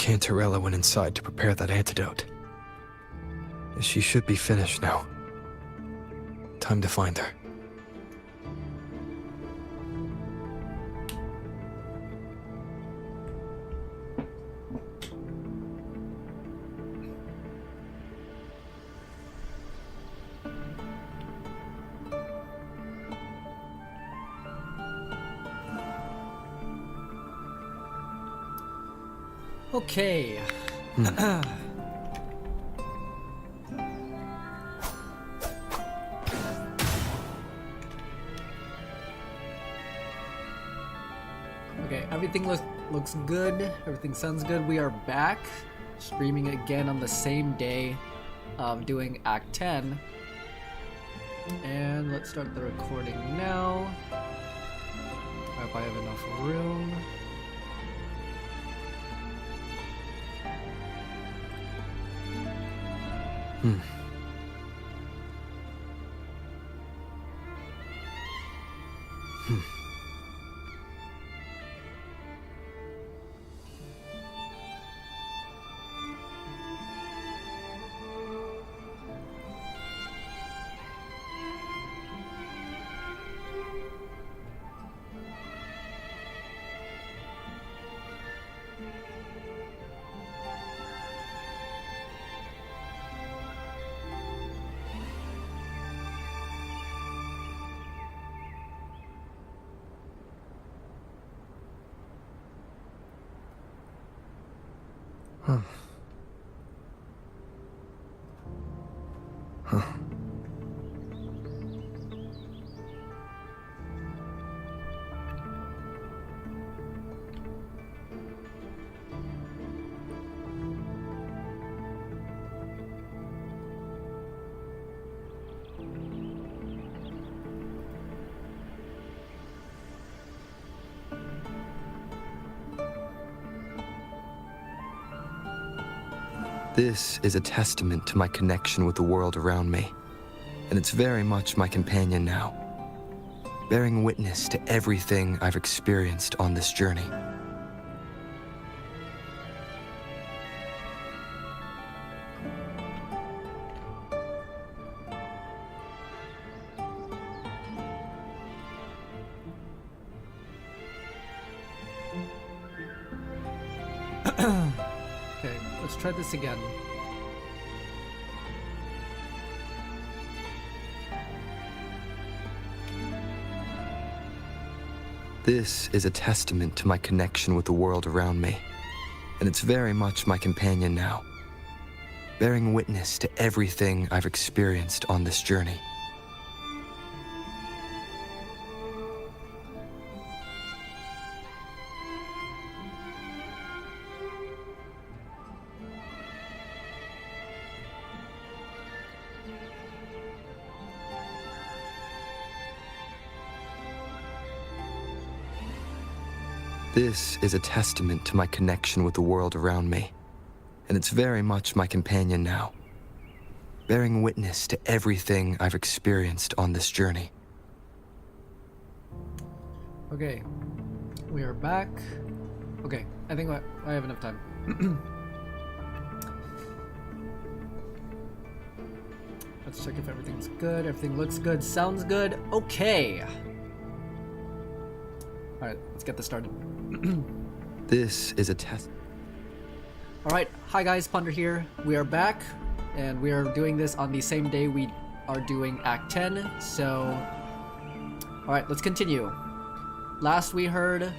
Cantarella went inside to prepare that antidote. She should be finished now. Time to find her. Okay. Okay, everything looks good. Everything sounds good. We are back, streaming again on the same day, doing Act 10. And let's start the recording now. I hope I have enough room. This is a testament to my connection with the world around me, and it's very much my companion now, bearing witness to everything I've experienced on this journey. Okay, let's try this again. This is a testament to my connection with the world around me, and it's very much my companion now, bearing witness to everything I've experienced on this journey. This is a testament to my connection with the world around me, and it's very much my companion now, bearing witness to everything I've experienced on this journey. Okay, we are back. Okay, I think I have enough time. Let's check if everything's good. Everything looks good, sounds good. Okay. Alright, let's get this started. This is a test. Alright, hi guys, Ponder here. We are back, and we are doing this on the same day we are doing Act 10, so... Alright, let's continue. Last we heard,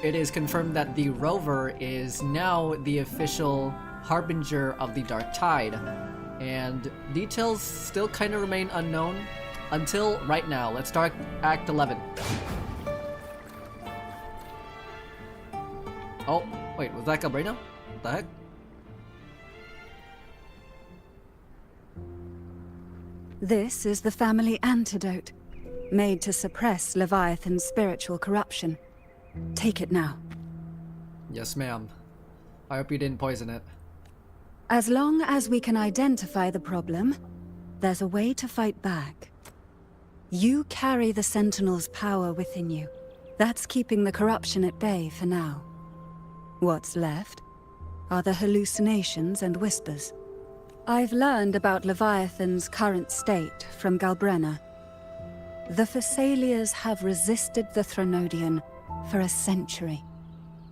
it is confirmed that the rover is now the official harbinger of the Dark Tide, and details still kind of remain unknown until right now. Let's start Act 11. Oh, wait, was that Galbrino? What the heck? This is the family antidote, made to suppress Leviathan's spiritual corruption. Take it now. Yes, ma'am. I hope you didn't poison it. As long as we can identify the problem, there's a way to fight back. You carry the Sentinel's power within you. That's keeping the corruption at bay for now. What's left? are the hallucinations and whispers. I've learned about Leviathan's current state from Galbrenna. The Thessalians have resisted the Threnodian for a century.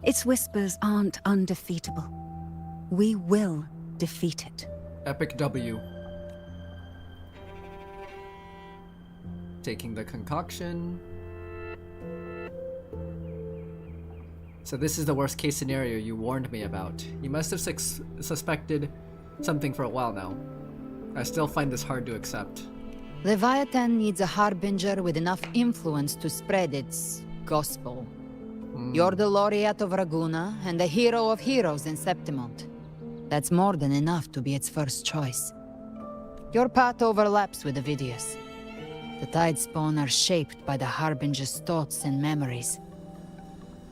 Its whispers aren't undefeatable. We will defeat it. Epic W. Taking the concoction. So this is the worst case scenario you warned me about. You must have suspected something for a while now. I still find this hard to accept. Leviathan needs a harbinger with enough influence to spread its gospel. You're the laureate of Raguna and the hero of heroes in Septimont. That's more than enough to be its first choice. Your path overlaps with Avidius. The Tidespawn are shaped by the harbinger's thoughts and memories.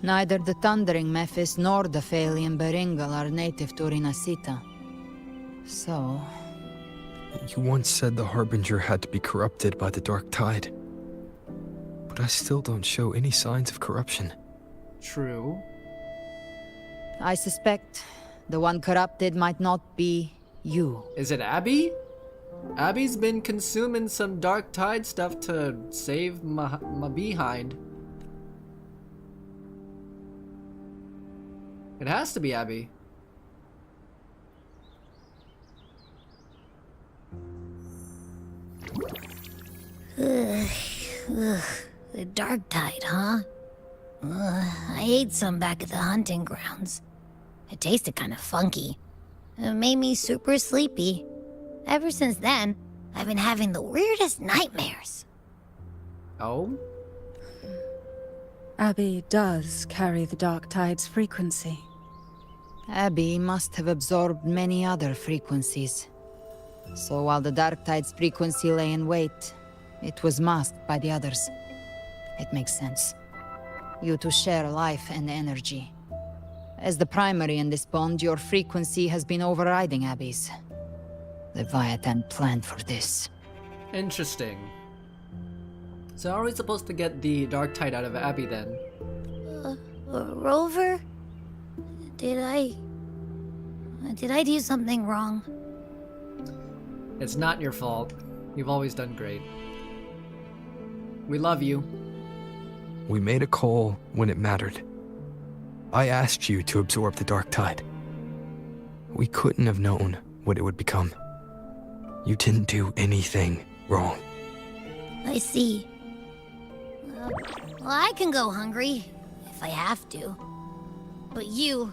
Neither the Thundering Mephis nor the Phalian Beringal are native to Rinasita. So... You once said the Harbinger had to be corrupted by the Dark Tide. But I still don't show any signs of corruption. True. I suspect the one corrupted might not be you. Is it Abby? Abby's been consuming some Dark Tide stuff to save my behind. It has to be Abby. The Dark Tide, huh? I ate some back at the hunting grounds. It tasted kind of funky. It made me super sleepy. Ever since then, I've been having the weirdest nightmares. Oh? Abby does carry the Dark Tide's frequency. Abby must have absorbed many other frequencies. So while the Dark Tide's frequency lay in wait, it was masked by the others. It makes sense. You two share life and energy. As the primary in this bond, your frequency has been overriding Abby's. Leviathan planned for this. Interesting. So how are we supposed to get the Dark Tide out of Abby then? Rover? Did I do something wrong? It's not your fault. You've always done great. We love you. We made a call when it mattered. I asked you to absorb the Dark Tide. We couldn't have known what it would become. You didn't do anything wrong. I see. Well, I can go hungry, if I have to. But you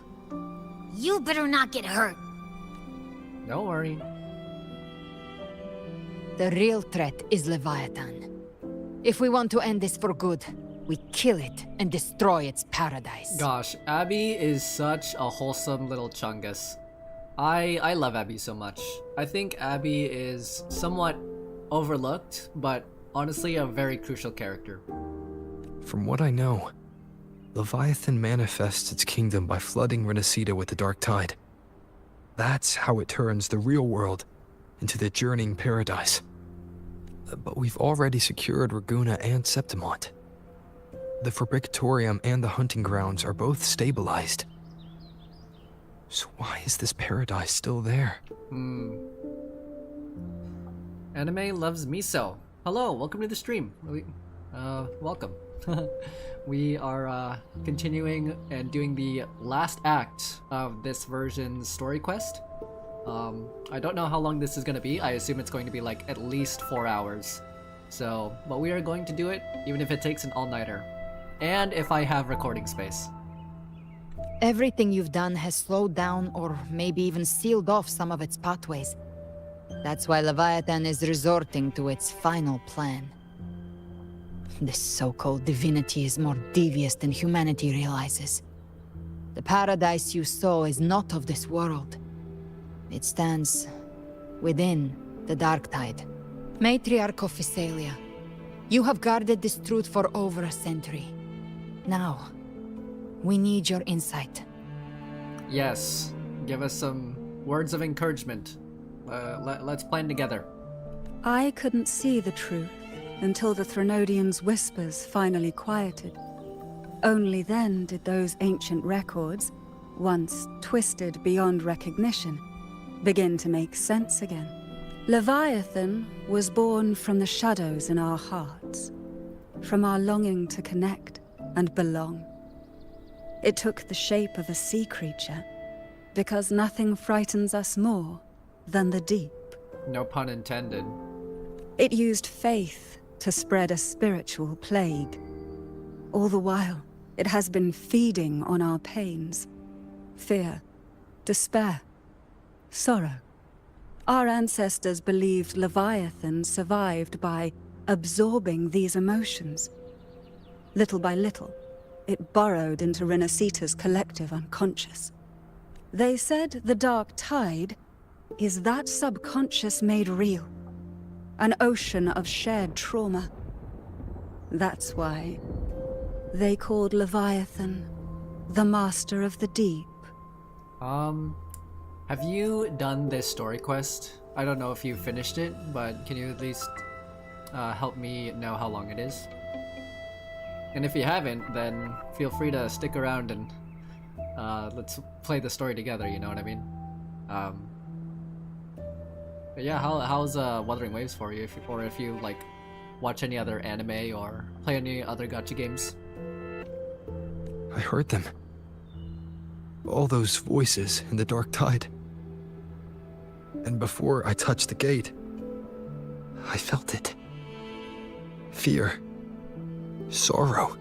better not get hurt. Don't worry. The real threat is Leviathan. If we want to end this for good, we kill it and destroy its paradise. Gosh, Abby is such a wholesome little chungus. I love Abby so much. I think Abby is somewhat overlooked, but honestly a very crucial character. From what I know, Leviathan manifests its kingdom by flooding Renacida with the Dark Tide. That's how it turns the real world into the journeying paradise. But we've already secured Raguna and Septimont. The Fabricatorium and the hunting grounds are both stabilized. So why is this paradise still there? Anime loves miso. Hello, welcome to the stream. Welcome. We are continuing and doing the last act of this version's story quest. I don't know how long this is going to be. I assume it's going to be like at least 4 hours. So, but we are going to do it even if it takes an all-nighter. And if I have recording space. Everything you've done has slowed down or maybe even sealed off some of its pathways. That's why Leviathan is resorting to its final plan. This so-called divinity is more devious than humanity realizes. The paradise you saw is not of this world. It stands within the Dark Tide. Matriarch of Thessalia, you have guarded this truth for over a century. Now, we need your insight. Yes, give us some words of encouragement. Let's plan together. I couldn't see the truth until the Threnodian's whispers finally quieted. Only then did those ancient records, once twisted beyond recognition, begin to make sense again. Leviathan was born from the shadows in our hearts, from our longing to connect and belong. It took the shape of a sea creature, because nothing frightens us more than the deep. No pun intended. It used faith to spread a spiritual plague. All the while, it has been feeding on our pains. Fear, despair, sorrow. Our ancestors believed Leviathan survived by absorbing these emotions. Little by little, it burrowed into Renacita's collective unconscious. They said the dark tide is that subconscious made real. An ocean of shared trauma. That's why they called Leviathan the Master of the Deep. Have you done this story quest? I don't know if you finished it, but can you at least help me know how long it is? And if you haven't, then feel free to stick around and let's play the story together, you know what I mean? But yeah, how's Wuthering Waves for you? If you like watch any other anime or play any other gacha games? I heard them. All those voices in the dark tide. And before I touched the gate, I felt it. Fear. Sorrow.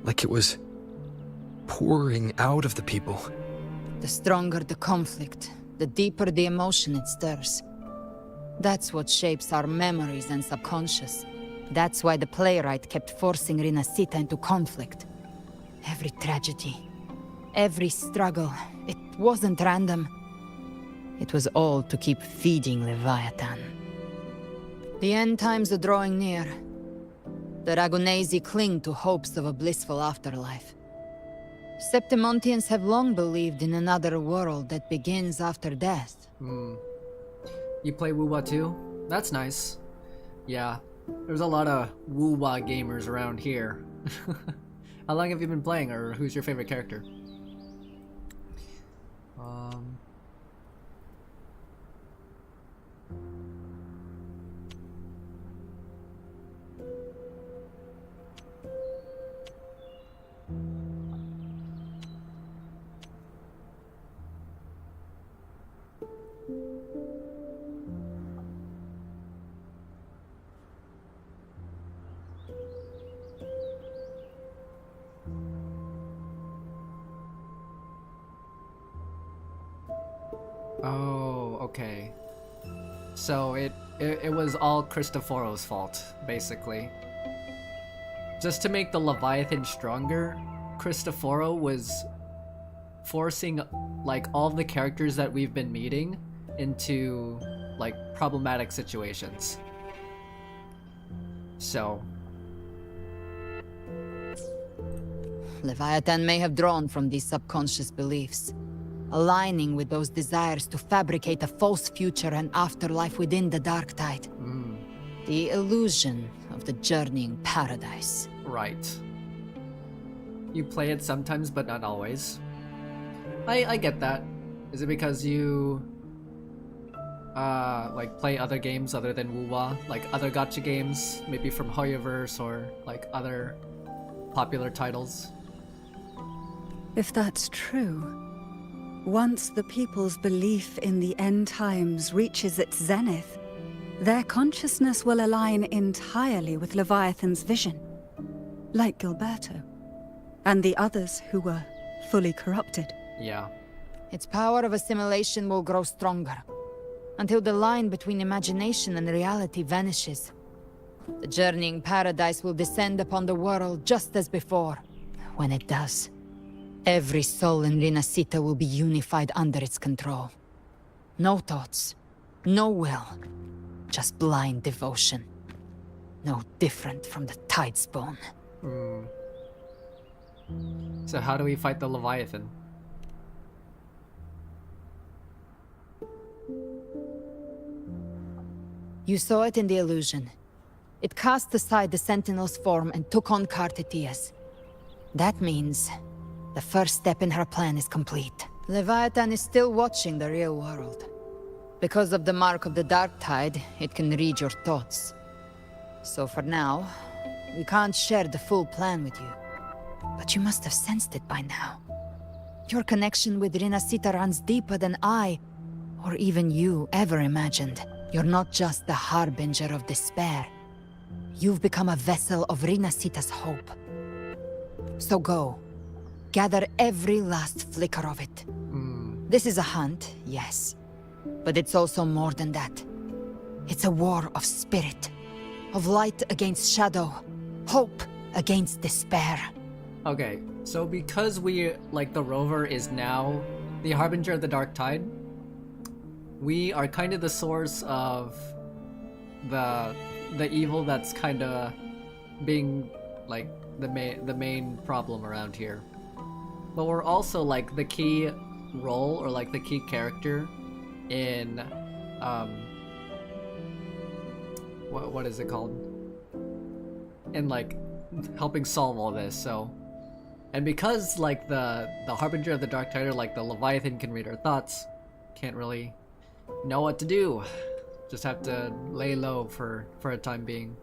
Like it was pouring out of the people. The stronger the conflict, the deeper the emotion it stirs. That's what shapes our memories and subconscious. That's why the playwright kept forcing Renacita into conflict. Every tragedy, every struggle, it wasn't random. It was all to keep feeding Leviathan. The end times are drawing near. The Ragonesi cling to hopes of a blissful afterlife. Septimontians have long believed in another world that begins after death. You play WuWa too? That's nice. Yeah, there's a lot of WuWa gamers around here. How long have you been playing, or who's your favorite character? Oh, okay. So it was all Cristoforo's fault, basically. Just to make the Leviathan stronger, Cristoforo was forcing like all the characters that we've been meeting into like problematic situations. So Leviathan may have drawn from these subconscious beliefs, aligning with those desires to fabricate a false future and afterlife within the dark tide. The illusion of the journeying paradise. right. You play it sometimes, but not always. I get that. Is it because you like play other games other than WuWa, like other gacha games, maybe from Hoyoverse or like other popular titles? If that's true, once the people's belief in the end times reaches its zenith, their consciousness will align entirely with Leviathan's vision, like Gilberto, and the others who were fully corrupted. Yeah. Its power of assimilation will grow stronger, until the line between imagination and reality vanishes. The journeying paradise will descend upon the world just as before. When it does, every soul in Renacita will be unified under its control. No thoughts, no will, just blind devotion. No different from the Tidespawn. So how do we fight the Leviathan? You saw it in the illusion. It cast aside the Sentinel's form and took on Cartetia's. That means The first step in her plan is complete. Leviathan is still watching the real world. Because of the mark of the Dark Tide, it can read your thoughts. So for now, we can't share the full plan with you. But you must have sensed it by now. Your connection with Rinasita runs deeper than I, or even you, ever imagined. You're not just the harbinger of despair. You've become a vessel of Rinasita's hope. So go. Gather every last flicker of it. This is a hunt, yes. But it's also more than that. It's a war of spirit. Of light against shadow. Hope against despair. Okay, so because we, like, the rover is now the harbinger of the Dark Tide, we are kind of the source of the evil that's kind of being, like, the main problem around here. But we're also, like, the key role, or, like, the key character in, what is it called? In, like, helping solve all this, so... And because, like, the harbinger of the Dark Tide, or, like, the Leviathan can read our thoughts, can't really know what to do. Just have to lay low for a time being.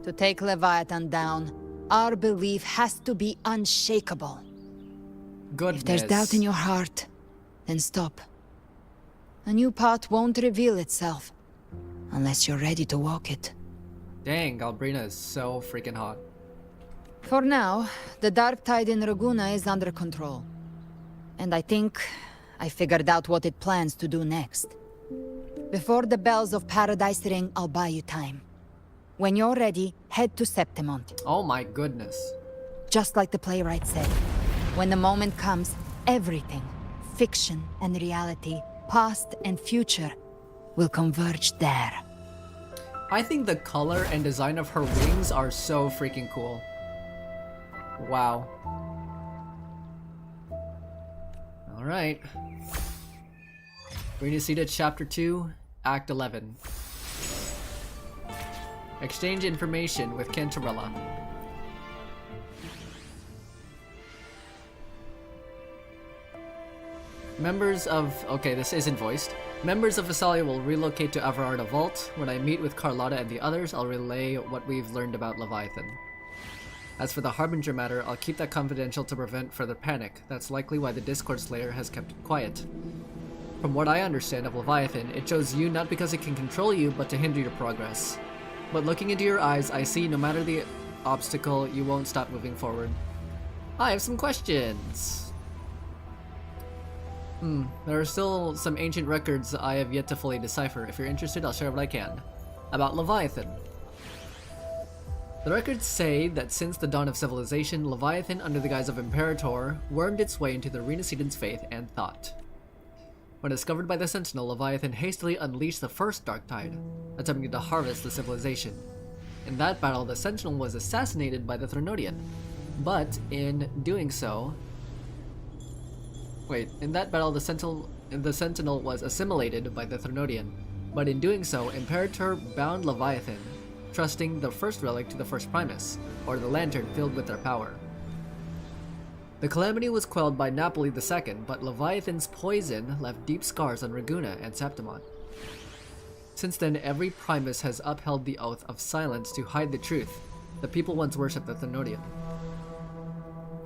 To take Leviathan down, our belief has to be unshakable. Goodness. If there's doubt in your heart, then stop. A new path won't reveal itself, unless you're ready to walk it. Dang, Galbrina is so freaking hot. For now, the Dark Tide in Raguna is under control. And I think I figured out what it plans to do next. Before the bells of Paradise ring, I'll buy you time. When you're ready, head to Septimont. Oh my goodness. Just like the playwright said, when the moment comes, everything, fiction and reality, past and future, will converge there. I think the color and design of her wings are so freaking cool. Wow. Alright. We're gonna see to Chapter 2, Act 11. Exchange information with Cantarella. Members of... Okay, this isn't voiced. Members of Visalia will relocate to Everarda Vault. When I meet with Carlotta and the others, I'll relay what we've learned about Leviathan. As for the Harbinger matter, I'll keep that confidential to prevent further panic. That's likely why the Discord Slayer has kept it quiet. From what I understand of Leviathan, it chose you not because it can control you, but to hinder your progress. But looking into your eyes, I see no matter the obstacle, you won't stop moving forward. I have some questions. There are still some ancient records I have yet to fully decipher. If you're interested, I'll share what I can. About Leviathan. The records say that since the dawn of civilization, Leviathan, under the guise of Imperator, wormed its way into the Renaissance faith and thought. When discovered by the Sentinel, Leviathan hastily unleashed the first Dark Tide, attempting to harvest the civilization. In that battle, the Sentinel was assassinated by the Threnodian, but in doing so... in that battle, the Sentinel was assimilated by the Threnodian, but in doing so, Imperator bound Leviathan, trusting the first relic to the first Primus, or the lantern filled with their power. The calamity was quelled by Napoli II, but Leviathan's poison left deep scars on Raguna and Septimont. Since then, every Primus has upheld the oath of silence to hide the truth. The people once worshipped the Threnodian.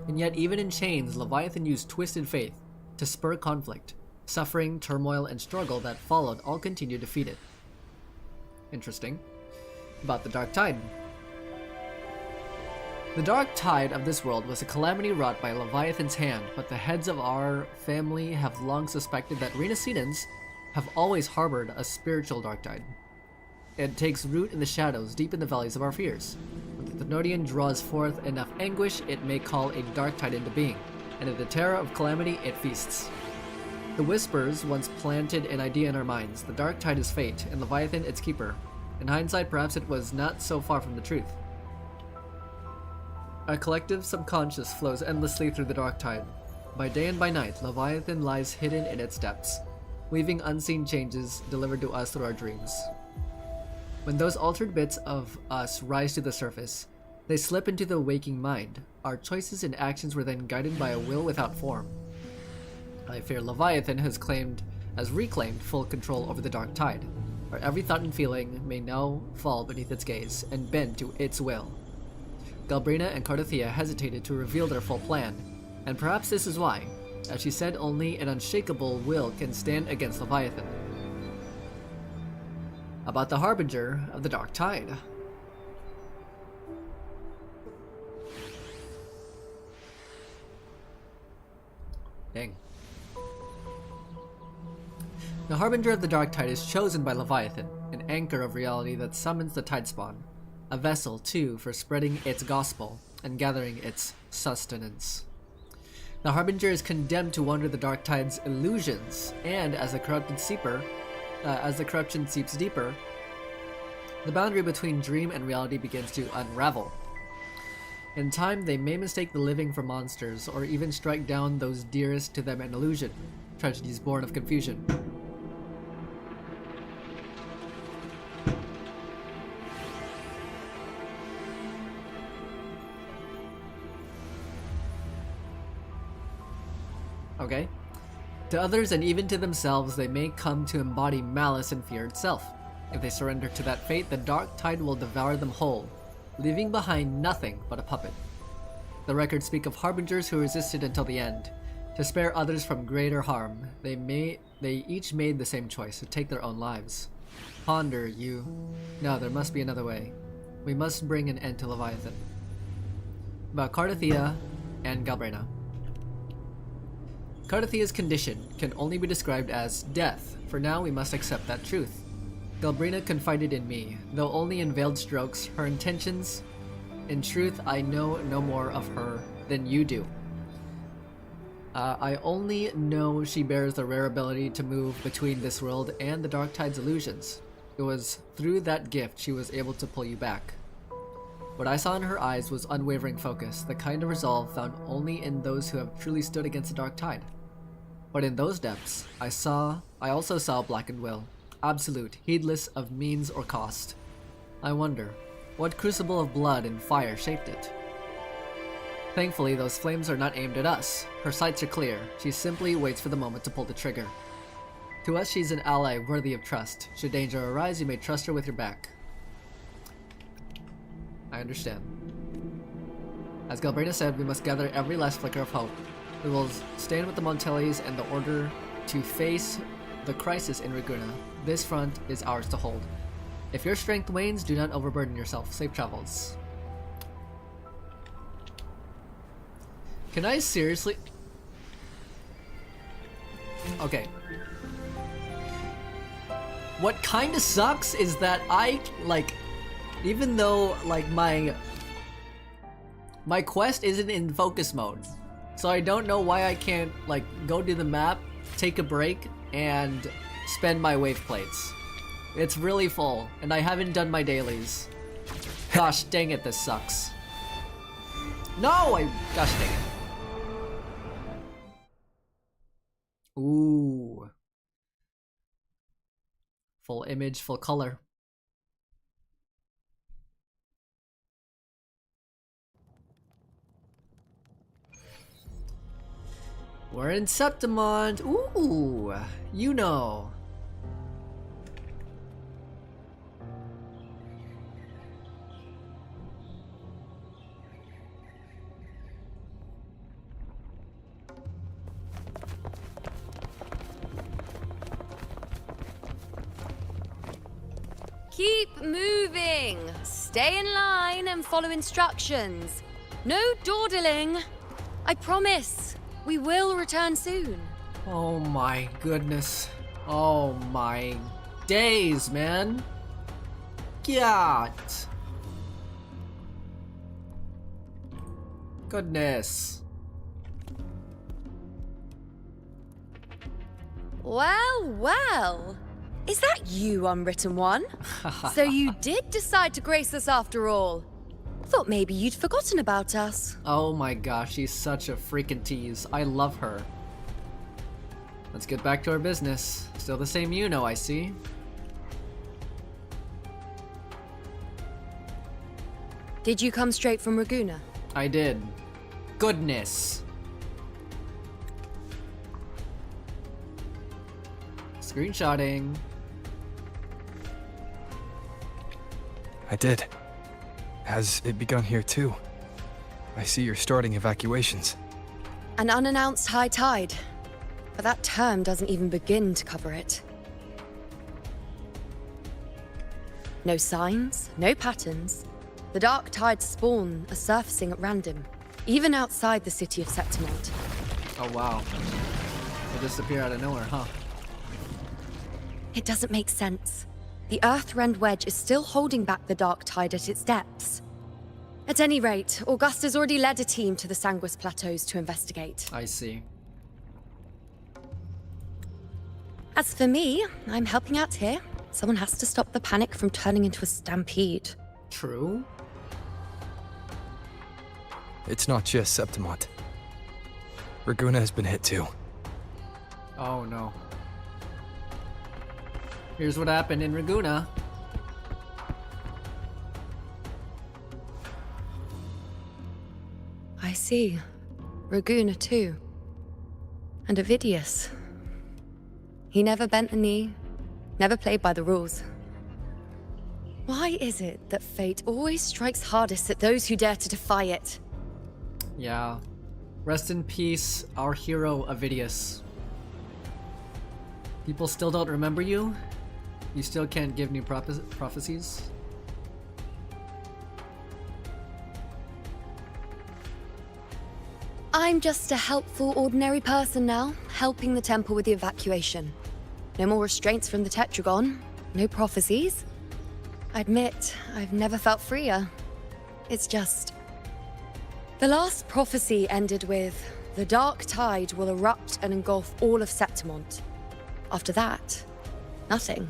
And yet, even in chains, Leviathan used twisted faith to spur conflict. Suffering, turmoil, and struggle that followed all continued to feed it. Interesting. About the Dark Tide. The Dark Tide of this world was a calamity wrought by Leviathan's hand, but the heads of our family have long suspected that Renacitans have always harbored a spiritual Dark Tide. It takes root in the shadows, deep in the valleys of our fears. When the Threnodian draws forth enough anguish, it may call a Dark Tide into being, and in the terror of calamity, it feasts. The Whispers once planted an idea in our minds. The Dark Tide is fate, and Leviathan its keeper. In hindsight, perhaps it was not so far from the truth. A collective subconscious flows endlessly through the Dark Tide. By day and by night, Leviathan lies hidden in its depths, weaving unseen changes delivered to us through our dreams. When those altered bits of us rise to the surface, They slip into the waking mind. Our choices and actions were then guided by a will without form. I fear Leviathan has reclaimed full control over the dark tide. Our every thought and feeling may now fall beneath its gaze and bend to its will. Galbrina and Cardothea hesitated to reveal their full plan, and perhaps this is why. As she said, only an unshakable will can stand against Leviathan. About the Harbinger of the Dark Tide. Dang. The Harbinger of the Dark Tide is chosen by Leviathan, an anchor of reality that summons the Tidespawn, a vessel, too, for spreading its gospel and gathering its sustenance. The Harbinger is condemned to wander the Dark Tide's illusions, and as the corruption seeps deeper, the boundary between dream and reality begins to unravel. In time, they may mistake the living for monsters, or even strike down those dearest to them an illusion, tragedies born of confusion. Okay. To others and even to themselves, they may come to embody malice and fear itself. If they surrender to that fate, the Dark Tide will devour them whole, leaving behind nothing but a puppet. The records speak of harbingers who resisted until the end. To spare others from greater harm, they each made the same choice, to take their own lives. Ponder, you. No, there must be another way. We must bring an end to Leviathan. About Cardothea and Galbrina. Cardothea's condition can only be described as death. For now, we must accept that truth. Galbrina confided in me, though only in veiled strokes, her intentions. In truth, I know no more of her than you do. I only know she bears the rare ability to move between this world and the Dark Tide's illusions. It was through that gift she was able to pull you back. What I saw in her eyes was unwavering focus, the kind of resolve found only in those who have truly stood against the Dark Tide. But in those depths, I also saw blackened will, absolute, heedless of means or cost. I wonder, what crucible of blood and fire shaped it? Thankfully, those flames are not aimed at us. Her sights are clear. She simply waits for the moment to pull the trigger. To us, she's an ally worthy of trust. Should danger arise, you may trust her with your back. I understand. As Galbrina said, we must gather every last flicker of hope. We will stand with the Montellis and the Order to face the crisis in Reguna. This front is ours to hold. If your strength wanes, do not overburden yourself. Safe travels. Can I seriously? Okay. What kinda sucks is that I, even though, my quest isn't in focus mode. So I don't know why I can't, go to the map, take a break, and spend my wave plates. It's really full, and I haven't done my dailies. Gosh dang it, this sucks. No, gosh dang it. Ooh. Full image, full color. We're in Septimond. Ooh, you know. Keep moving. Stay in line and follow instructions. No dawdling. I promise. We will return soon. Oh my goodness. Oh my days, man. God. Goodness. Well, well. Is that you, Unwritten One? So you did decide to grace us after all. Thought maybe you'd forgotten about us. Oh my gosh, she's such a freaking tease. I love her. Let's get back to our business. Still the same you know, I see. Did you come straight from Raguna? I did. Goodness. Screenshotting. I did. Has it begun here too? I see you're starting evacuations. An unannounced high tide. But that term doesn't even begin to cover it. No signs, no patterns. The dark tide's spawn are surfacing at random, even outside the city of Septimont. Oh wow. They disappear out of nowhere, huh? It doesn't make sense. The Earth-rend wedge is still holding back the dark tide at its depths. At any rate, Augusta's already led a team to the Sanguis Plateaus to investigate. I see. As for me, I'm helping out here. Someone has to stop the panic from turning into a stampede. True. It's not just Septimont. Raguna has been hit too. Oh no. Here's what happened in Raguna. I see. Raguna too. And Ovidius. He never bent the knee, never played by the rules. Why is it that fate always strikes hardest at those who dare to defy it? Yeah. Rest in peace, our hero Ovidius. People still don't remember you? You still can't give new prophecies? I'm just a helpful, ordinary person now, helping the temple with the evacuation. No more restraints from the Tetragon, no prophecies. I admit, I've never felt freer. It's just... The last prophecy ended with, the dark tide will erupt and engulf all of Septimont. After that, nothing.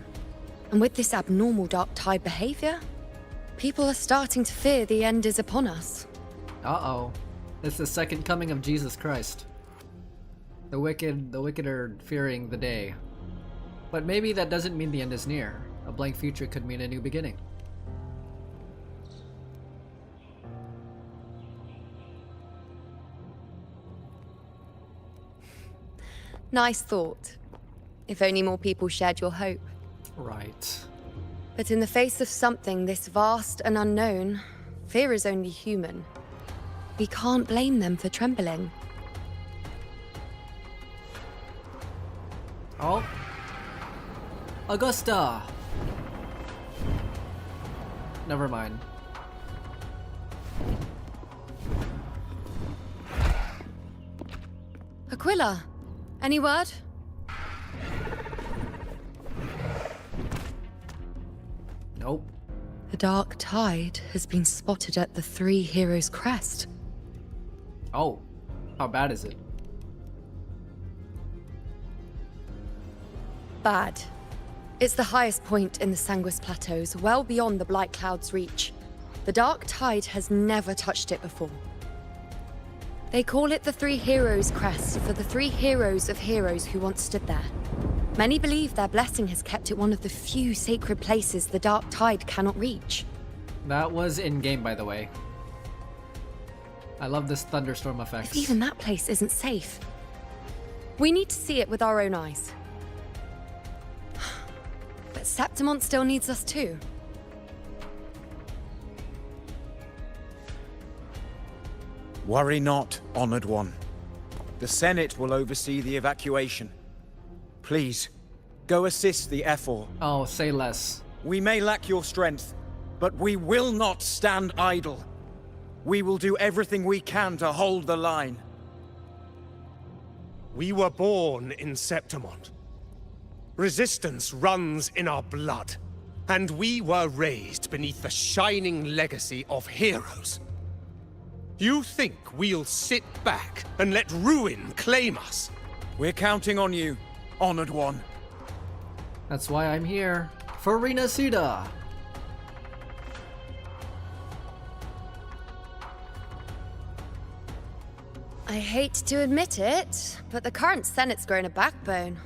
And with this abnormal dark tide behavior, people are starting to fear the end is upon us. Uh-oh. It's the second coming of Jesus Christ. The wicked are fearing the day. But maybe that doesn't mean the end is near. A blank future could mean a new beginning. Nice thought. If only more people shared your hope. Right. But in the face of something this vast and unknown, fear is only human. We can't blame them for trembling. Oh. Augusta! Never mind. Aquila, any word? Nope. The dark tide has been spotted at the Three Heroes' Crest. Oh. How bad is it? Bad. It's the highest point in the Sanguis Plateaus, well beyond the Blight Cloud's reach. The dark tide has never touched it before. They call it the Three Heroes' Crest for the three heroes of heroes who once stood there. Many believe their blessing has kept it one of the few sacred places the dark tide cannot reach. That was in-game, by the way. I love this thunderstorm effect. If even that place isn't safe, we need to see it with our own eyes. But Septimont still needs us too. Worry not, Honored One. The Senate will oversee the evacuation. Please, go assist the Ephor. Oh, say less. We may lack your strength, but we will not stand idle. We will do everything we can to hold the line. We were born in Septimont. Resistance runs in our blood. And we were raised beneath the shining legacy of heroes. You think we'll sit back and let ruin claim us? We're counting on you, Honored One. That's why I'm here. For Rina Suda. I hate to admit it, but the current Senate's grown a backbone.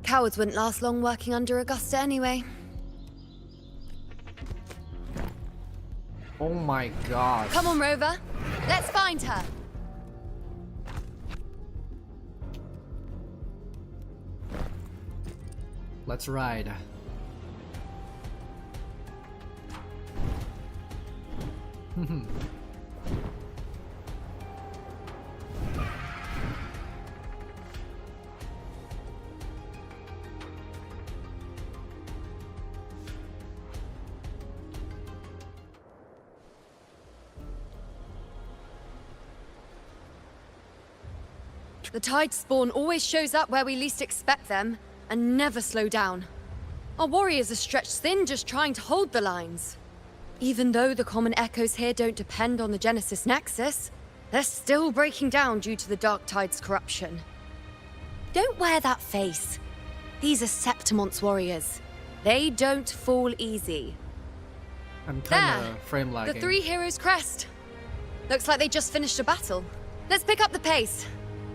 Cowards wouldn't last long working under Augusta anyway. Oh my gosh. Come on, Rover. Let's find her. Let's ride. The tide spawn always shows up where we least expect them, and never slow down. Our warriors are stretched thin just trying to hold the lines. Even though the common echoes here don't depend on the Genesis Nexus, they're still breaking down due to the Dark Tide's corruption. Don't wear that face. These are Septimon's warriors. They don't fall easy. I'm kinda frame lagging. The three heroes crest. Looks like they just finished a battle. Let's pick up the pace.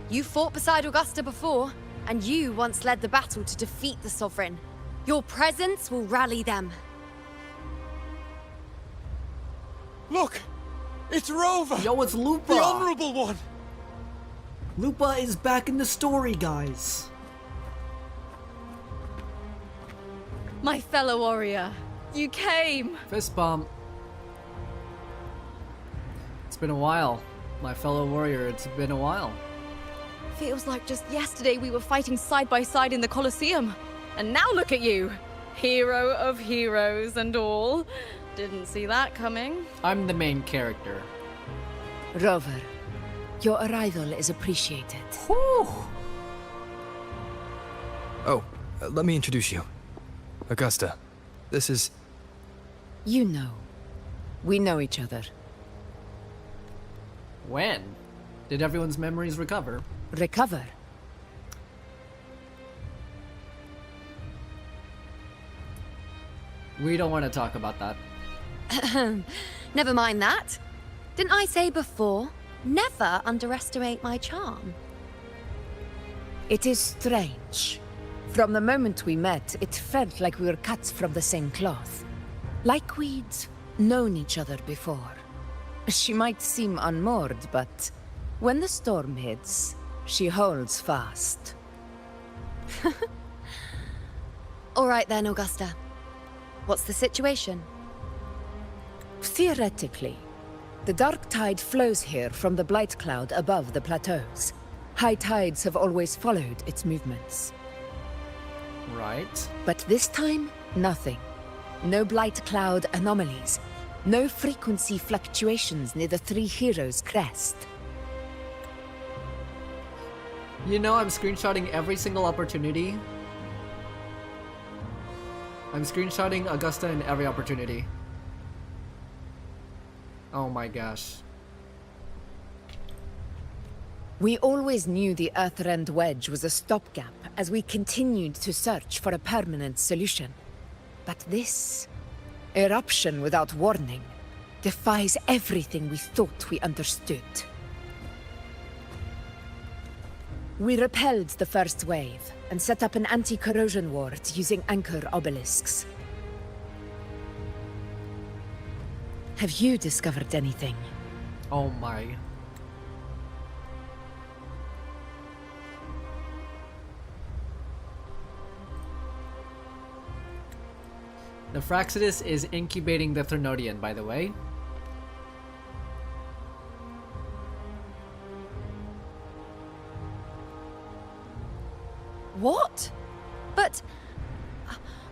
You fought beside Augusta before, and you once led the battle to defeat the Sovereign. Your presence will rally them. Look! It's Rover! Yo, it's Lupa! The Honorable One! Lupa is back in the story, guys. My fellow warrior, you came! Fist bump. It's been a while. My fellow warrior, it's been a while. Feels like just yesterday we were fighting side by side in the Colosseum. And now look at you! Hero of heroes and all. Didn't see that coming. I'm the main character. Rover, your arrival is appreciated. Whew. Oh, let me introduce you. Augusta, this is... You know. We know each other. When? Did everyone's memories recover? Recover? We don't want to talk about that. Never mind that. Didn't I say before, never underestimate my charm? It is strange. From the moment we met, it felt like we were cut from the same cloth. Like we'd known each other before. She might seem unmoored, but when the storm hits, she holds fast. All right then, Augusta. What's the situation? Theoretically, the dark tide flows here from the blight cloud above the plateaus. High tides have always followed its movements. Right. But this time, nothing. No blight cloud anomalies. No frequency fluctuations near the three heroes' crest. You know, I'm screenshotting every single opportunity. I'm screenshotting Augusta in every opportunity. Oh my gosh. We always knew the Earthrend Wedge was a stopgap as we continued to search for a permanent solution. But this eruption without warning defies everything we thought we understood. We repelled the first wave and set up an anti-corrosion ward using anchor obelisks. Have you discovered anything? Oh my. The Fraxidus is incubating the Threnodian, by the way. What? But...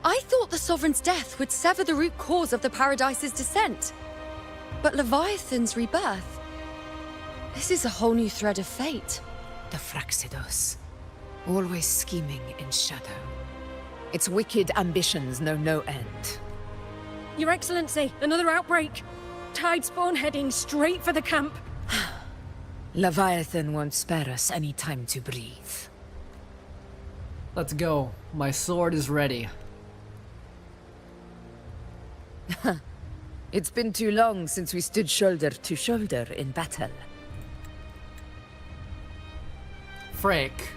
I thought the Sovereign's death would sever the root cause of the Paradise's descent. But Leviathan's rebirth... This is a whole new thread of fate. The Fraxidos. Always scheming in shadow. Its wicked ambitions know no end. Your Excellency, another outbreak. Tide spawn heading straight for the camp. Leviathan won't spare us any time to breathe. Let's go. My sword is ready. It's been too long since we stood shoulder to shoulder in battle. Freak.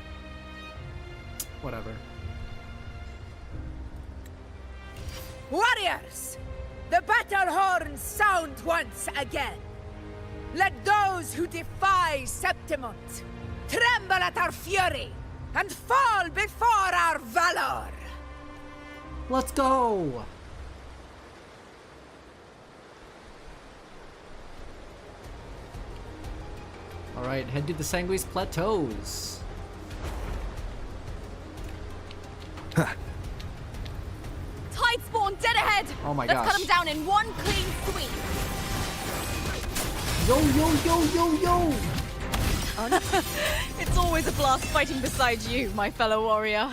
Whatever. Warriors! The battle horns sound once again. Let those who defy Septimont tremble at our fury and fall before our valor. Let's go! Alright, head to the Sanguis Plateaus. Tide spawn dead ahead! Oh my Let's gosh. cut them down in one clean sweep! Yo, yo, yo, yo, yo! It's always a blast fighting beside you, my fellow warrior.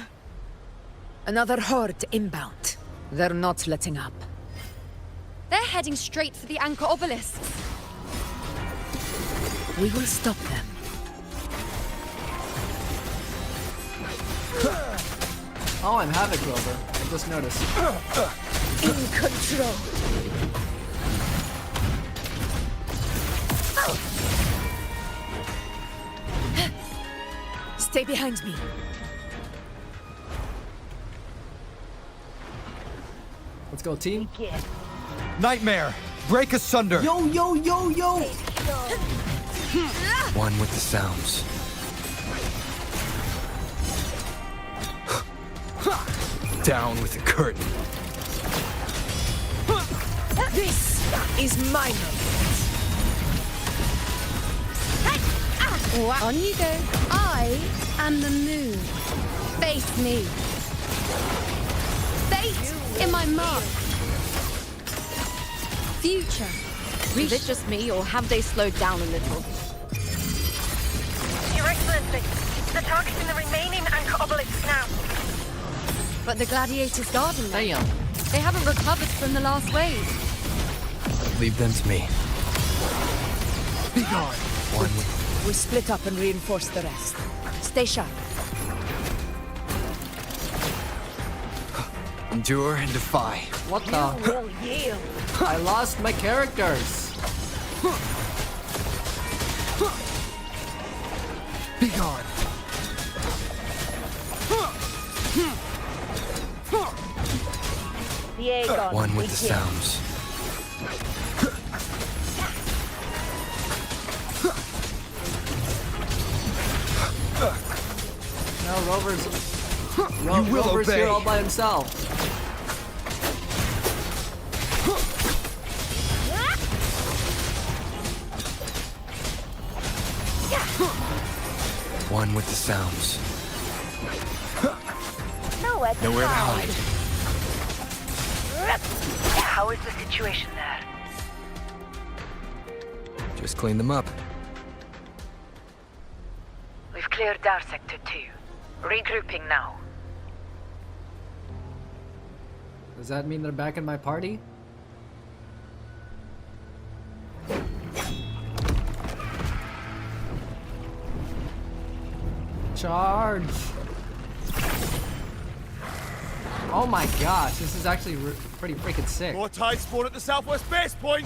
Another horde inbound. They're not letting up. They're heading straight for the anchor obelisks. We will stop them. Oh, I'm Havoc Rover. I just noticed. In control. Stay behind me. Let's go, team. Nightmare! Break asunder! Yo, yo, yo, yo! One with the sounds. Down with the curtain. This is my moment. On you go. I am the moon. Face me. Fate in my mark. Future. Is it just me, or have they slowed down a little? Your Excellency, they're targeting the remaining anchor obelisks now. But the gladiators guarding them. Damn. They haven't recovered from the last wave. Leave them to me. Be gone. One with... We split up and reinforce the rest. Stay sharp. Endure and defy. What the? Will yield. I lost my characters. Be gone. One with the sounds. Now Rover's You will Rover's obey. here all by himself. One with the sounds. Nowhere to Nowhere to hide. hide. How is the situation there? Just clean them up. We've cleared our sector too. Regrouping now. Does that mean they're back in my party? Charge! Oh my gosh, this is actually pretty freaking sick. More tide spawn at the southwest base point!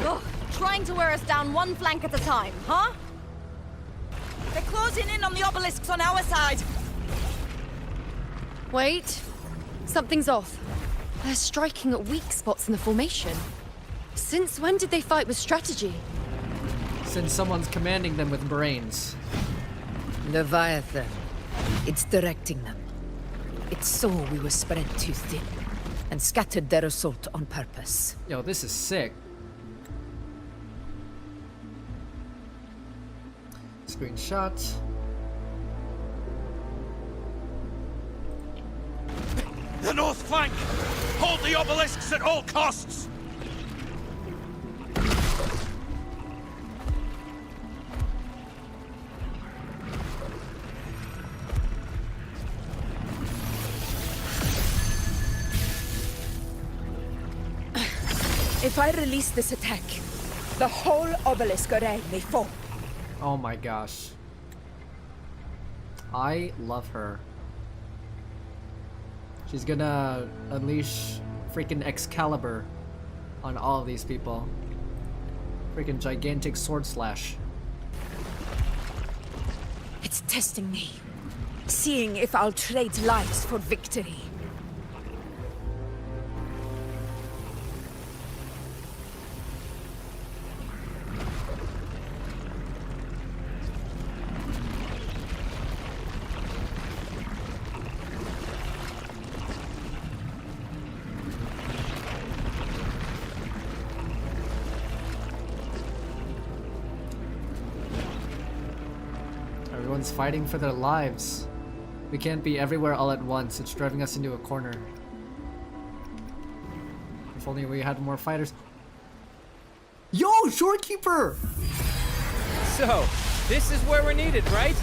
Ugh, trying to wear us down one flank at a time, huh? They're closing in on the obelisks on our side. Wait. Something's off. They're striking at weak spots in the formation. Since when did they fight with strategy? Since someone's commanding them with brains. Leviathan. It's directing them. It saw we were spread too thin and scattered their assault on purpose. Yo, this is sick. Screenshot. The north flank! Hold the obelisks at all costs! If I release this attack, the whole obelisk array may fall. Oh my gosh. I love her. She's gonna unleash freaking Excalibur on all of these people. Freaking gigantic sword slash. It's testing me, seeing if I'll trade lives for victory. Everyone's fighting for their lives. We can't be everywhere all at once. It's driving us into a corner. If only we had more fighters. Yo, Shorekeeper! So, this is where we're needed, right?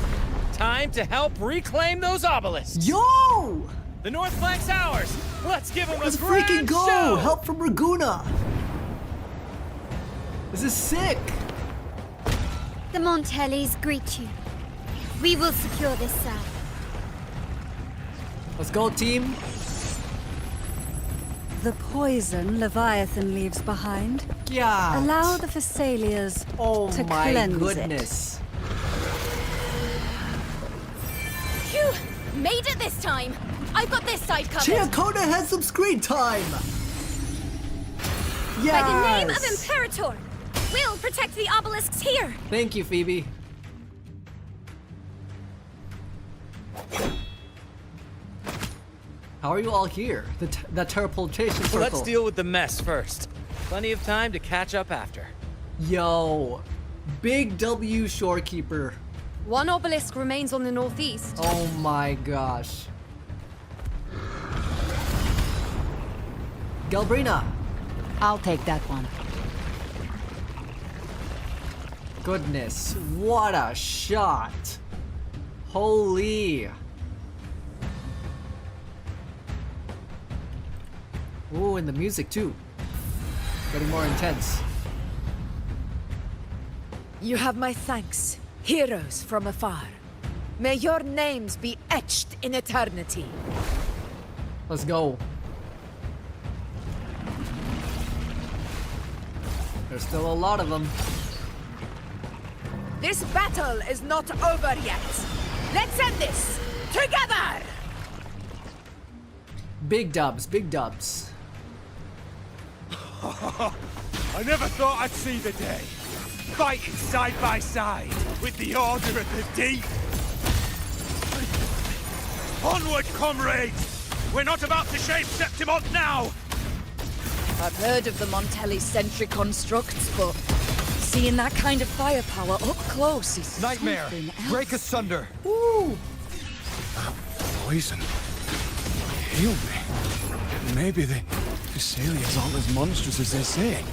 Time to help reclaim those obelisks. Yo! The north flank's ours. Let's give them Let's a grand freaking go! show. Help from Raguna! This is sick! The Montellis greet you. We will secure this side. Let's go, team! The poison Leviathan leaves behind. Yeah. Allow the Thessalias to my cleanse goodness. Phew! Made it this time! I've got this side covered! Chiakona has some screen time! Yes! By the name of Imperator! We'll protect the obelisks here! Thank you, Phoebe. How are you all here? That teleportation circle. Let's deal with the mess first. Plenty of time to catch up after. Yo, big W, Shorekeeper. One obelisk remains on the northeast. Oh my gosh. Galbrina. I'll take that one. Goodness, what a shot. Holy. Ooh, and the music too. Getting more intense. You have my thanks, heroes from afar. May your names be etched in eternity. Let's go. There's still a lot of them. This battle is not over yet. Let's end this together! Big dubs, big dubs. I never thought I'd see the day. Fighting side by side with the Order of the Deep. Onward, comrades! We're not about to shave Septimont now! I've heard of the Montelli sentry constructs, but seeing that kind of firepower up close is Nightmare! something else. Break asunder! Woo! Poison. Healed me. Maybe the Thessalias aren't as monstrous as they say.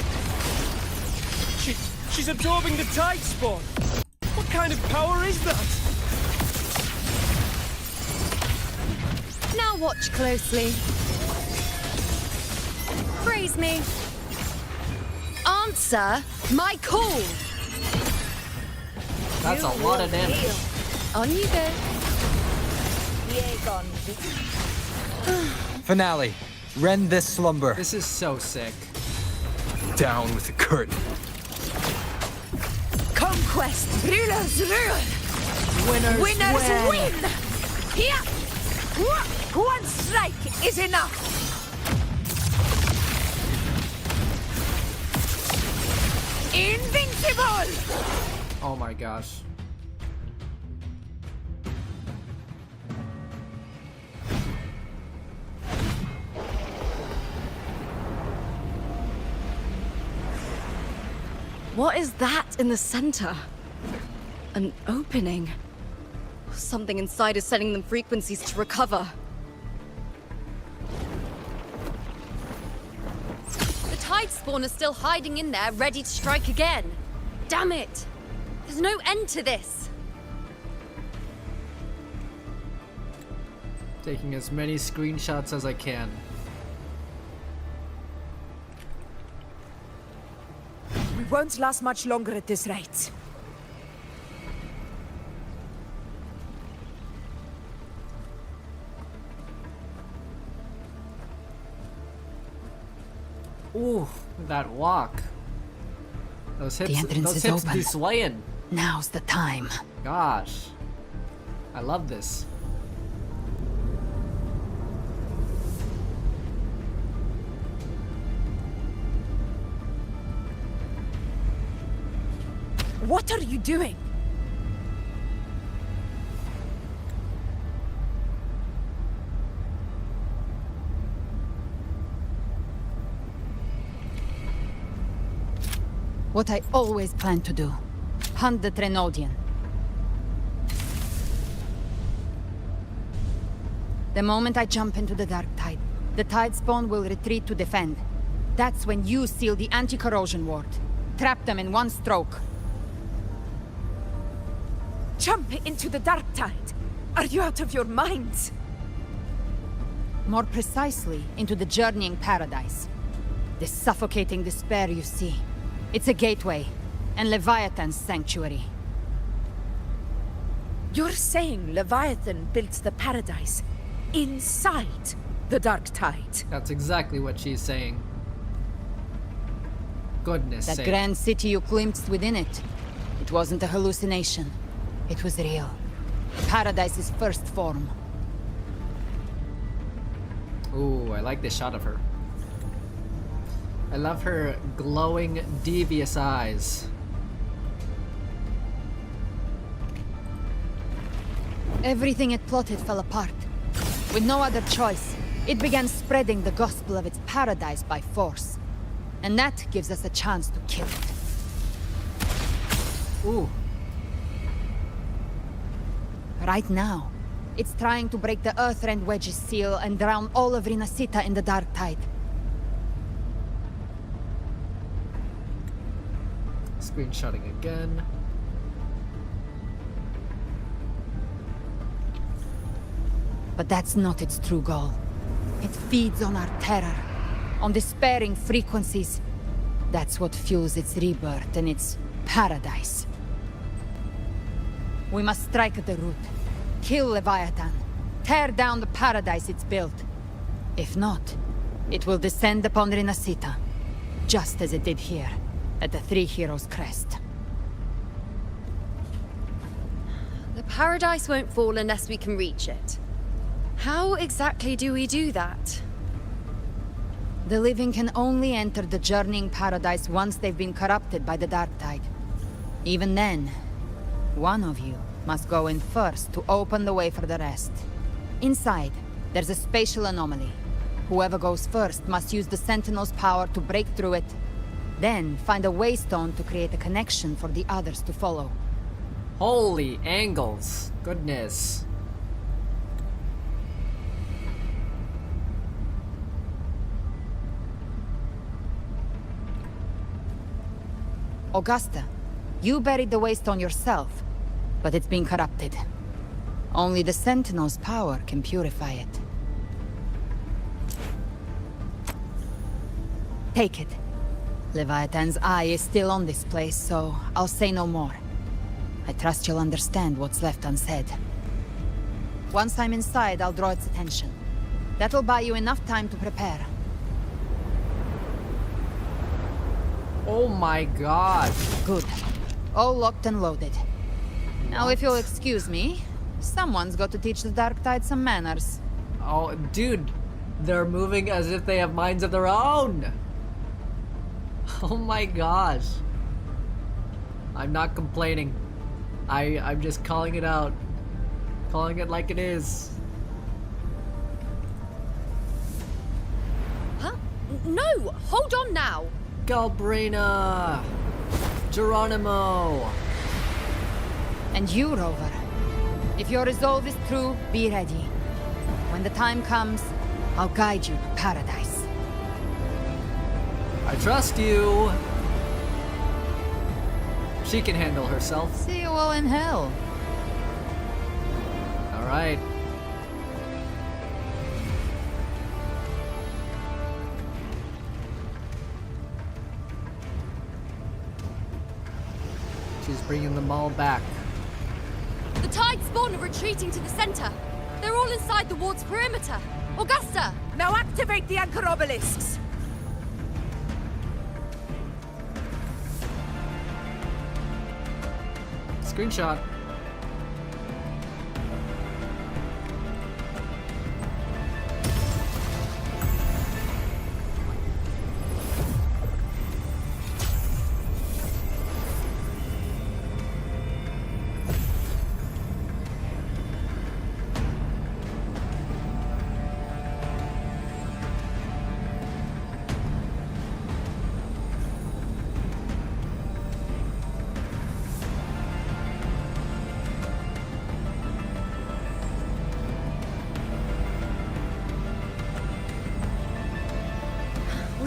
She's absorbing the tide spawn. What kind of power is that? Now watch closely. Praise me. Answer my call. That's a lot of damage. On you go. Finale. Rend this slumber. This is so sick. Down with the curtain. Conquest, rulers rule. Winners, Winners win. Here. One strike is enough. Invincible. Oh my gosh. What is that in the center? An opening. Something inside is sending them frequencies to recover. The tide spawn is still hiding in there, ready to strike again. Damn it! There's no end to this. Taking as many screenshots as I can. We won't last much longer at this rate. Ooh, that walk. Those hips, The entrance those is hips open. be swaying. Now's the time. Gosh. I love this. What are you doing? What I always planned to do. Hunt the Trenodian. The moment I jump into the dark tide, the tide spawn will retreat to defend. That's when you seal the anti-corrosion ward. Trap them in one stroke. Jump into the dark tide! Are you out of your minds? More precisely, into the journeying paradise. The suffocating despair you see. It's a gateway, and Leviathan's sanctuary. You're saying Leviathan built the paradise inside the dark tide? That's exactly what she's saying. Goodness That sake. grand city you glimpsed within it. It wasn't a hallucination. It was real. Paradise's first form. Ooh, I like this shot of her. I love her glowing, devious eyes. Everything it plotted fell apart. With no other choice, it began spreading the gospel of its paradise by force. And that gives us a chance to kill it. Ooh. Right now, it's trying to break the Earthrend Wedge's seal and drown all of Rinasita in the dark tide. Screenshotting again. But that's not its true goal. It feeds on our terror, on despairing frequencies. That's what fuels its rebirth and its paradise. We must strike at the root. Kill Leviathan. Tear down the paradise it's built. If not, it will descend upon Rinasita, just as it did here, at the Three Heroes' Crest. The paradise won't fall unless we can reach it. How exactly do we do that? The living can only enter the journeying paradise once they've been corrupted by the dark tide. Even then, one of you must go in first to open the way for the rest. Inside, there's a spatial anomaly. Whoever goes first must use the Sentinel's power to break through it. Then, find a waystone to create a connection for the others to follow. Holy angles. Goodness. Augusta, you buried the waystone yourself, but it's been corrupted. Only the Sentinel's power can purify it. Take it. Leviathan's eye is still on this place, so I'll say no more. I trust you'll understand what's left unsaid. Once I'm inside, I'll draw its attention. That'll buy you enough time to prepare. Oh my god. Good. All locked and loaded. Now, if you'll excuse me, someone's got to teach the Dark Tide some manners. Oh, dude. They're moving as if they have minds of their own. Oh my gosh. I'm not complaining. I'm just calling it out. Calling it like it is. Huh? No! Hold on now! Galbrina! Geronimo! And you, Rover. If your resolve is true, be ready. When the time comes, I'll guide you to paradise. I trust you! She can handle herself. See you all in hell. Alright. She's bringing them all back. The tide spawn are retreating to the center. They're all inside the ward's perimeter. Augusta! Now activate the anchor obelisks! Screenshot.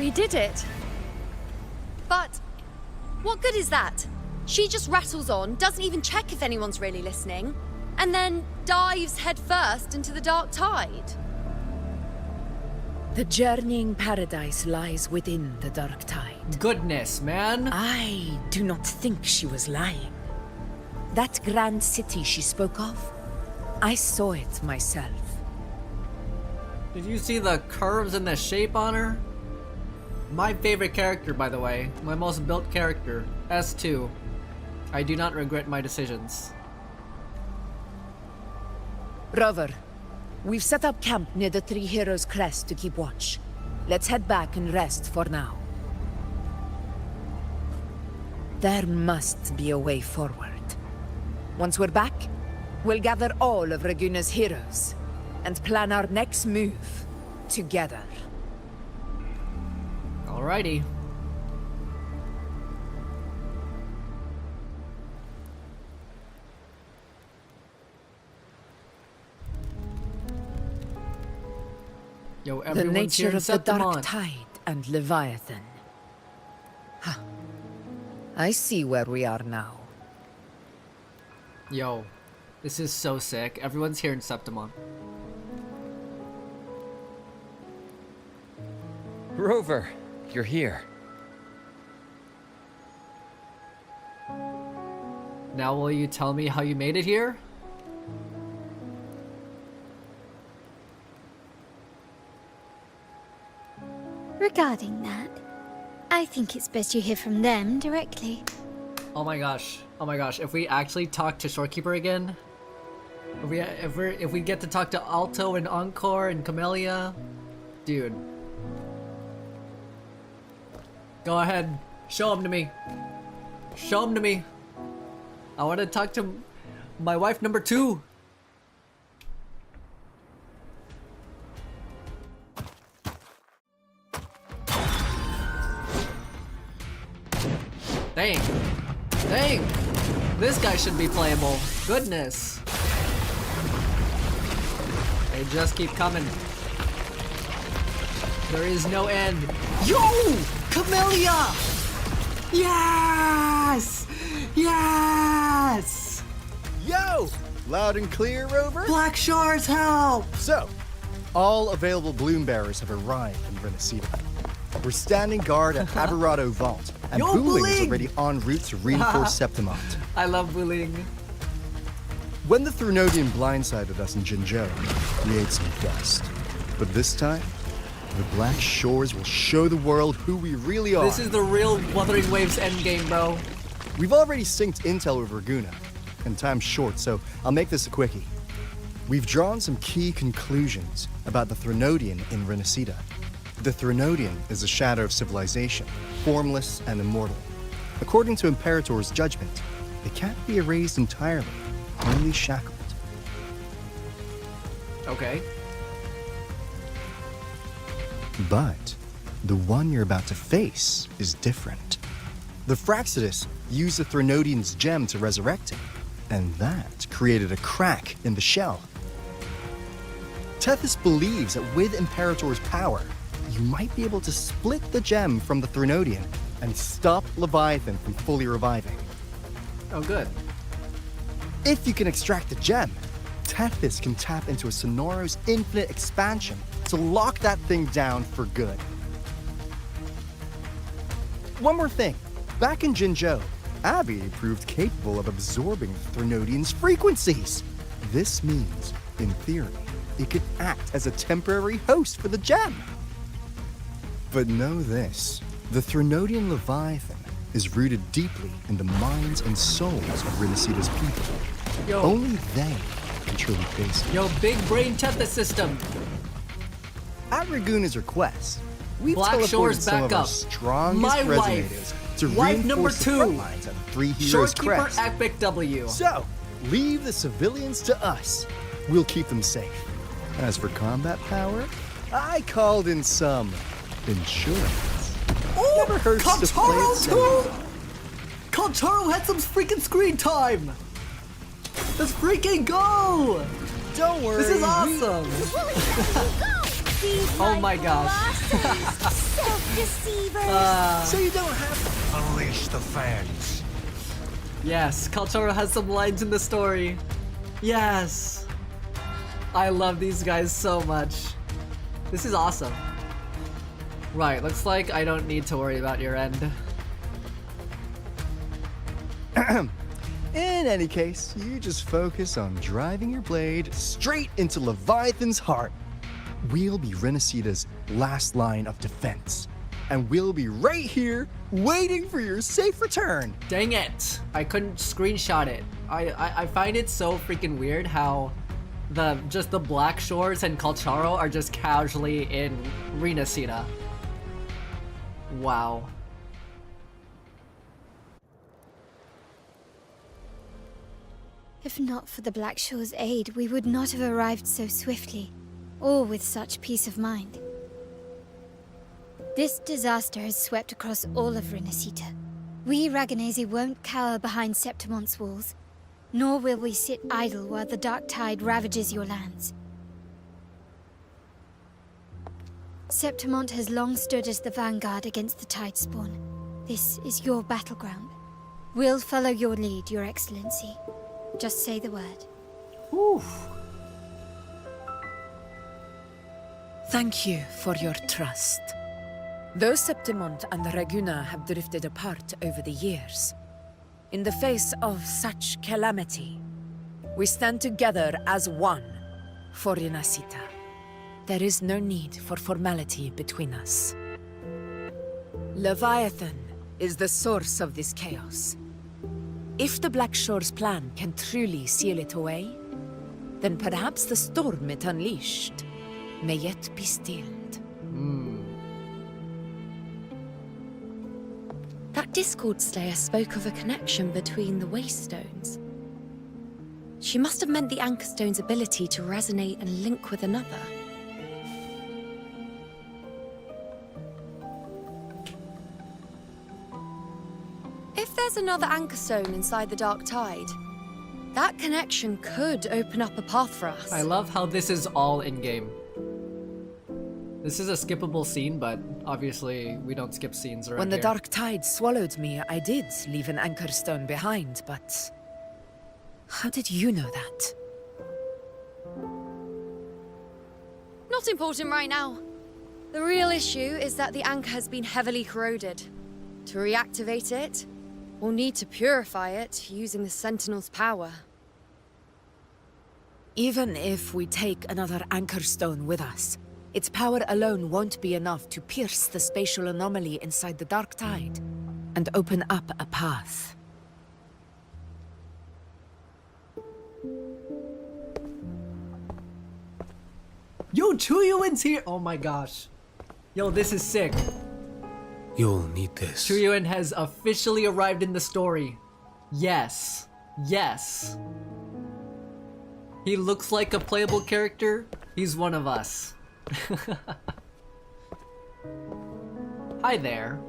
We did it. But what good is that? She just rattles on, doesn't even check if anyone's really listening, and then dives headfirst into the dark tide. The journeying paradise lies within the dark tide. Goodness, man. I do not think she was lying. That grand city she spoke of, I saw it myself. Did you see the curves and the shape on her? My favorite character, by the way. My most built character. S2. I do not regret my decisions. Rover, we've set up camp near the Three Heroes Crest to keep watch. Let's head back and rest for now. There must be a way forward. Once we're back, we'll gather all of Raguna's heroes and plan our next move together. Alrighty. Yo, The everyone's nature here in of the dark Septimont. tide and Leviathan. Huh. I see where we are now. Yo, this is so sick. Everyone's here in Septimont. Rover, you're here. Now will you tell me how you made it here? Regarding that, I think it's best you hear from them directly. Oh my gosh. Oh my gosh. If we actually talk to Shorekeeper again, if we get to talk to Alto and Encore and Camellia, dude. Go ahead. Show them to me. Show them to me. I want to talk to my wife number 2. Dang. Dang. This guy should be playable. Goodness. They just keep coming. There is no end. Yo! Camellia! Yes! Yes! Yo! Loud and clear, Rover? Black Shores, help! So, all available bloom bearers have arrived in Renacida. We're standing guard at Aberrado Vault, and Yo, Wuling is Wuling! already en route to reinforce Septimont. I love Wuling. When the Threnodian blindsided us in Jinzhou, we ate some dust. But this time, the Black Shores will show the world who we really are. This is the real Wuthering Waves endgame, bro. We've already synced intel with Raguna, and time's short, so I'll make this a quickie. We've drawn some key conclusions about the Threnodian in Renacida. The Threnodian is a shadow of civilization, formless and immortal. According to Imperator's judgment, it can't be erased entirely, only shackled. Okay. But the one you're about to face is different. The Fraxidus used the Threnodian's gem to resurrect him, and that created a crack in the shell. Tethys believes that with Imperator's power, you might be able to split the gem from the Threnodian and stop Leviathan from fully reviving. Oh, good. If you can extract the gem, Tethys can tap into a Sonoro's infinite expansion to lock that thing down for good. One more thing. Back in Jinzhou, Abby proved capable of absorbing the Threnodian's frequencies. This means, in theory, it could act as a temporary host for the gem. But know this, the Threnodian Leviathan is rooted deeply in the minds and souls of Renacida's people. Yo. Only they can truly face it. Yo, big brain Tethys system. At Raguna's request, we've Black teleported Shores some of back our up. strongest My resonators wife. to Wife number reinforce the 2. front lines at the Three Heroes Shorekeeper Crest. Epic W. So, leave the civilians to us. We'll keep them safe. As for combat power, I called in some insurance. Oh, Never hurts to play it Kaltaro safe. too! Kaltaro had some freaking screen time! Let's freaking go! Don't worry. This is awesome! Oh my gosh. Self-deceivers! So you don't have Unleash the fans. Yes, Kaltara has some lines in the story. Yes! I love these guys so much. This is awesome. Right, looks like I don't need to worry about your end. In any case, you just focus on driving your blade straight into Leviathan's heart. We'll be Renacita's last line of defense. And we'll be right here, waiting for your safe return. Dang it! I couldn't screenshot it. I find it so freaking weird how just the Black Shores and Kalcharo are just casually in Renacita. Wow. If not for the Black Shore's aid, we would not have arrived so swiftly, or with such peace of mind. This disaster has swept across all of Renacita. We Raganazi won't cower behind Septimon's walls, nor will we sit idle while the dark tide ravages your lands. Septimont has long stood as the vanguard against the Tidespawn. This is your battleground. We'll follow your lead, Your Excellency. Just say the word. Oof. Thank you for your trust. Though Septimont and Raguna have drifted apart over the years, in the face of such calamity, we stand together as one for Renacita. There is no need for formality between us. Leviathan is the source of this chaos. If the Black Shore's plan can truly seal it away, then perhaps the storm it unleashed may yet be stilled. That Discord Slayer spoke of a connection between the Wastestones. She must have meant the Anchorstone's ability to resonate and link with another. If there's another Anchorstone inside the Dark Tide, that connection could open up a path for us. I love how this is all in-game. This is a skippable scene, but obviously we don't skip scenes around When the here. Dark Tide swallowed me, I did leave an Anchorstone behind, but... how did you know that? Not important right now. The real issue is that the anchor has been heavily corroded. To reactivate it, we'll need to purify it using the Sentinel's power. Even if we take another Anchorstone with us, its power alone won't be enough to pierce the spatial anomaly inside the Dark Tide and open up a path. Yo, Chuyuin's here! Oh my gosh. Yo, this is sick. You'll need this. Chuyuin has officially arrived in the story. Yes. Yes. He looks like a playable character. He's one of us. Hi there.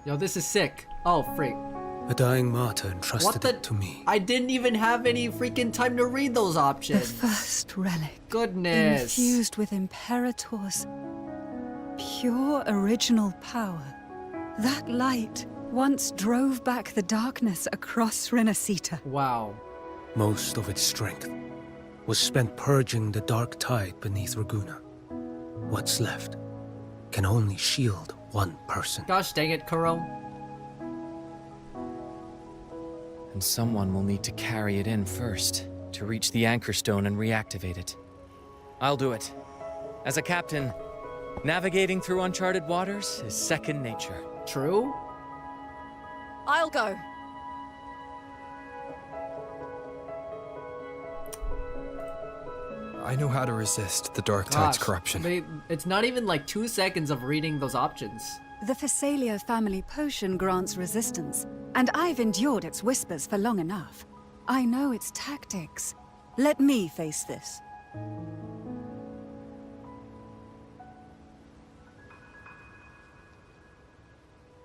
Yo, this is sick. Oh, freak. A dying martyr entrusted it to me. I didn't even have any freaking time to read those options. The first relic. Goodness. Infused with Imperator's pure original power. That light once drove back the darkness across Renacita. Wow. Most of its strength was spent purging the dark tide beneath Raguna. What's left can only shield one person. Gosh dang it, Kuro. And someone will need to carry it in first, to reach the Anchor Stone and reactivate it. I'll do it. As a captain, navigating through uncharted waters is second nature. True? I'll go. I know how to resist the Dark Tide's corruption. It's not even like 2 seconds of reading those options. The Phasalia family potion grants resistance, and I've endured its whispers for long enough. I know its tactics. Let me face this.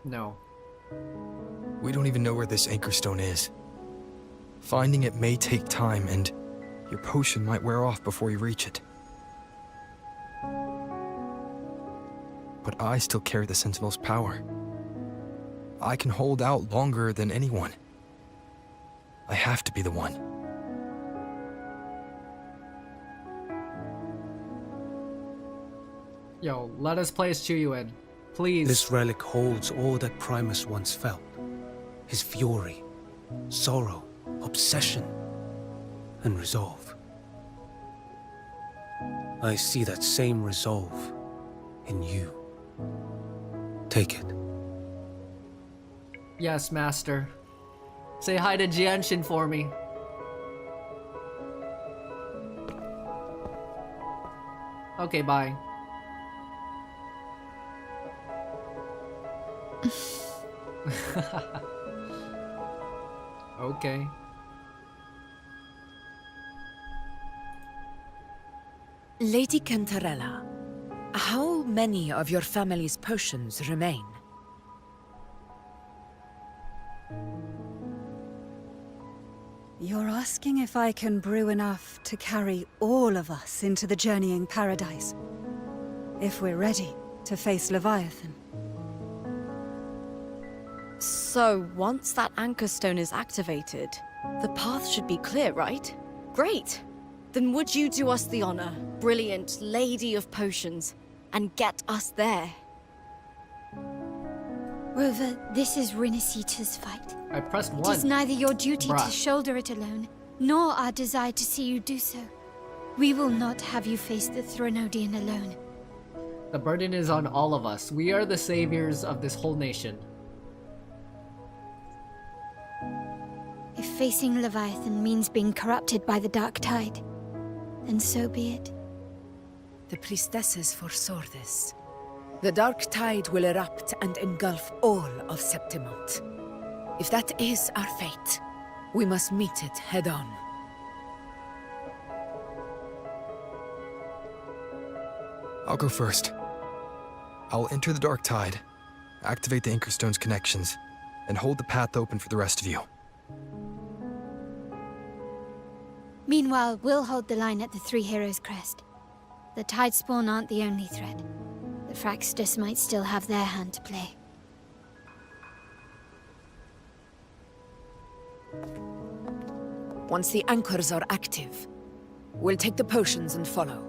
No. We don't even know where this Anchor Stone is. Finding it may take time, and Your potion might wear off before you reach it. But I still carry the Sentinel's power. I can hold out longer than anyone. I have to be the one. Yo, let us place Chuyuan. Please. This relic holds all that Primus once felt. His fury, sorrow, obsession, and resolve. I see that same resolve in you. Take it. Yes, Master. Say hi to Jianshin for me. Okay, bye. Okay. Lady Cantarella, how many of your family's potions remain? You're asking if I can brew enough to carry all of us into the journeying paradise. If we're ready to face Leviathan. So, once that anchor stone is activated, the path should be clear, right? Great! Then would you do us the honor, brilliant Lady of Potions, and get us there? Rover, this is Rinasita's fight. I pressed It 1. is neither your duty Bruh. to shoulder it alone, nor our desire to see you do so. We will not have you face the Thronodian alone. The burden is on all of us. We are the saviors of this whole nation. If facing Leviathan means being corrupted by the Dark Tide, then so be it. The priestesses foresaw this. The Dark Tide will erupt and engulf all of Septimont. If that is our fate, we must meet it head-on. I'll go first. I'll enter the Dark Tide, activate the Anchorstone's connections, and hold the path open for the rest of you. Meanwhile, we'll hold the line at the Three Heroes Crest. The Tidespawn aren't the only threat. The Fraxtus might still have their hand to play. Once the anchors are active, we'll take the potions and follow.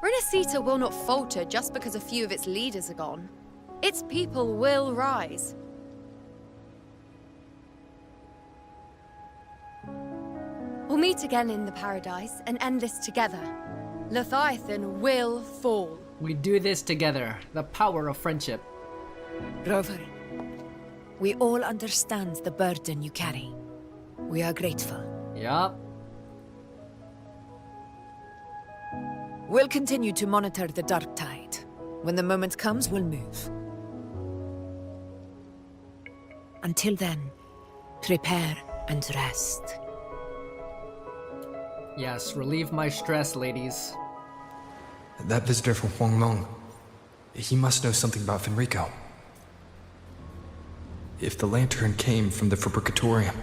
Renacita will not falter just because a few of its leaders are gone. Its people will rise. We'll meet again in the paradise and end this together. Leviathan will fall. We do this together. The power of friendship. Rover, we all understand the burden you carry. We are grateful. Yup. We'll continue to monitor the Dark Tide. When the moment comes, we'll move. Until then, prepare and rest. Yes, relieve my stress, ladies. That visitor from Huanglong, he must know something about Fenrico. If the lantern came from the Fabricatorium,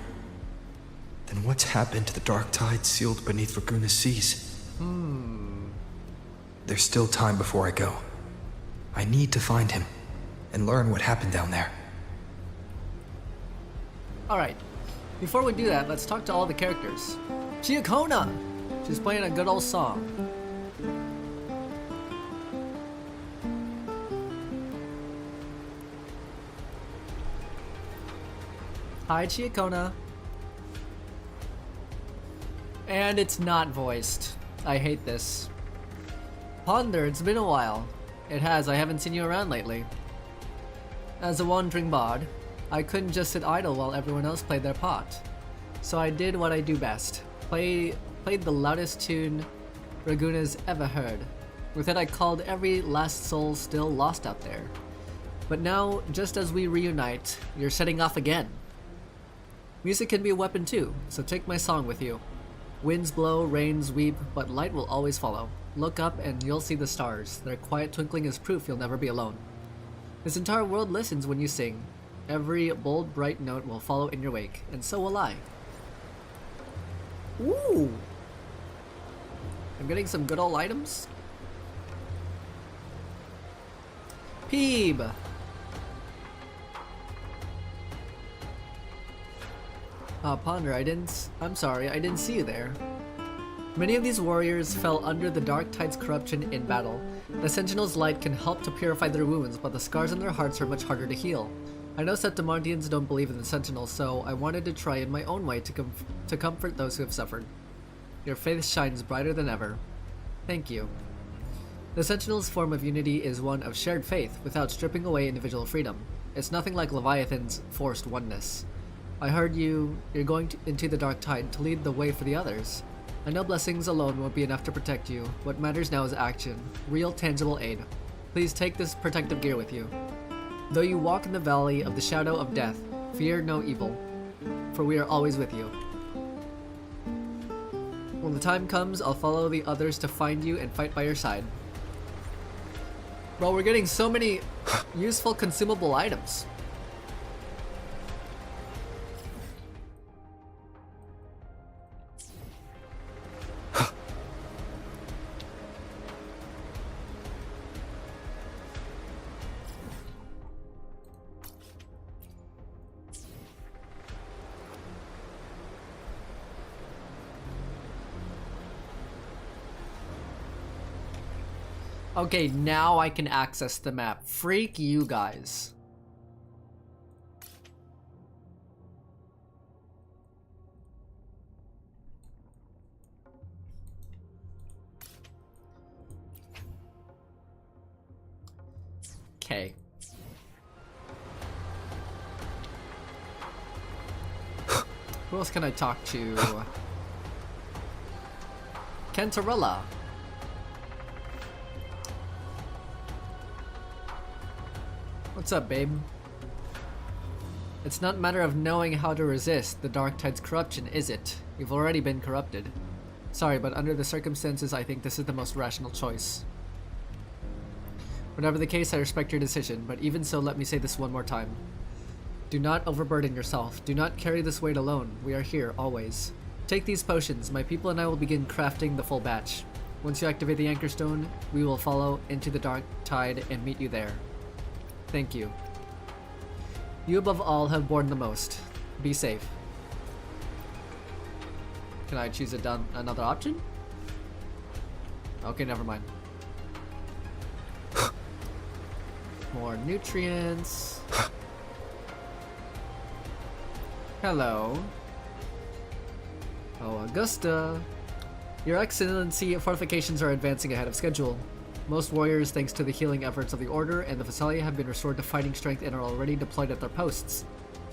then what's happened to the Dark Tide sealed beneath Raguna's seas? There's still time before I go. I need to find him and learn what happened down there. Alright, before we do that, let's talk to all the characters. Chiakona! She's playing a good old song. Hi, Chiakona. And it's not voiced. I hate this. Ponder, it's been a while. It has, I haven't seen you around lately. As a wandering bard, I couldn't just sit idle while everyone else played their part. So I did what I do best. Played the loudest tune Raguna's ever heard. With it I called every last soul still lost out there. But now, just as we reunite, you're setting off again. Music can be a weapon too, so take my song with you. Winds blow, rains weep, but light will always follow. Look up and you'll see the stars. Their quiet twinkling is proof you'll never be alone. This entire world listens when you sing. Every bold, bright note will follow in your wake, and so will I. Ooh! I'm getting some good old items. Peeb! Ponder, I'm sorry, I didn't see you there. Many of these warriors fell under the Dark Tide's corruption in battle. The Sentinel's light can help to purify their wounds, but the scars on their hearts are much harder to heal. I know Septimontians don't believe in the Sentinel, so I wanted to try in my own way to comfort those who have suffered. Your faith shines brighter than ever. Thank you. The Sentinel's form of unity is one of shared faith, without stripping away individual freedom. It's nothing like Leviathan's forced oneness. I heard you're going into the Dark Tide to lead the way for the others. I know blessings alone won't be enough to protect you. What matters now is action. Real, tangible aid. Please take this protective gear with you. Though you walk in the valley of the shadow of death, fear no evil, for we are always with you. When the time comes, I'll follow the others to find you and fight by your side. Bro, we're getting so many useful consumable items. Okay, now I can access the map. Freak you guys. Okay. Who else can I talk to? Kentarella. What's up, babe? It's not a matter of knowing how to resist the Dark Tide's corruption, is it? You've already been corrupted. Sorry, but under the circumstances, I think this is the most rational choice. Whatever the case, I respect your decision, but even so, let me say this one more time. Do not overburden yourself. Do not carry this weight alone. We are here, always. Take these potions. My people and I will begin crafting the full batch. Once you activate the Anchor Stone, we will follow into the Dark Tide and meet you there. Thank you. You above all have borne the most. Be safe. Can I choose another option? Okay, never mind. More nutrients. Hello. Oh, Augusta. Your Excellency, fortifications are advancing ahead of schedule. Most warriors, thanks to the healing efforts of the Order and the Phasalia, have been restored to fighting strength and are already deployed at their posts.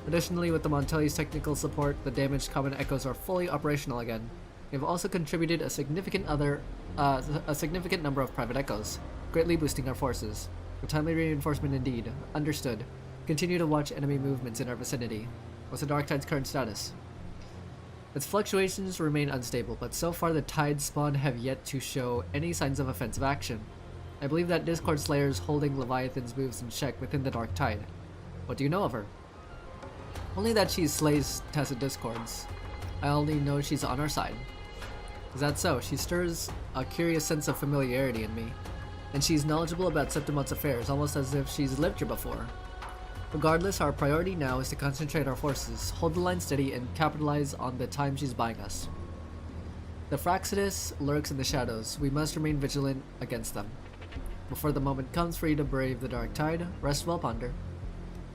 Additionally, with the Monteli's technical support, the damaged common echoes are fully operational again. They have also contributed a significant number of private echoes, greatly boosting our forces. A timely reinforcement indeed. Understood. Continue to watch enemy movements in our vicinity. What's the Dark Tide's current status? Its fluctuations remain unstable, but so far the Tide spawn have yet to show any signs of offensive action. I believe that Discord Slayer is holding Leviathan's moves in check within the Dark Tide. What do you know of her? Only that she slays Tacit Discords. I only know she's on our side. Is that so? She stirs a curious sense of familiarity in me. And she's knowledgeable about Septimon's affairs, almost as if she's lived here before. Regardless, our priority now is to concentrate our forces, hold the line steady, and capitalize on the time she's buying us. The Fraxidus lurks in the shadows. We must remain vigilant against them. Before the moment comes for you to brave the Dark Tide, rest well, Ponder.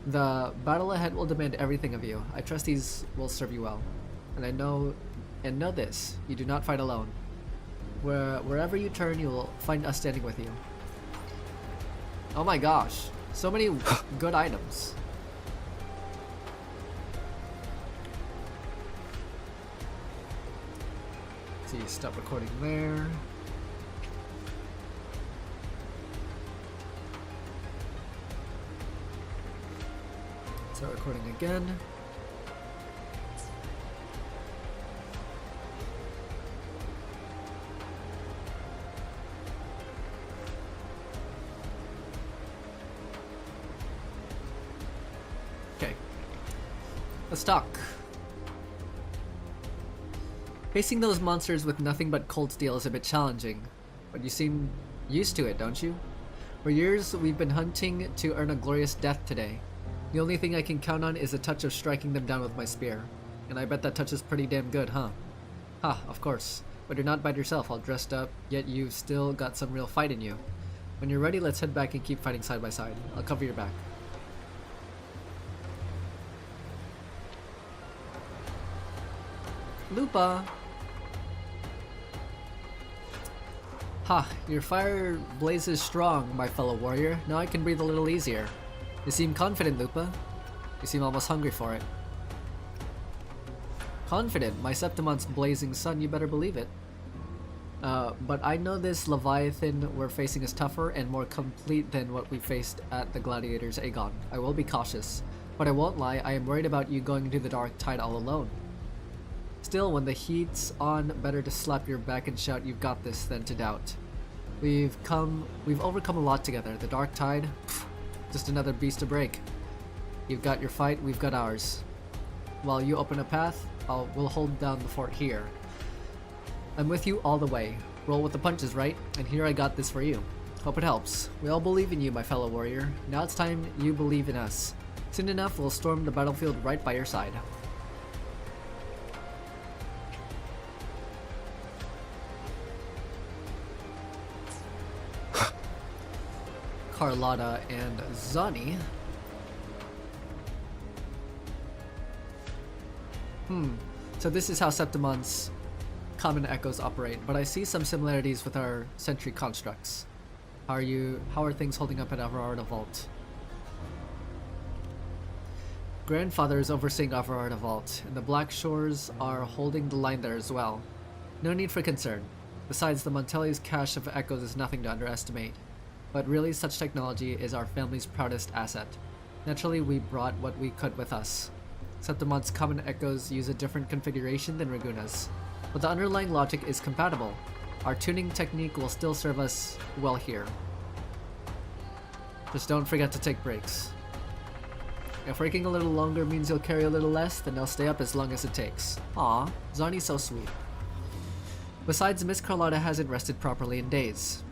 The battle ahead will demand everything of you. I trust these will serve you well. And know this, you do not fight alone. Wherever you turn, you will find us standing with you. Oh my gosh, so many good items. Let's see, stop recording there. Start recording again. Okay. Let's talk. Facing those monsters with nothing but cold steel is a bit challenging, but you seem used to it, don't you? For years, we've been hunting to earn a glorious death today. The only thing I can count on is a touch of striking them down with my spear. And I bet that touch is pretty damn good, huh? Ha, of course. But you're not by yourself, all dressed up, yet you've still got some real fight in you. When you're ready, let's head back and keep fighting side by side. I'll cover your back. Lupa! Ha, your fire blazes strong, my fellow warrior. Now I can breathe a little easier. You seem confident, Lupa. You seem almost hungry for it. Confident? My Septimon's blazing sun, you better believe it. But I know this Leviathan we're facing is tougher and more complete than what we faced at the Gladiator's Aegon. I will be cautious. But I won't lie, I am worried about you going into the Dark Tide all alone. Still, when the heat's on, better to slap your back and shout, "You've got this," than to doubt. We've overcome a lot together. The Dark Tide, pff, just another beast to break. You've got your fight, we've got ours. While you open a path, we'll hold down the fort here. I'm with you all the way. Roll with the punches, right? And here I got this for you. Hope it helps. We all believe in you, my fellow warrior. Now it's time you believe in us. Soon enough, we'll storm the battlefield right by your side. Carlotta and Zani. So this is how Septimon's common echoes operate, but I see some similarities with our sentry constructs. How are things holding up at Averarda Vault? Grandfather is overseeing Averarda Vault, and the Black Shores are holding the line there as well. No need for concern. Besides, the Montelli's cache of echoes is nothing to underestimate. But really, such technology is our family's proudest asset. Naturally, we brought what we could with us. Septimon's common echoes use a different configuration than Raguna's, but the underlying logic is compatible. Our tuning technique will still serve us well here. Just don't forget to take breaks. If working a little longer means you'll carry a little less, then I'll stay up as long as it takes. Aw, Zarni's so sweet. Besides, Miss Carlotta hasn't rested properly in days.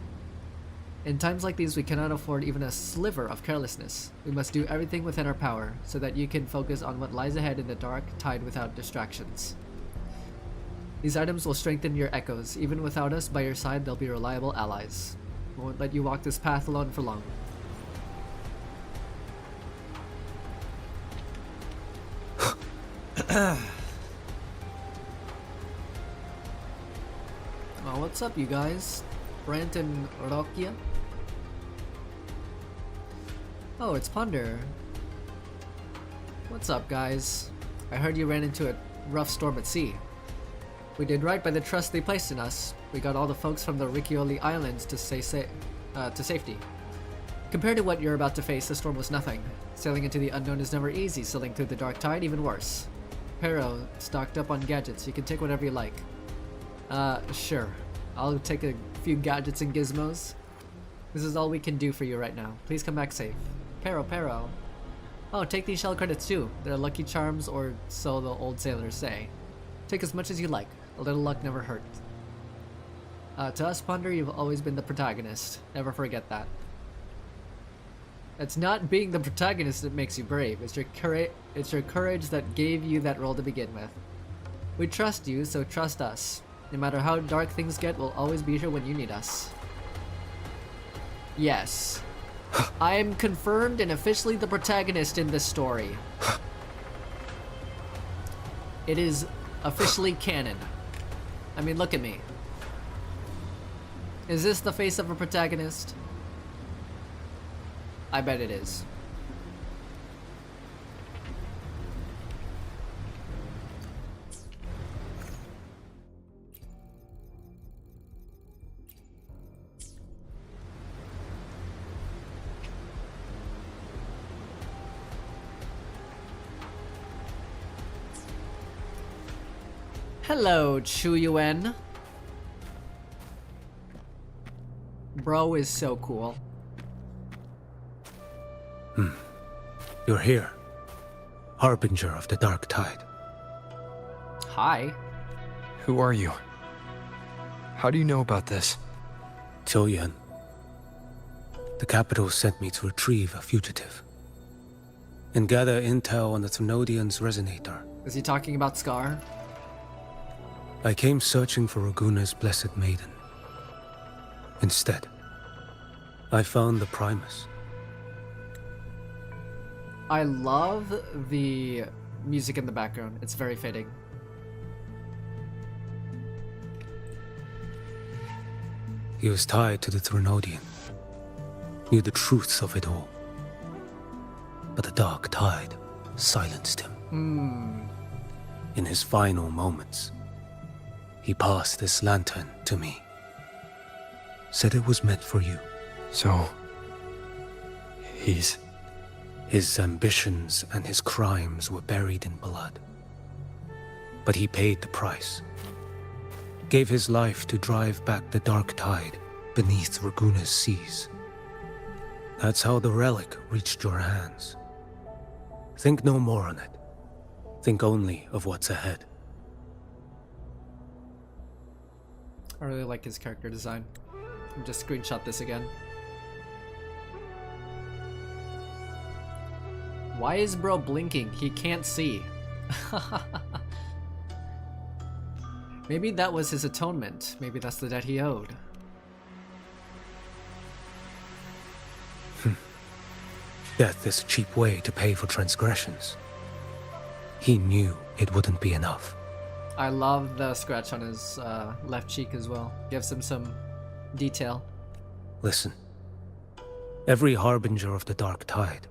In times like these, we cannot afford even a sliver of carelessness. We must do everything within our power, so that you can focus on what lies ahead in the Dark Tide without distractions. These items will strengthen your echoes. Even without us by your side, they'll be reliable allies. We won't let you walk this path alone for long. Oh, what's up, you guys? Brent and Rokia? Oh, it's Ponder. What's up, guys? I heard you ran into a rough storm at sea. We did right by the trust they placed in us. We got all the folks from the Riccioli Islands to safety. Compared to what you're about to face, the storm was nothing. Sailing into the unknown is never easy. Sailing through the Dark Tide, even worse. Pero, stocked up on gadgets. You can take whatever you like. Sure. I'll take a few gadgets and gizmos. This is all we can do for you right now. Please come back safe. Pero. Oh, take these shell credits too. They're lucky charms, or so the old sailors say. Take as much as you like. A little luck never hurt. To us, Ponder, you've always been the protagonist. Never forget that. It's not being the protagonist that makes you brave. It's your courage that gave you that role to begin with. We trust you, so trust us. No matter how dark things get, we'll always be here when you need us. Yes. I am confirmed and officially the protagonist in this story. It is officially canon. I mean, look at me. Is this the face of a protagonist? I bet it is. Hello, Chu Yuen. Bro is so cool. You're here. Harbinger of the Dark Tide. Hi. Who are you? How do you know about this? Choyan. The capital sent me to retrieve a fugitive and gather intel on the Thrunodian's resonator. Is he talking about Scar? I came searching for Raguna's blessed maiden. Instead, I found the Primus. I love the music in the background. It's very fitting. He was tied to the Thrunodian, knew the truths of it all. But the dark tide silenced him. In his final moments, he passed this lantern to me. Said it was meant for you. So... he's... His ambitions and his crimes were buried in blood. But he paid the price. Gave his life to drive back the dark tide beneath Raguna's seas. That's how the relic reached your hands. Think no more on it. Think only of what's ahead. I really like his character design. I'll just screenshot this again. Why is bro blinking? He can't see. Maybe that was his atonement. Maybe that's the debt he owed. Death is a cheap way to pay for transgressions. He knew it wouldn't be enough. I love the scratch on his left cheek as well. Gives him some detail. Listen. Every harbinger of the dark tide,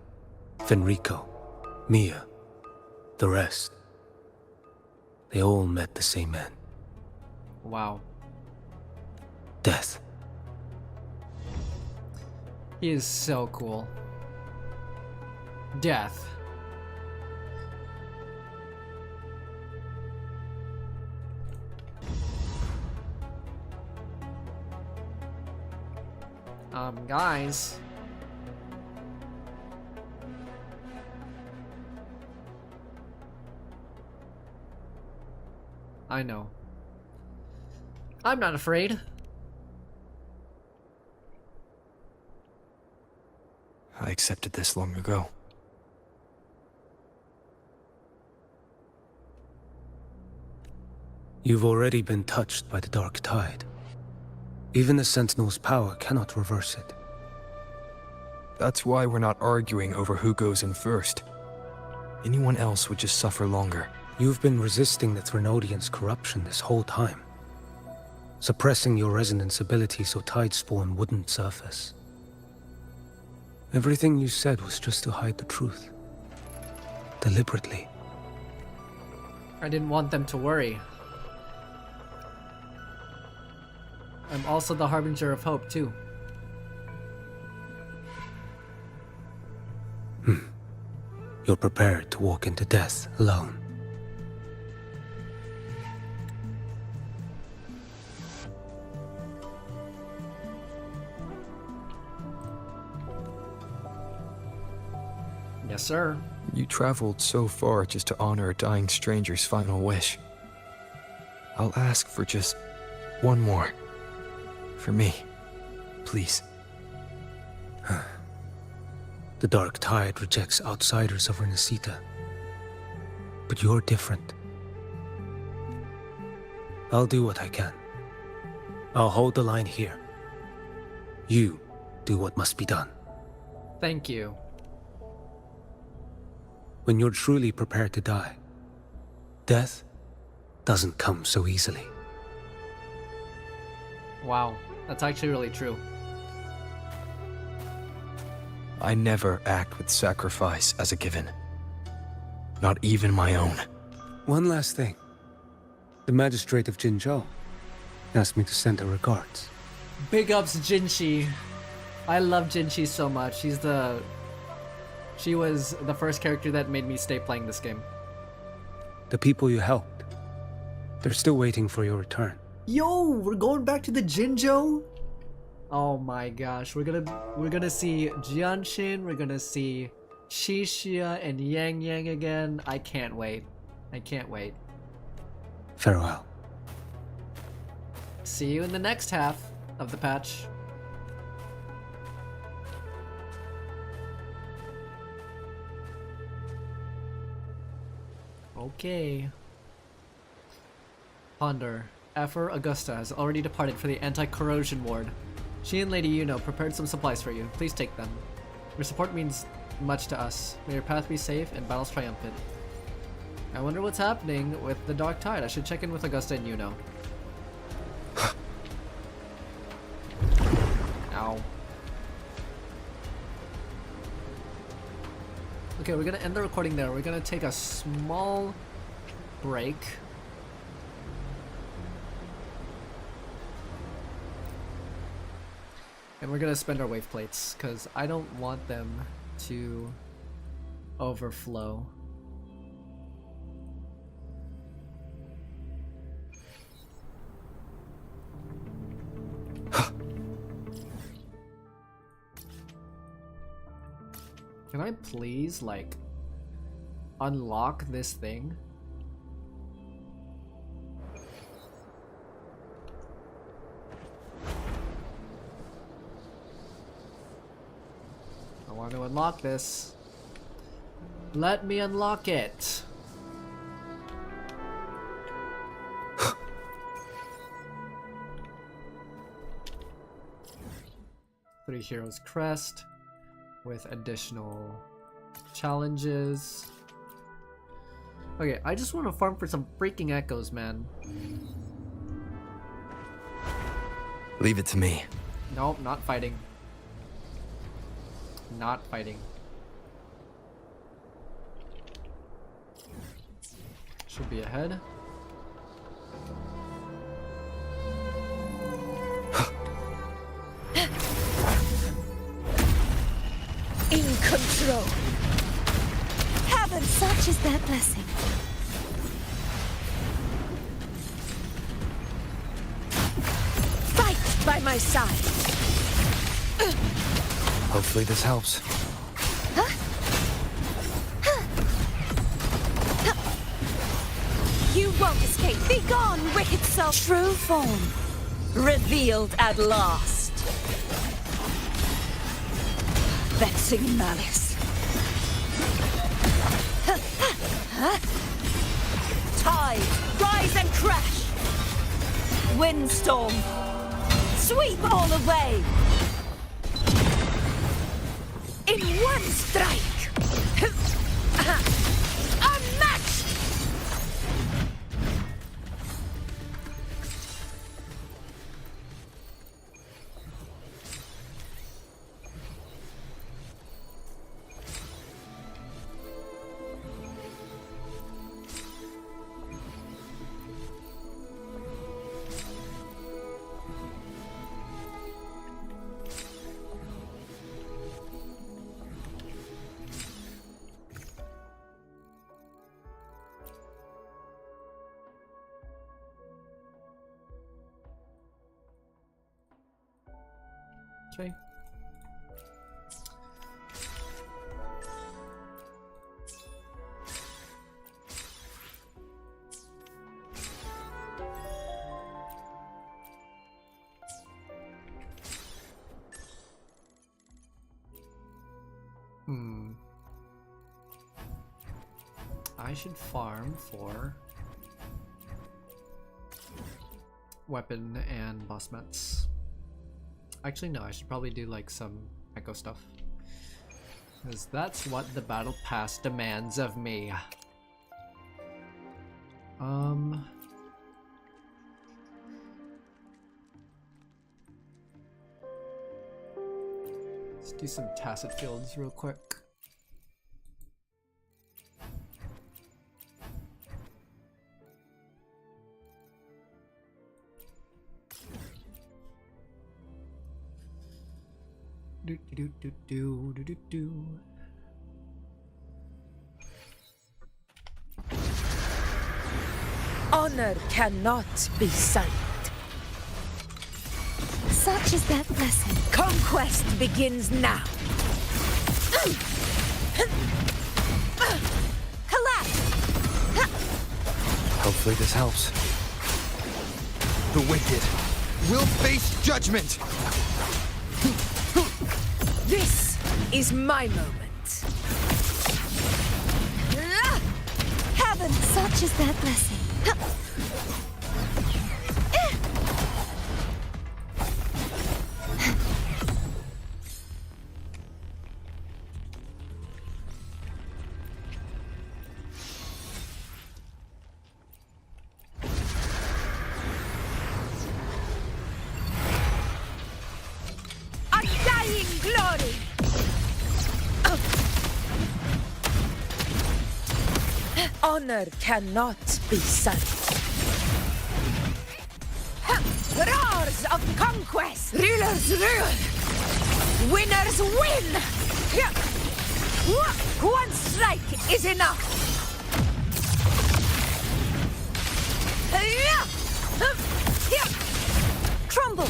Fenrico, Mia, the rest, they all met the same end. Wow. Death. He is so cool. Death. Guys. I know. I'm not afraid. I accepted this long ago. You've already been touched by the dark tide. Even the Sentinel's power cannot reverse it. That's why we're not arguing over who goes in first. Anyone else would just suffer longer. You've been resisting the Thrunodian's corruption this whole time. Suppressing your resonance ability so Tidespawn wouldn't surface. Everything you said was just to hide the truth. Deliberately. I didn't want them to worry. I'm also the harbinger of hope, too. You're prepared to walk into death alone. Yes, sir. You traveled so far just to honor a dying stranger's final wish. I'll ask for just one more. For me. Please. The dark tide rejects outsiders of Renacita. But you're different. I'll do what I can. I'll hold the line here. You do what must be done. Thank you. When you're truly prepared to die, death doesn't come so easily. Wow, that's actually really true. I never act with sacrifice as a given. Not even my own. One last thing. The magistrate of Jinzhou asked me to send her regards. Big ups Jinshi. I love Jinshi so much. She was the first character that made me stay playing this game. The people you helped, they're still waiting for your return. Yo, we're going back to the Jinzhou? Oh my gosh, we're gonna see Jianshin, we're gonna see Shishia and Yang Yang again. I can't wait. I can't wait. Farewell. See you in the next half of the patch. Okay. Ponder. Aphor Augusta has already departed for the anti-corrosion ward. She and Lady Yuno prepared some supplies for you. Please take them. Your support means much to us. May your path be safe and battles triumphant. I wonder what's happening with the Dark Tide. I should check in with Augusta and Yuno. Ow. Okay, we're gonna end the recording there. We're gonna take a small break. And we're gonna spend our wave plates, because I don't want them to overflow. Can I please, like, unlock this thing? I want to unlock this. Let me unlock it. Three Heroes Crest with additional challenges. Okay, I just want to farm for some freaking echoes, man. Leave it to me. Nope, not fighting. Not fighting. Should be ahead. In control. Heaven, such is their blessing. Fight by my side. Hopefully this helps. You won't escape. Be gone, wicked soul. True form revealed at last. Vexing malice. Tide, rise and crash. Windstorm, sweep all away. In one strike. Unmatched. Okay. I should farm for weapon and boss mats. Actually, no, I should probably do like some echo stuff, because that's what the battle pass demands of me. Let's do some tacit fields real quick. Honor cannot be silenced. Such is their blessing. Conquest begins now. Collapse! Hopefully this helps. The wicked will face judgment! This is my moment. Heaven, such is their blessing. Undying glory! Honor cannot be sunk. Roars of conquest! Rulers rule! Winners win! One strike is enough! Crumble!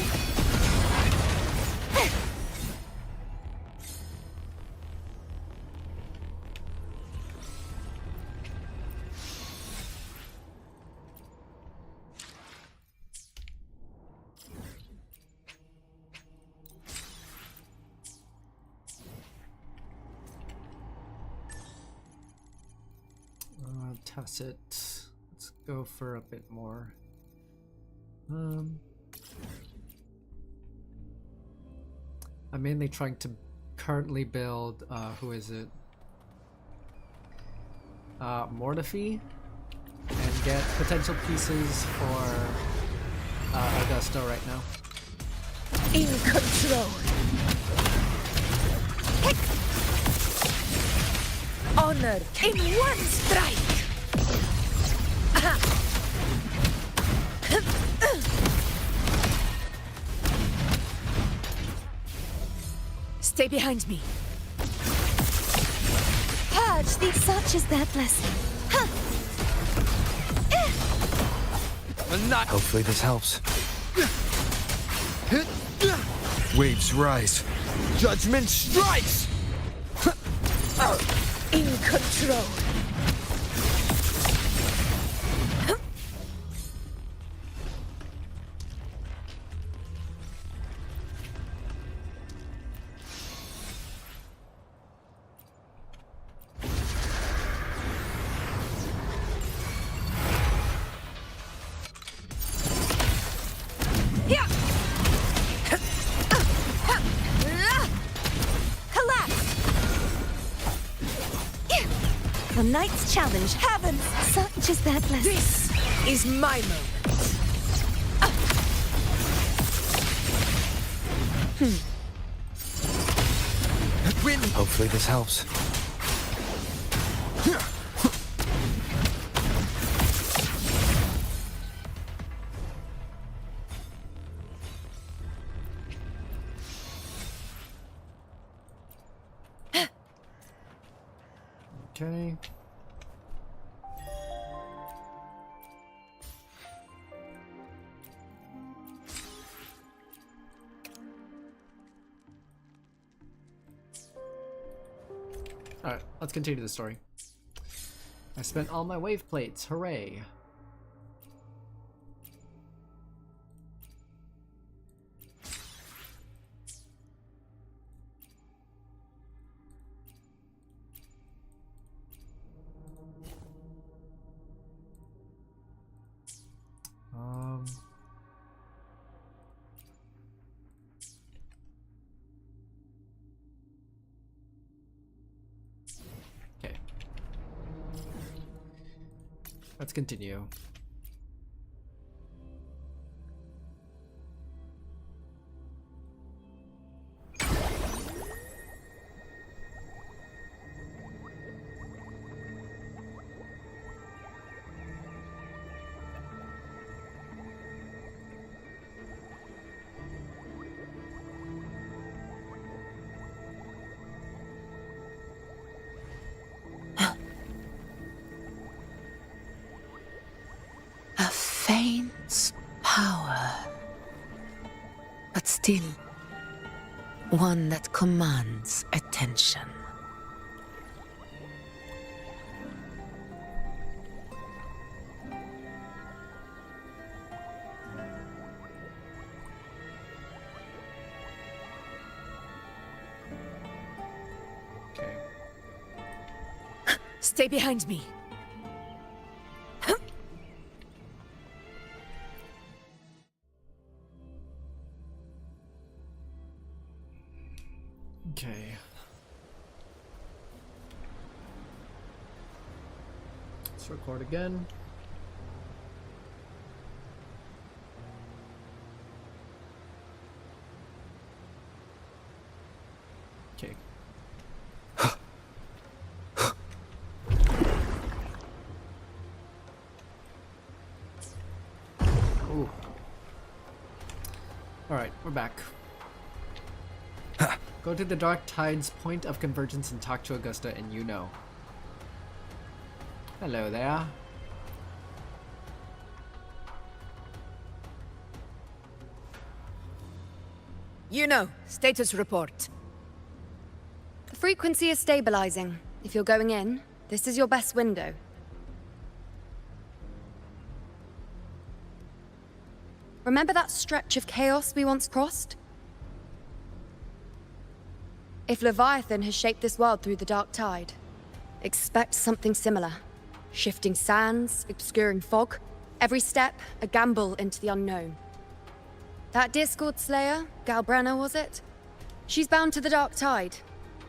Tacit. Let's go for a bit more. I'm mainly trying to currently build, who is it? Mortifi, and get potential pieces for Augusto right now. In control. Honor in one strike. Stay behind me. Purge, such is their blessing. Hopefully this helps. Waves rise. Judgment strikes! In control. The knight's challenge. Heaven, such is their blessing. This is my moment. Win! Hopefully this helps. Okay. Alright, let's continue the story. I spent all my wave plates, hooray! Okay. Let's continue. A faint power, but still one that commands attention. Stay behind me. Okay. Let's record again. Okay. Ooh. Alright, we're back. Go to the Dark Tide's point of convergence and talk to Augusta and you know. Hello there. You know, status report. The frequency is stabilizing. If you're going in, this is your best window. Remember that stretch of chaos we once crossed? If Leviathan has shaped this world through the Dark Tide, expect something similar. Shifting sands, obscuring fog, every step a gamble into the unknown. That Discord Slayer, Galbrenna was it? She's bound to the Dark Tide.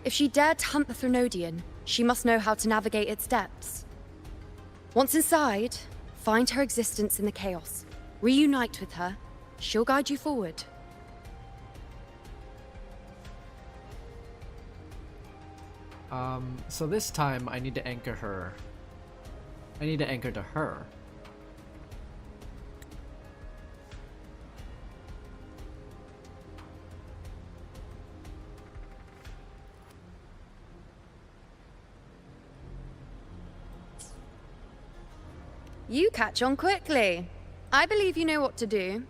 If she dared to hunt the Threnodian, she must know how to navigate its depths. Once inside, find her existence in the chaos. Reunite with her. She'll guide you forward. So this time I need to anchor her. I need to anchor to her. You catch on quickly. I believe you know what to do.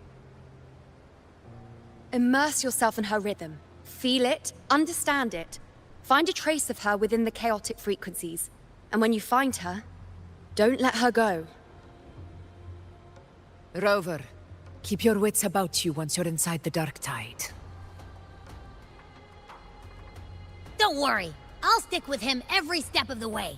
Immerse yourself in her rhythm. Feel it, understand it. Find a trace of her within the chaotic frequencies. And when you find her, don't let her go. Rover, keep your wits about you once you're inside the Dark Tide. Don't worry. I'll stick with him every step of the way.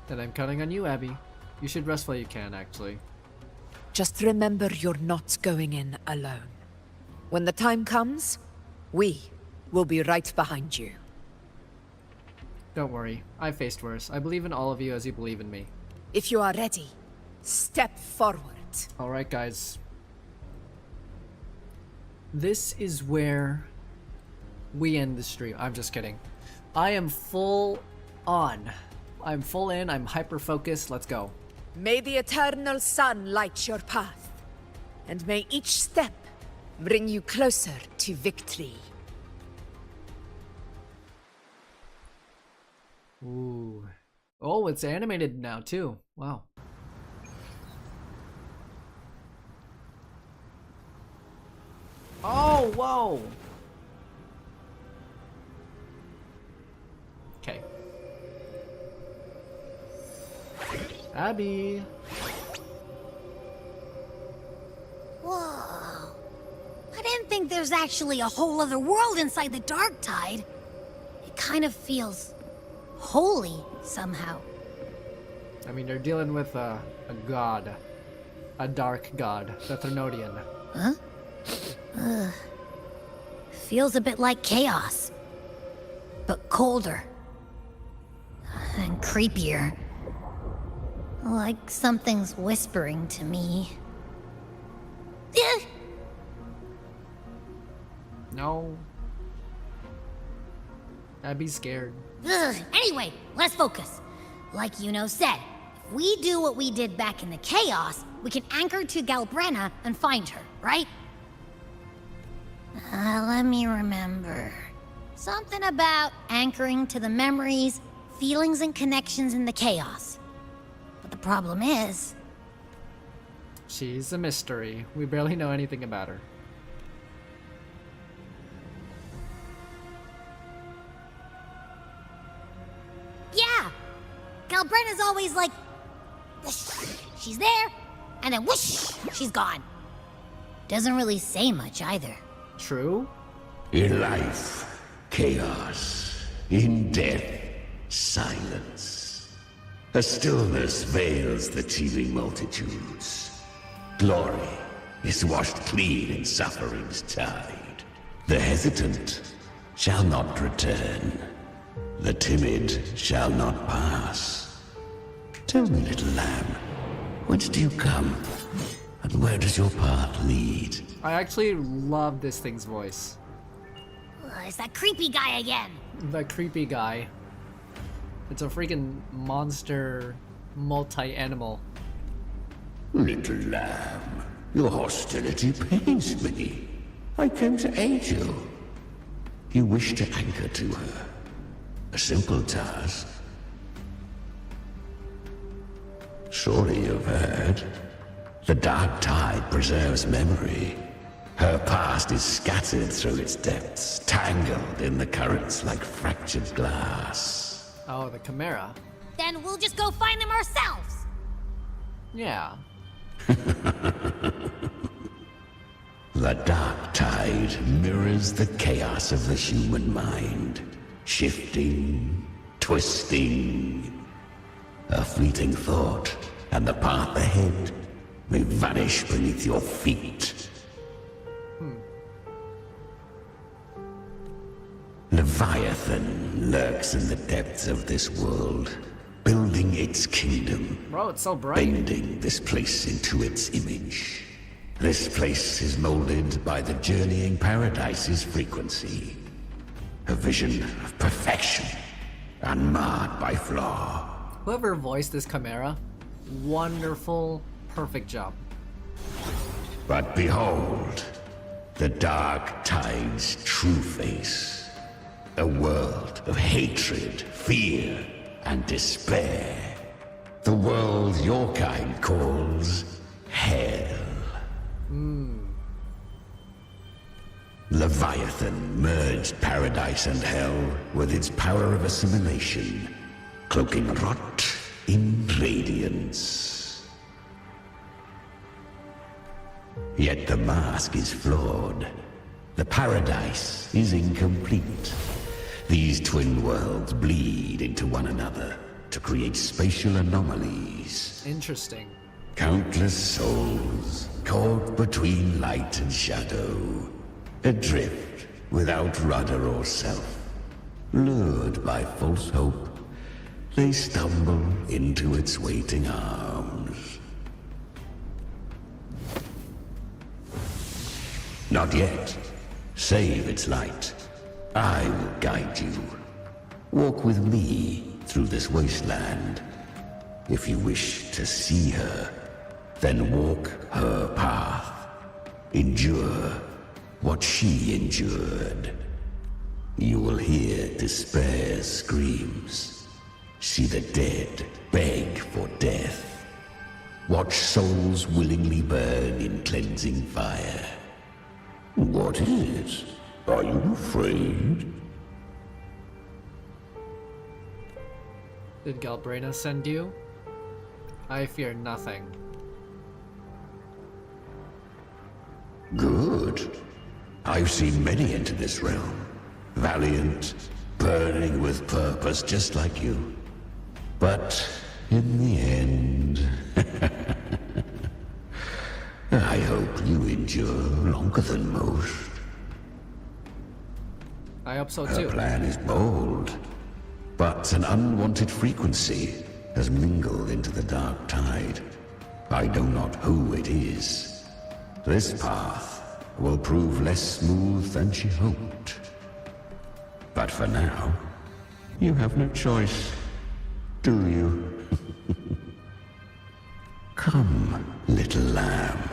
Then I'm counting on you, Abby. You should rest while you can, actually. Just remember you're not going in alone. When the time comes, we will be right behind you. Don't worry. I've faced worse. I believe in all of you as you believe in me. If you are ready, step forward. Alright, guys. This is where we end the stream. I'm just kidding. I am full on. I'm full in. I'm hyper-focused. Let's go. May the eternal sun light your path, and may each step bring you closer to victory. Ooh. Oh, it's animated now, too. Wow. Oh, whoa! Okay. Abby! Whoa. I didn't think there's actually a whole other world inside the Dark Tide. It kind of feels holy somehow. I mean, you're dealing with a god. A dark god. The Threnodian. Huh? Feels a bit like chaos. But colder. And creepier. Like something's whispering to me. No. Abby's scared. Anyway, let's focus. Like Yuno said, if we do what we did back in the chaos, we can anchor to Galbrenna and find her, right? Let me remember. Something about anchoring to the memories, feelings, and connections in the chaos. But the problem is... She's a mystery. We barely know anything about her. Yeah! Galbrenna's always like... whoosh, she's there, and then whoosh, she's gone. Doesn't really say much either. True? In life, Chaos. In death, silence. A stillness veils the teeming multitudes. Glory is washed clean in suffering's tide. The hesitant shall not return. The timid shall not pass. Tell me, little lamb, whence do you come? And where does your path lead? I actually love this thing's voice. It's that creepy guy again. The creepy guy. It's a freaking monster multi-animal. Little lamb, your hostility pains me. I came to aid you. You wish to anchor to her. A simple task. Surely you've heard. The dark tide preserves memory. Her past is scattered through its depths, tangled in the currents like fractured glass. Oh, the Chimera. Then we'll just go find them ourselves. Yeah. The dark tide mirrors the chaos of the human mind, shifting, twisting. A fleeting thought, and the path ahead may vanish beneath your feet. Leviathan lurks in the depths of this world, building its kingdom. Bro, it's so bright. Bending this place into its image. This place is molded by the journeying paradise's frequency. A vision of perfection, unmarred by flaw. Whoever voiced this Chimera, wonderful, perfect job. But behold, the dark tide's true face. A world of hatred, fear, and despair. The world your kind calls hell. Leviathan merged paradise and hell with its power of assimilation, cloaking rot in radiance. Yet the mask is flawed. The paradise is incomplete. These twin worlds bleed into one another to create spatial anomalies. Interesting. Countless souls caught between light and shadow, adrift without rudder or self. Lured by false hope, they stumble into its waiting arms. Not yet. Save its light. I will guide you. Walk with me through this wasteland. If you wish to see her, then walk her path. Endure what she endured. You will hear despair's screams. See the dead beg for death. Watch souls willingly burn in cleansing fire. What is it? Are you afraid? Did Galbrena send you? I fear nothing. Good. I've seen many enter this realm. Valiant, burning with purpose just like you. But in the end... I hope you endure longer than most. I hope so Her too. plan is bold, but an unwanted frequency has mingled into the dark tide. I know not who it is. This path will prove less smooth than she hoped. But for now, you have no choice, do you? Come, little lamb.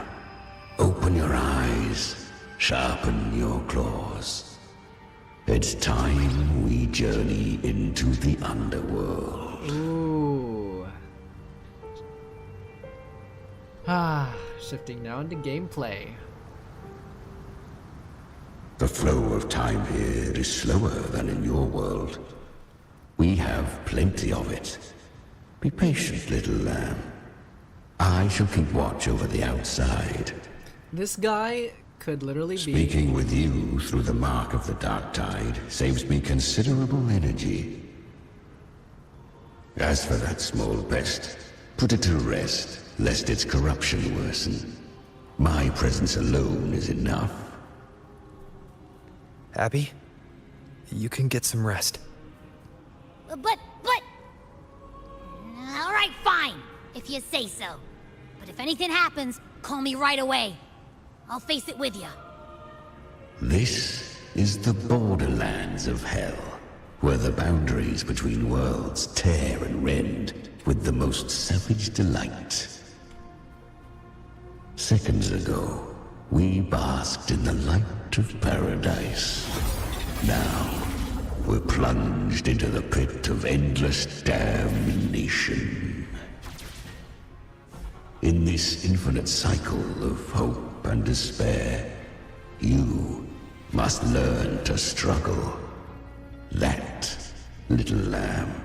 Open your eyes, sharpen your claws. It's time we journey into the underworld. Ooh. Shifting now into gameplay. The flow of time here is slower than in your world. We have plenty of it. Be patient, little lamb. I shall keep watch over the outside. This guy could literally be... Speaking with you through the mark of the dark tide saves me considerable energy. As for that small pest, put it to rest, lest its corruption worsen. My presence alone is enough. Abby, you can get some rest. But... Alright, fine, if you say so. But if anything happens, call me right away. I'll face it with you. This is the borderlands of hell, where the boundaries between worlds tear and rend with the most savage delight. Seconds ago, we basked in the light of paradise. Now, we're plunged into the pit of endless damnation. In this infinite cycle of hope and despair, you must learn to struggle. That, little lamb,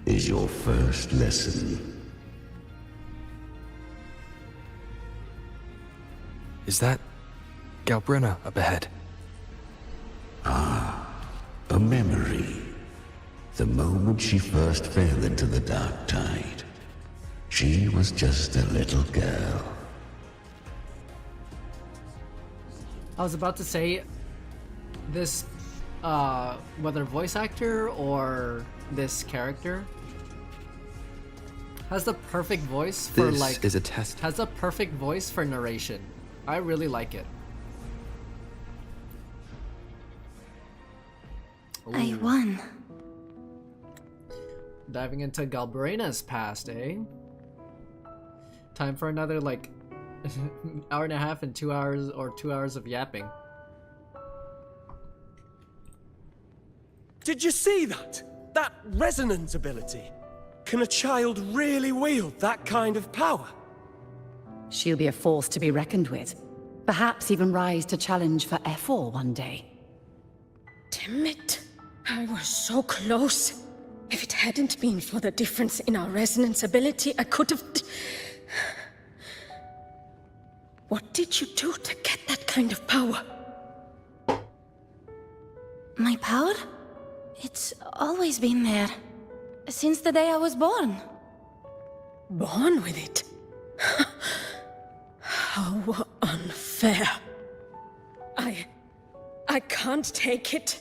is your first lesson. Is that Galbrenna up ahead? Ah, a memory. The moment she first fell into the dark tide, she was just a little girl. I was about to say, this, whether voice actor or this character has the perfect voice for has the perfect voice for narration. I really like it. Ooh. I won. Diving into Galbrenna's past, eh? Time for another, like, hour and a half and 2 hours, or 2 hours of yapping. Did you see that? That resonance ability? Can a child really wield that kind of power? She'll be a force to be reckoned with. Perhaps even rise to challenge for F4 one day. Damn it. I was so close. If it hadn't been for the difference in our resonance ability, I could have... What did you do to get that kind of power? My power? It's always been there. Since the day I was born. Born with it? How unfair. I can't take it.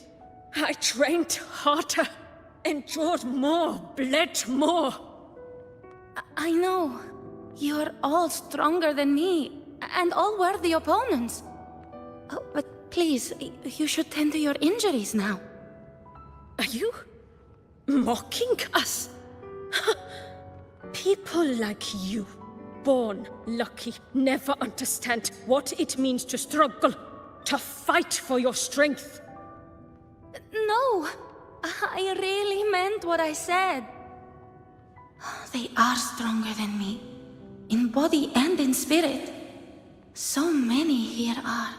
I trained harder, endured more, bled more. I know. You're all stronger than me, and all worthy opponents. Oh, but please, you should tend to your injuries now. Are you mocking us? People like you, born lucky, never understand what it means to struggle, to fight for your strength. No, I really meant what I said. They are stronger than me, in body and in spirit. So many here are.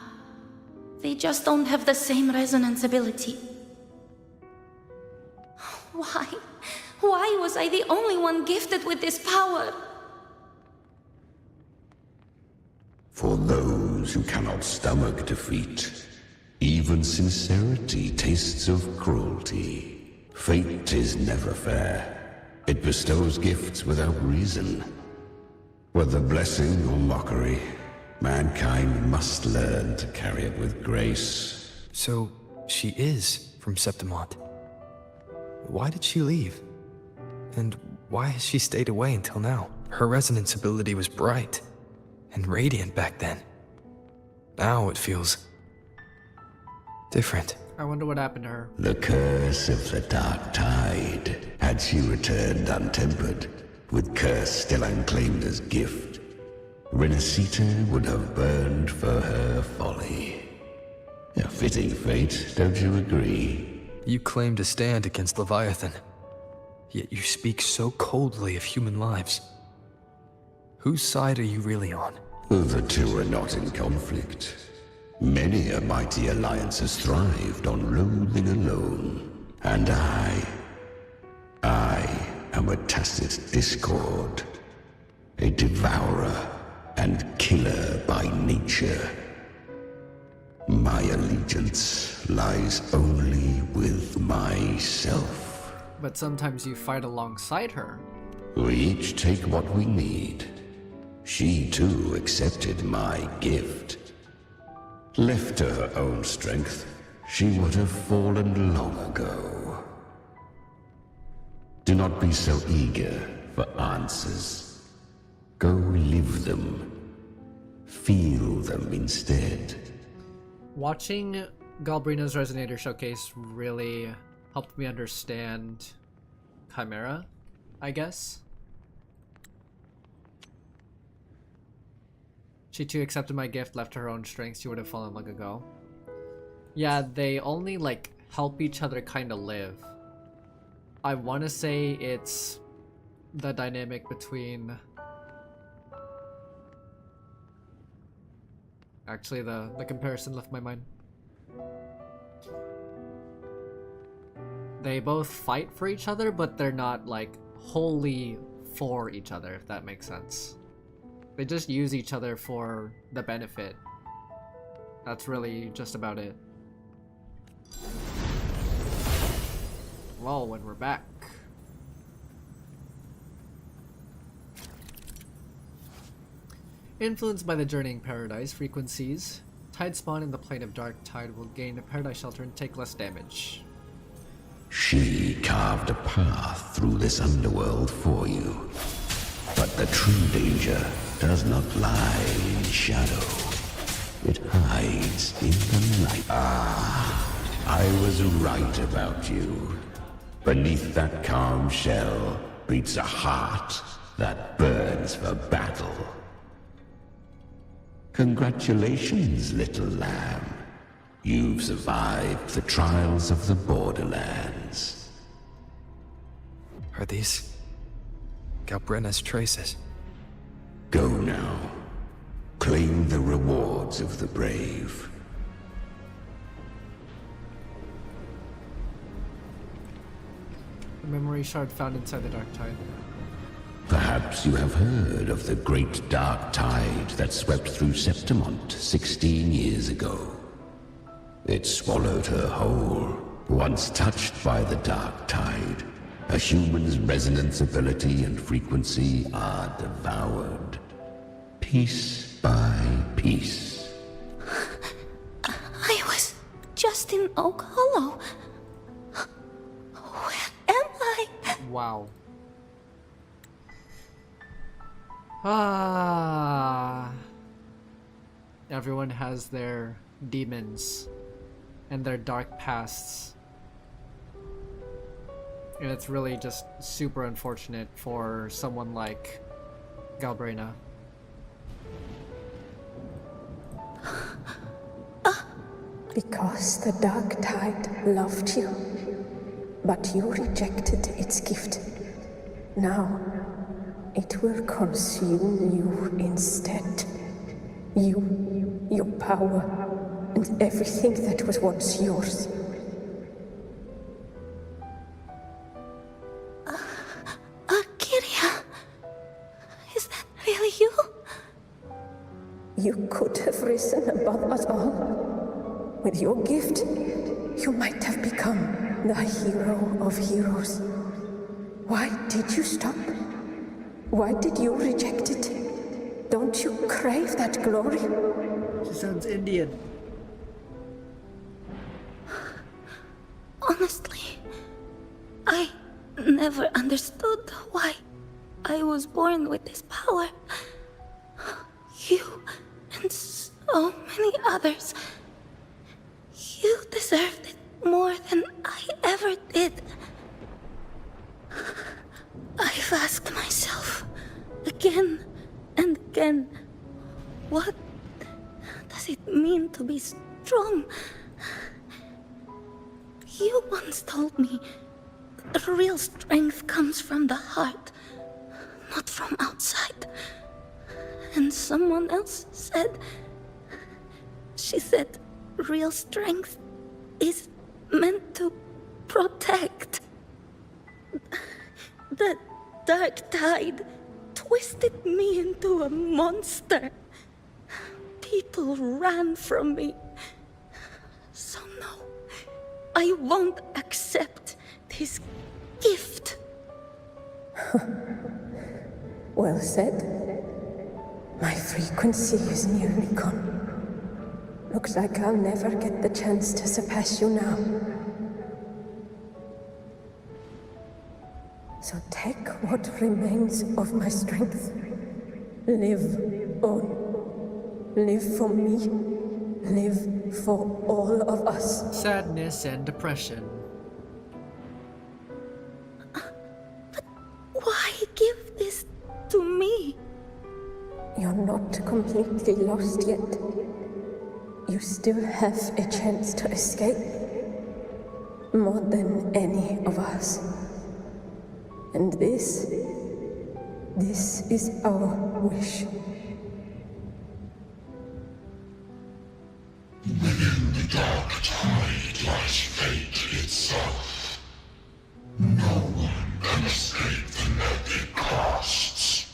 They just don't have the same resonance ability. Why? Why was I the only one gifted with this power? For those who cannot stomach defeat, even sincerity tastes of cruelty. Fate is never fair. It bestows gifts without reason. Whether blessing or mockery, mankind must learn to carry it with grace. So, she is from Septimont. Why did she leave? And why has she stayed away until now? Her resonance ability was bright and radiant back then. Now it feels different. I wonder what happened to her. The curse of the dark tide. Had she returned untempered, with curse still unclaimed as gift, Renacita would have burned for her folly. A fitting fate, don't you agree? You claim to stand against Leviathan, yet you speak so coldly of human lives. Whose side are you really on? The two are not in conflict. Many a mighty alliance has thrived on loathing alone. And I am a tacit discord. A devourer and killer by nature. My allegiance lies only with myself. But sometimes you fight alongside her. We each take what we need. She too accepted my gift. Left to her own strength, she would have fallen long ago. Do not be so eager for answers. Go live them. Feel them instead. Watching Galbrina's Resonator Showcase really helped me understand Chimera, I guess. She too accepted my gift, left to her own strength, she would have fallen long ago. Yeah, they only like help each other kind of live. I want to say it's the dynamic between... Actually, the comparison left my mind. They both fight for each other, but they're not like wholly for each other, if that makes sense. They just use each other for the benefit. That's really just about it. Well, when we're back. Influenced by the Journeying Paradise frequencies, Tide Spawn in the plane of Dark Tide will gain a Paradise Shelter and take less damage. She carved a path through this underworld for you. But the true danger does not lie in shadow. It hides in the light. I was right about you. Beneath that calm shell beats a heart that burns for battle. Congratulations, little lamb. You've survived the trials of the Borderlands. Are these Galbrina's traces? Go now. Claim the rewards of the brave. The memory shard found inside the Dark Tide. Perhaps you have heard of the great dark tide that swept through Septimont 16 years ago. It swallowed her whole. Once touched by the dark tide, a human's resonance ability and frequency are devoured. Piece by piece. I was just in Oak Hollow. Where am I? Wow. Everyone has their demons and their dark pasts. And it's really just super unfortunate for someone like Galbrina. Because the dark tide loved you, but you rejected its gift. Now, it will consume you instead. You, your power, and everything that was once yours. Kiria, is that really you? You could have risen above us all. With your gift, you might have become the hero of heroes. Why did you stop? Why did you reject it? Don't you crave that glory? She sounds Indian. Honestly, I never understood why I was born with this power. You and so many others. You deserved it more than I ever did. I've asked myself again and again, what does it mean to be strong? You once told me that real strength comes from the heart, not from outside. And someone else said, she said, real strength is meant to protect. The dark tide twisted me into a monster. People ran from me. I won't accept this gift. Well said. My frequency is nearly gone. Looks like I'll never get the chance to surpass you now. So take what remains of my strength. Live on. Live for me. Live for all of us. Sadness and depression. Why give this to me? You're not completely lost yet. You still have a chance to escape. More than any of us. And this is our wish. Within the dark tide lies fate itself. No one can escape the net it casts.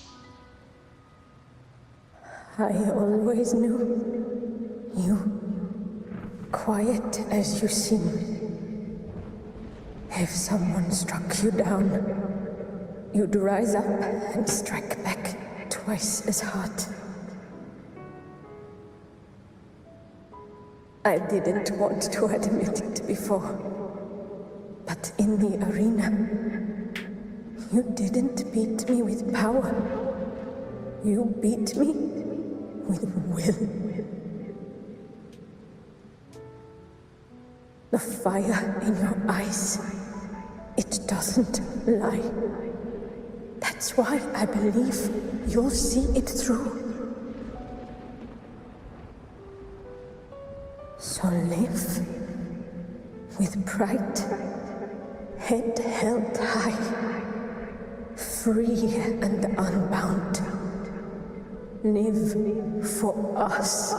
I always knew you, quiet as you seem. If someone struck you down, you'd rise up and strike back twice as hard. I didn't want to admit it before, but in the arena, you didn't beat me with power. You beat me with will. The fire in your eyes, it doesn't lie. That's why I believe you'll see it through. So live with pride, head held high, free and unbound. Live for us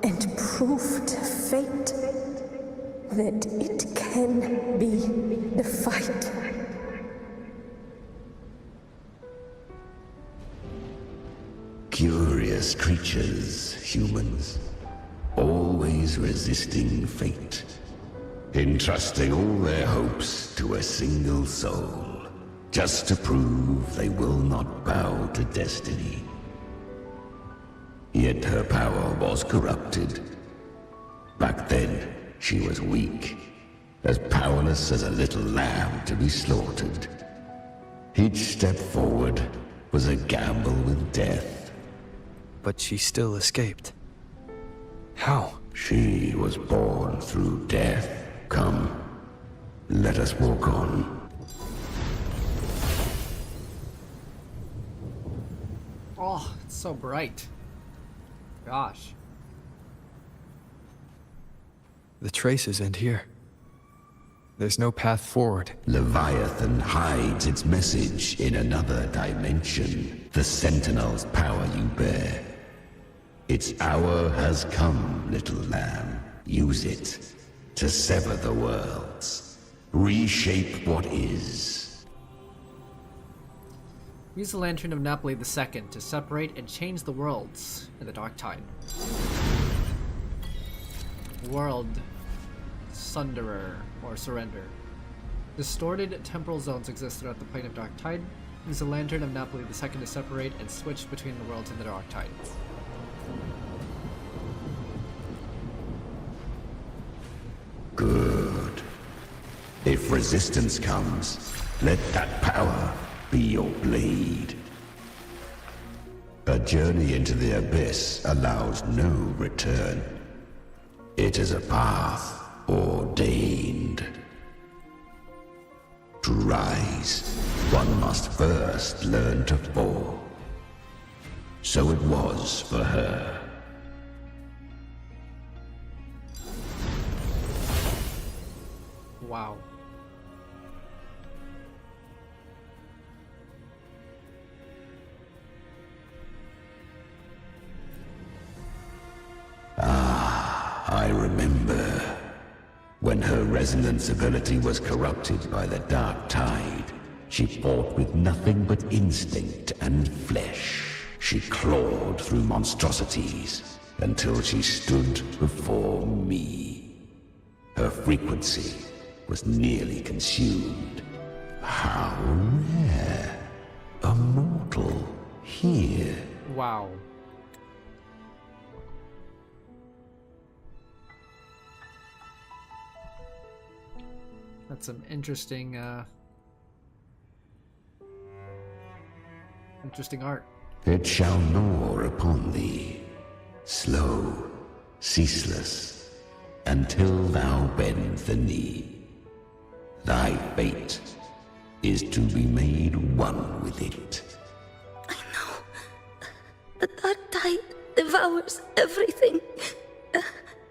and prove to fate that it can be the fight. Curious creatures, humans, always resisting fate, entrusting all their hopes to a single soul, just to prove they will not bow to destiny. Yet her power was corrupted. Back then, she was weak, as powerless as a little lamb to be slaughtered. Each step forward was a gamble with death. But she still escaped. How? She was born through death. Come, let us walk on. Oh, it's so bright. Gosh. The traces end here. There's no path forward. Leviathan hides its message in another dimension. The Sentinel's power you bear. Its hour has come, little lamb. Use it to sever the worlds. Reshape what is. Use the Lantern of Napoli II to separate and change the worlds in the Dark Tide. World Sunderer, or Surrender. Distorted temporal zones exist throughout the plane of Dark Tide. Use the Lantern of Napoli II to separate and switch between the worlds in the Dark Tide. Good. If resistance comes, let that power be your blade. A journey into the abyss allows no return. It is a path ordained. To rise, one must first learn to fall. So it was for her. Wow. I remember when her resonance ability was corrupted by the Dark Tide. She fought with nothing but instinct and flesh. She clawed through monstrosities until she stood before me. Her frequency was nearly consumed. How rare. A mortal here. Wow. That's some interesting art. It shall gnaw upon thee, slow, ceaseless, until thou bend the knee. Thy fate is to be made one with it. The dark tide devours everything,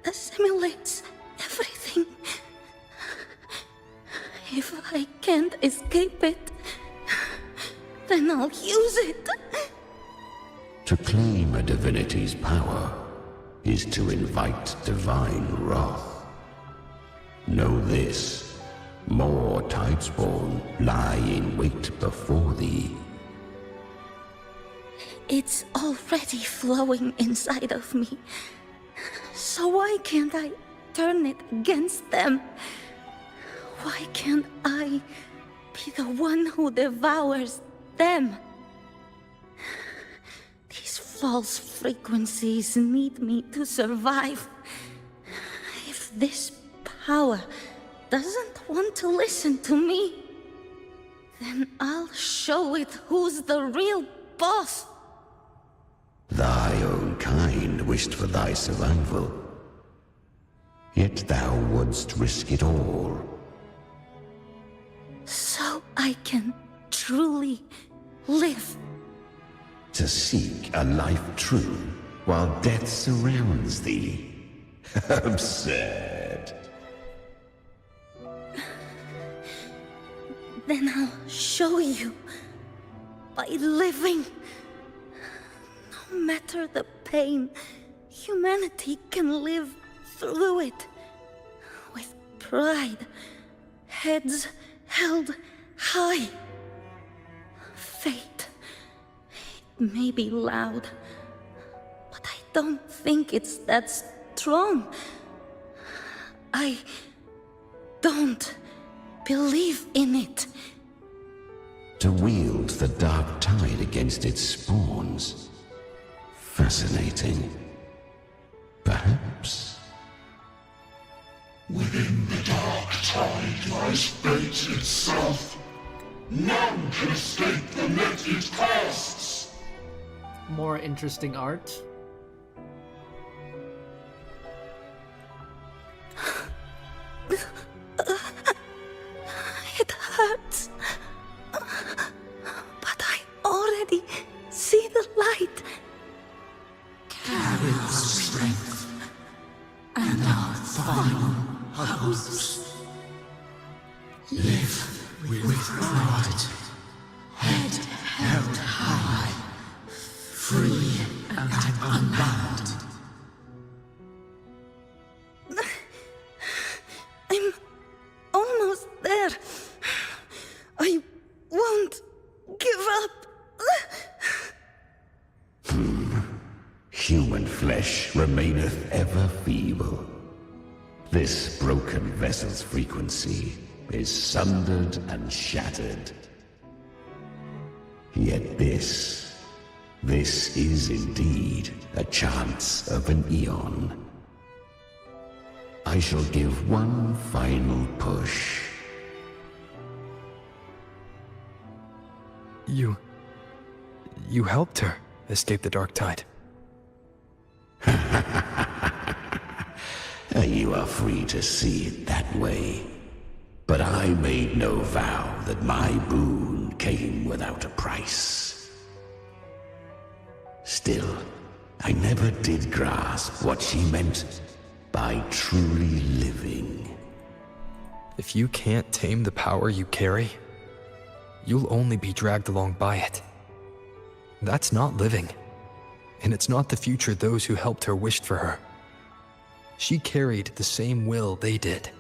assimilates everything. If I can't escape it, then I'll use it. To claim a divinity's power is to invite divine wrath. Know this, more Tidespawn lie in wait before thee. It's already flowing inside of me. So why can't I turn it against them? Why can't I be the one who devours them? These false frequencies need me to survive. If this power doesn't want to listen to me, then I'll show it who's the real boss. Thy own kind wished for thy survival, yet thou wouldst risk it all. So I can truly live. To seek a life true while death surrounds thee. Absurd. Then I'll show you by living. No matter the pain, humanity can live through it with pride, heads held high. Fate, it may be loud, but I don't think it's that strong. I don't believe in it. To wield the dark tide against its spawns. Fascinating. Perhaps. Within the dark tide lies fate itself. None can escape the net it casts. More interesting art. It hurts. But I already see the light. Carry our strength and our final hopes. Live with pride, head held high, free and unbound. I'm almost there. I won't give up. Human flesh remaineth ever feeble. This broken vessel's frequency is sundered and shattered. Yet this is indeed a chance of an eon. I shall give one final push. You helped her escape the dark tide. You are free to see it that way. But I made no vow that my boon came without a price. Still, I never did grasp what she meant by truly living. If you can't tame the power you carry, you'll only be dragged along by it. That's not living. And it's not the future those who helped her wished for her. She carried the same will they did.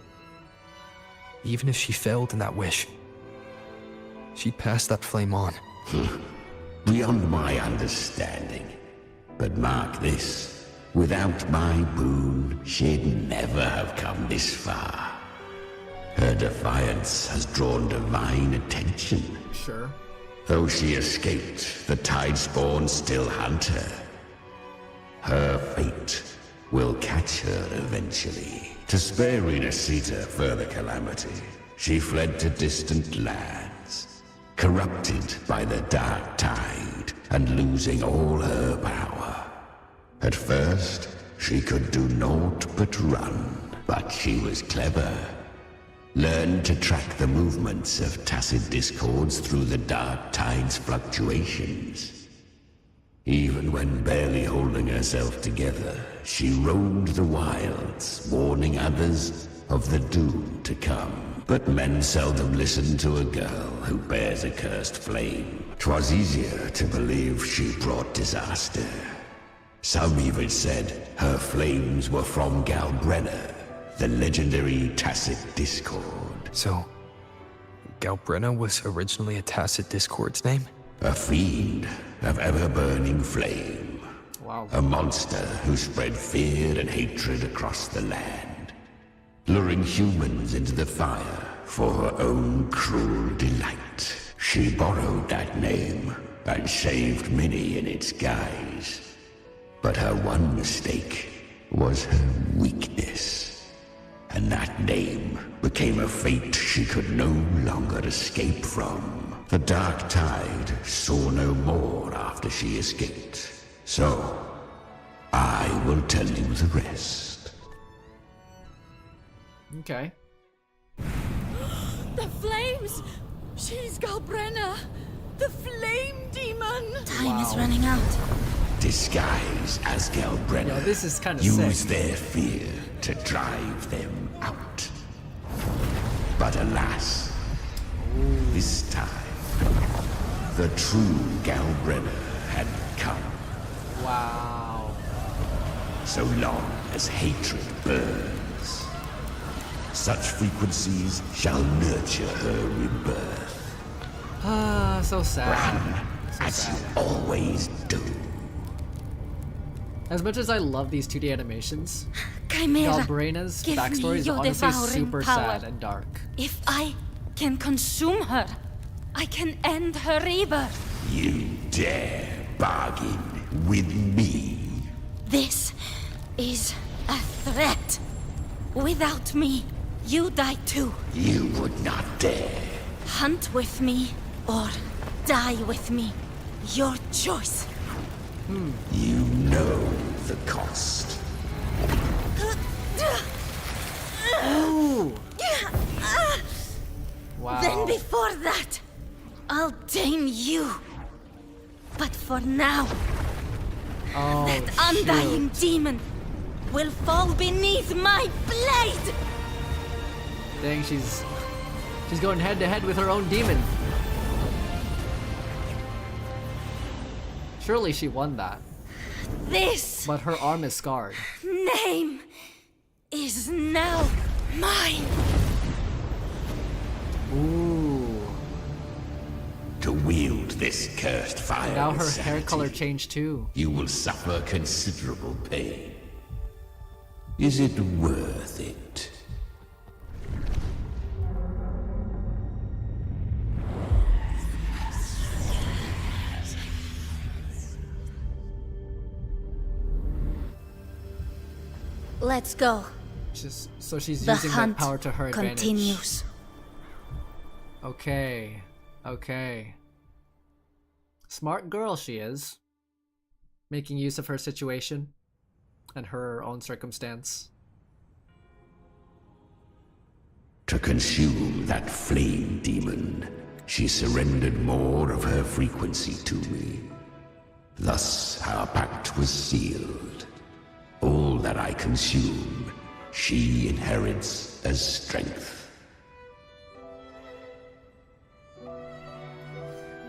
Even if she failed in that wish, she'd pass that flame on. Beyond my understanding. But mark this, Without my boon, she'd never have come this far. Her defiance has drawn divine attention. Sure. Though she escaped, the Tidespawn still hunt her. Her fate will catch her eventually. To spare Renasita further calamity, she fled to distant lands, corrupted by the dark tide and losing all her power. At first, she could do naught but run, but she was clever. Learned to track the movements of tacit discords through the dark tide's fluctuations. Even when barely holding herself together, she roamed the wilds, warning others of the doom to come. But men seldom listen to a girl who bears a cursed flame. 'Twas easier to believe she brought disaster. Some even said her flames were from Galbrenna, the legendary tacit discord. So, Galbrenna was originally a tacit discord's name? A fiend of ever-burning flame. Wow. A monster who spread fear and hatred across the land, luring humans into the fire for her own cruel delight. She borrowed that name and saved many in its guise. But her one mistake was her weakness. And that name became a fate she could no longer escape from. The dark tide saw no more after she escaped. So, I will tell you the rest. Okay. The flames! She's Galbrenna! The flame demon! Time is running out. Disguise as Galbrenna. Yo, this is kind of Use sick. their fear to drive them out. But alas, this time, the true Galbrenna had come. Wow. So long as hatred burns, such frequencies shall nurture her rebirth. Ah, so sad. Run, So as sad. you always do. As much as I love these 2D animations, Chimera, Galbrenna's give me backstory is your honestly devouring super power. sad and dark. If I can consume her, I can end her rebirth. You dare bargain with me? This is a threat. Without me, you die too. You would not dare. Hunt with me or die with me. Your choice. You know the cost. Ooh. Wow. Then before that, I'll tame you. But for now, Oh, that undying shoot. demon will fall beneath my blade. Dang, she's going head to head with her own demon. Surely she won that. This But her arm is scarred. name is now mine. Ooh. To wield this cursed fire Now with her hair sanity, color changed too. you will suffer considerable pain. Is it worth it? Let's go. So she's The using that hunt power to her advantage. continues. Okay. Okay. Smart girl she is. Making use of her situation and her own circumstance. To consume that flame demon, she surrendered more of her frequency to me. Thus our pact was sealed. All that I consume, she inherits as strength.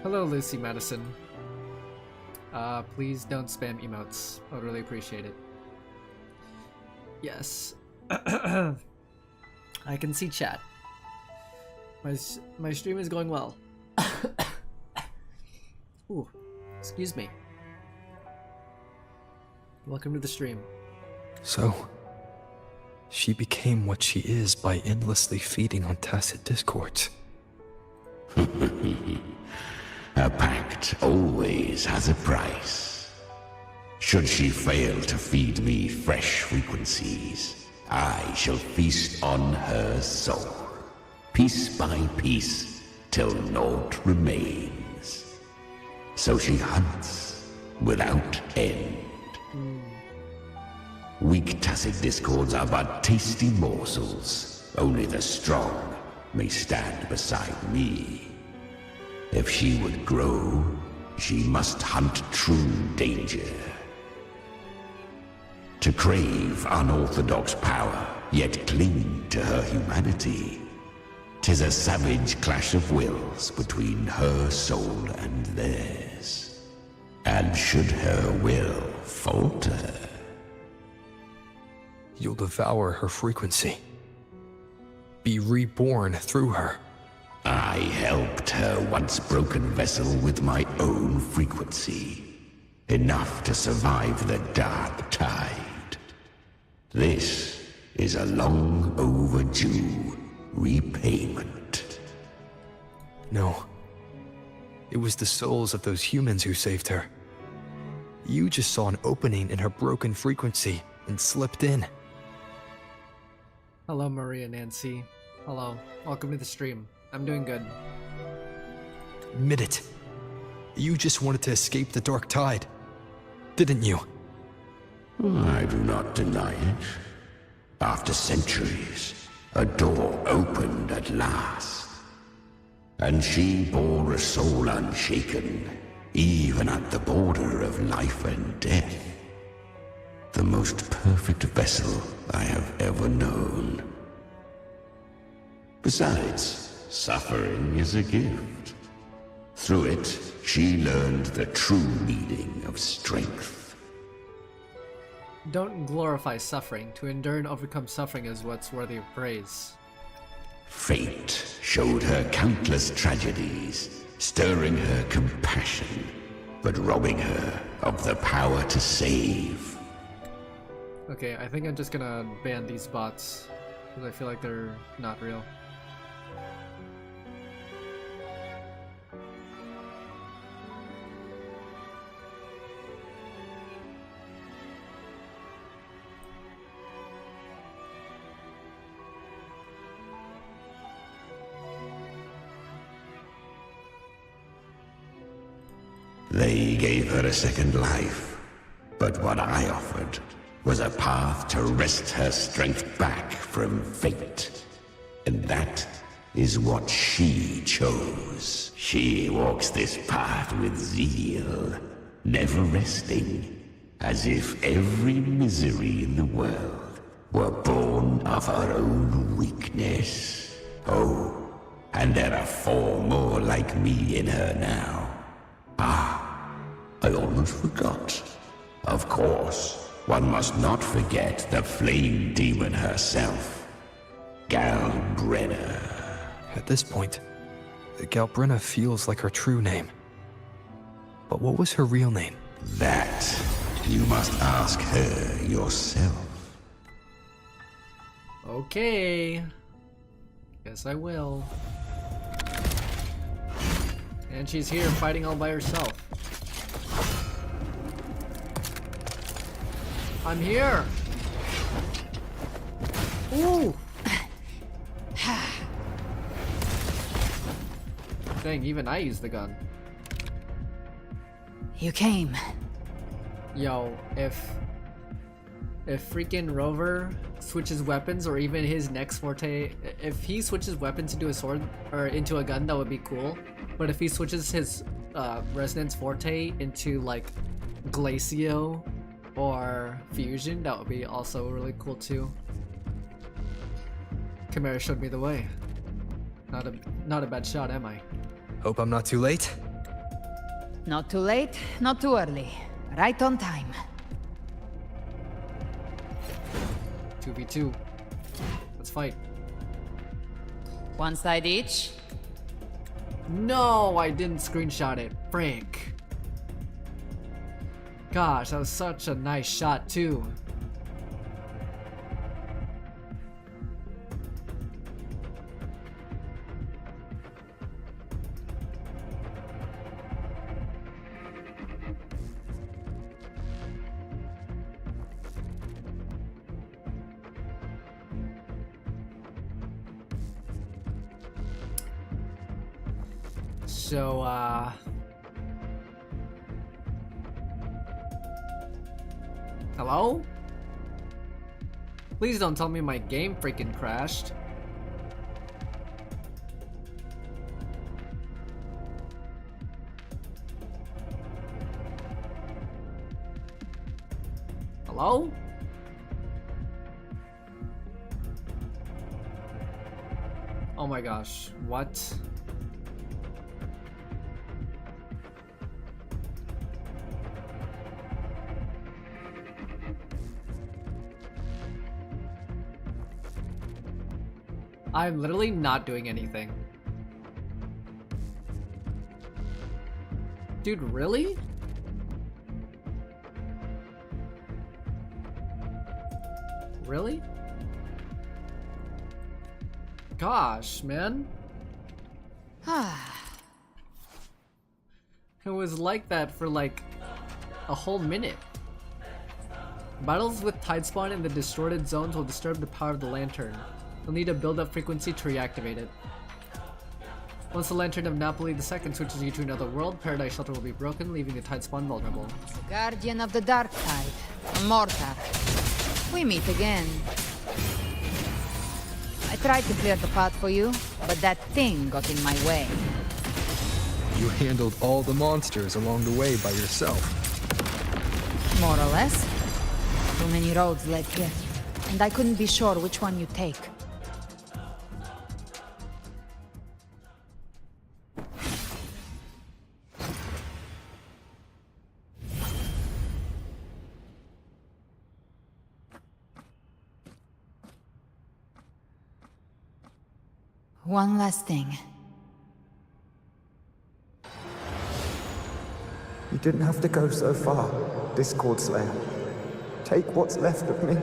Hello, Lucy Madison. Please don't spam emotes. I would really appreciate it. Yes. I can see chat. My stream is going well. Ooh, excuse me. Welcome to the stream. So, she became what she is by endlessly feeding on tacit discords. A pact always has a price. Should she fail to feed me fresh frequencies, I shall feast on her soul, piece by piece, till naught remains. So she hunts without end. Weak tacit discords are but tasty morsels. Only the strong may stand beside me. If she would grow, she must hunt true danger. To crave unorthodox power, yet cling to her humanity, 'tis a savage clash of wills between her soul and theirs. And should her will falter, you'll devour her frequency. Be reborn through her. I helped her once broken vessel with my own frequency. Enough to survive the dark tide. This is a long overdue repayment. No. It was the souls of those humans who saved her. You just saw an opening in her broken frequency and slipped in. Hello, Maria Nancy. Hello. Welcome to the stream. I'm doing good. Admit it. You just wanted to escape the dark tide, didn't you? I do not deny it. After centuries, a door opened at last. And she bore a soul unshaken, even at the border of life and death. The most perfect vessel I have ever known. Besides, suffering is a gift. Through it, she learned the true meaning of strength. Don't glorify suffering. To endure and overcome suffering is what's worthy of praise. Fate showed her countless tragedies, stirring her compassion, but robbing her of the power to save. Okay, I think I'm just gonna ban these bots, because I feel like they're not real. They gave her a second life, but what I offered was a path to wrest her strength back from fate. And that is what she chose. She walks this path with zeal, never resting, as if every misery in the world were born of her own weakness. Oh, and there are 4 more like me in her now. Ah, I almost forgot. Of course, one must not forget the flame demon herself, Galbrenna. At this point, Galbrenna feels like her true name. But what was her real name? That you must ask her yourself. Okay. Guess I will. And she's here fighting all by herself. I'm here! Ooh! Dang, even I used the gun. You came. Yo, if freaking Rover switches weapons, or even his next forte, if he switches weapons into a sword or into a gun, that would be cool. But if he switches his resonance forte into like Glacio or Fusion, that would be also really cool too. Chimera showed me the way. Not a bad shot, am I? Hope I'm not too late. Not too late, not too early. Right on time. 2v2. Let's fight. One side each. No, I didn't screenshot it. Frank. Gosh, that was such a nice shot too. So, hello? Please don't tell me my game freaking crashed. Hello? Oh my gosh, what? I'm literally not doing anything. Dude, really? Really? Gosh, man. It was like that for like a whole minute. Battles with Tidespawn in the distorted zones will disturb the power of the lantern. You'll need to build up frequency to reactivate it. Once the Lantern of Napoli II switches you to another world, Paradise Shelter will be broken, leaving the Tidespawn vulnerable. Guardian of the Dark Tide, a mortar. We meet again. I tried to clear the path for you, but that thing got in my way. You handled all the monsters along the way by yourself. More or less. Too many roads led here, and I couldn't be sure which one you take. One last thing. You didn't have to go so far, Discord Slayer. Take what's left of me.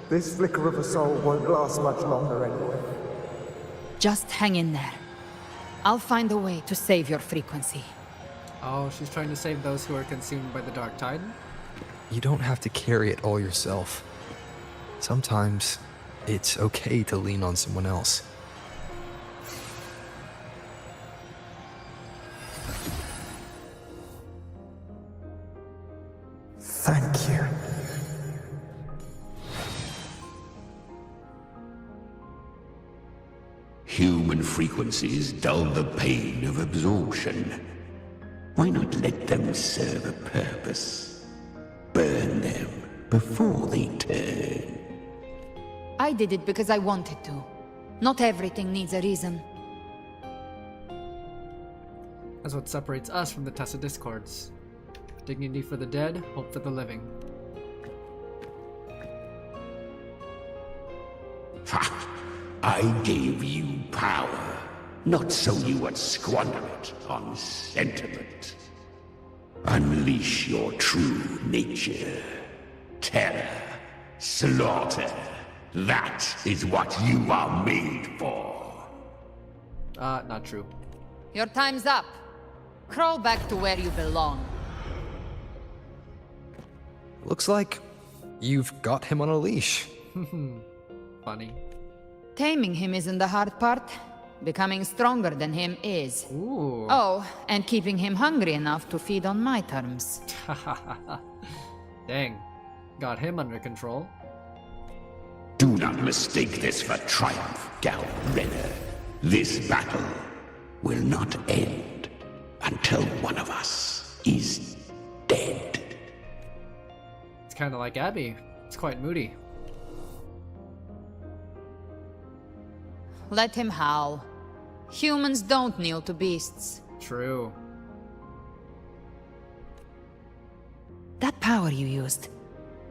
This flicker of a soul won't last much longer anyway. Just hang in there. I'll find a way to save your frequency. Oh, she's trying to save those who are consumed by the Dark Tide? You don't have to carry it all yourself. Sometimes it's okay to lean on someone else. Thank you. Human frequencies dull the pain of absorption. Why not let them serve a purpose? Burn them before they turn. I did it because I wanted to. Not everything needs a reason. That's what separates us from the Tessa Discords. Dignity for the dead, hope for the living. Ha! I gave you power, not so you would squander it on sentiment. Unleash your true nature. Terror, slaughter. That is what you are made for. Not true. Your time's up. Crawl back to where you belong. Looks like you've got him on a leash. Funny. Taming him isn't the hard part. Becoming stronger than him is. Ooh. Oh, and keeping him hungry enough to feed on my terms. Dang. Got him under control. Do not mistake this for triumph, Galbrenner. This battle will not end until one of us is dead. It's kind of like Abby. It's quite moody. Let him howl. Humans don't kneel to beasts. True. That power you used,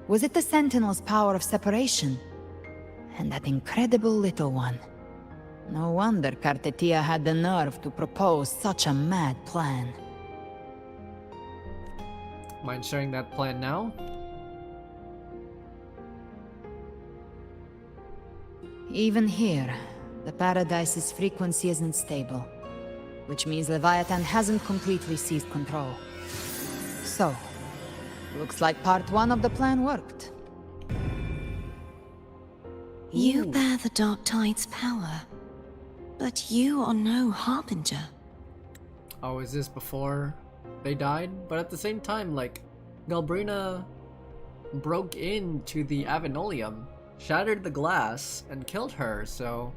was it the Sentinel's power of separation? And that incredible little one. No wonder Cartetia had the nerve to propose such a mad plan. Mind sharing that plan now? Even here, the Paradise's frequency isn't stable, which means Leviathan hasn't completely seized control. So, looks like part 1 of the plan worked. You bear the Dark Tide's power, but you are no harbinger. Oh, is this before they died? But at the same time, like, Galbrina broke into the Avenolium, shattered the glass, and killed her, so...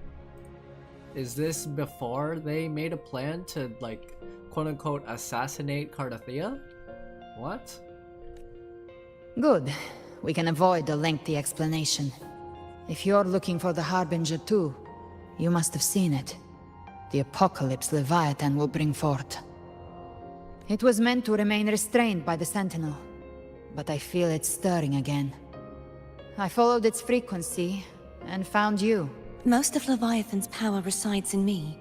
Is this before they made a plan to, like, quote-unquote assassinate Cardathea? What? Good. We can avoid a lengthy explanation. If you're looking for the Harbinger too, you must have seen it. The apocalypse Leviathan will bring forth. It was meant to remain restrained by the Sentinel, but I feel it stirring again. I followed its frequency, and found you. Most of Leviathan's power resides in me,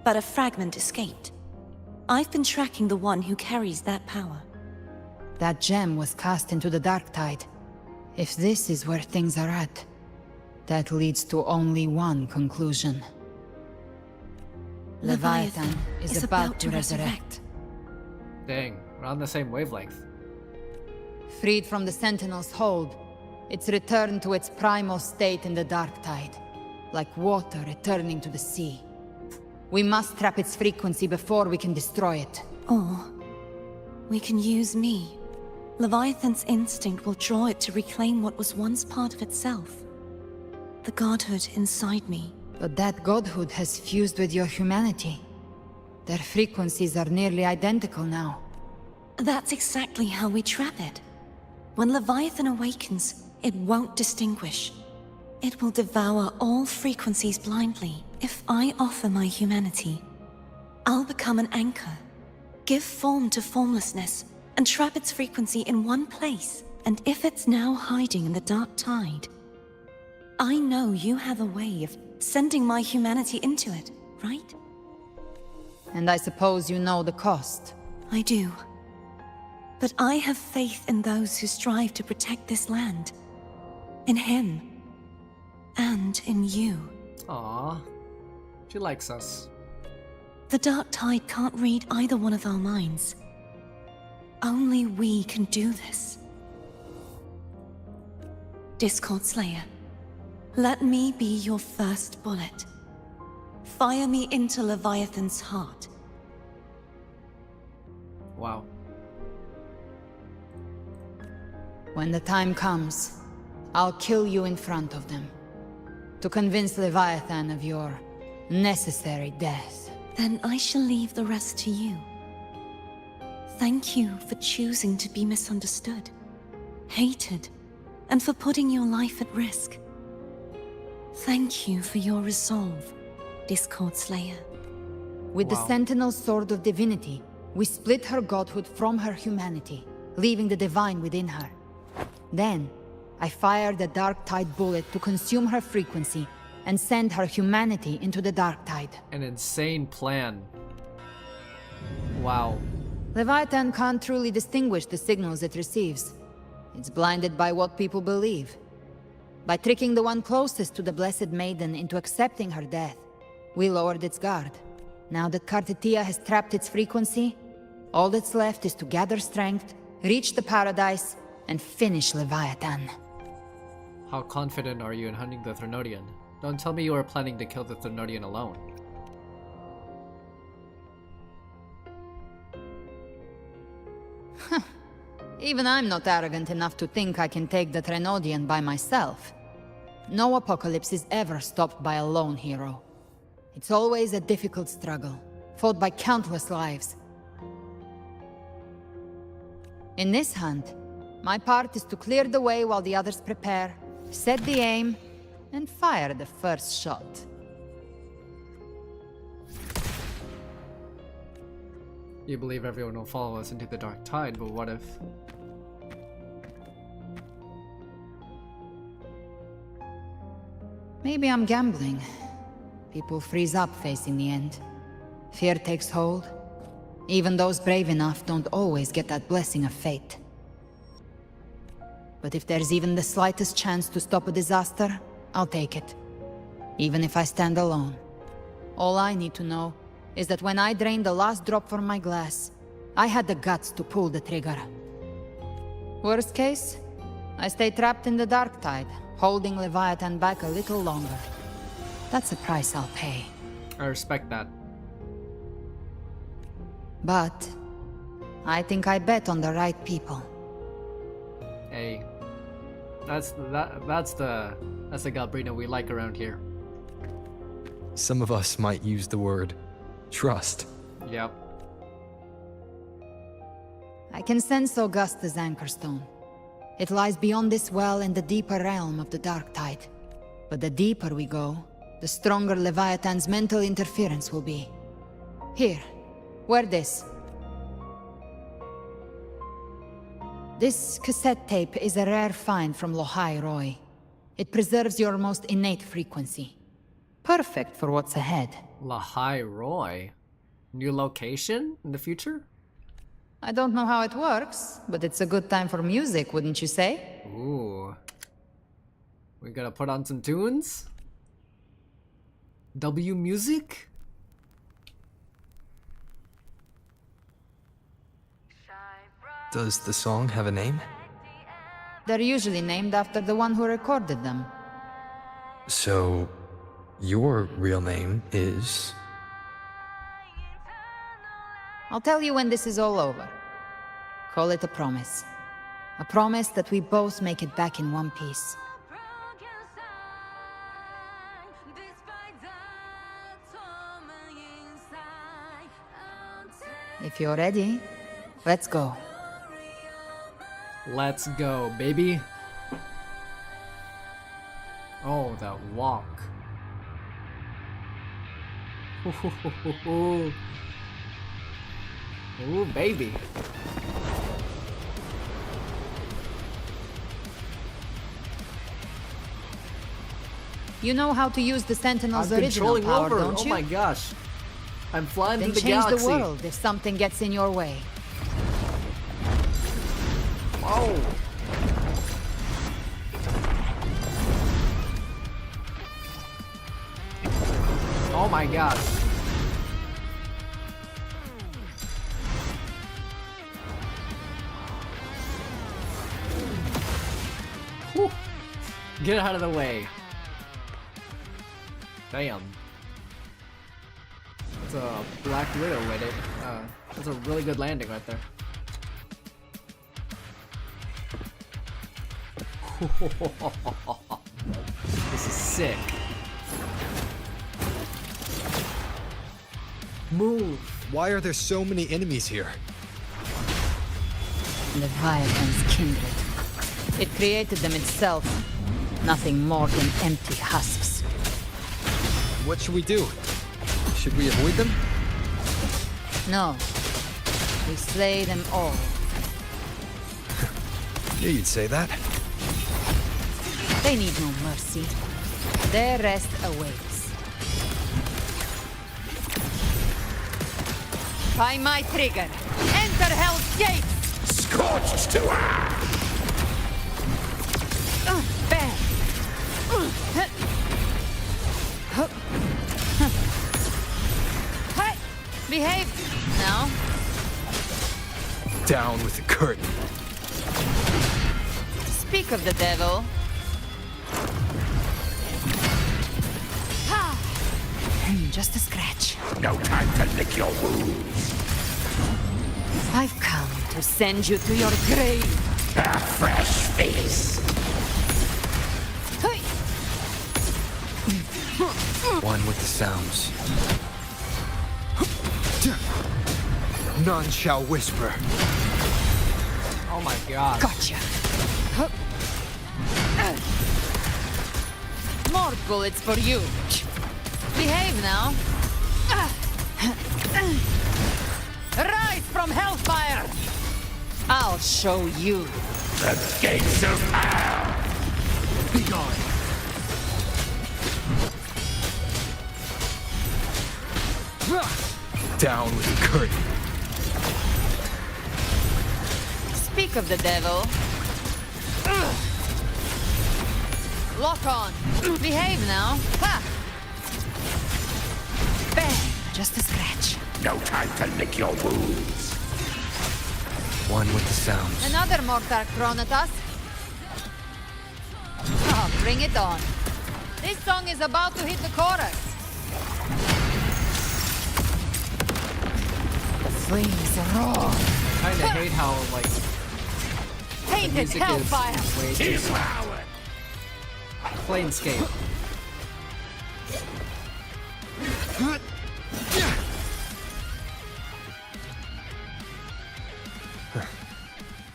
but a fragment escaped. I've been tracking the one who carries that power. That gem was cast into the Dark Tide. If this is where things are at, that leads to only one conclusion. Leviathan is about to resurrect. Dang, we're on the same wavelength. Freed from the Sentinel's hold, it's returned to its primal state in the Dark Tide, like water returning to the sea. We must trap its frequency before we can destroy it. Or we can use me. Leviathan's instinct will draw it to reclaim what was once part of itself. The godhood inside me. But that godhood has fused with your humanity. Their frequencies are nearly identical now. That's exactly how we trap it. When Leviathan awakens, it won't distinguish. It will devour all frequencies blindly. If I offer my humanity, I'll become an anchor, give form to formlessness, and trap its frequency in one place. And if it's now hiding in the Dark Tide, I know you have a way of sending my humanity into it, right? And I suppose you know the cost. I do. But I have faith in those who strive to protect this land. In him. And in you. Aww. She likes us. The Dark Tide can't read either one of our minds. Only we can do this. Discord Slayer, let me be your first bullet. Fire me into Leviathan's heart. Wow. When the time comes, I'll kill you in front of them. To convince Leviathan of your necessary death. Then I shall leave the rest to you. Thank you for choosing to be misunderstood, hated, and for putting your life at risk. Thank you for your resolve, Discord Slayer. With the Sentinel's Sword of Divinity, we split her godhood from her humanity, leaving the divine within her. Then, I fired a Dark Tide bullet to consume her frequency and send her humanity into the Dark Tide. An insane plan. Wow. Leviathan can't truly distinguish the signals it receives. It's blinded by what people believe. By tricking the one closest to the Blessed Maiden into accepting her death, we lowered its guard. Now that Cardathea has trapped its frequency, all that's left is to gather strength, reach the Paradise, and finish Leviathan. How confident are you in hunting the Threnodian? Don't tell me you are planning to kill the Threnodian alone. Even I'm not arrogant enough to think I can take the Threnodian by myself. No apocalypse is ever stopped by a lone hero. It's always a difficult struggle, fought by countless lives. In this hunt, my part is to clear the way while the others prepare, set the aim, and fire the first shot. You believe everyone will follow us into the Dark Tide, but what if... Maybe I'm gambling. People freeze up facing the end. Fear takes hold. Even those brave enough don't always get that blessing of fate. But if there's even the slightest chance to stop a disaster, I'll take it. Even if I stand alone. All I need to know is that when I drained the last drop from my glass, I had the guts to pull the trigger. Worst case, I stay trapped in the dark tide, holding Leviathan back a little longer. That's a price I'll pay. I respect that. But I think I bet on the right people. Hey, that's the Galbrina we like around here. Some of us might use the word trust. Yep. I can sense Augusta's Anchorstone. It lies beyond this well in the deeper realm of the Dark Tide. But the deeper we go, the stronger Leviathan's mental interference will be. Here, wear this. This cassette tape is a rare find from Lohai Roy. It preserves your most innate frequency. Perfect for what's ahead. Lahai Roy? New location in the future? I don't know how it works, but it's a good time for music, wouldn't you say? Ooh. We gotta put on some tunes? W music? Does the song have a name? They're usually named after the one who recorded them. So, your real name is... I'll tell you when this is all over. Call it a promise. A promise that we both make it back in one piece. If you're ready, let's go. Let's go, baby. Oh, that walk. Ooh, baby. You know how to use the Sentinel's original power, don't you? Oh my gosh. I'm flying Then through the change galaxy. the world if something gets in your way. Whoa. Oh my gosh. Whew. Get out of the way. Damn. That's a Black Widow with it. That's a really good landing right there. This is sick. Move. Why are there so many enemies here? Leviathan's kindred. It created them itself. Nothing more than empty husks. What should we do? Should we avoid them? No. We slay them all. Knew you'd say that. They need no mercy. Their rest awaits. By my trigger, enter Hell's Gate! Scorched to ash! Bang! Hey! Behave! Now. Down with the curtain. Speak of the devil. Ha! Just a scratch. No time to lick your wounds. I've come to send you to your grave. A fresh face. One with the sounds. None shall whisper. Oh my god. Gotcha. More bullets for you. Behave now. Rise from hellfire. I'll show you. The gates of hell. Be gone. Down with the curtain. Speak of the devil. Lock on. Behave now. Ha! Bang! Just a scratch. No time to lick your wounds. One with the sounds. Another mortar thrown at us. Oh, bring it on. This song is about to hit the chorus. Flames roar. Kinda hate how, like, the Painted music hellfire. is way too soft. Planescape.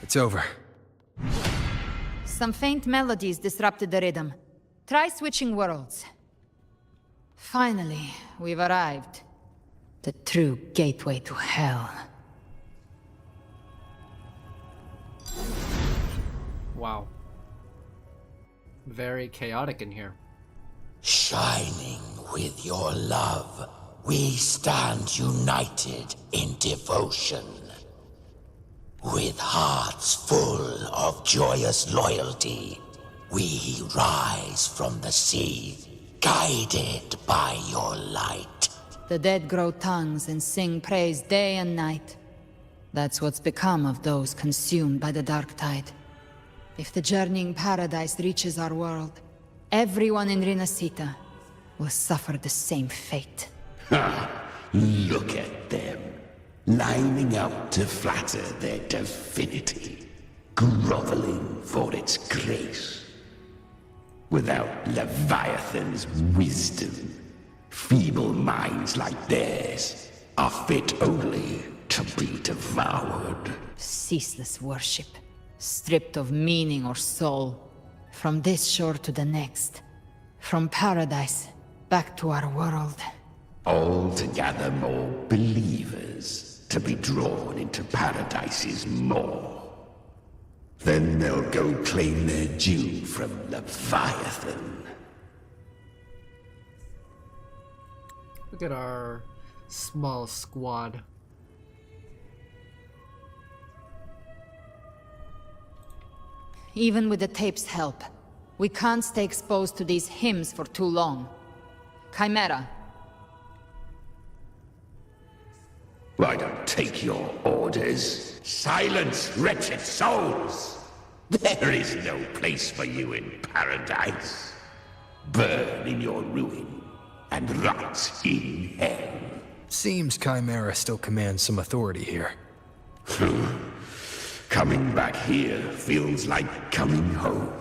It's over. Some faint melodies disrupted the rhythm. Try switching worlds. Finally, we've arrived. The true gateway to hell. Wow. Very chaotic in here. Shining with your love, we stand united in devotion. With hearts full of joyous loyalty, we rise from the sea, guided by your light. The dead grow tongues and sing praise day and night. That's what's become of those consumed by the dark tide. If the journeying paradise reaches our world, everyone in Rinasita will suffer the same fate. Ha! Look at them, lining up to flatter their divinity, groveling for its grace. Without Leviathan's wisdom, feeble minds like theirs are fit only to be devoured. Ceaseless worship, stripped of meaning or soul, from this shore to the next, from paradise back to our world. All to gather more believers, to be drawn into Paradise's maw. Then they'll go claim their due from Leviathan. Look at our small squad. Even with the tape's help, we can't stay exposed to these hymns for too long. Chimera. I don't take your orders. Silence, wretched souls! There is no place for you in paradise. Burn in your ruin, and rot in hell. Seems Chimera still commands some authority here. Coming back here feels like coming home.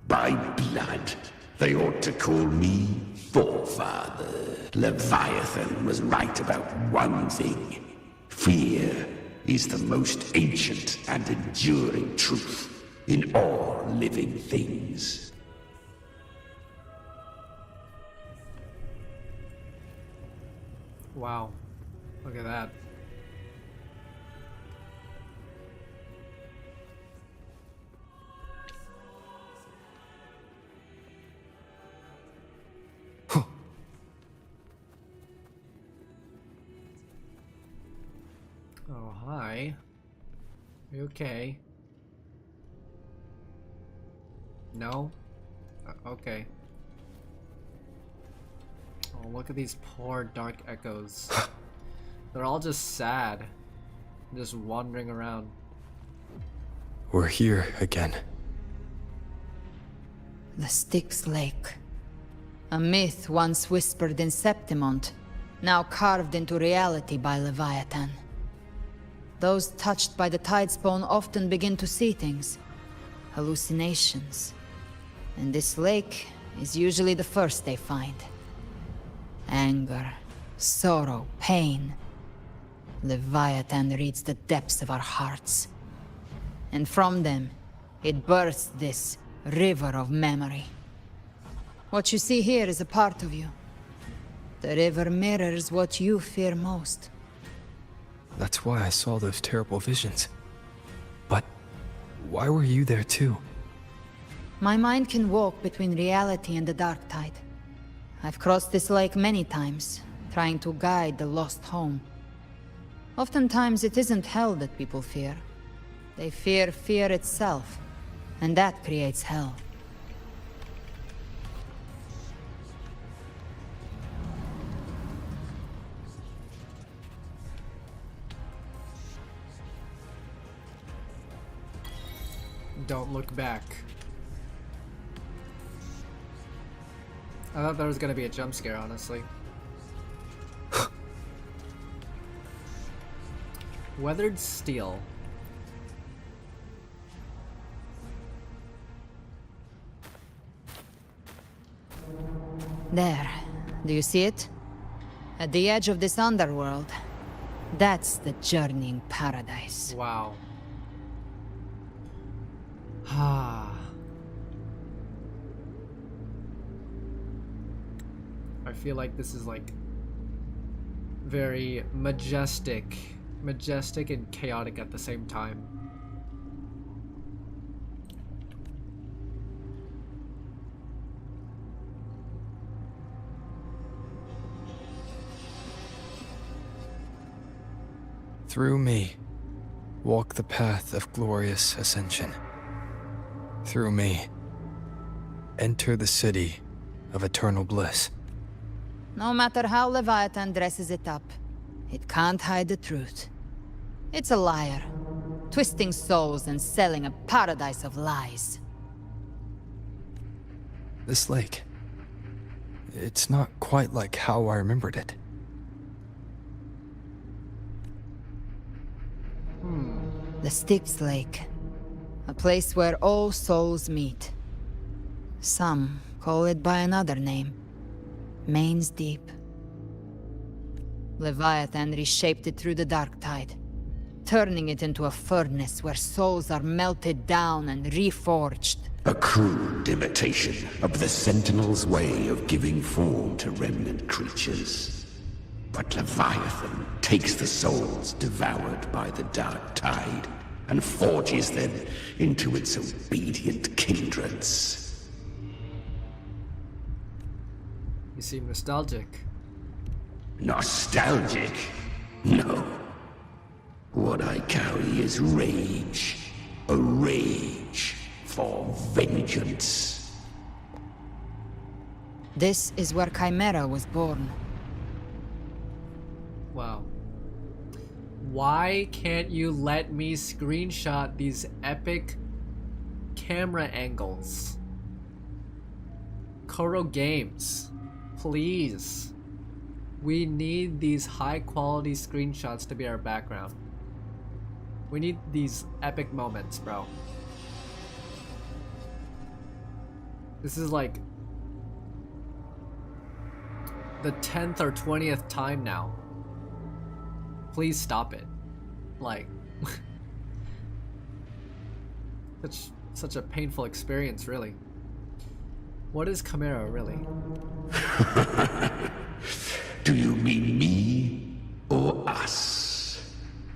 By blood, they ought to call me Forefather. Leviathan was right about one thing. Fear is the most ancient and enduring truth in all living things. Wow. Look at that. Oh, hi. Are you okay? No? Okay. Oh, look at these poor dark echoes. They're all just sad. Just wandering around. We're here again. The Styx Lake. A myth once whispered in Septimont, now carved into reality by Leviathan. Those touched by the Tidespawn often begin to see things. Hallucinations. And this lake is usually the first they find. Anger, sorrow, pain. Leviathan reads the depths of our hearts. And from them, it births this river of memory. What you see here is a part of you. The river mirrors what you fear most. That's why I saw those terrible visions. But why were you there too? My mind can walk between reality and the dark tide. I've crossed this lake many times, trying to guide the lost home. Oftentimes it isn't hell that people fear. They fear fear itself, and that creates hell. Don't look back. I thought there was gonna be a jump scare, honestly. Weathered steel. There. Do you see it? At the edge of this underworld. That's the journeying paradise. Wow. Ah. I feel like this is like very majestic and chaotic at the same time. Through me, walk the path of glorious ascension. Through me, enter the city of eternal bliss. No matter how Leviathan dresses it up, it can't hide the truth. It's a liar, twisting souls and selling a paradise of lies. This lake, it's not quite like how I remembered it. The Styx Lake. A place where all souls meet. Some call it by another name. Main's Deep. Leviathan reshaped it through the dark tide, turning it into a furnace where souls are melted down and reforged. A crude imitation of the Sentinel's way of giving form to remnant creatures. But Leviathan takes the souls devoured by the dark tide and forges them into its obedient kindreds. You seem nostalgic. Nostalgic? No. What I carry is rage. A rage for vengeance. This is where Chimera was born. Wow. Why can't you let me screenshot these epic camera angles? Koro Games, please. We need these high quality screenshots to be our background. We need these epic moments, bro. This is like the 10th or 20th time now. Please stop it. Like, such a painful experience, really. What is Chimera, really? Do you mean me or us?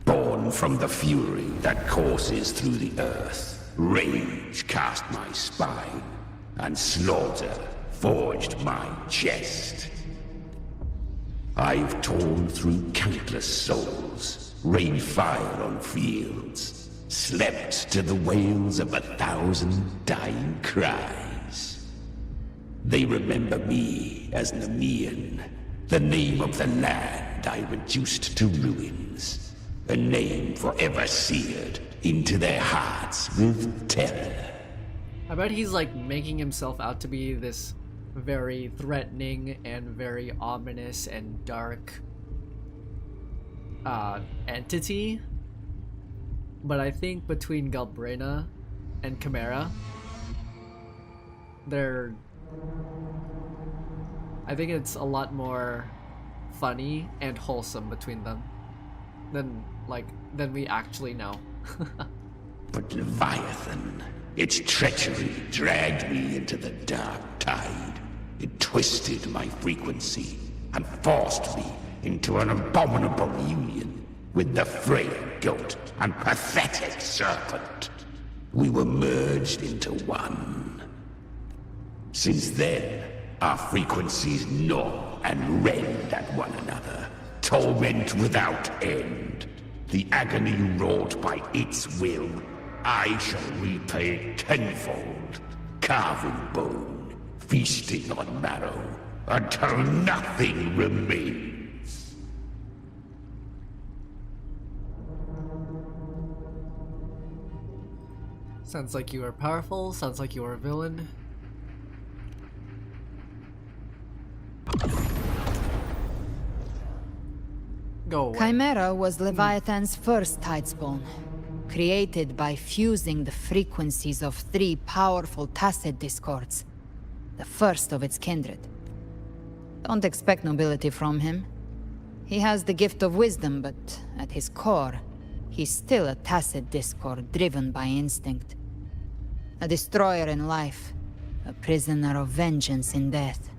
Born from the fury that courses through the earth, rage cast my spine, and slaughter forged my chest. I've torn through countless souls, rained fire on fields, slept to the wails of 1,000 dying cries. They remember me as Nemean, the name of the land I reduced to ruins, a name forever seared into their hearts with terror. I bet he's like making himself out to be this very threatening and very ominous and dark entity, but I think between Galbrina and Chimera, I think it's a lot more funny and wholesome between them than we actually know. But Leviathan, its treachery dragged me into the dark tide. It twisted my frequency and forced me into an abominable union with the frail goat and pathetic serpent. We were merged into one. Since then, our frequencies gnaw and rend at one another, torment without end. The agony wrought by its will, I shall repay tenfold, carving bone, feasting on marrow, until nothing remains. Sounds like you are powerful, sounds like you are a villain. Go away. Chimera was Leviathan's first tidespawn, created by fusing the frequencies of 3 powerful tacit discords, the first of its kindred. Don't expect nobility from him. He has the gift of wisdom, but at his core, he's still a tacit discord driven by instinct. A destroyer in life, a prisoner of vengeance in death.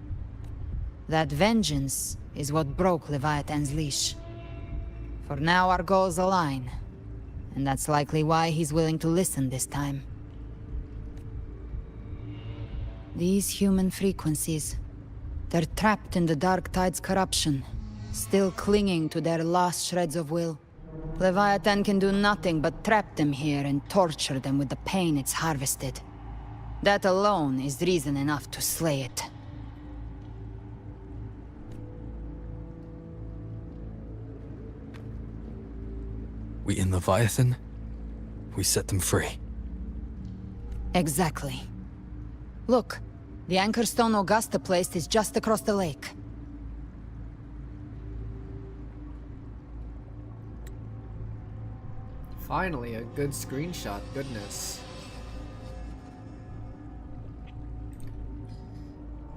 That vengeance is what broke Leviathan's leash. For now our goals align, and that's likely why he's willing to listen this time. These human frequencies, they're trapped in the Dark Tide's corruption, still clinging to their last shreds of will. Leviathan can do nothing but trap them here and torture them with the pain it's harvested. That alone is reason enough to slay it. We in Leviathan? We set them free. Exactly. Look, the Anchorstone Augusta placed is just across the lake. Finally, a good screenshot, goodness.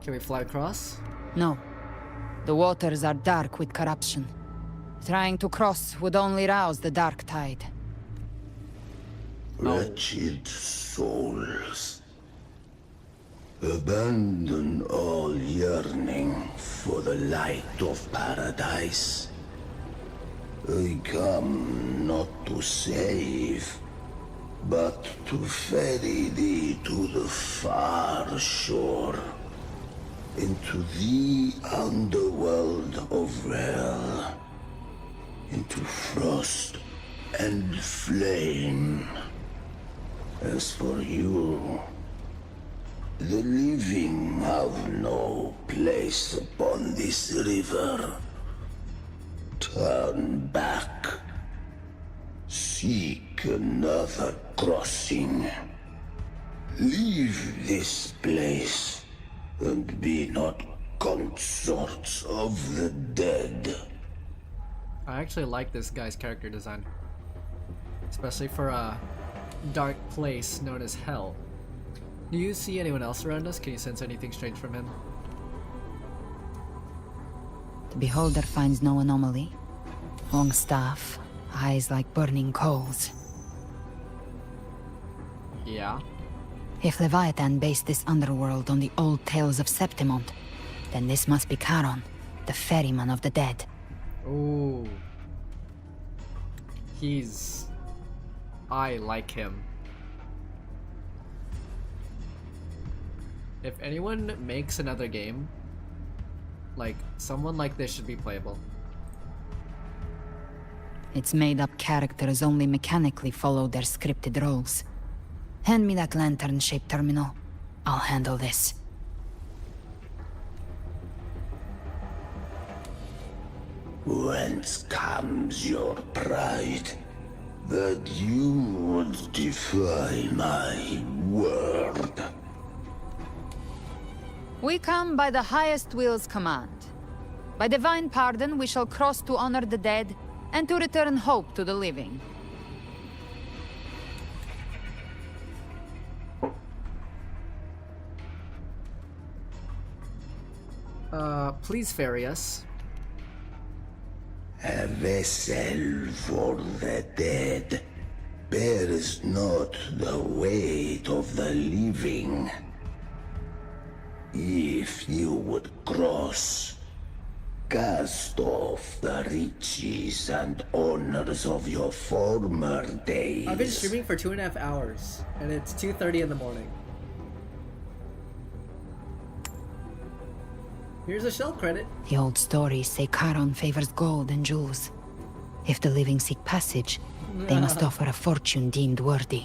Can we fly across? No. The waters are dark with corruption. Trying to cross would only rouse the Dark Tide. Wretched souls. Abandon all yearning for the light of paradise. I come not to save, but to ferry thee to the far shore, into the underworld of hell, into frost and flame. As for you, the living have no place upon this river. Turn back. Seek another crossing. Leave this place, and be not consorts of the dead. I actually like this guy's character design. Especially for a dark place known as Hell. Do you see anyone else around us? Can you sense anything strange from him? The beholder finds no anomaly. Long staff, eyes like burning coals. Yeah. If Leviathan based this underworld on the old tales of Septimont, then this must be Charon, the ferryman of the dead. Ooh. I like him. If anyone makes another game, like, someone like this should be playable. Its made-up characters only mechanically follow their scripted roles. Hand me that lantern-shaped terminal. I'll handle this. Whence comes your pride? That you would defy my word? We come by the highest will's command. By divine pardon, we shall cross to honor the dead, and to return hope to the living. Please ferry us. A vessel for the dead bears not the weight of the living. If you would cross, cast off the riches and honors of your former days. I've been streaming for 2.5 hours, and it's 2:30 in the morning. Here's a shell credit. The old stories say Charon favors gold and jewels. If the living seek passage, they must offer a fortune deemed worthy.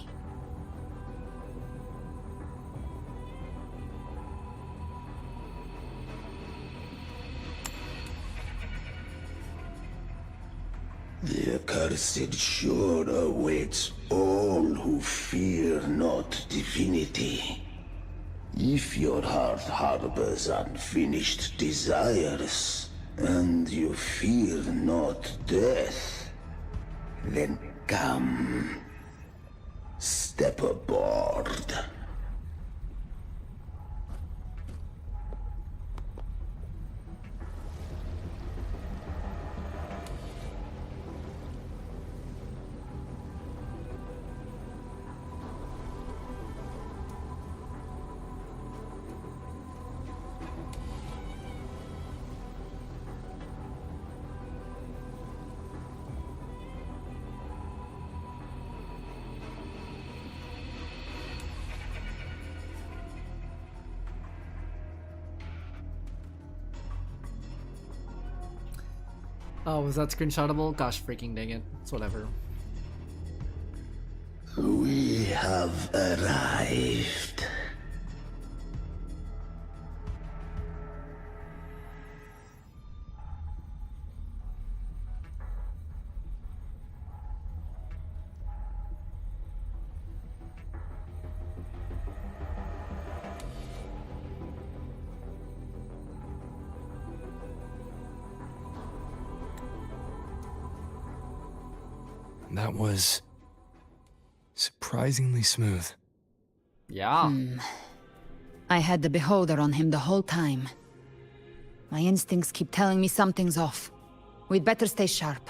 The accursed shore awaits all who fear not divinity. If your heart harbors unfinished desires, and you fear not death, then come, step aboard. Oh, was that screenshotable? Gosh freaking dang it. It's whatever. We have arrived. That was surprisingly smooth. Yeah. I had the beholder on him the whole time. My instincts keep telling me something's off. We'd better stay sharp.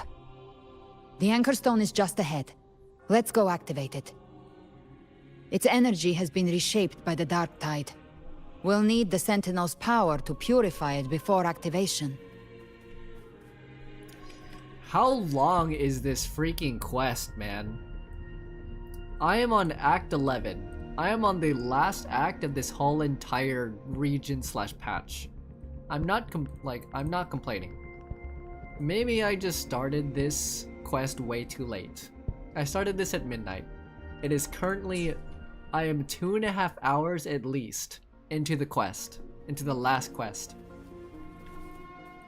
The Anchor Stone is just ahead. Let's go activate it. Its energy has been reshaped by the Dark Tide. We'll need the Sentinel's power to purify it before activation. How long is this freaking quest, man? I am on Act 11. I am on the last act of this whole entire region / patch. I'm not complaining. Maybe I just started this quest way too late. I started this at midnight. It is currently, I am 2.5 hours at least into the quest, into the last quest.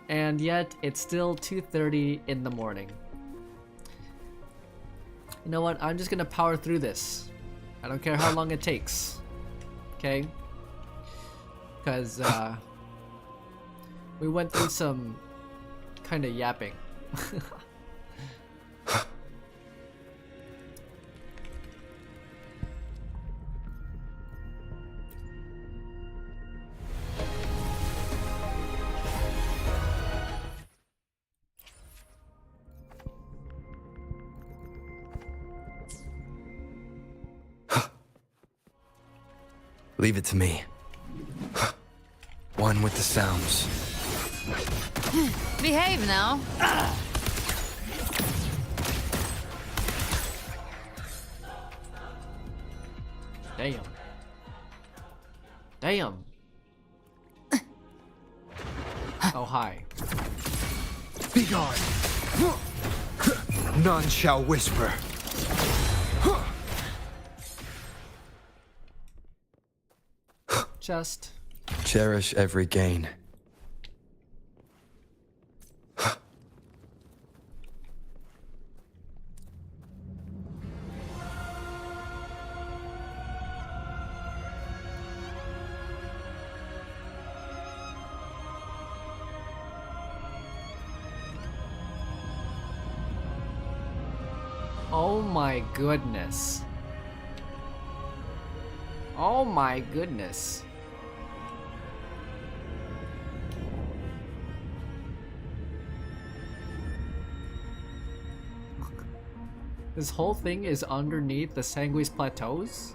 And yet, it's still 2:30 in the morning. You know what? I'm just gonna power through this. I don't care how long it takes. Okay? Because, we went through some kind of yapping. Leave it to me. One with the sounds. Behave now. Damn. Damn. Oh, hi. Be gone. None shall whisper. Just cherish every gain. Oh my goodness. Oh my goodness. This whole thing is underneath the Sanguis Plateaus?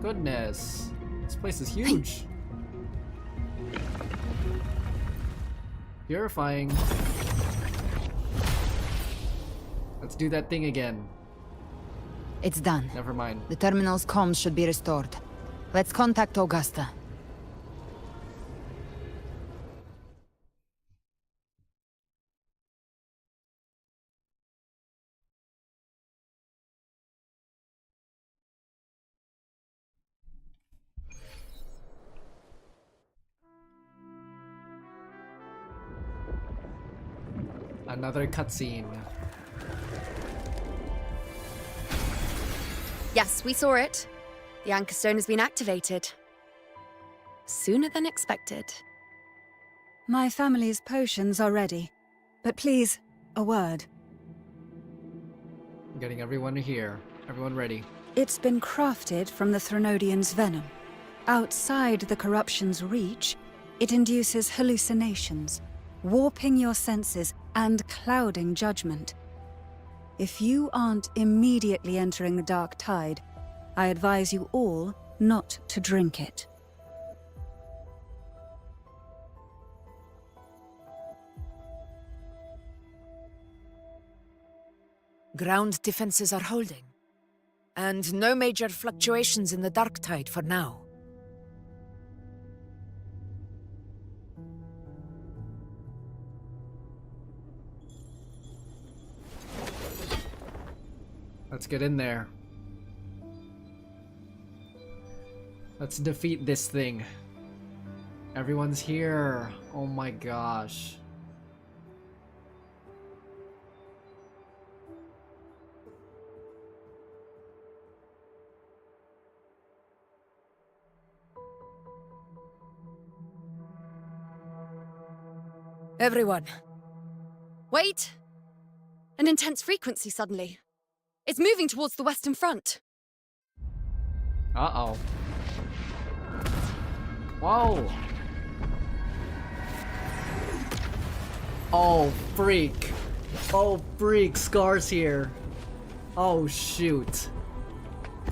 Goodness. This place is huge. Purifying. Let's do that thing again. It's done. Never mind. The terminal's comms should be restored. Let's contact Augusta. Another cutscene. Yes, we saw it. The Anchor Stone has been activated. Sooner than expected. My family's potions are ready. But please, a word. I'm getting everyone here. Everyone ready. It's been crafted from the Threnodian's venom. Outside the corruption's reach, it induces hallucinations, warping your senses and clouding judgment. If you aren't immediately entering the dark tide, I advise you all not to drink it. Ground defenses are holding. And no major fluctuations in the dark tide for now. Let's get in there. Let's defeat this thing. Everyone's here. Oh my gosh. Everyone. Wait! An intense frequency suddenly. It's moving towards the Western Front. Uh-oh. Whoa! Oh, freak. Oh, freak. Scar's here. Oh, shoot.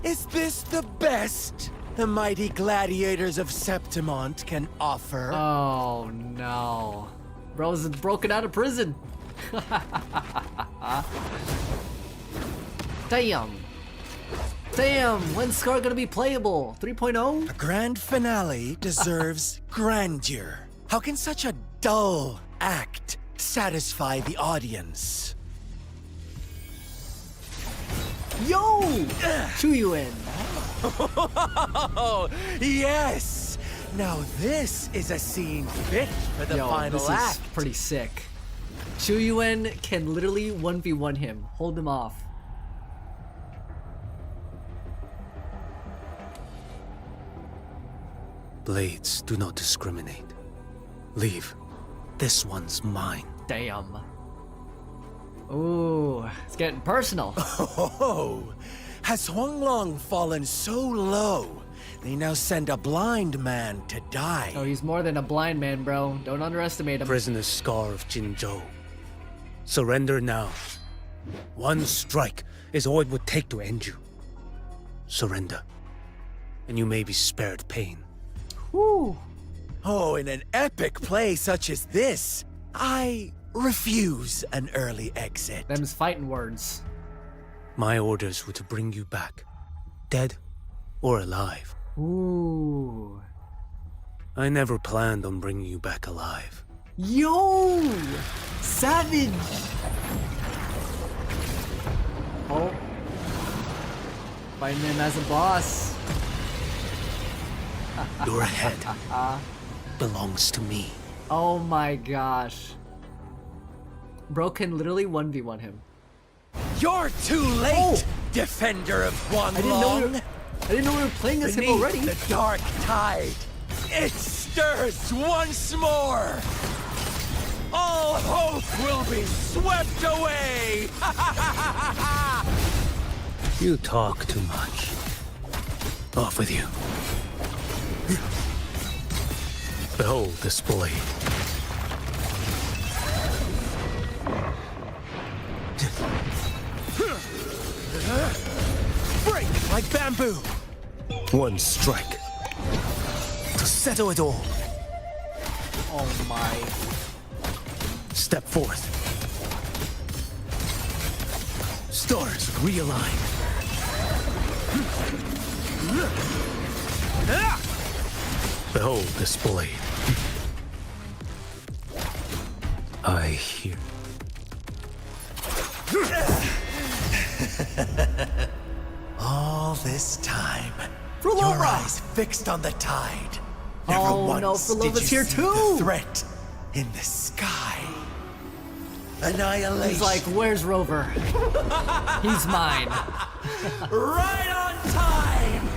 Is this the best the mighty gladiators of Septimont can offer? Oh, no. Bro's broken out of prison. Damn. Damn, when's Scar gonna be playable? 3.0? A grand finale deserves grandeur. How can such a dull act satisfy the audience? Yo! Chuyuin. Yes! Now this is a scene fit for the final this act. Is pretty sick. Chuyuin can literally 1v1 him. Hold him off. Blades do not discriminate. Leave. This one's mine. Damn. Ooh, it's getting personal. Oh, has Huanglong fallen so low, they now send a blind man to die? Oh, he's more than a blind man, bro. Don't underestimate him. Prisoner Scar of Jinzhou. Surrender now. One strike is all it would take to end you. Surrender, and you may be spared pain. Whew. Oh, in an epic play such as this, I refuse an early exit. Them's fighting words. My orders were to bring you back, dead or alive. Ooh. I never planned on bringing you back alive. Yo! Savage! Oh. Fighting him as a boss. Your head belongs to me. Oh my gosh. Bro can literally 1v1 him. You're too late, defender of Huanglong. I didn't know we were playing as him already. The dark tide, it stirs once more. All hope will be swept away. You talk too much. Off with you. Behold this blade. Break like bamboo. One strike to settle it all. Oh my. Step forth. Stars realign. Behold this blade. I hear. All this time, Frulova! your eyes fixed on the tide. Never Oh once no, did Frulova's you here see too! the threat in the sky. Annihilation. He's like, where's Rover? He's mine. Right on time!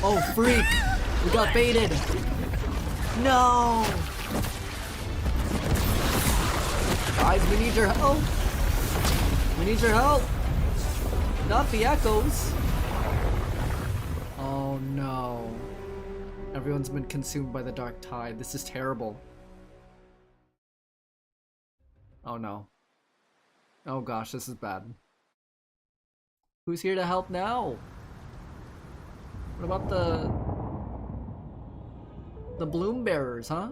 Oh, freak! We got baited! No! Guys, we need your help! We need your help! Not the echoes! Oh no. Everyone's been consumed by the dark tide. This is terrible. Oh no. Oh gosh, this is bad. Who's here to help now? What about the bloom bearers, huh?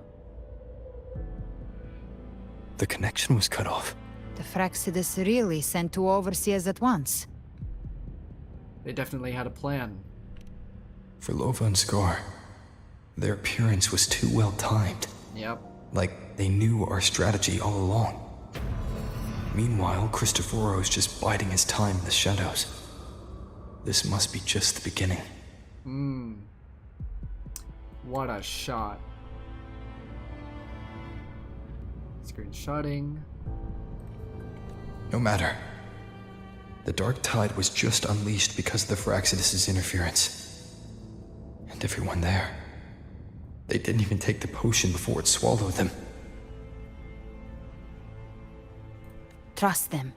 The connection was cut off. The Fraxidus really sent two overseers at once. They definitely had a plan. For Lova and Scar, their appearance was too well timed. Yep. Like they knew our strategy all along. Meanwhile, Cristoforo's just biding his time in the shadows. This must be just the beginning. What a shot. Screenshotting. No matter. The dark tide was just unleashed because of the Fraxidus' interference. And everyone there. They didn't even take the potion before it swallowed them. Trust them.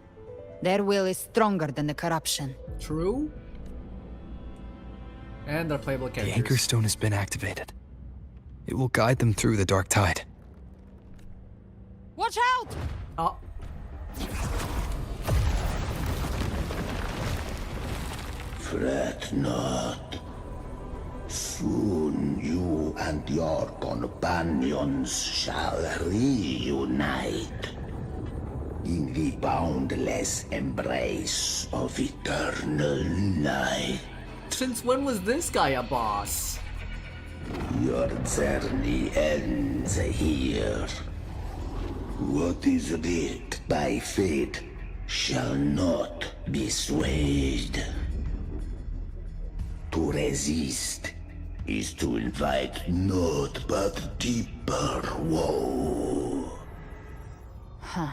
Their will is stronger than the corruption. True. And they're playable characters. The Anchor Stone has been activated. It will guide them through the dark tide. Watch out! Oh. Fret not. Soon you and your companions shall reunite in the boundless embrace of eternal night. Since when was this guy a boss? Your journey ends here. What is writ by fate shall not be swayed. To resist is to invite naught but deeper woe. Huh.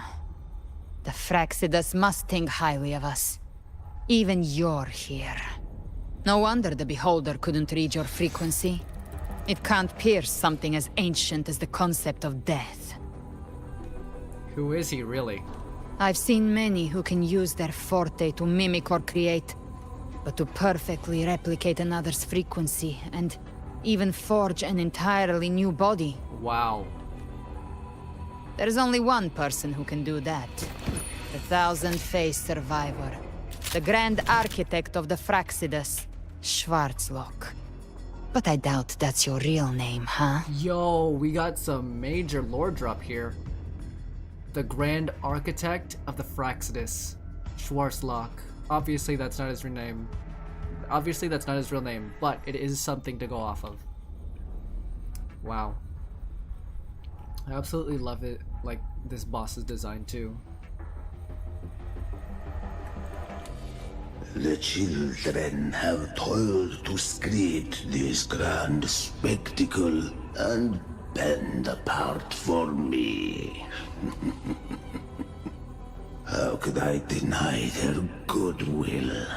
The Fraxidus must think highly of us. Even you're here. No wonder the Beholder couldn't read your frequency. It can't pierce something as ancient as the concept of death. Who is he, really? I've seen many who can use their forte to mimic or create, but to perfectly replicate another's frequency and even forge an entirely new body. Wow. There's only one person who can do that. The thousand-faced survivor. The grand architect of the Fraxidus, Schwarzlock. But I doubt that's your real name, huh? Yo, we got some major lore drop here. The Grand Architect of the Fraxidus, Schwarzlock. Obviously that's not his real name. Obviously that's not his real name, but it is something to go off of. Wow. I absolutely love it, like this boss's design too. The children have toiled to script this grand spectacle and bend apart for me. How could I deny their goodwill?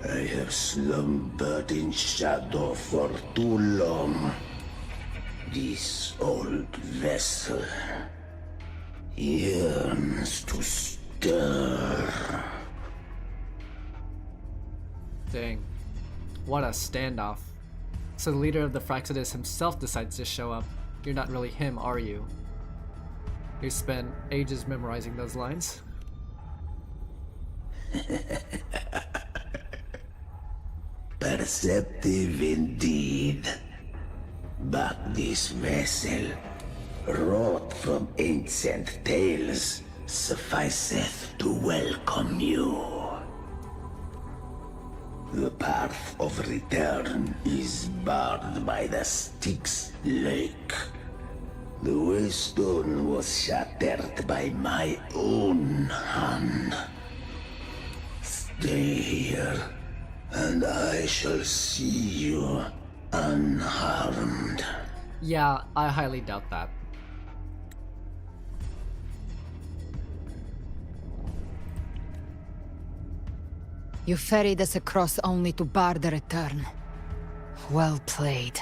I have slumbered in shadow for too long. This old vessel yearns to stir. Dang. What a standoff. So the leader of the Fraxidus himself decides to show up. You're not really him, are you? You spent ages memorizing those lines. Perceptive indeed. But this vessel, wrought from ancient tales, sufficeth to welcome you. The path of return is barred by the Styx Lake. The waystone was shattered by my own hand. Stay here, and I shall see you unharmed. Yeah, I highly doubt that. You ferried us across only to bar the return. Well played.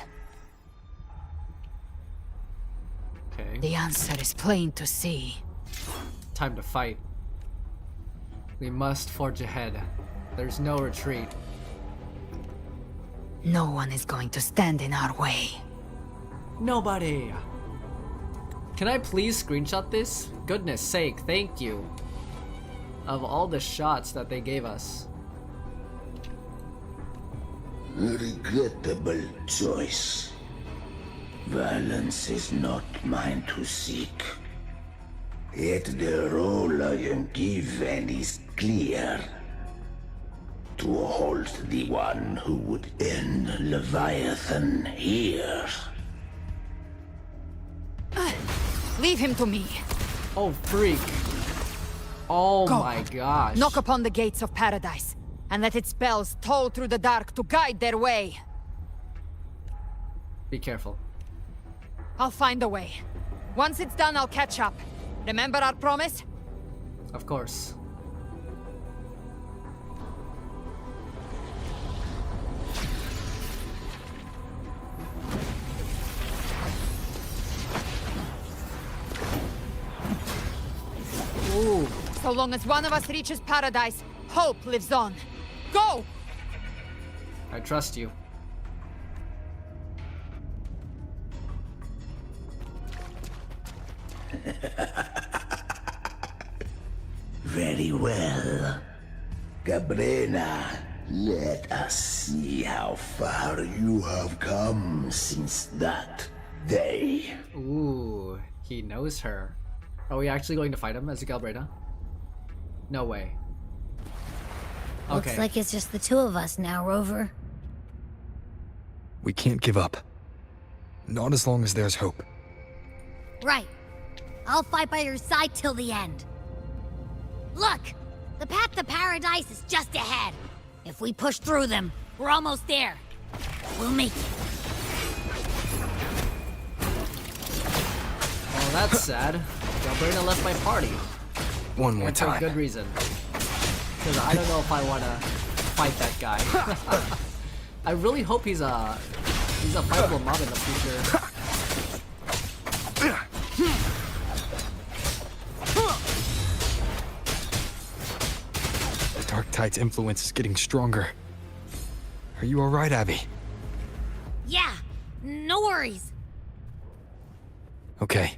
Okay. The answer is plain to see. Time to fight. We must forge ahead. There's no retreat. No one is going to stand in our way. Nobody! Can I please screenshot this? Goodness sake, thank you. Of all the shots that they gave us. Regrettable choice. Violence is not mine to seek. Yet the role I am given is clear. To halt the one who would end Leviathan here. Leave him to me. Oh, freak. Oh Go. my gosh. Knock upon the gates of paradise, and let its bells toll through the dark to guide their way. Be careful. I'll find a way. Once it's done, I'll catch up. Remember our promise? Of course. Ooh. So long as one of us reaches paradise, hope lives on. Go! I trust you. Very well. Cabrera, let us see how far you have come since that day. Ooh, he knows her. Are we actually going to fight him as a Galbreda? No way. Okay. Looks like it's just the two of us now, Rover. We can't give up. Not as long as there's hope. Right. I'll fight by your side till the end. Look! The path to paradise is just ahead. If we push through them, we're almost there. We'll make it. Well, that's sad. Galbreda left my party. One more And for a time. good reason. Because I don't know if I want to fight that guy. I really hope he's a fightable mob in the future. The Dark Tide's influence is getting stronger. Are you alright, Abby? Yeah, no worries. Okay.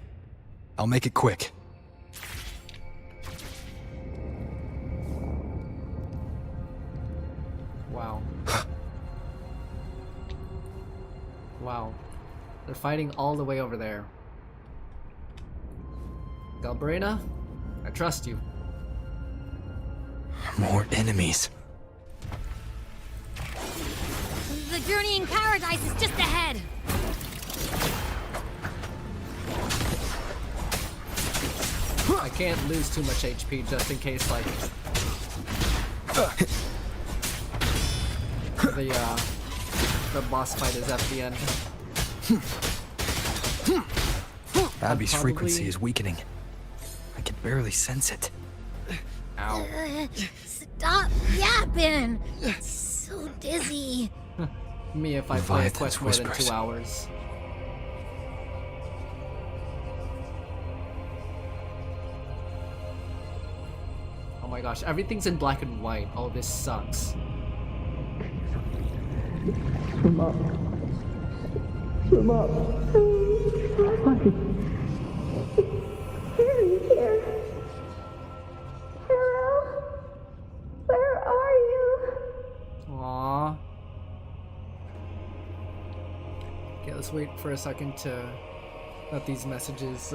I'll make it quick. Wow. Wow. They're fighting all the way over there. Galbrena, I trust you. More enemies. The journey in paradise is just ahead. I can't lose too much HP just in case, like, the boss fight is at the end. Abby's Probably- frequency is weakening. I can barely sense it. Ow. Stop yapping. It's so dizzy. Me if I play a Leviathan's quest more than whispers. 2 hours. Oh my gosh, everything's in black and white. Oh, this sucks. Come up. Come up. Here. Hello? Where are you? Aww. Okay, let's wait for a second to let these messages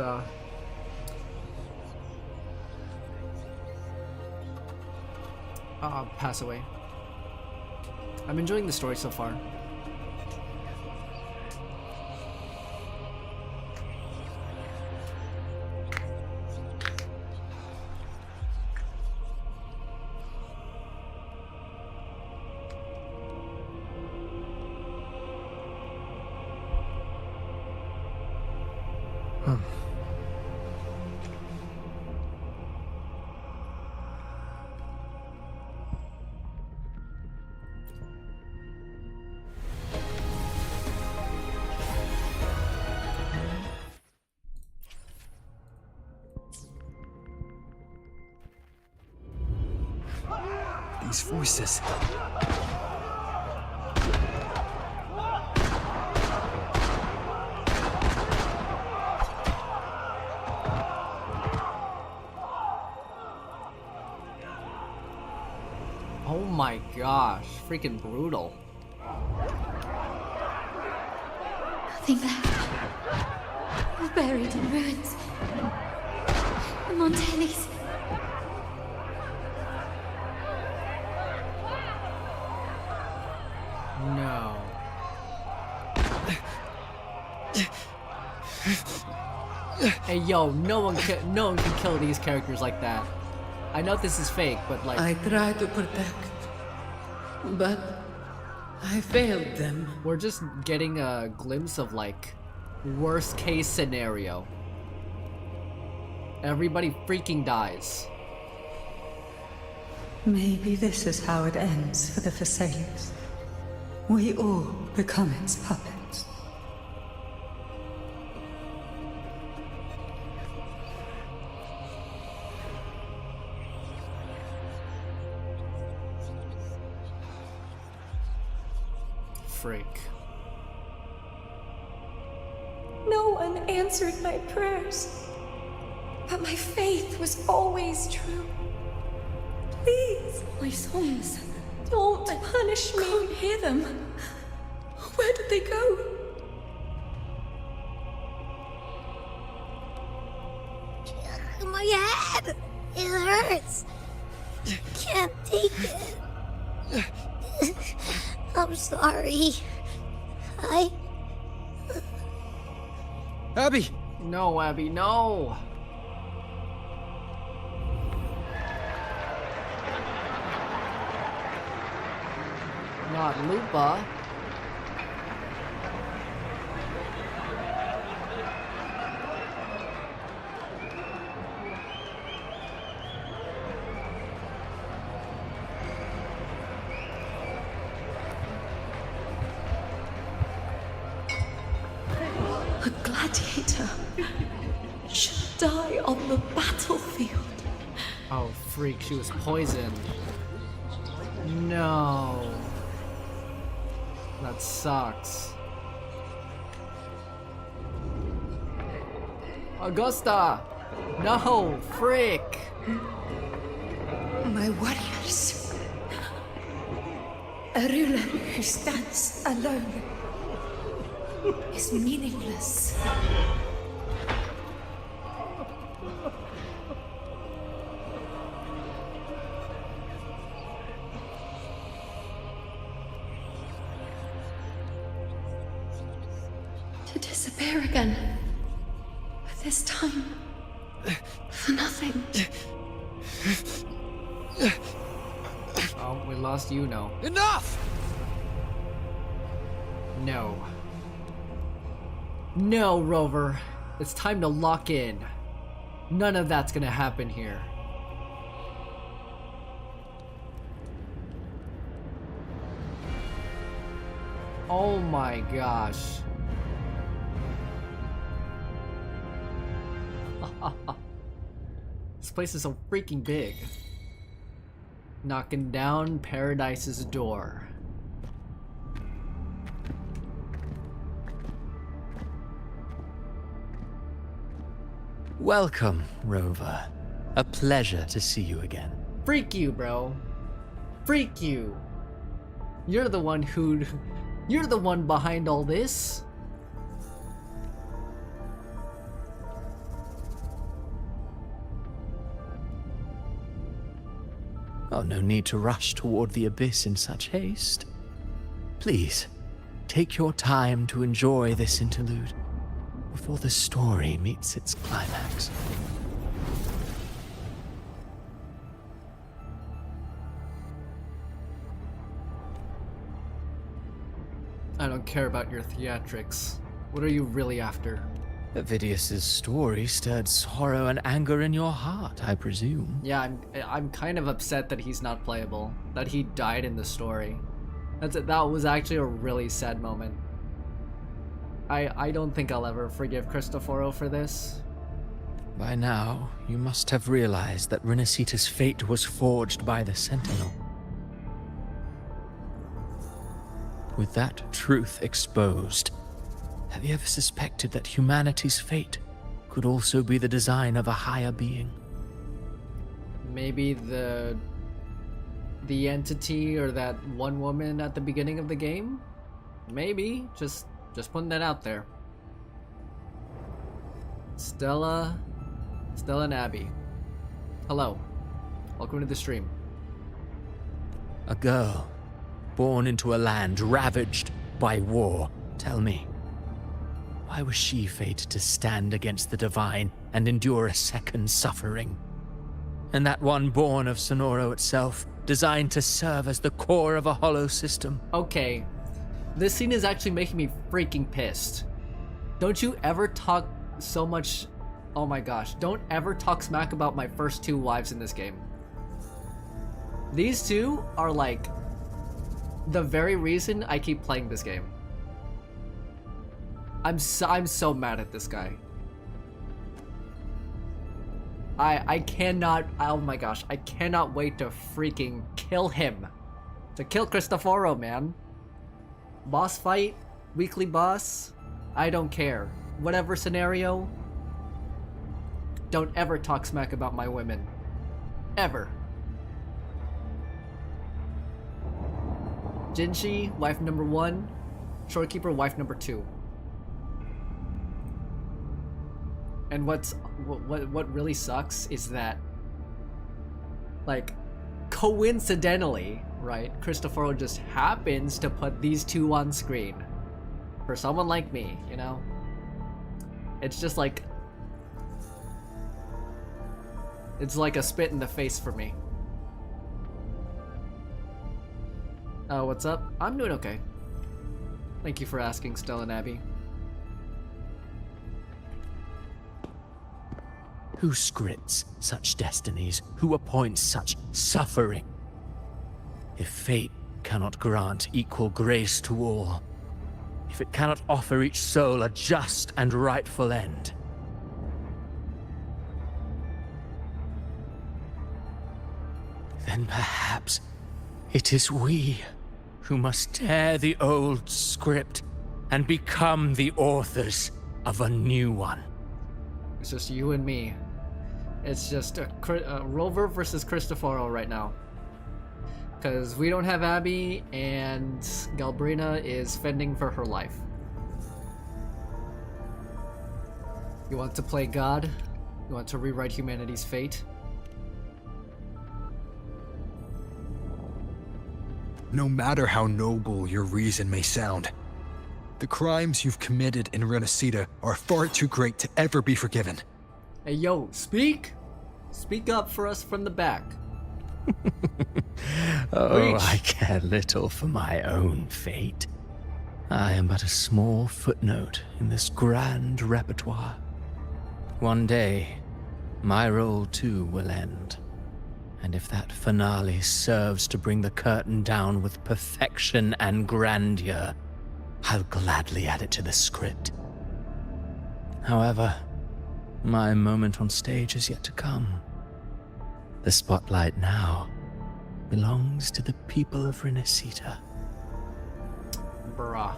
pass away. I'm enjoying the story so far. These voices. Oh my gosh, freaking brutal. Nothing left. We're buried in ruins. The Montellis. No. Hey yo, no one can kill these characters like that. I know this is fake, but like I tried to protect, but I failed them. We're just getting a glimpse of like worst case scenario. Everybody freaking dies. Maybe this is how it ends for the Thessalians. We all become its puppets. Freak. No one answered my prayers, but my faith was always true. Please, My songs. don't punish me. Can't hear them. Where did they go? My head! It hurts! Can't take it. I'm sorry. Abby! No, Abby, no! Not Lupa. A gladiator should die on the battlefield. Oh, freak, she was poisoned. No. That sucks. Augusta! No, frick! My warriors. A ruler who stands alone is meaningless. To disappear again. But this time, for nothing. Oh, we lost you now. Enough! No. No, Rover. It's time to lock in. None of that's gonna happen here. Oh my gosh. This place is so freaking big. Knocking down Paradise's door. Welcome, Rover. A pleasure to see you again. Freak you, bro. Freak you. You're the one who... You're the one behind all this. Oh, no need to rush toward the abyss in such haste. Please, take your time to enjoy this interlude before the story meets its climax. I don't care about your theatrics. What are you really after? Avidius's story stirred sorrow and anger in your heart, I presume. Yeah, I'm kind of upset that he's not playable. That he died in the story. That was actually a really sad moment. I don't think I'll ever forgive Cristoforo for this. By now, you must have realized that Renacita's fate was forged by the Sentinel. with that truth exposed, have you ever suspected that humanity's fate could also be the design of a higher being? Maybe the entity or that one woman at the beginning of the game? Maybe. Just putting that out there. Stella and Abby. Hello. Welcome to the stream. A girl, born into a land ravaged by war. Tell me, why was she fated to stand against the divine and endure a second suffering? And that one born of Sonoro itself, designed to serve as the core of a hollow system. Okay, this scene is actually making me freaking pissed. Don't you ever talk so much... Oh my gosh, don't ever talk smack about my first two wives in this game. These two are like the very reason I keep playing this game. I'm so mad at this guy. I cannot, oh my gosh, I cannot wait to freaking kill him. To kill Cristoforo, man. Boss fight, weekly boss, I don't care. Whatever scenario, don't ever talk smack about my women. Ever. Jinshi, wife number 1. Shorekeeper, wife number 2. And what really sucks is that, like, coincidentally, right, Cristoforo just happens to put these two on screen. For someone like me, you know? It's just like... It's like a spit in the face for me. Oh, what's up? I'm doing okay. Thank you for asking, Stella and Abby. Who scripts such destinies? Who appoints such suffering? If fate cannot grant equal grace to all, if it cannot offer each soul a just and rightful end, then perhaps it is we who must tear the old script and become the authors of a new one. It's just you and me. It's just Rover versus Cristoforo right now. Because we don't have Abby, and Galbrina is fending for her life. You want to play God? You want to rewrite humanity's fate? No matter how noble your reason may sound, the crimes you've committed in Renacida are far too great to ever be forgiven. Hey yo, speak! Speak up for us from the back. Oh, I care little for my own fate. I am but a small footnote in this grand repertoire. One day, my role too will end. And if that finale serves to bring the curtain down with perfection and grandeur, I'll gladly add it to the script. However, my moment on stage is yet to come. The spotlight now belongs to the people of Renacida. Bruh.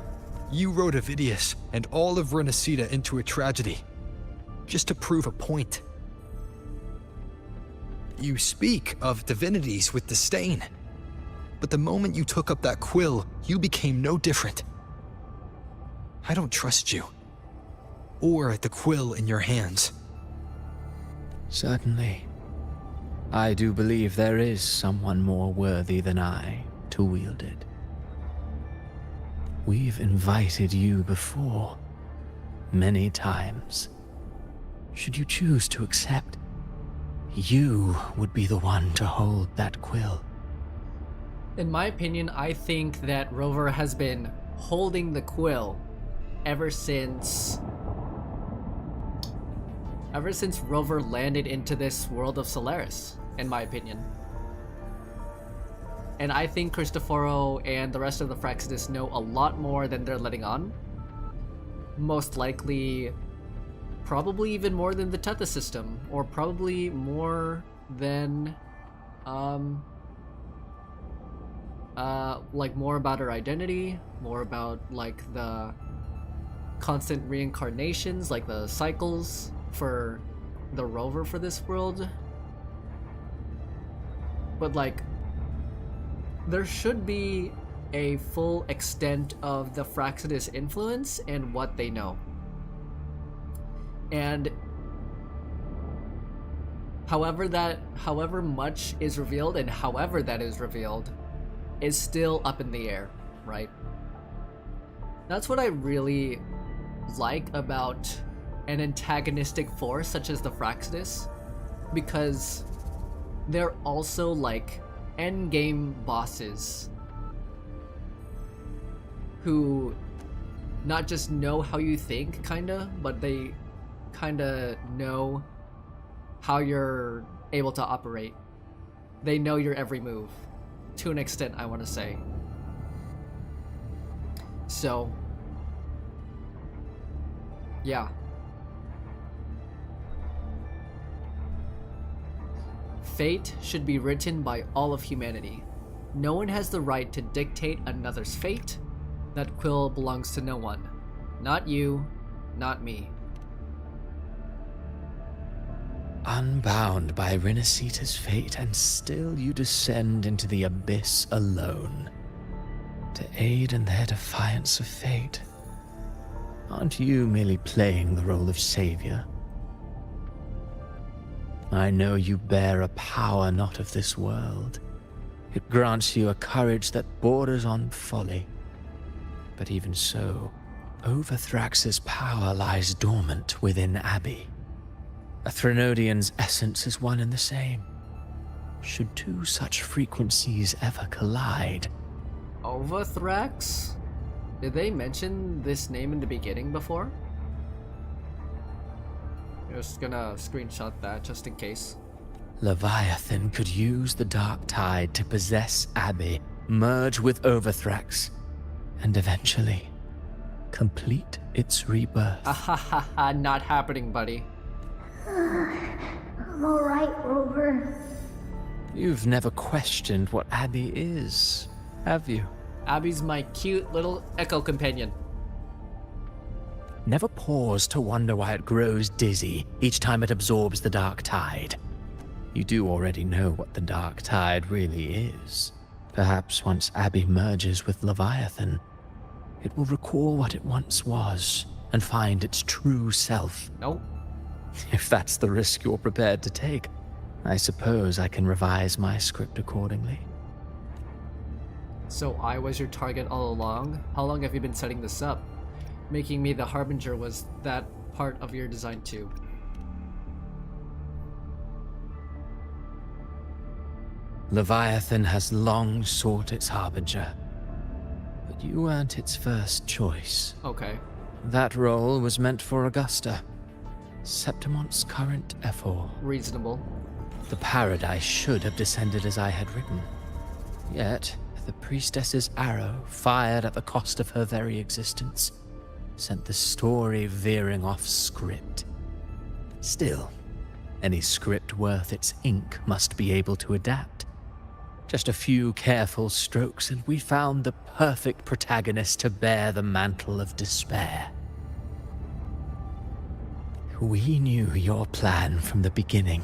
You wrote Avidius and all of Renacida into a tragedy, just to prove a point. You speak of divinities with disdain, but the moment you took up that quill, you became no different. I don't trust you, or the quill in your hands. Certainly. I do believe there is someone more worthy than I to wield it. We've invited you before, many times. Should you choose to accept, you would be the one to hold that quill. In my opinion, I think that Rover has been holding the quill ever since Rover landed into this world of Solaris, in my opinion. And I think Cristoforo and the rest of the Fraxidus know a lot more than they're letting on. Most likely, probably even more than the Teta system, or probably more than like more about her identity, more about like the constant reincarnations, like the cycles for the rover for this world. But like, there should be a full extent of the Fraxidus influence and what they know. And however much is revealed and however that is revealed is still up in the air, right? That's what I really like about an antagonistic force such as the Fraxidus, because they're also like endgame bosses who not just know how you think, kinda, but they kinda know how you're able to operate. They know your every move, to an extent, I want to say. So, yeah. Fate should be written by all of humanity. No one has the right to dictate another's fate. That quill belongs to no one. Not you, not me. Unbound by Renacita's fate, and still you descend into the abyss alone, to aid in their defiance of fate. Aren't you merely playing the role of savior? I know you bear a power not of this world. It grants you a courage that borders on folly. But even so, Overthrax's power lies dormant within Abby. A Threnodian's essence is one and the same. Should two such frequencies ever collide... Overthrax? Did they mention this name in the beginning before? Just gonna screenshot that just in case. Leviathan could use the dark tide to possess Abby, merge with Overthrax, and eventually complete its rebirth. Not happening, buddy. I'm alright, Rover. You've never questioned what Abby is, have you? Abby's my cute little echo companion. Never pause to wonder why it grows dizzy each time it absorbs the dark tide. You do already know what the dark tide really is. Perhaps once Abby merges with Leviathan, it will recall what it once was and find its true self. Nope. If that's the risk you're prepared to take, I suppose I can revise my script accordingly. So I was your target all along? How long have you been setting this up? Making me the Harbinger was that part of your design too. Leviathan has long sought its Harbinger, but you weren't its first choice. Okay. That role was meant for Augusta, Septimon's current Ephor. Reasonable. The paradise should have descended as I had written. Yet, the priestess's arrow, fired at the cost of her very existence, sent the story veering off script. Still, any script worth its ink must be able to adapt. Just a few careful strokes and we found the perfect protagonist to bear the mantle of despair. We knew your plan from the beginning.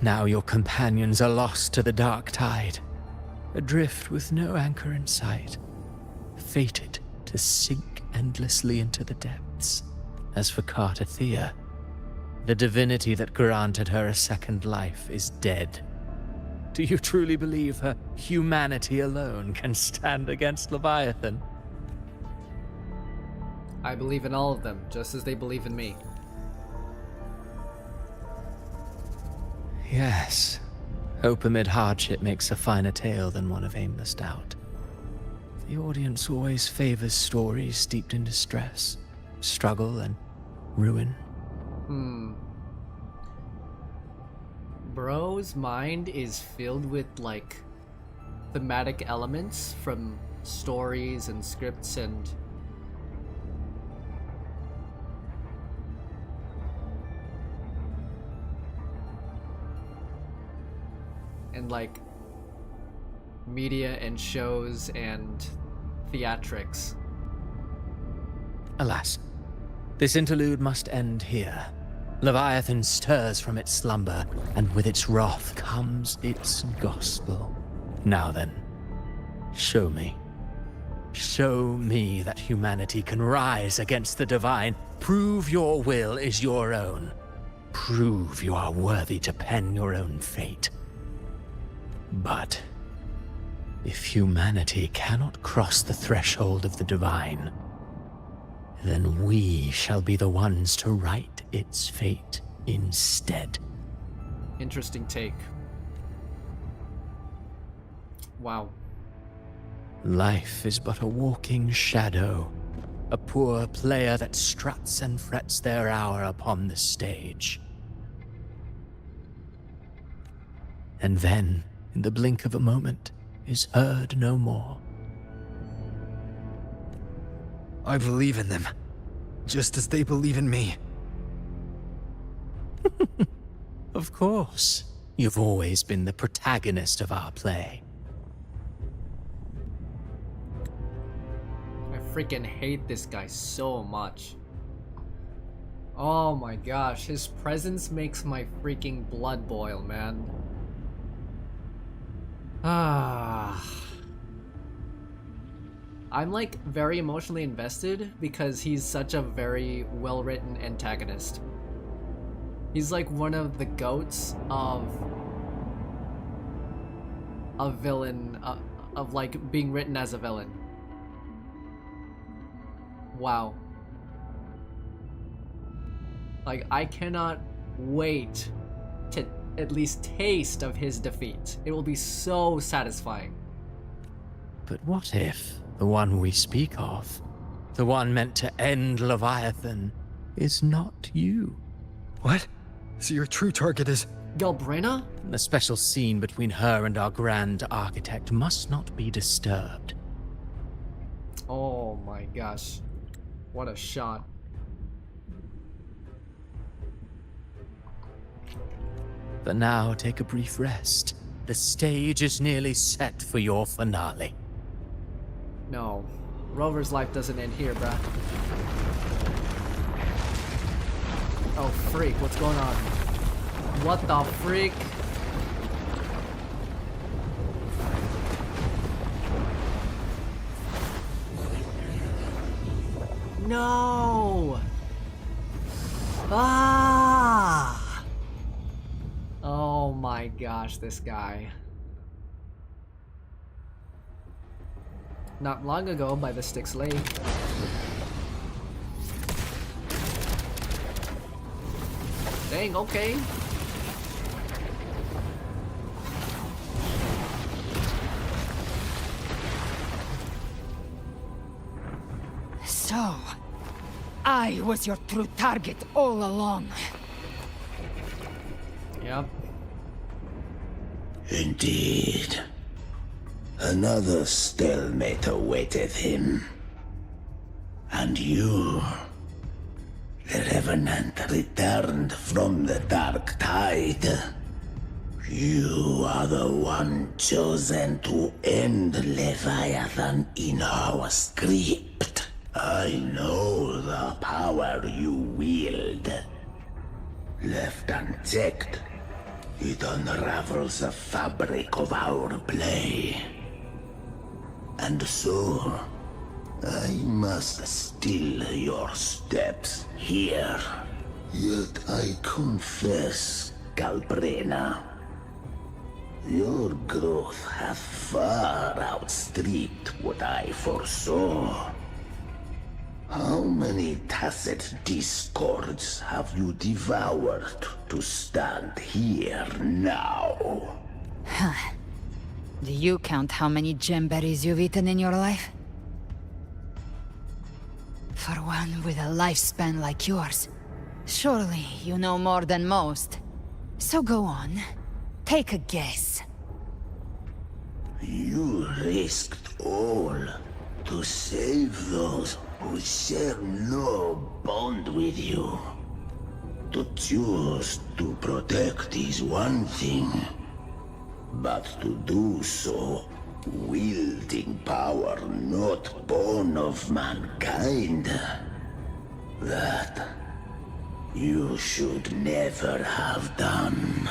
Now your companions are lost to the dark tide, adrift with no anchor in sight, fated to sink endlessly into the depths. As for Cartathea, the divinity that granted her a second life is dead. Do you truly believe her humanity alone can stand against Leviathan? I believe in all of them, just as they believe in me. Yes. Hope amid hardship makes a finer tale than one of aimless doubt. The audience always favors stories steeped in distress, struggle, and ruin. Bro's mind is filled with, like, thematic elements from stories and scripts and... like, media and shows and theatrics. Alas, this interlude must end here. Leviathan stirs from its slumber, and with its wrath comes its gospel. Now then, show me. Show me that humanity can rise against the divine. Prove your will is your own. Prove you are worthy to pen your own fate. But if humanity cannot cross the threshold of the divine, then we shall be the ones to write its fate instead. Interesting take. Wow. Life is but a walking shadow, a poor player that struts and frets their hour upon the stage. And then, in the blink of a moment, is heard no more. I believe in them, just as they believe in me. Of course. You've always been the protagonist of our play. I freaking hate this guy so much. Oh my gosh, his presence makes my freaking blood boil, man. I'm like very emotionally invested because he's such a very well-written antagonist. He's like one of the goats of a villain, of like being written as a villain. Wow. Like, I cannot wait to at least taste of his defeat. It will be so satisfying. But what if the one we speak of, the one meant to end Leviathan, is not you? What? So your true target is... Galbrena? The special scene between her and our grand architect must not be disturbed. Oh my gosh. What a shot. But now take a brief rest. The stage is nearly set for your finale. No. Rover's life doesn't end here, bruh. Oh, freak. What's going on? What the freak? No! Ah! Oh my gosh, this guy. Not long ago by the Styx Lake. Dang, okay. So, I was your true target all along. Yep. Indeed. Another stalemate awaited him. And you, the Revenant returned from the Dark Tide. You are the one chosen to end Leviathan in our script. I know the power you wield. Left unchecked, it unravels the fabric of our play. And so, I must still your steps here. Yet I confess, Galbrena, your growth hath far outstripped what I foresaw. How many tacit discords have you devoured to stand here now? Huh. Do you count how many gemberries you've eaten in your life? For one with a lifespan like yours, surely you know more than most. So go on, take a guess. You risked all to save those who share no bond with you. To choose to protect is one thing, but to do so Wielding power not born of mankind. That you should never have done.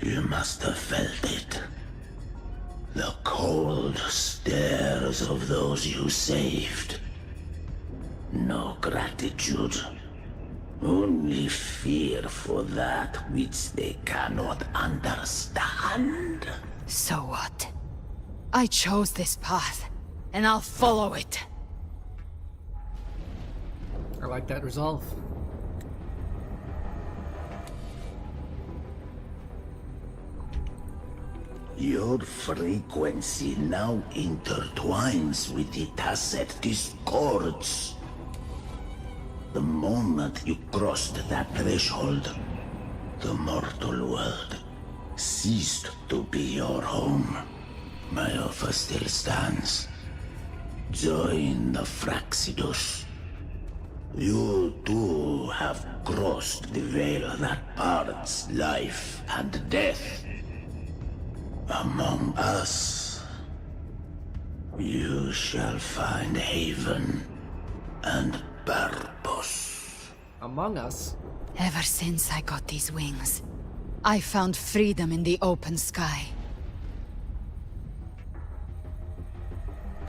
You must have felt it. The cold stares of those you saved. No gratitude. Only fear for that which they cannot understand. So what? I chose this path, and I'll follow it. I like that resolve. Your frequency now intertwines with the tacet discords. The moment you crossed that threshold, the mortal world ceased to be your home. My offer still stands. Join the Fraxidus. You too have crossed the veil that parts life and death. Among us, you shall find haven and purpose. Among us? Ever since I got these wings, I found freedom in the open sky.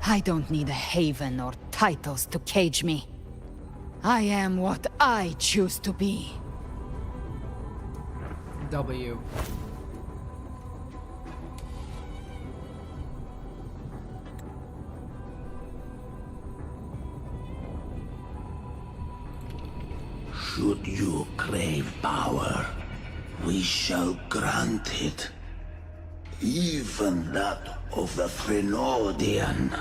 I don't need a haven or titles to cage me. I am what I choose to be. W. Should you crave power, we shall grant it. Even that of the Threnodian.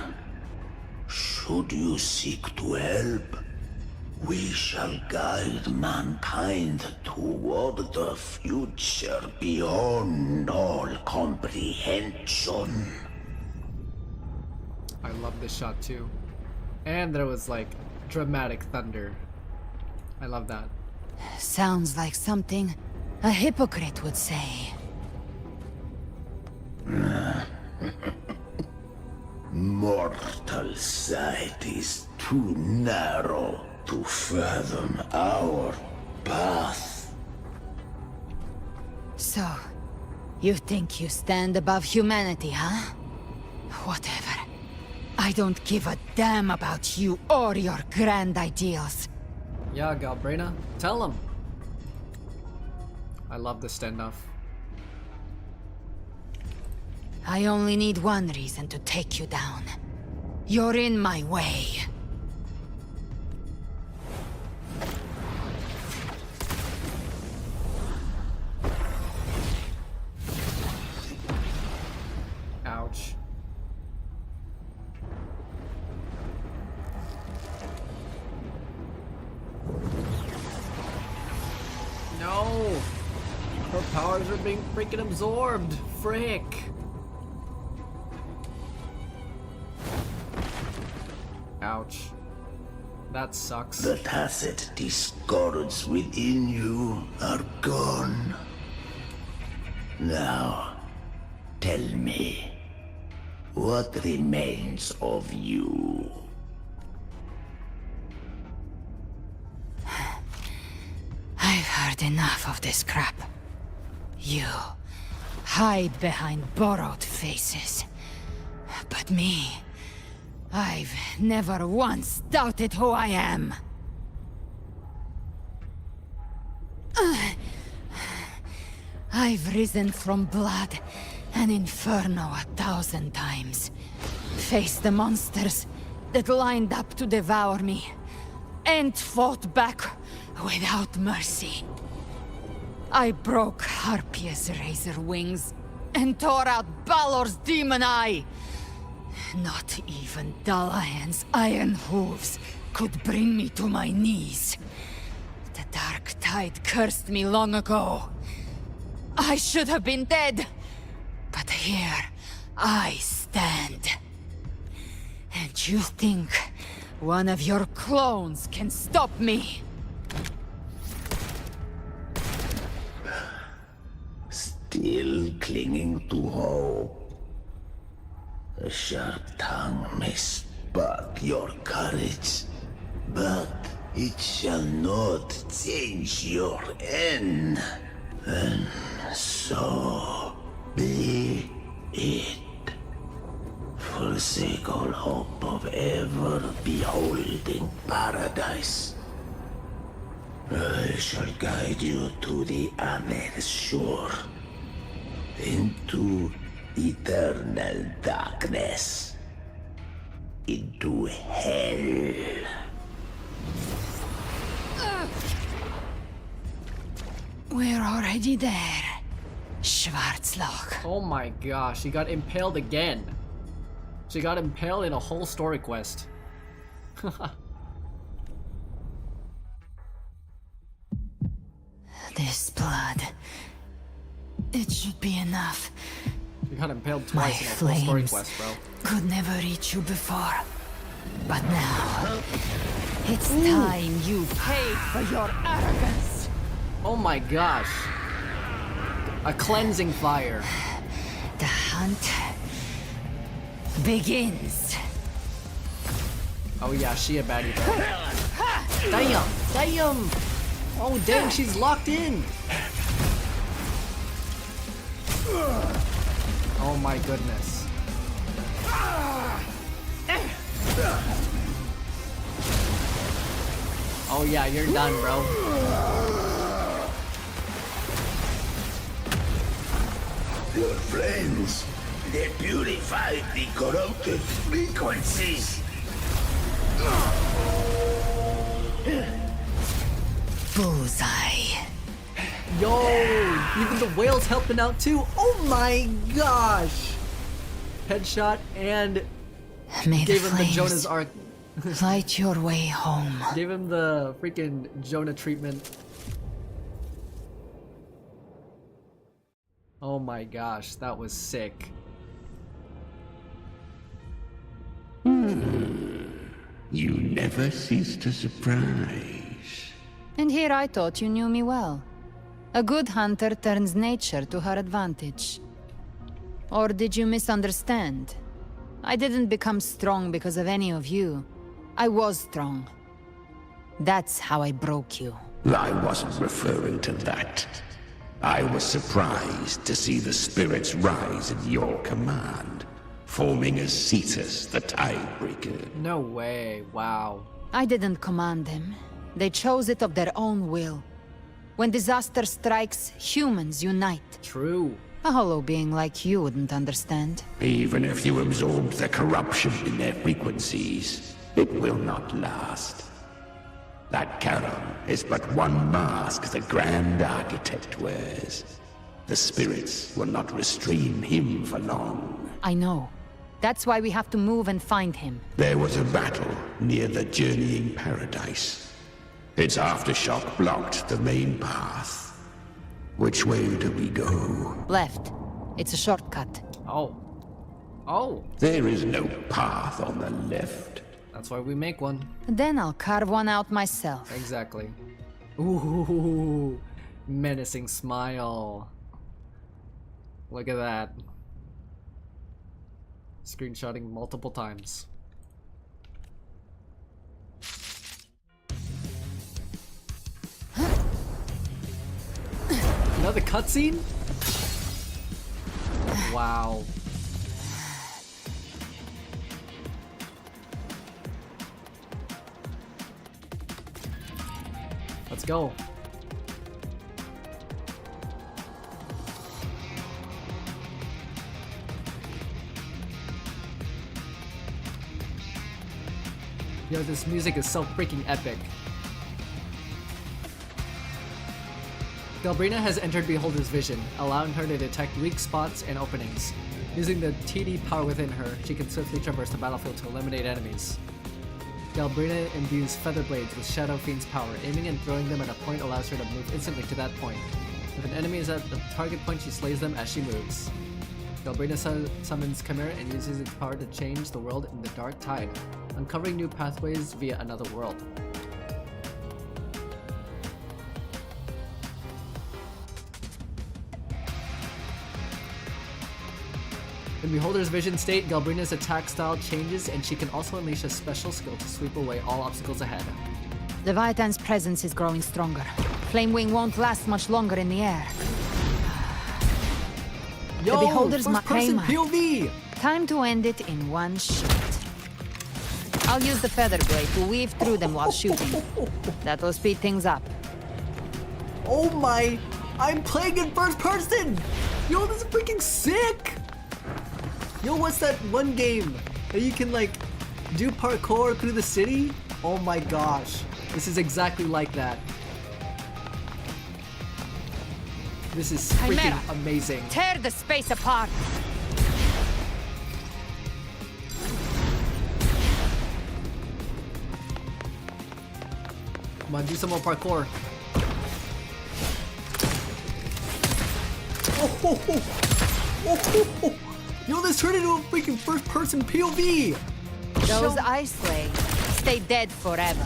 Should you seek to help, we shall guide mankind toward the future beyond all comprehension. I love this shot too. And there was like dramatic thunder. I love that. Sounds like something a hypocrite would say. Mortal sight is too narrow to fathom our path. So, you think you stand above humanity, huh? Whatever. I don't give a damn about you or your grand ideals. Yeah, Galbrena, tell him. I love the standoff. I only need one reason to take you down. You're in my way. Ouch. No! Her powers are being freaking absorbed! Frick! Ouch. That sucks. The tacit discords within you are gone. Now, tell me, what remains of you? I've heard enough of this crap. You hide behind borrowed faces. But me, I've never once doubted who I am. I've risen from blood and inferno 1,000 times. Faced the monsters that lined up to devour me, and fought back without mercy. I broke Harpia's razor wings and tore out Balor's demon eye. Not even Dalahan's iron hooves could bring me to my knees. The dark tide cursed me long ago. I should have been dead, but here I stand. And you think one of your clones can stop me? still clinging to hope. A sharp tongue may spark your courage, but it shall not change your end. And so be it. Forsake all hope of ever beholding paradise. I shall guide you to the Amet's shore, into eternal darkness, into hell. We're already there, Schwarzloch. Oh my gosh, she got impaled again. She got impaled in a whole story quest. This blood. It should be enough. She got impaled twice in a whole story quest, bro. Could never reach you before. But now, it's time you paid for your arrogance. Oh my gosh. A cleansing fire. The hunt begins. Oh yeah, she a baddie, bro. Damn! Damn! Oh dang, she's locked in! Oh my goodness. Oh yeah, you're done, bro. Your friends, they purified the corrupted frequencies. Bullseye. Yo, even the whale's helping out too. Oh my gosh. Headshot and May gave the him the flames Jonah's arc. light your way home. Gave him the freaking Jonah treatment. Oh my gosh, that was sick. You never cease to surprise. And here I thought you knew me well. A good hunter turns nature to her advantage. Or did you misunderstand? I didn't become strong because of any of you. I was strong. That's how I broke you. I wasn't referring to that. I was surprised to see the spirits rise at your command, forming as Cetus the Tidebreaker. No way, wow. I didn't command them. They chose it of their own will. When disaster strikes, humans unite. True. A hollow being like you wouldn't understand. Even if you absorb the corruption in their frequencies, it will not last. That Charon is but one mask the Grand Architect wears. The spirits will not restrain him for long. I know. That's why we have to move and find him. There was a battle near the Journeying Paradise. Its aftershock blocked the main path. Which way do we go? Left. It's a shortcut. Oh. Oh. There is no path on the left. That's why we make one. Then I'll carve one out myself. Exactly. Ooh. Menacing smile. Look at that. Screenshotting multiple times. Another cutscene? Wow. Let's go. Yo, this music is so freaking epic. Galbrina has entered Beholder's vision, allowing her to detect weak spots and openings. Using the TD power within her, she can swiftly traverse the battlefield to eliminate enemies. Galbrina imbues Feather Blades with Shadow Fiend's power. Aiming and throwing them at a point allows her to move instantly to that point. If an enemy is at the target point, she slays them as she moves. Galbrina summons Chimera and uses its power to change the world in the Dark Tide, uncovering new pathways via another world. In Beholder's vision state, Galbrina's attack style changes, and she can also unleash a special skill to sweep away all obstacles ahead. Leviathan's presence is growing stronger. Flame Wing won't last much longer in the air. Yo, the Beholder's first-person Makrema. POV! Time to end it in one shot. I'll use the feather blade to weave through them while shooting. That'll speed things up. Oh my! I'm playing in first person! Yo, this is freaking sick! Yo, what's that one game that you can like do parkour through the city? Oh my gosh. This is exactly like that. This is freaking Chimera, amazing. Tear the space apart! Come on, do some more parkour. Oh, oh, oh. Oh, oh, oh. Yo, this turned into a freaking first-person POV! Those ice slaves stay dead forever.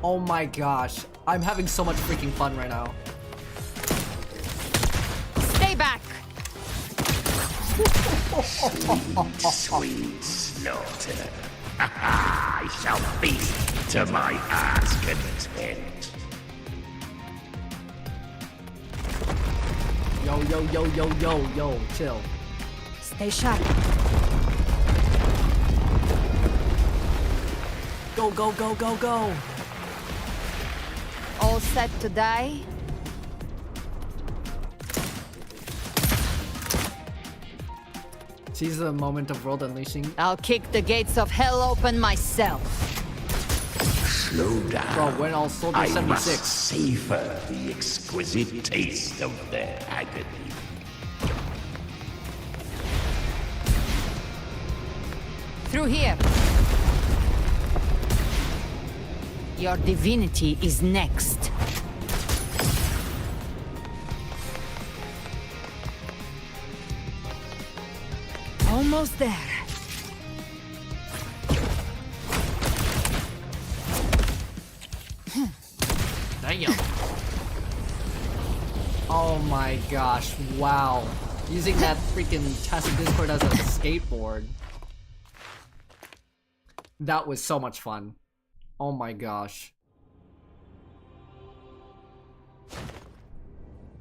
Oh my gosh. I'm having so much freaking fun right now. Stay back! Sweet slaughter. I shall feast to my heart's content. Yo, yo, yo, yo, yo, yo, chill. Stay sharp. Go, go, go, go, go! All set to die? Seize the moment of world unleashing. I'll kick the gates of hell open myself. Slow down. Bro, when all Soldier I 76. must savor the exquisite taste of their agony. Through here. Your divinity is next. Almost there. Damn. Oh my gosh, wow. Using that freaking Tacit Discord as a skateboard. That was so much fun. Oh my gosh.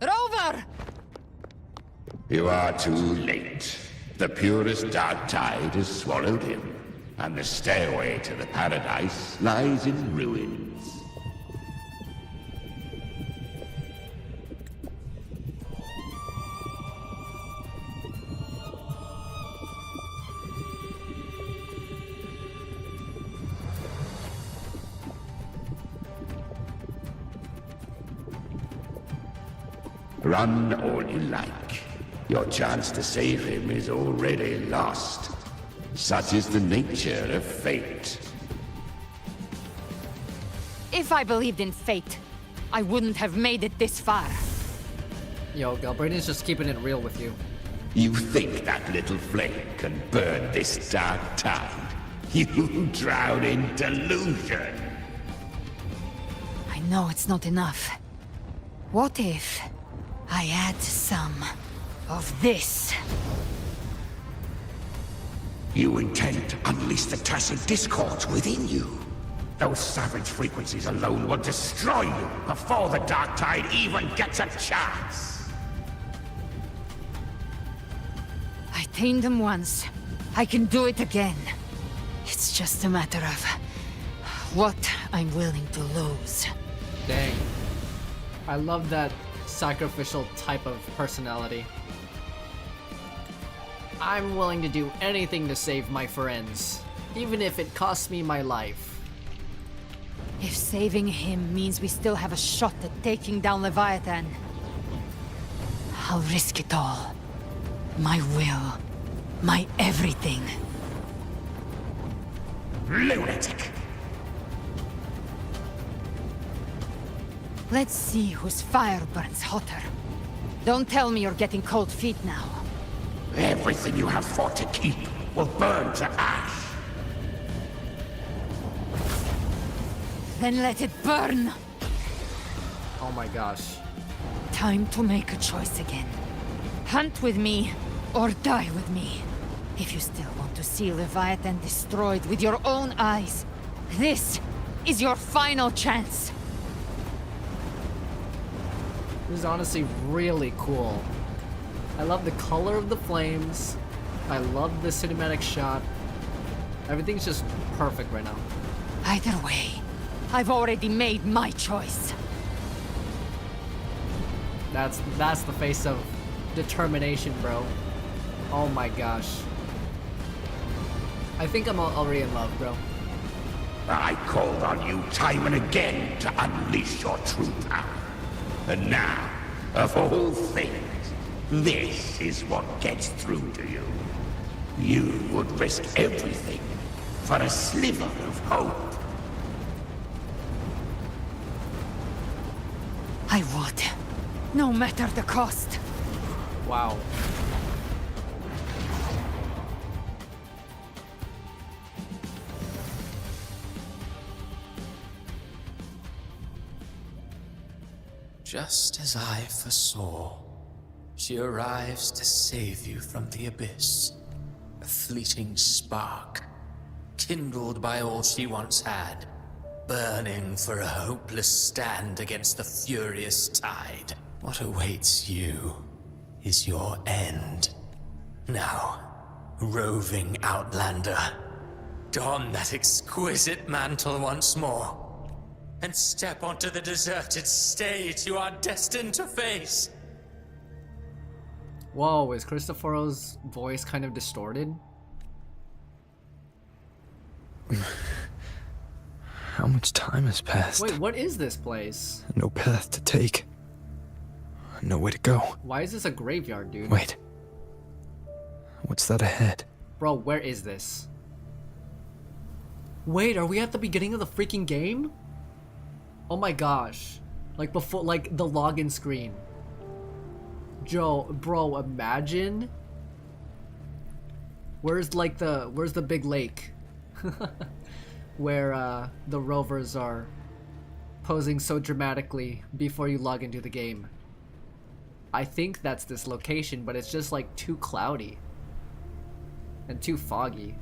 Rover! You are too late. The purest dark tide has swallowed him, and the stairway to the paradise lies in ruins. Run all you like. Your chance to save him is already lost. Such is the nature of fate. If I believed in fate, I wouldn't have made it this far. Yo, Galbrina's just keeping it real with you. You think that little flame can burn this dark tide? You drown in delusion. I know it's not enough. What if I add some of this? You intend to unleash the tacit discords within you. Those savage frequencies alone will destroy you before the dark tide even gets a chance. I tamed them once. I can do it again. It's just a matter of what I'm willing to lose. Dang. I love that sacrificial type of personality. I'm willing to do anything to save my friends, even if it costs me my life. If saving him means we still have a shot at taking down Leviathan, I'll risk it all. My will. My everything. Lunatic! Let's see whose fire burns hotter. Don't tell me you're getting cold feet now. Everything you have fought to keep will burn to ash. Then let it burn! Oh my gosh. Time to make a choice again. Hunt with me, or die with me. If you still want to see Leviathan destroyed with your own eyes, this is your final chance. This is honestly really cool. I love the color of the flames. I love the cinematic shot. Everything's just perfect right now. Either way, I've already made my choice. That's the face of determination, bro. Oh my gosh. I think I'm already in love, bro. I called on you time and again to unleash your true power. And now, of all things, this is what gets through to you. You would risk everything for a sliver of hope. I would, no matter the cost. Wow. Just as I foresaw, she arrives to save you from the abyss. A fleeting spark, kindled by all she once had, burning for a hopeless stand against the furious tide. What awaits you is your end. Now, roving outlander, don that exquisite mantle once more, and step onto the deserted stage you are destined to face. Whoa, is Cristoforo's voice kind of distorted? How much time has passed? Wait, what is this place? No path to take. No way to go. Why is this a graveyard, dude? Wait. What's that ahead? Bro, where is this? Wait, are we at the beginning of the freaking game? Oh my gosh. Like before, like the login screen. Bro, imagine. Where's the big lake? Where the rovers are posing so dramatically before you log into the game. I think that's this location, but it's just like too cloudy. And too foggy.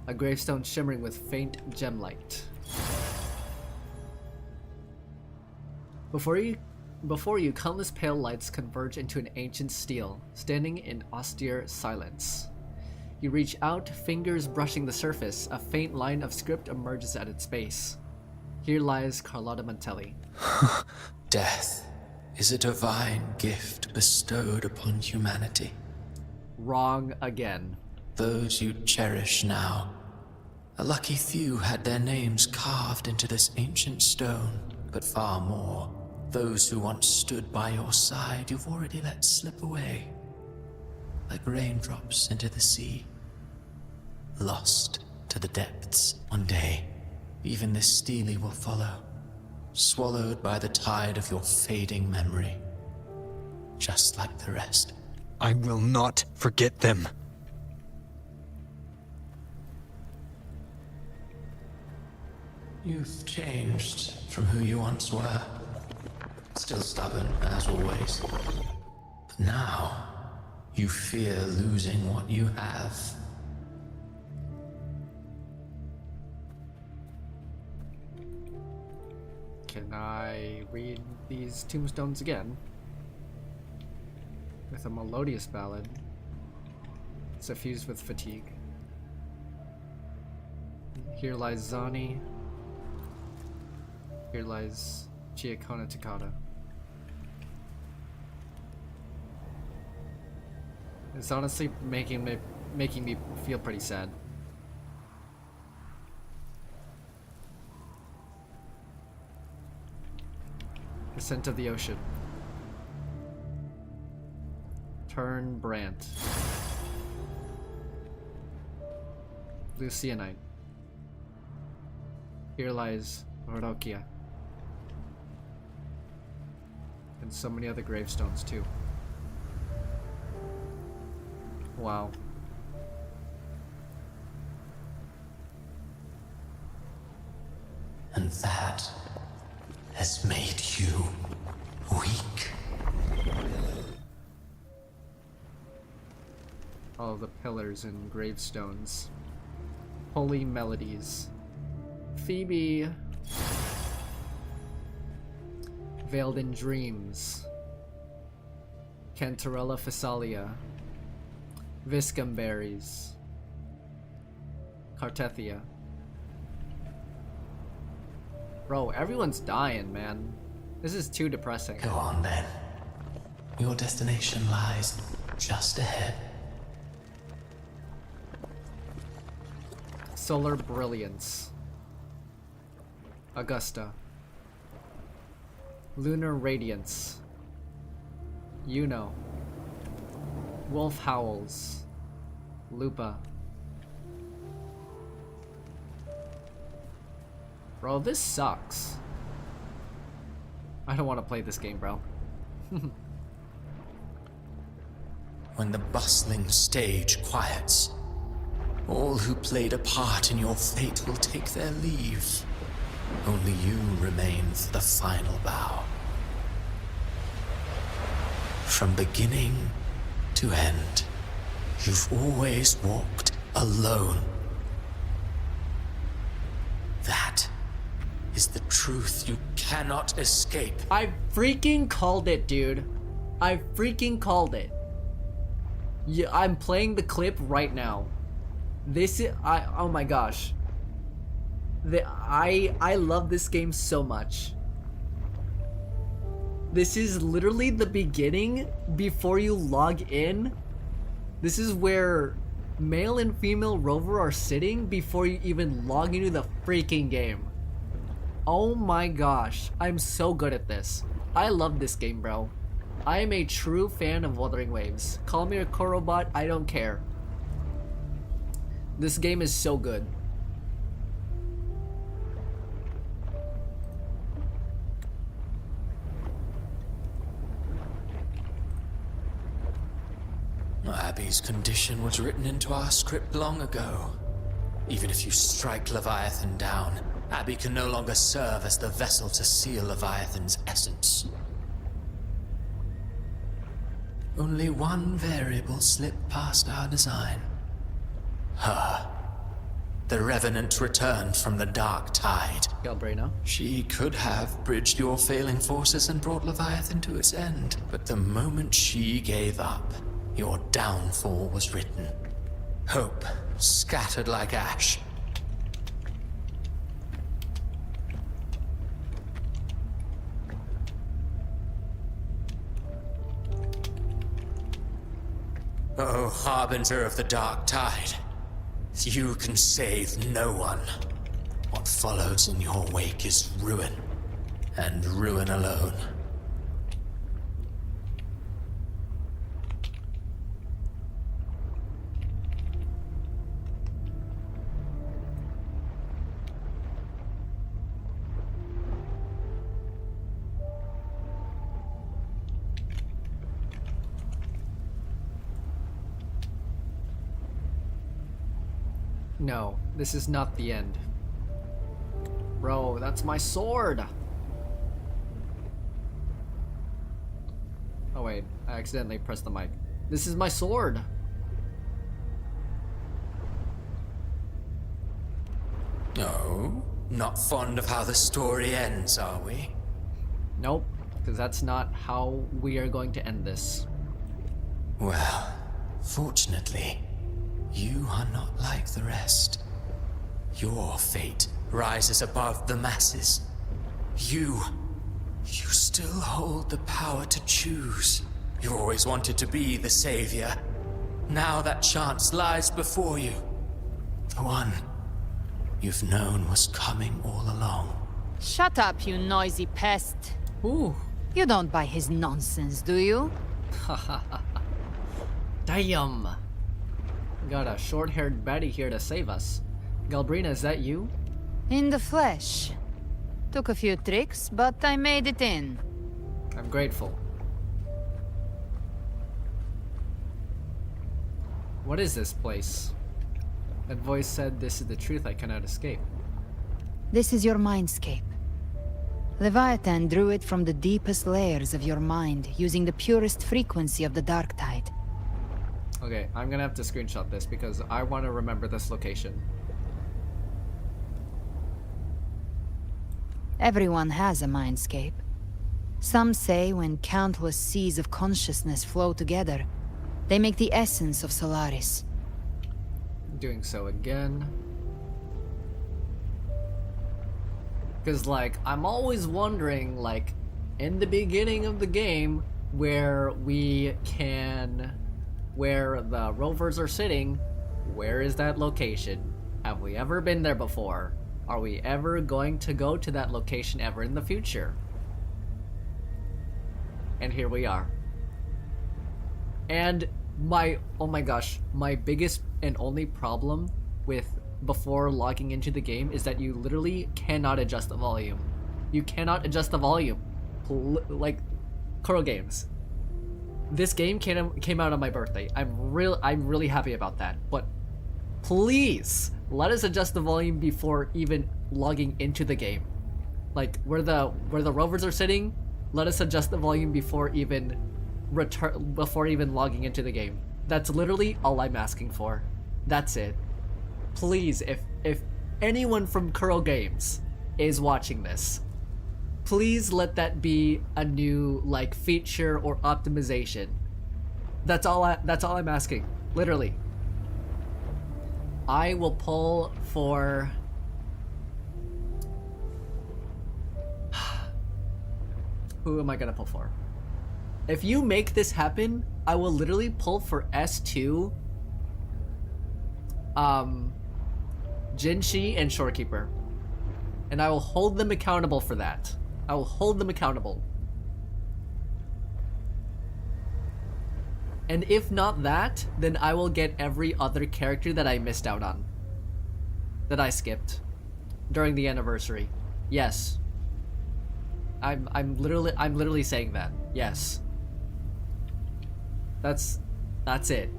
A gravestone shimmering with faint gem light. Before you, countless pale lights converge into an ancient stele, standing in austere silence. You reach out, fingers brushing the surface. A faint line of script emerges at its base. Here lies Carlotta Mantelli. Death is a divine gift bestowed upon humanity. Wrong again. Those you cherish now, a lucky few had their names carved into this ancient stone, but far more, those who once stood by your side you've already let slip away, like raindrops into the sea, lost to the depths. One day, even this stele will follow, swallowed by the tide of your fading memory, just like the rest. I will not forget them. You've changed from who you once were. Still stubborn, as always. But now, you fear losing what you have. Can I read these tombstones again? With a melodious ballad, suffused with fatigue. Here lies Zani. Here lies Chiakona Takata. It's honestly making me feel pretty sad. The scent of the ocean. Turn Brandt. Lucianite. Here lies Orokia. And so many other gravestones too. Wow. And that has made you weak. Oh, the pillars and gravestones. Holy melodies. Phoebe. Veiled in dreams. Cantarella Phasalia. Viscum berries. Cartethia. Bro, everyone's dying, man. This is too depressing. Go on then. Your destination lies just ahead. Solar Brilliance. Augusta. Lunar Radiance. Juno. Wolf Howls. Lupa. Bro, this sucks. I don't want to play this game, bro. When the bustling stage quiets, all who played a part in your fate will take their leave. Only you remain for the final bow. From beginning to end, you've always walked alone. That is the truth you cannot escape. I freaking called it, dude. I freaking called it. Yeah, I'm playing the clip right now. This is, oh my gosh. I love this game so much. This is literally the beginning before you log in. This is where male and female rover are sitting before you even log into the freaking game. Oh my gosh, I'm so good at this. I love this game, bro. I am a true fan of Wuthering Waves. Call me a Korobot, I don't care. This game is so good. Abby's condition was written into our script long ago. Even if you strike Leviathan down, Abby can no longer serve as the vessel to seal Leviathan's essence. Only one variable slipped past our design. Her. The Revenant returned from the dark tide. Galbrina. She could have bridged your failing forces and brought Leviathan to its end. But the moment she gave up, your downfall was written. Hope scattered like ash. Oh, harbinger of the dark tide. You can save no one. What follows in your wake is ruin, and ruin alone. No, this is not the end. Bro, that's my sword! Oh wait, I accidentally pressed the mic. This is my sword! Oh, not fond of how the story ends, are we? Nope, because that's not how we are going to end this. Well, fortunately, you are not like the rest. Your fate rises above the masses. You still hold the power to choose. You always wanted to be the savior. Now that chance lies before you. The one you've known was coming all along. Shut up, you noisy pest. Ooh. You don't buy his nonsense, do you? Damn. Got a short-haired baddie here to save us. Galbrina, is that you? In the flesh. Took a few tricks, but I made it in. I'm grateful. What is this place? That voice said this is the truth I cannot escape. This is your mindscape. Leviathan drew it from the deepest layers of your mind, using the purest frequency of the dark tide. Okay, I'm gonna have to screenshot this because I want to remember this location. Everyone has a mindscape. Some say when countless seas of consciousness flow together, they make the essence of Solaris. Doing so again. Because, like, I'm always wondering, like, in the beginning of the game, where the rovers are sitting, where is that location? Have we ever been there before? Are we ever going to go to that location ever in the future? And here we are. And oh my gosh, my biggest and only problem with before logging into the game is that you literally cannot adjust the volume. You cannot adjust the volume. Like, Kuro Games. This game came out on my birthday. I'm really happy about that. But please let us adjust the volume before even logging into the game. Like where the rovers are sitting, let us adjust the volume before even logging into the game. That's literally all I'm asking for. That's it. Please, if anyone from Kuro Games is watching this, please let that be a new like feature or optimization. That's all I'm asking. Literally. I will pull for who am I gonna pull for? If you make this happen, I will literally pull for S2, Jinshi, and Shorekeeper. And I will hold them accountable for that. I will hold them accountable. And if not that, then I will get every other character that I missed out on. That I skipped during the anniversary. Yes. I'm literally saying that. Yes. That's it.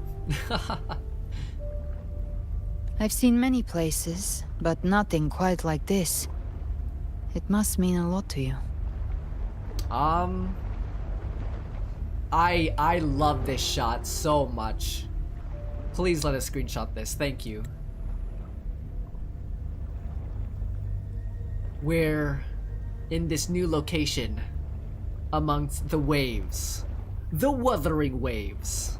I've seen many places, but nothing quite like this. It must mean a lot to you. I love this shot so much. Please let us screenshot this. Thank you. We're in this new location amongst the waves. The Wuthering waves.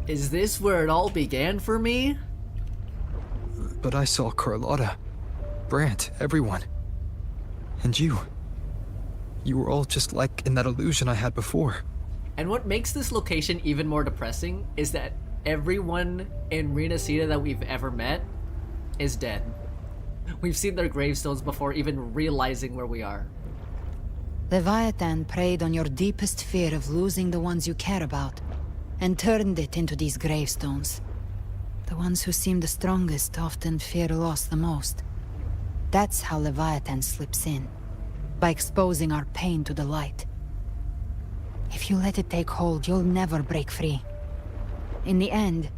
Is this where it all began for me? But I saw Carlotta, Brant, everyone. And you. You were all just like in that illusion I had before. And what makes this location even more depressing is that everyone in Renacida that we've ever met is dead. We've seen their gravestones before even realizing where we are. Leviathan preyed on your deepest fear of losing the ones you care about, and turned it into these gravestones. The ones who seem the strongest often fear loss the most. That's how Leviathan slips in, by exposing our pain to the light. If you let it take hold, you'll never break free. In the end,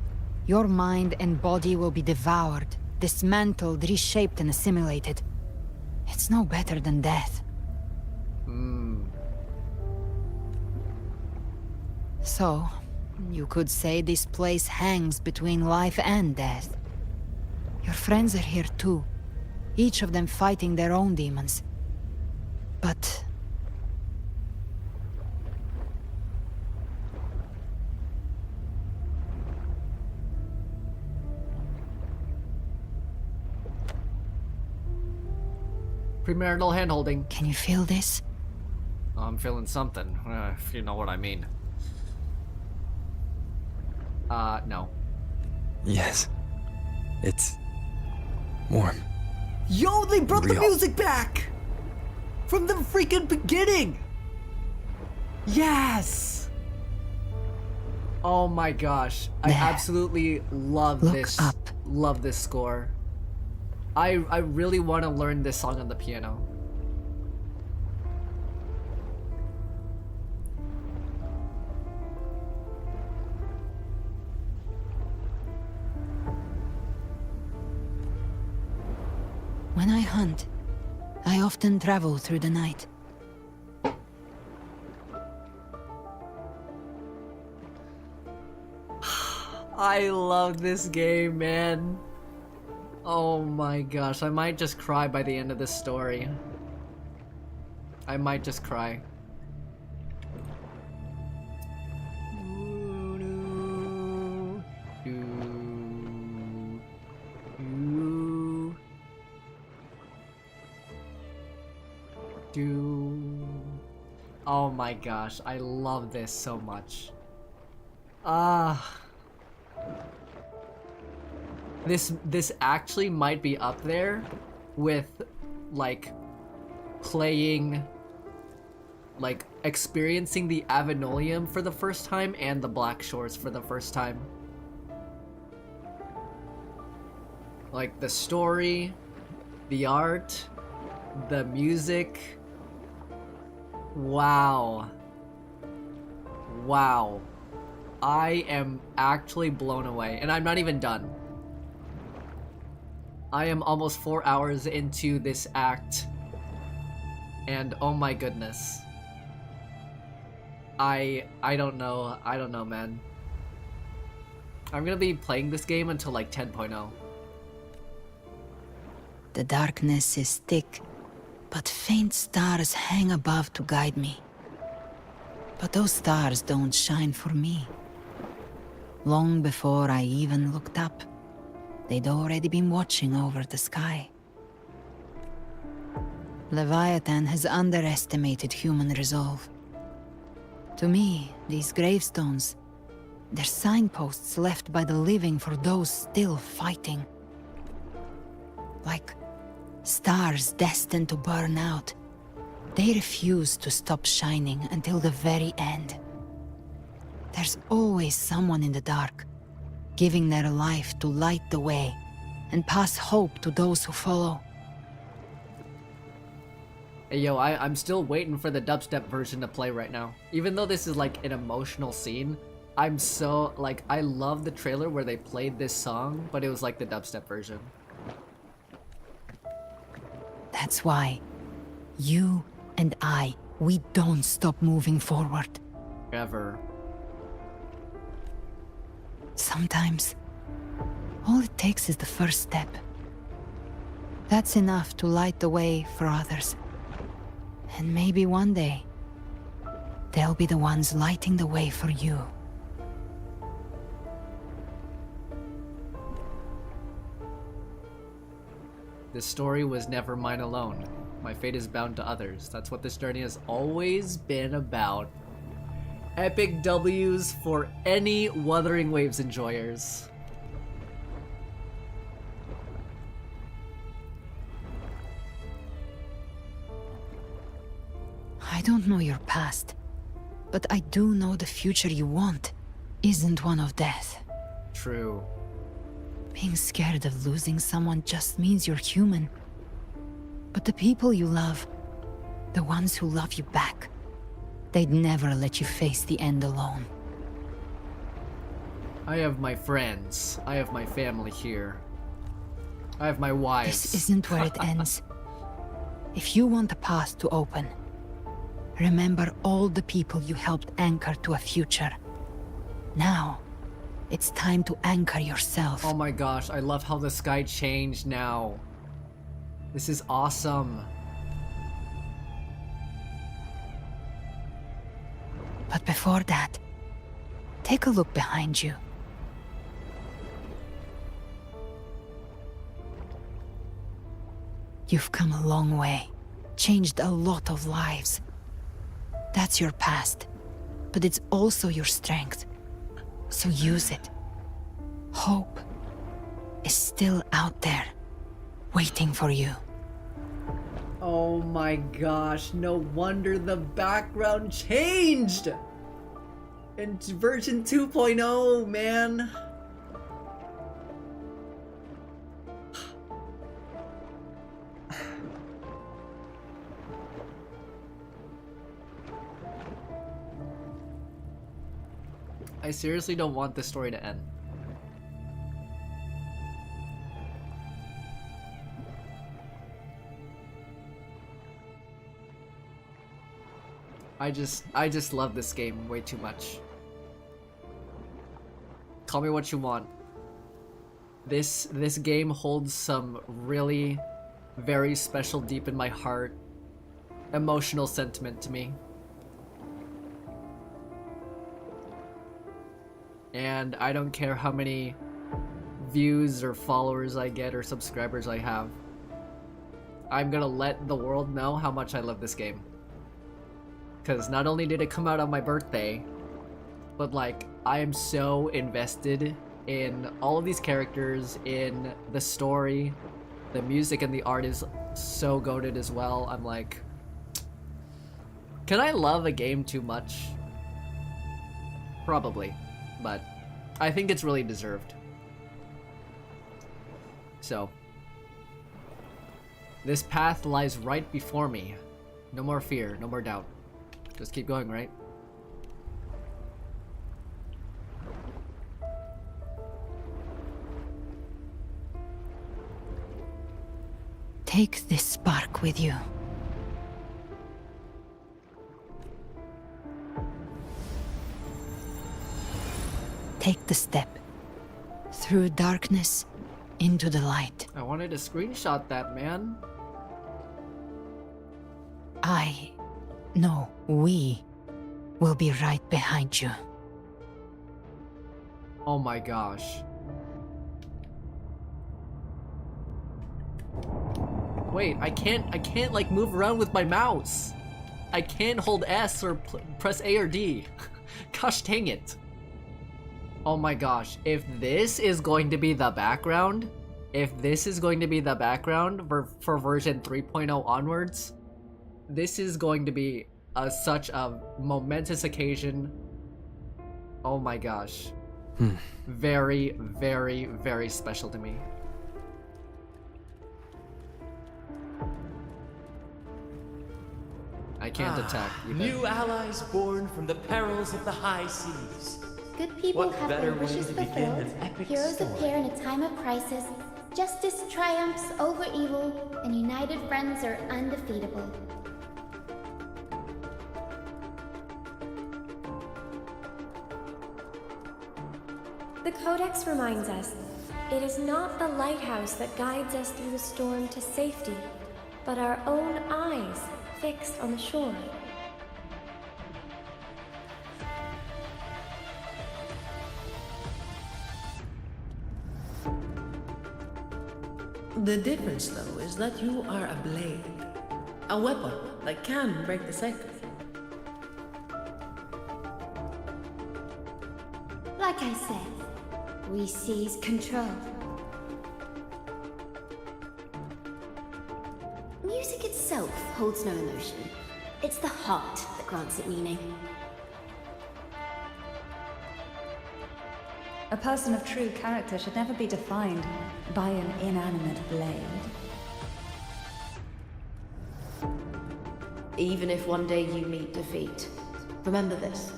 your mind and body will be devoured, dismantled, reshaped, and assimilated. It's no better than death. So, you could say this place hangs between life and death. Your friends are here too, each of them fighting their own demons. But... Premarital handholding. Can you feel this? I'm feeling something, if you know what I mean. No. Yes. It's warm. Yo, they brought Real. the music back! From the freaking beginning! Yes! Oh my gosh. I absolutely love this. Love this score. I really want to learn this song on the piano. When I hunt, I often travel through the night. I love this game, man. Oh my gosh, I might just cry by the end of this story. I might just cry. Oh my gosh, I love this so much. This actually might be up there with like playing, like experiencing the Avenolium for the first time and the Black Shores for the first time. Like the story, the art, the music. Wow. Wow. I am actually blown away, and I'm not even done. I am almost 4 hours into this act, and oh my goodness. I don't know, man. I'm gonna be playing this game until like 10.0. The darkness is thick, but faint stars hang above to guide me. But those stars don't shine for me. Long before I even looked up, they'd already been watching over the sky. Leviathan has underestimated human resolve. To me, these gravestones, they're signposts left by the living for those still fighting. Like stars destined to burn out, they refuse to stop shining until the very end. There's always someone in the dark, giving their life to light the way and pass hope to those who follow. Hey yo, I'm still waiting for the dubstep version to play right now. Even though this is like an emotional scene, I'm so, like, I love the trailer where they played this song, but it was like the dubstep version. That's why you and I, we don't stop moving forward. Ever. Sometimes, all it takes is the first step. That's enough to light the way for others. And maybe one day, they'll be the ones lighting the way for you. This story was never mine alone. My fate is bound to others. That's what this journey has always been about. Epic W's for any Wuthering Waves enjoyers. I don't know your past, but I do know the future you want isn't one of death. True. Being scared of losing someone just means you're human. But the people you love, the ones who love you back, they'd never let you face the end alone. I have my friends. I have my family here. I have my wives. This isn't where it ends. If you want the path to open, remember all the people you helped anchor to a future. Now, it's time to anchor yourself. Oh my gosh, I love how the sky changed now. This is awesome. But before that, take a look behind you. You've come a long way, changed a lot of lives. That's your past, but it's also your strength. So use it. Hope is still out there, waiting for you. Oh my gosh, no wonder the background changed! In version 2.0, man. I seriously don't want this story to end. I just love this game way too much. Call me what you want. This game holds some really very special, deep in my heart, emotional sentiment to me. And I don't care how many views or followers I get or subscribers I have. I'm gonna let the world know how much I love this game. Because not only did it come out on my birthday, but like, I am so invested in all of these characters, in the story, the music and the art is so goated as well. I'm like, can I love a game too much? Probably, but I think it's really deserved. So, this path lies right before me. No more fear, no more doubt. Just keep going, right? Take this spark with you. Take the step. Through darkness, into the light. I wanted to screenshot that, man. We will be right behind you. Oh my gosh. Wait, I can't like move around with my mouse. I can't hold S or press A or D. Gosh dang it. Oh my gosh, if this is going to be the background, for version 3.0 onwards, this is going to be such a momentous occasion. Oh my gosh. Very, very, very special to me. I can't attack. New allies born from the perils of the high seas. Good people What have better their way wishes to begin fulfilled. an epic Heroes story? appear in a time of crisis. Justice triumphs over evil, and united friends are undefeatable. The Codex reminds us, it is not the lighthouse that guides us through the storm to safety, but our own eyes fixed on the shore. The difference, though, is that you are a blade. A weapon that can break the cycle. Like I said, we seize control. Music itself holds no emotion. It's the heart that grants it meaning. A person of true character should never be defined by an inanimate blade. Even if one day you meet defeat, remember this.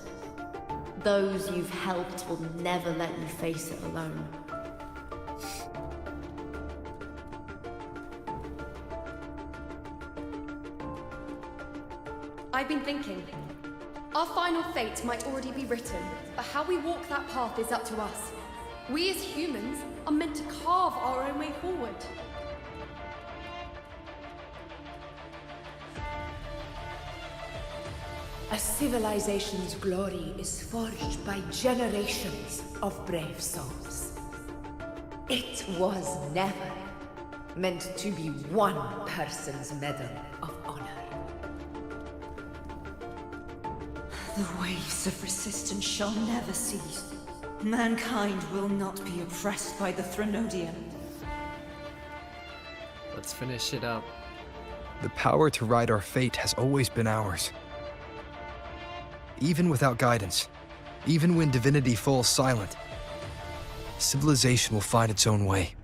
Those you've helped will never let you face it alone. I've been thinking. Our final fate might already be written, but how we walk that path is up to us. We as humans are meant to carve our own way forward. A civilization's glory is forged by generations of brave souls. It was never meant to be one person's medal of honor. The waves of resistance shall never cease. Mankind will not be oppressed by the Threnodian. Let's finish it up. The power to ride our fate has always been ours. Even without guidance, even when divinity falls silent, civilization will find its own way.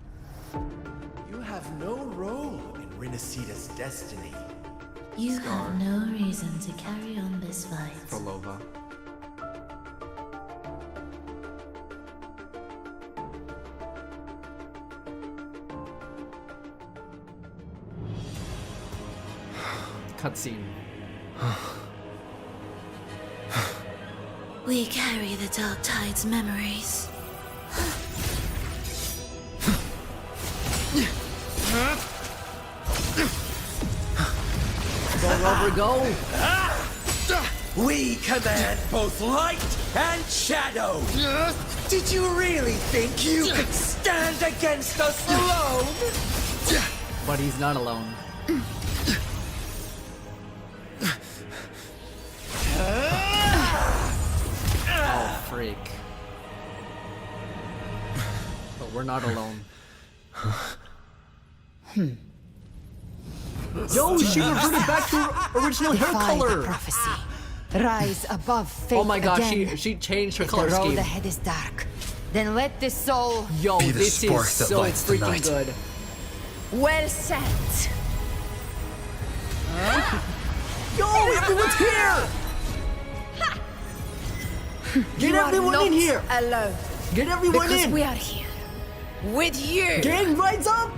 You have no role in Rinascida's destiny. You have no reason to carry on this fight. Volova. Cutscene. We carry the Dark Tide's memories. Go, Rover, go! We command both light and shadow! Did you really think you could stand against us alone? But he's not alone. Oh, freak. But we're not alone. Yo, she reverted back to her original hair Defy color! the prophecy. Rise above fate Oh my god, again. she changed her If color the road scheme. ahead is dark, then let this soul... Yo, Be the this spark is that so lights the freaking night. good. Well said. Yo, everyone's here! Get You everyone are not in here! alone. Get everyone Because in! we are here. With you. Gang, rise up!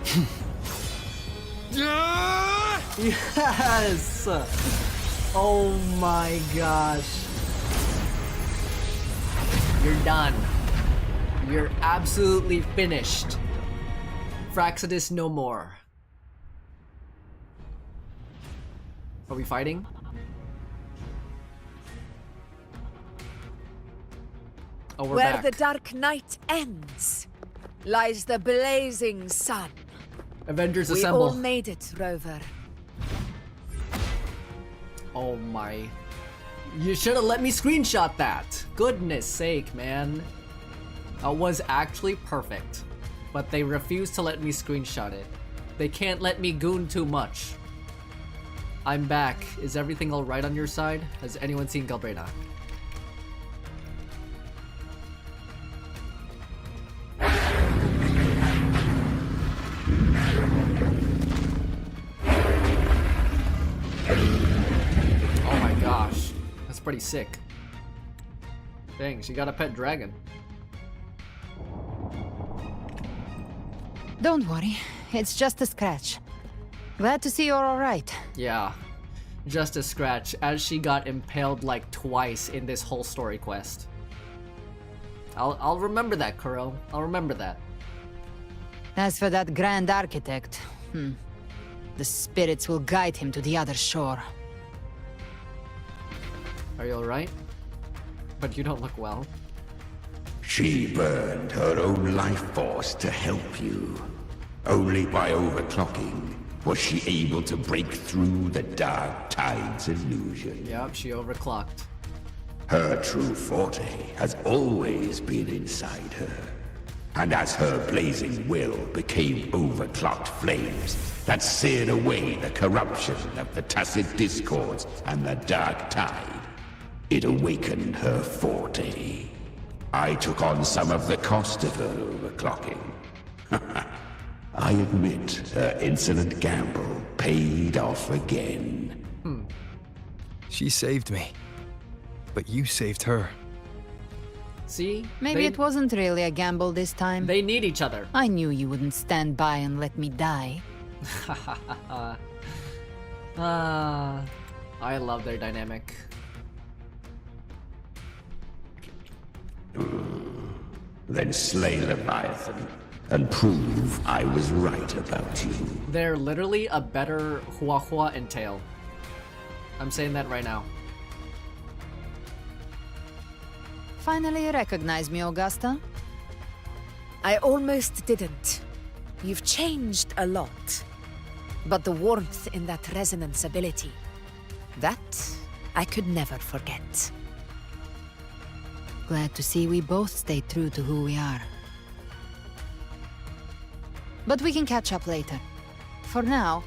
Yes! Oh my gosh. You're done. You're absolutely finished. Fraxidus no more. Are we fighting? Oh, we're Where back. the dark night ends lies the blazing sun. Avengers We assemble. all made it, Rover. Oh my. You should have let me screenshot that. Goodness sake, man. That was actually perfect. But they refused to let me screenshot it. They can't let me goon too much. I'm back. Is everything alright on your side? Has anyone seen Galbrena? Oh my gosh. That's pretty sick. Dang, she got a pet dragon. Don't worry, it's just a scratch. Glad to see you're alright. Yeah. Just a scratch, as she got impaled like twice in this whole story quest. I'll remember that, Kuro. I'll remember that. As for that Grand Architect, the spirits will guide him to the other shore. Are you alright? But you don't look well. She burned her own life force to help you. Only by overclocking was she able to break through the Dark Tide's illusion. Yep, she overclocked. Her true forte has always been inside her. And as her blazing will became overclocked flames that seared away the corruption of the Tacit Discords and the Dark Tide, it awakened her forte. I took on some of the cost of her overclocking. I admit her insolent gamble paid off again. She saved me. But you saved her. See? Maybe it wasn't really a gamble this time. They need each other. I knew you wouldn't stand by and let me die. I love their dynamic. Then slay Leviathan and prove I was right about you. They're literally a better Huahua and Tail. I'm saying that right now. Finally you recognize me, Augusta? I almost didn't. You've changed a lot. But the warmth in that resonance ability, that I could never forget. Glad to see we both stayed true to who we are. But we can catch up later. For now,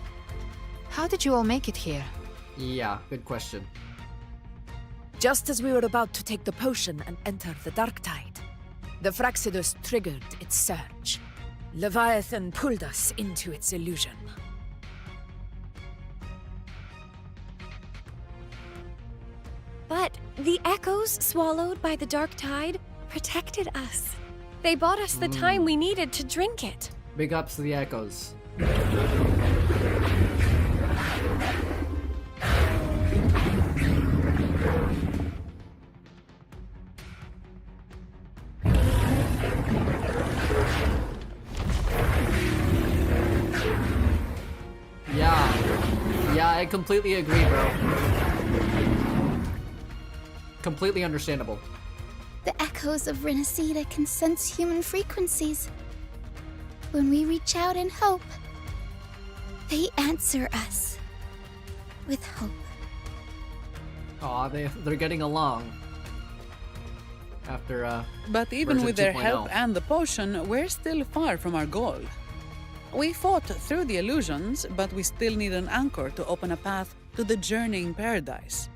how did you all make it here? Yeah, good question. Just as we were about to take the potion and enter the Dark Tide, the Fraxidus triggered its surge. Leviathan pulled us into its illusion. But the echoes swallowed by the dark tide protected us. They bought us the time we needed to drink it. Big ups to the Echoes. I completely agree, bro. Completely understandable. The echoes of Renacida can sense human frequencies. When we reach out in hope, they answer us with hope. Aw, they're getting along. After, But even version with their 2.0. help and the potion, we're still far from our goal. We fought through the illusions, but we still need an anchor to open a path to the journeying paradise.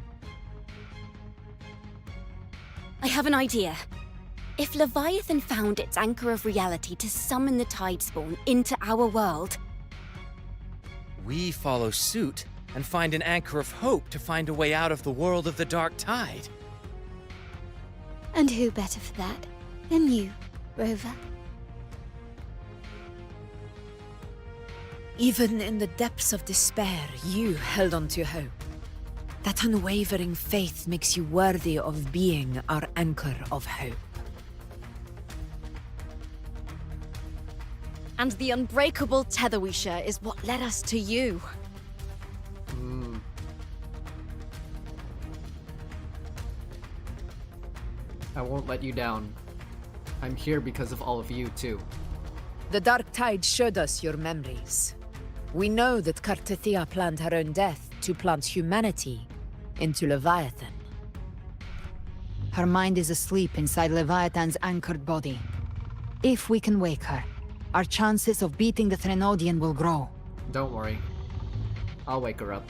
I have an idea. If Leviathan found its anchor of reality to summon the Tidespawn into our world, We follow suit and find an anchor of hope to find a way out of the world of the dark tide. And who better for that than you, Rover? Even in the depths of despair, you held on to hope. That unwavering faith makes you worthy of being our anchor of hope. and the unbreakable tether we share is what led us to you. I won't let you down. I'm here because of all of you, too. The Dark Tide showed us your memories. We know that Kartathea planned her own death to plant humanity into Leviathan. Her mind is asleep inside Leviathan's anchored body. If we can wake her, our chances of beating the Threnodian will grow. Don't worry. I'll wake her up.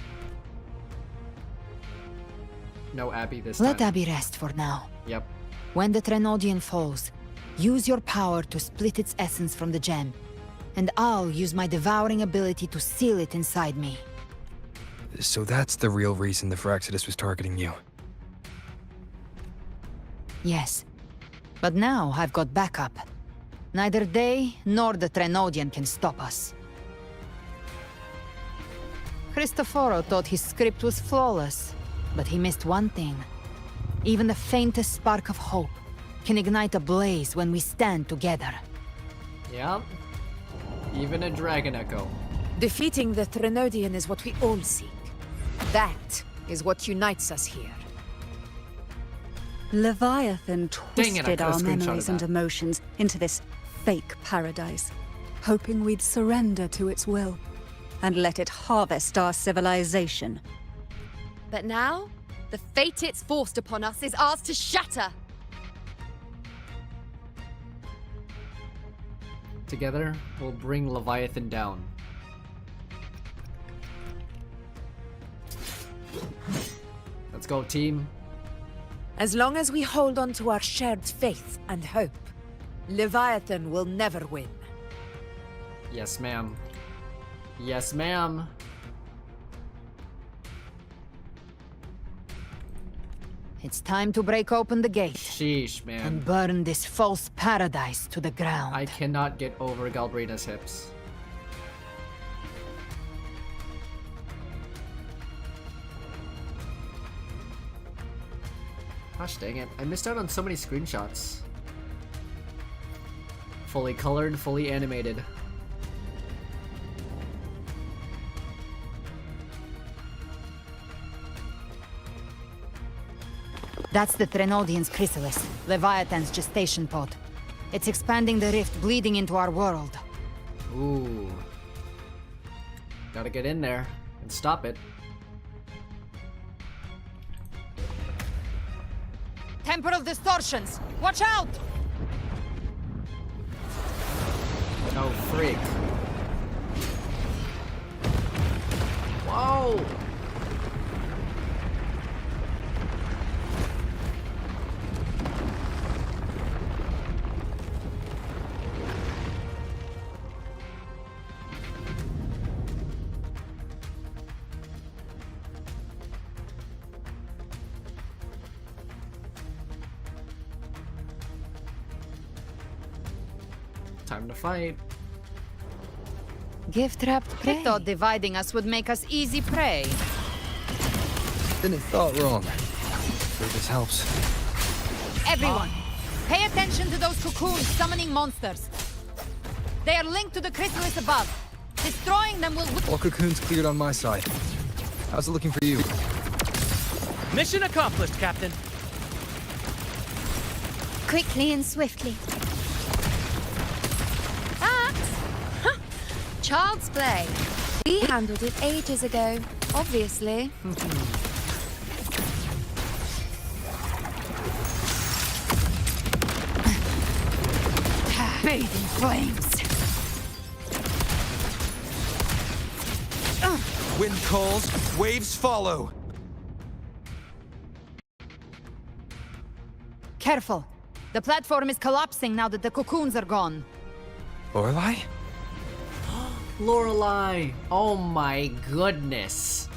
No Abby this time. Let Abby rest for now. Yep. When the Threnodian falls, use your power to split its essence from the gem, and I'll use my devouring ability to seal it inside me. So that's the real reason the Phyrexidus was targeting you. Yes. But now I've got backup. Neither they nor the Threnodian can stop us. Cristoforo thought his script was flawless, but he missed one thing. Even the faintest spark of hope can ignite a blaze when we stand together. Yep. Even a Dragon Echo. Defeating the Threnodian is what we all seek. That is what unites us here. Leviathan Dang it, I twisted could've our screenshotted memories and that. emotions into this fake paradise, hoping we'd surrender to its will and let it harvest our civilization. But now, the fate it's forced upon us is ours to shatter. Together, we'll bring Leviathan down. Let's go, team. As long as we hold on to our shared faith and hope, Leviathan will never win. Yes, ma'am. Yes, ma'am. It's time to break open the gate. Sheesh, man. And burn this false paradise to the ground. I cannot get over Galbrina's hips. Gosh dang it, I missed out on so many screenshots. Fully colored, fully animated. That's the Threnodian's chrysalis, Leviathan's gestation pod. It's expanding the rift, bleeding into our world. Ooh. Gotta get in there and stop it. Temporal distortions! Watch out! Oh, freak. Whoa! Time to fight. Gift-wrapped prey. I thought dividing us would make us easy prey. Then it thought wrong. Sure this helps. Everyone, pay attention to those cocoons summoning monsters. They are linked to the chrysalis above. Destroying them will... All cocoons cleared on my side. How's it looking for you? Mission accomplished, Captain. Quickly and swiftly. That? Child's play. We handled it ages ago, obviously. Bathe in flames. Wind calls, waves follow. Careful. The platform is collapsing now that the cocoons are gone. Lorelei? Lorelei! Oh my goodness.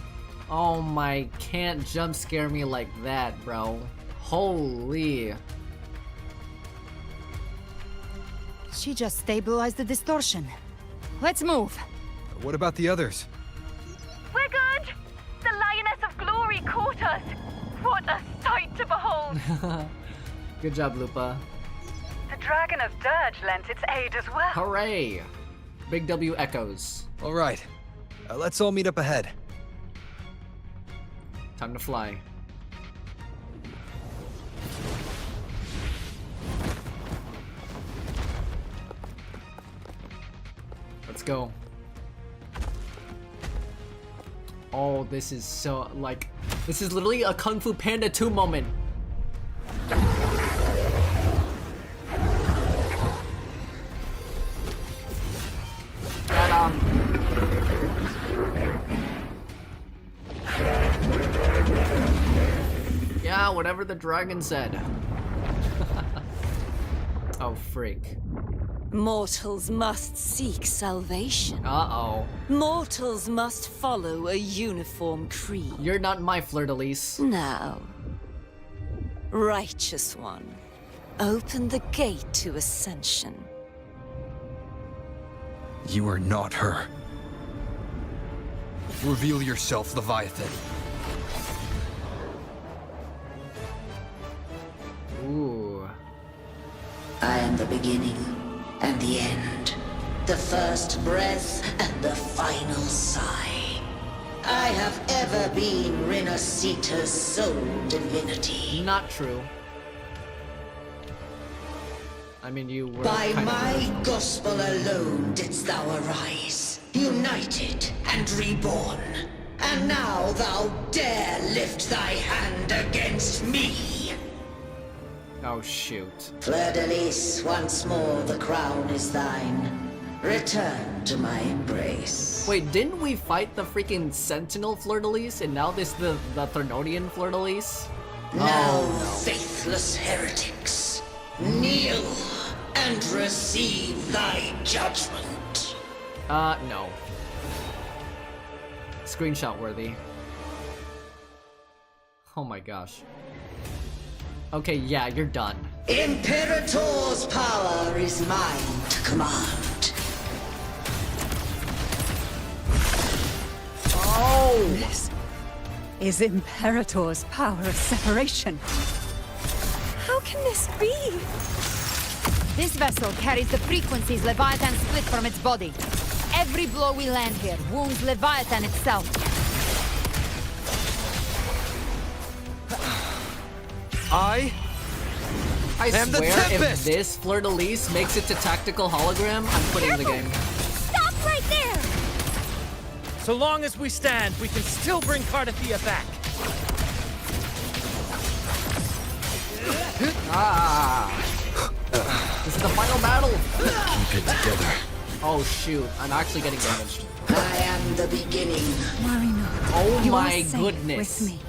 Oh my, can't jump scare me like that, bro. Holy. She just stabilized the distortion. Let's move. What about the others? We're good! The Lioness of Glory caught us! What a sight to behold! Good job, Lupa. The Dragon of Dirge lent its aid as well. Hooray! Big W echoes. All right. Let's all meet up ahead. Time to fly. Let's go. Oh, this is so, like, this is literally a Kung Fu Panda 2 moment. Got him. Yeah, whatever the dragon said. Oh, freak. Mortals must seek salvation. Uh-oh. Mortals must follow a uniform creed. You're not my fleur-de-lis. Now, Righteous One, open the gate to ascension. You are not her. Reveal yourself, Leviathan. Ooh. I am the beginning and the end. The first breath and the final sigh. I have ever been Renacita's sole divinity. Not true. I mean, you were By kind my of... gospel alone didst thou arise, united and reborn. And now thou dare lift thy hand against me. Oh, shoot. Fleur-de-lis, once more the crown is thine. Return to my embrace. Wait, didn't we fight the freaking Sentinel fleur-de-lis, and now this the Thernodian fleur-de-lis? Now, faithless heretics, kneel and receive thy judgment. No. Screenshot worthy. Oh my gosh. Okay, yeah, you're done. Imperator's power is mine to command. Oh! This is Imperator's power of separation. How can this be? This vessel carries the frequencies Leviathan split from its body. Every blow we land here wounds Leviathan itself. I am the swear, Tempest! if this fleur-de-lis makes it to tactical hologram, I'm quitting the game. Stop right there! So long as we stand, we can still bring Cardathia back. This is the final battle! Keep it together. Oh shoot, I'm actually getting damaged. I am the beginning. Marino, Oh you my are safe goodness. with me.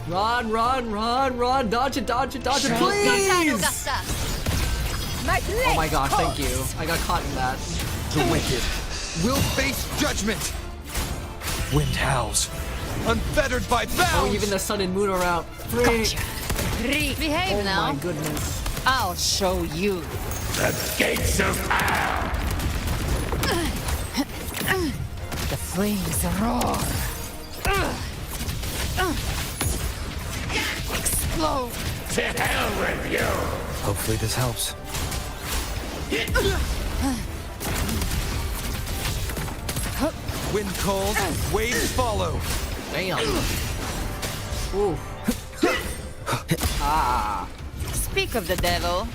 Run, dodge it, please! Oh my gosh, thank you. I got caught in that. The wicked will face judgment. Wind howls, unfettered by bounds. Oh, even the sun and moon are out. Freak. Behave Oh now. my goodness. I'll show you. The gates of hell! The flames roar. Explode. To hell with you! Hopefully this helps. Wind calls, waves follow. Damn. Ooh. Ah. Speak of the devil.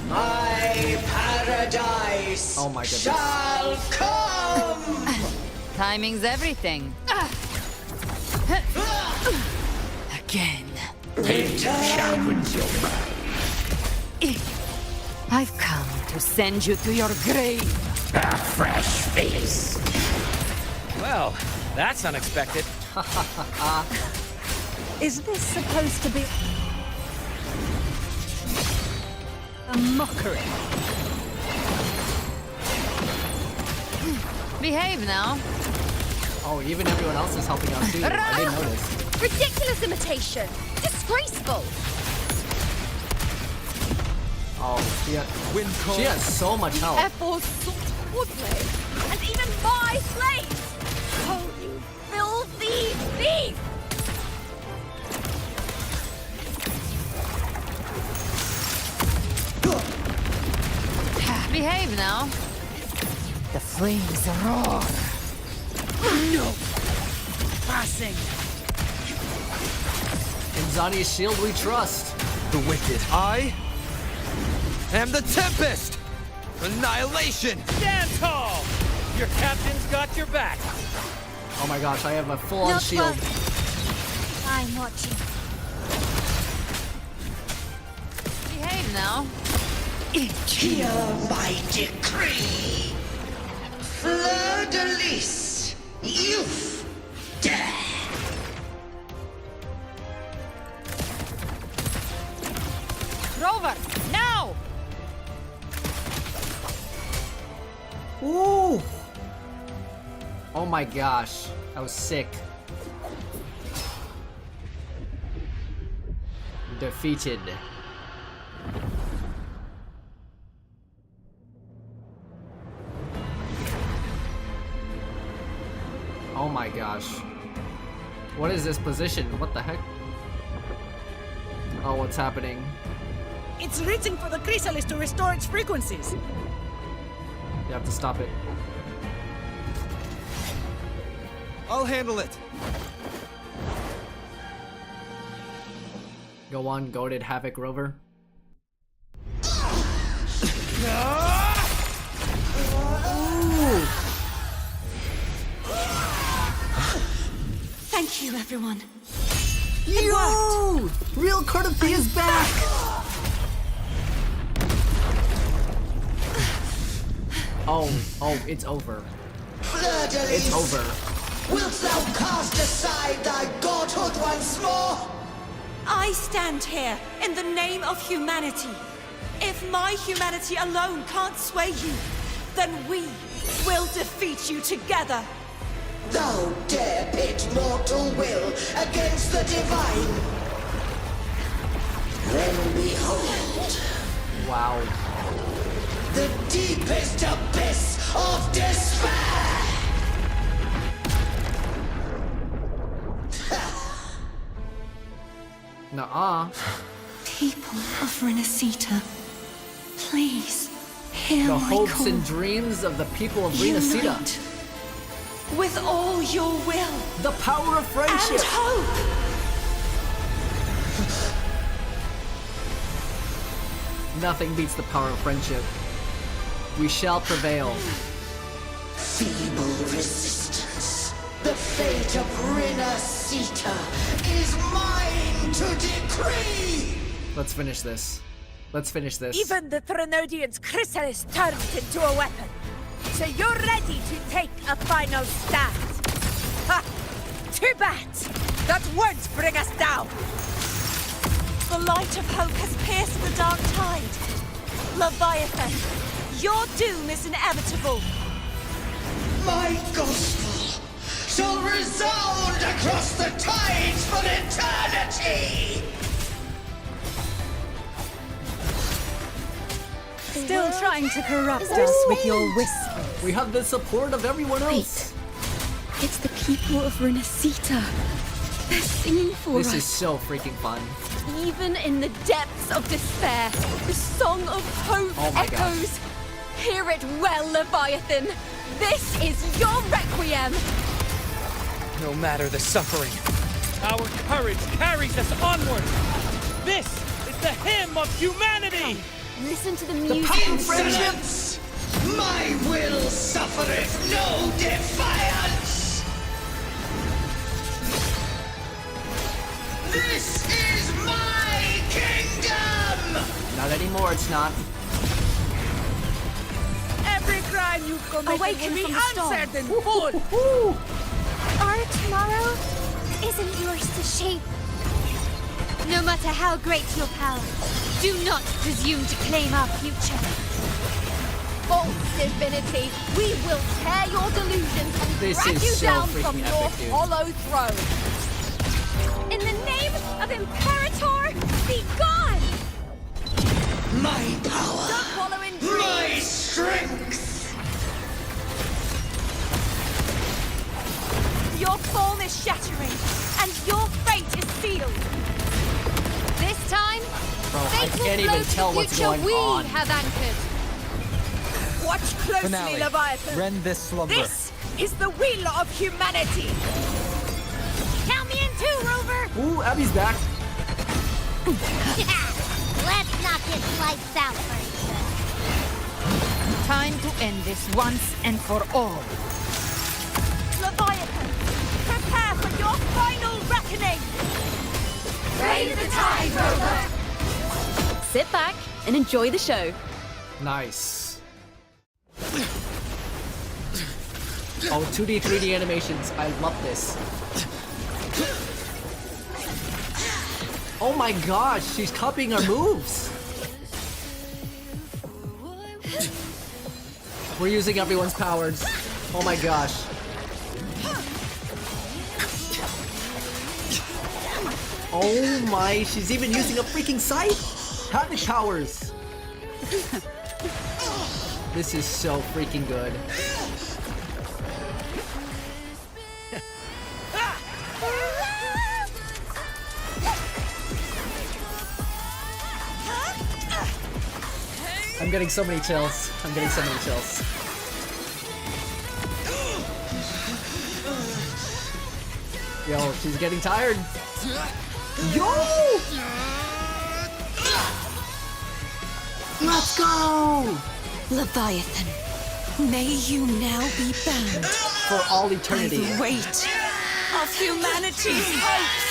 My paradise Oh my goodness. shall come! Timing's everything. Again. Pain sharpens your mind. I've come to send you to your grave. A fresh face. Well, that's unexpected. Is this supposed to be a mockery? Behave now. Oh, even everyone else is helping out too. I didn't notice. Ridiculous imitation! Disgraceful! Oh, Wind calls. she has so much help. And even my slaves! Oh, you filthy thief! Behave now. The flames roar. No! Passing! In Zani's shield we trust. The wicked. I am the Tempest! Annihilation! Stand tall! Your captain's got your back. Oh my gosh, I have a full-on Not shield. I'm watching. Behave now. Hear my decree. Fleur de lis, youth, death. Rover, now! Ooh! Oh my gosh, that was sick. Defeated. Oh my gosh. What is this position? What the heck? Oh, what's happening? It's reaching for the chrysalis to restore its frequencies. You have to stop it. I'll handle it. Go on, goated Havoc Rover. Thank you, everyone. Yo! Real Cartopia is back! Oh, it's over. Fleur de lis, It's over. wilt thou cast aside thy godhood once more? I stand here in the name of humanity. If my humanity alone can't sway you, then we will defeat you together. Thou dare pit mortal will against the divine. Then behold, Wow. the deepest abyss of despair. Nuh-uh. People of Renacita, please hear The my hopes call. and dreams of the people of Renacita. Unite with all your will The power of friendship. and hope. Nothing beats the power of friendship. We shall prevail. Feeble resistance. The fate of Renacita is mine to decree. Let's finish this. Let's finish this. Even the Threnodian's chrysalis turned into a weapon. So you're ready to take a final stand. Ha! Too bad! That won't bring us down! The light of hope has pierced the dark tide. Leviathan, your doom is inevitable. My gospel shall resound across the tides for eternity. Still trying to corrupt us with your whispers. We have the support of everyone else. It's the people of Renacita. They're singing for This us. is so freaking fun. Even in the depths of despair, the song of hope Oh my gosh. echoes. Hear it well, Leviathan. This is your requiem! No matter the suffering, our courage carries us onward. This is the hymn of humanity! Listen to the music. Insolence! My will suffereth no defiance! This is my kingdom! Not anymore, it's not. Every crime you've committed Awaken will be from the storm. answered in full! Our tomorrow isn't yours to shape. No matter how great your power, do not presume to claim our future. False divinity, we will tear your delusions and This drag is you so down freaking from your epic, dude. hollow throne. In the name of Imperator, be gone! My power! Don't follow in My dreams. strength! Your form is shattering, and your fate is sealed. This time, Bro, I fate will can't flow even to tell the what's future going we on. have anchored. Watch closely, Finale. Leviathan. Rend this slumber. This is the will of humanity. Count me in too, Rover! Ooh, Abby's back. Let's knock his lights out first. Time to end this once and for all. Leviathan, prepare for your final reckoning. Raise the tide, Rover! Sit back and enjoy the show. Nice. Oh, 2D, 3D animations. I love this. Oh my gosh, she's copying our moves. We're using everyone's powers. Oh my gosh. Oh my, she's even using a freaking scythe! Havoc powers! This is so freaking good. I'm getting so many chills. I'm getting so many chills. Yo, she's getting tired. Yo! Let's go! Leviathan, may you now be bound For all eternity. by the weight of humanity's hopes.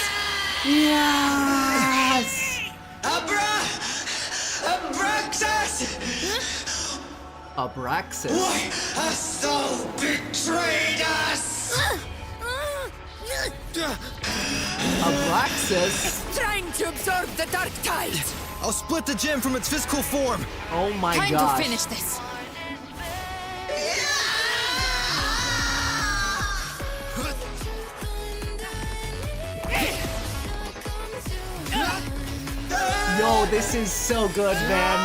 Yes! Abraxas! Abraxas. Why hast thou betrayed us? Abraxas? It's trying to absorb the dark tide. I'll split the gem from its physical form. Oh my Time gosh. to finish this. Yo, this is so good, man.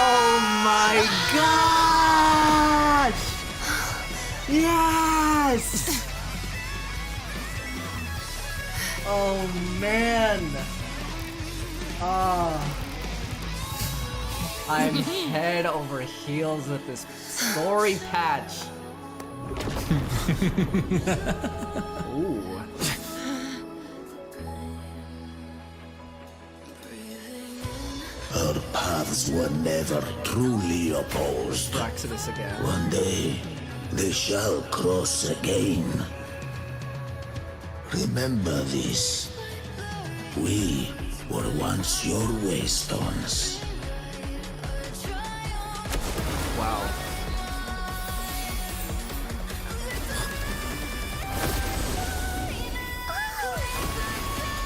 Oh my gosh! Yes! Oh man! I'm head over heels with this story patch. Ooh. Our paths were never truly opposed. Abraxas again. One day, they shall cross again. Remember this. We were once your waystones. Wow.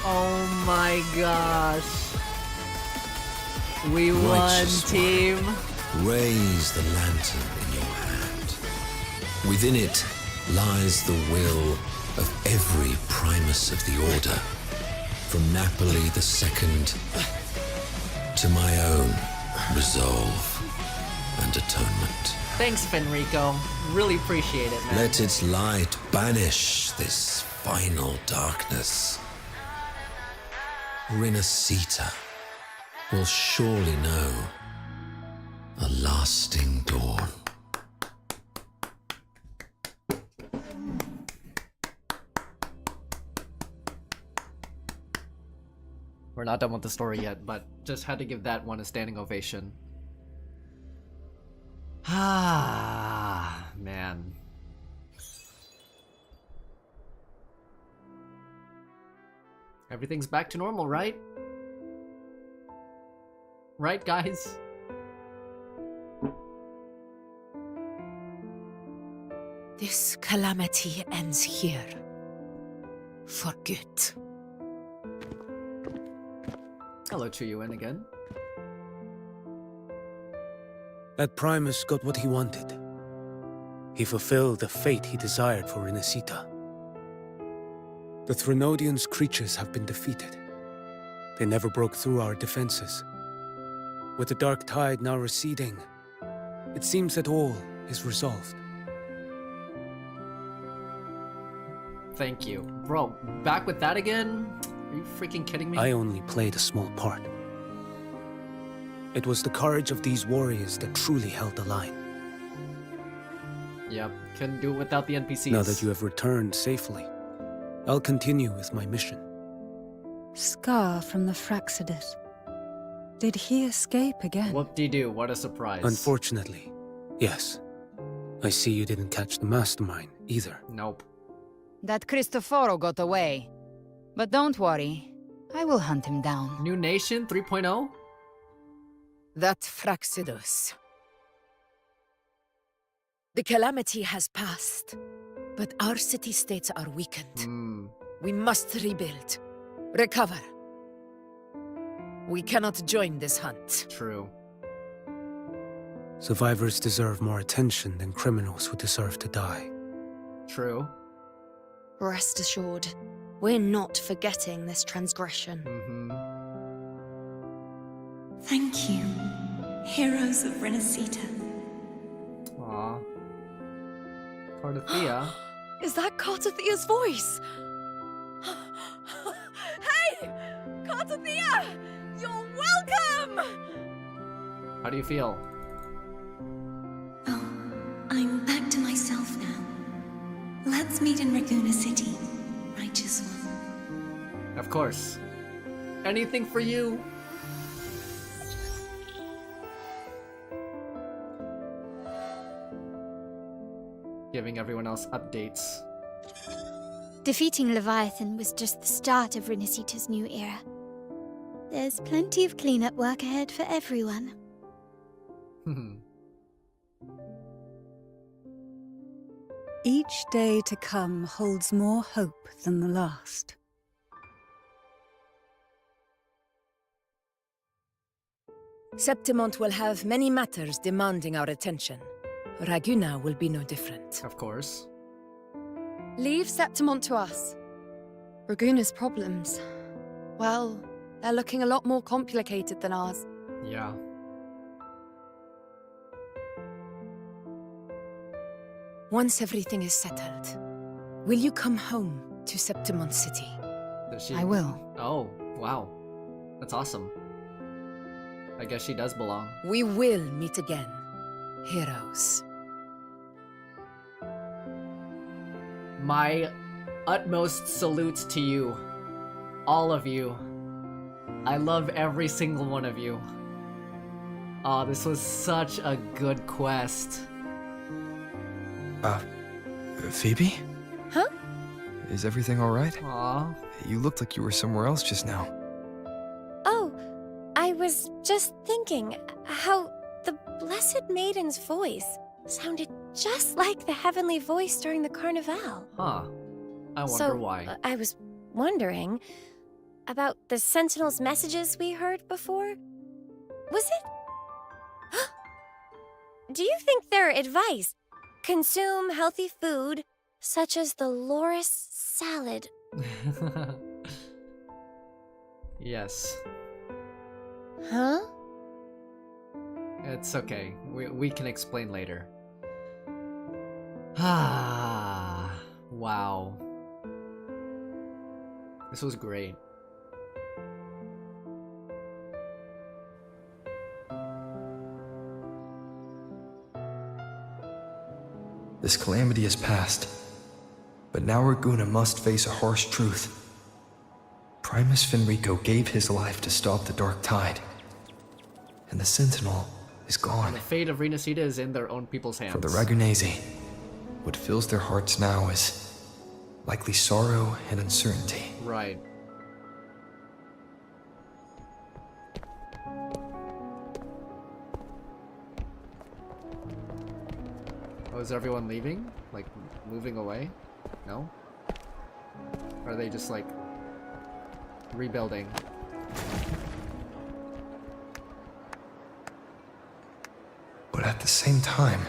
Oh my gosh. We won, Righteous team. Raise the lantern in your hand. Within it lies the will of every primus of the Order, from Napoli II to my own resolve and atonement. Thanks, Fenrico. Really appreciate it, man. Let its light banish this final darkness. Rinascita will surely know a lasting dawn. We're not done with the story yet, but just had to give that one a standing ovation. Ah, man. Everything's back to normal, right? Right, guys? This calamity ends here. For good. Hello, Chuyuin again. That Primus got what he wanted. He fulfilled the fate he desired for Renacita. The Threnodians' creatures have been defeated. They never broke through our defenses. With the dark tide now receding, it seems that all is resolved. Thank you. Bro, back with that again? Are you freaking kidding me? I only played a small part. It was the courage of these warriors that truly held the line. Yep, couldn't do it without the NPCs. Now that you have returned safely, I'll continue with my mission. Scar from the Fraxidus. Did he escape again? Whoop-de-doo, what a surprise. Unfortunately, yes. I see you didn't catch the mastermind either. Nope. That Cristoforo got away. But don't worry, I will hunt him down. New Nation 3.0? That Fraxidus. The calamity has passed, but our city-states are weakened. We must rebuild, recover. We cannot join this hunt. True. Survivors deserve more attention than criminals who deserve to die. True. Rest assured, we're not forgetting this transgression. Thank you, heroes of Renacita. Aww. Cardothea. Is that Cardothea's voice? Hey! Cardothea! You're welcome! How do you feel? I'm back to myself now. Let's meet in Raguna City, Righteous One. Of course. Anything for you. Giving everyone else updates. Defeating Leviathan was just the start of Renacita's new era. There's plenty of cleanup work ahead for everyone. Each day to come holds more hope than the last. Septimont will have many matters demanding our attention. Raguna will be no different. Of course. Leave Septimont to us. Raguna's problems, well, they're looking a lot more complicated than ours. Yeah. Once everything is settled, will you come home to Septimont City? I will. Oh, wow. That's awesome. I guess she does belong. We will meet again, heroes. My utmost salutes to you. All of you. I love every single one of you. Oh, this was such a good quest. Phoebe? Huh? Is everything alright? Aw. You looked like you were somewhere else just now. Oh, I was just thinking how the Blessed Maiden's voice sounded just like the heavenly voice during the Carnival. Huh. I wonder why. I was wondering about the Sentinel's messages we heard before. Was it? Do you think their advice? Consume healthy food, such as the Loris salad. Yes. Huh? It's okay. We can explain later. Ah, wow. This was great. This calamity has passed, but now Raguna must face a harsh truth. Primus Fenrico gave his life to stop the Dark Tide. And the Sentinel is gone. The fate of Renacida is in their own people's hands. For the Ragunesi, what fills their hearts now is likely sorrow and uncertainty. Right. Oh, is everyone leaving? Like, moving away? No? Or are they just, like, rebuilding? But at the same time,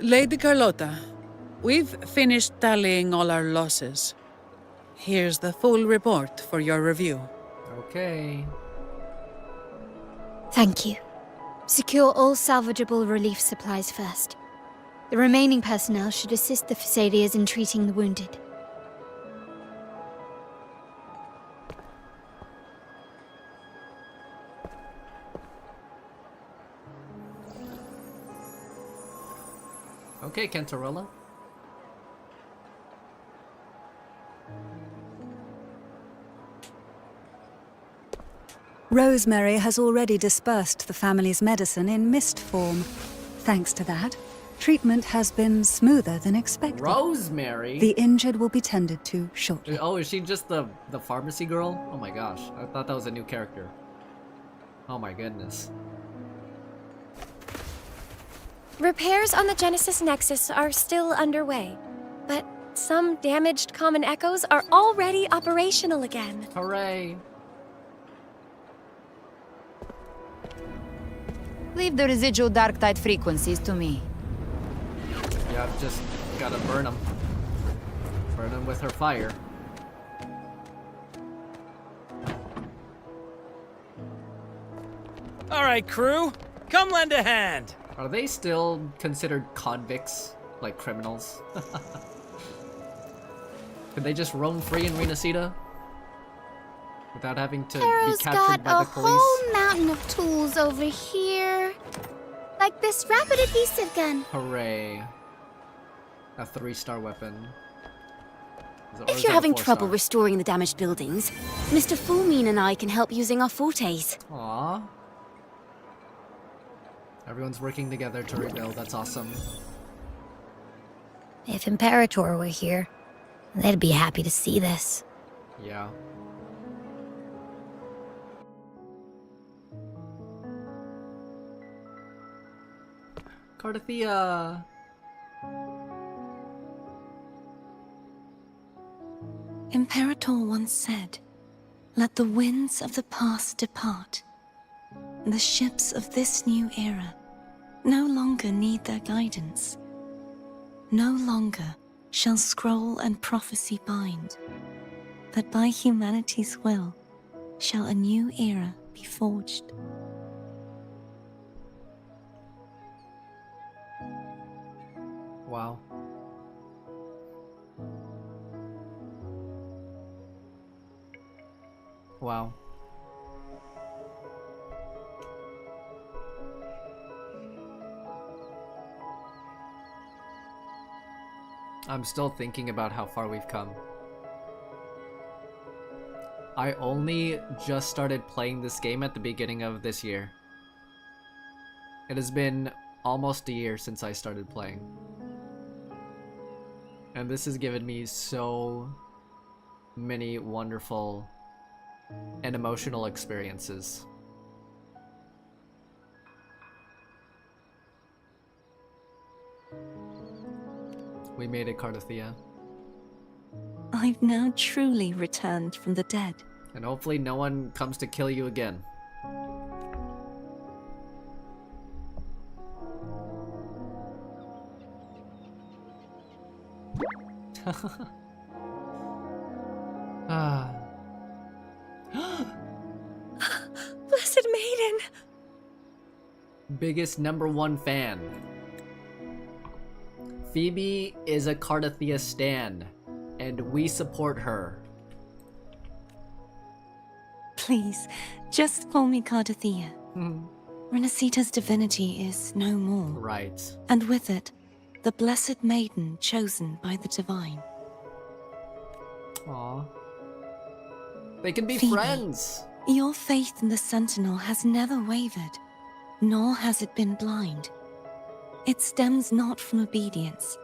Lady Carlotta, we've finished tallying all our losses. Here's the full report for your review. Okay. Thank you. Secure all salvageable relief supplies first. The remaining personnel should assist the Thessalians in treating the wounded. Okay, Cantarella. Rosemary has already dispersed the family's medicine in mist form. Thanks to that, treatment has been smoother than expected. Rosemary? The injured will be tended to shortly. Oh, is she just the pharmacy girl? Oh my gosh, I thought that was a new character. Oh my goodness. Repairs on the Genesis Nexus are still underway, but some damaged common echoes are already operational again. Hooray! Leave the residual dark tide frequencies to me. Yeah, I've just gotta burn them. Burn them with her fire. Alright, crew, come lend a hand. Are they still considered convicts? Like criminals? Could they just roam free in Renacida? Without having to be captured by the police? Got a whole mountain of tools over here. Like this rapid adhesive gun. Hooray. A 3-star weapon. If you're having trouble restoring the damaged buildings, Mr. Fulmine and I can help using our fortes. Aww. Everyone's working together to rebuild, that's awesome. If Imperator were here, they'd be happy to see this. Yeah. Cardathia! Imperator once said, "Let the winds of the past depart. The ships of this new era no longer need their guidance. No longer shall scroll and prophecy bind, that by humanity's will shall a new era be forged." Wow. Wow. I'm still thinking about how far we've come. I only just started playing this game at the beginning of this year. It has been almost a year since I started playing. And this has given me so many wonderful and emotional experiences. We made it, Cardathia. I've now truly returned from the dead. And hopefully no one comes to kill you again. Ah. Blessed Maiden! Biggest #1 fan. Phoebe is a Cardathia stan, and we support her. Please, just call me Cardathea. Renacita's divinity is no more. Right. And with it, the blessed maiden chosen by the divine. Aw. They can be Phoebe, friends! Your faith in the Sentinel has never wavered, nor has it been blind. It stems not from obedience,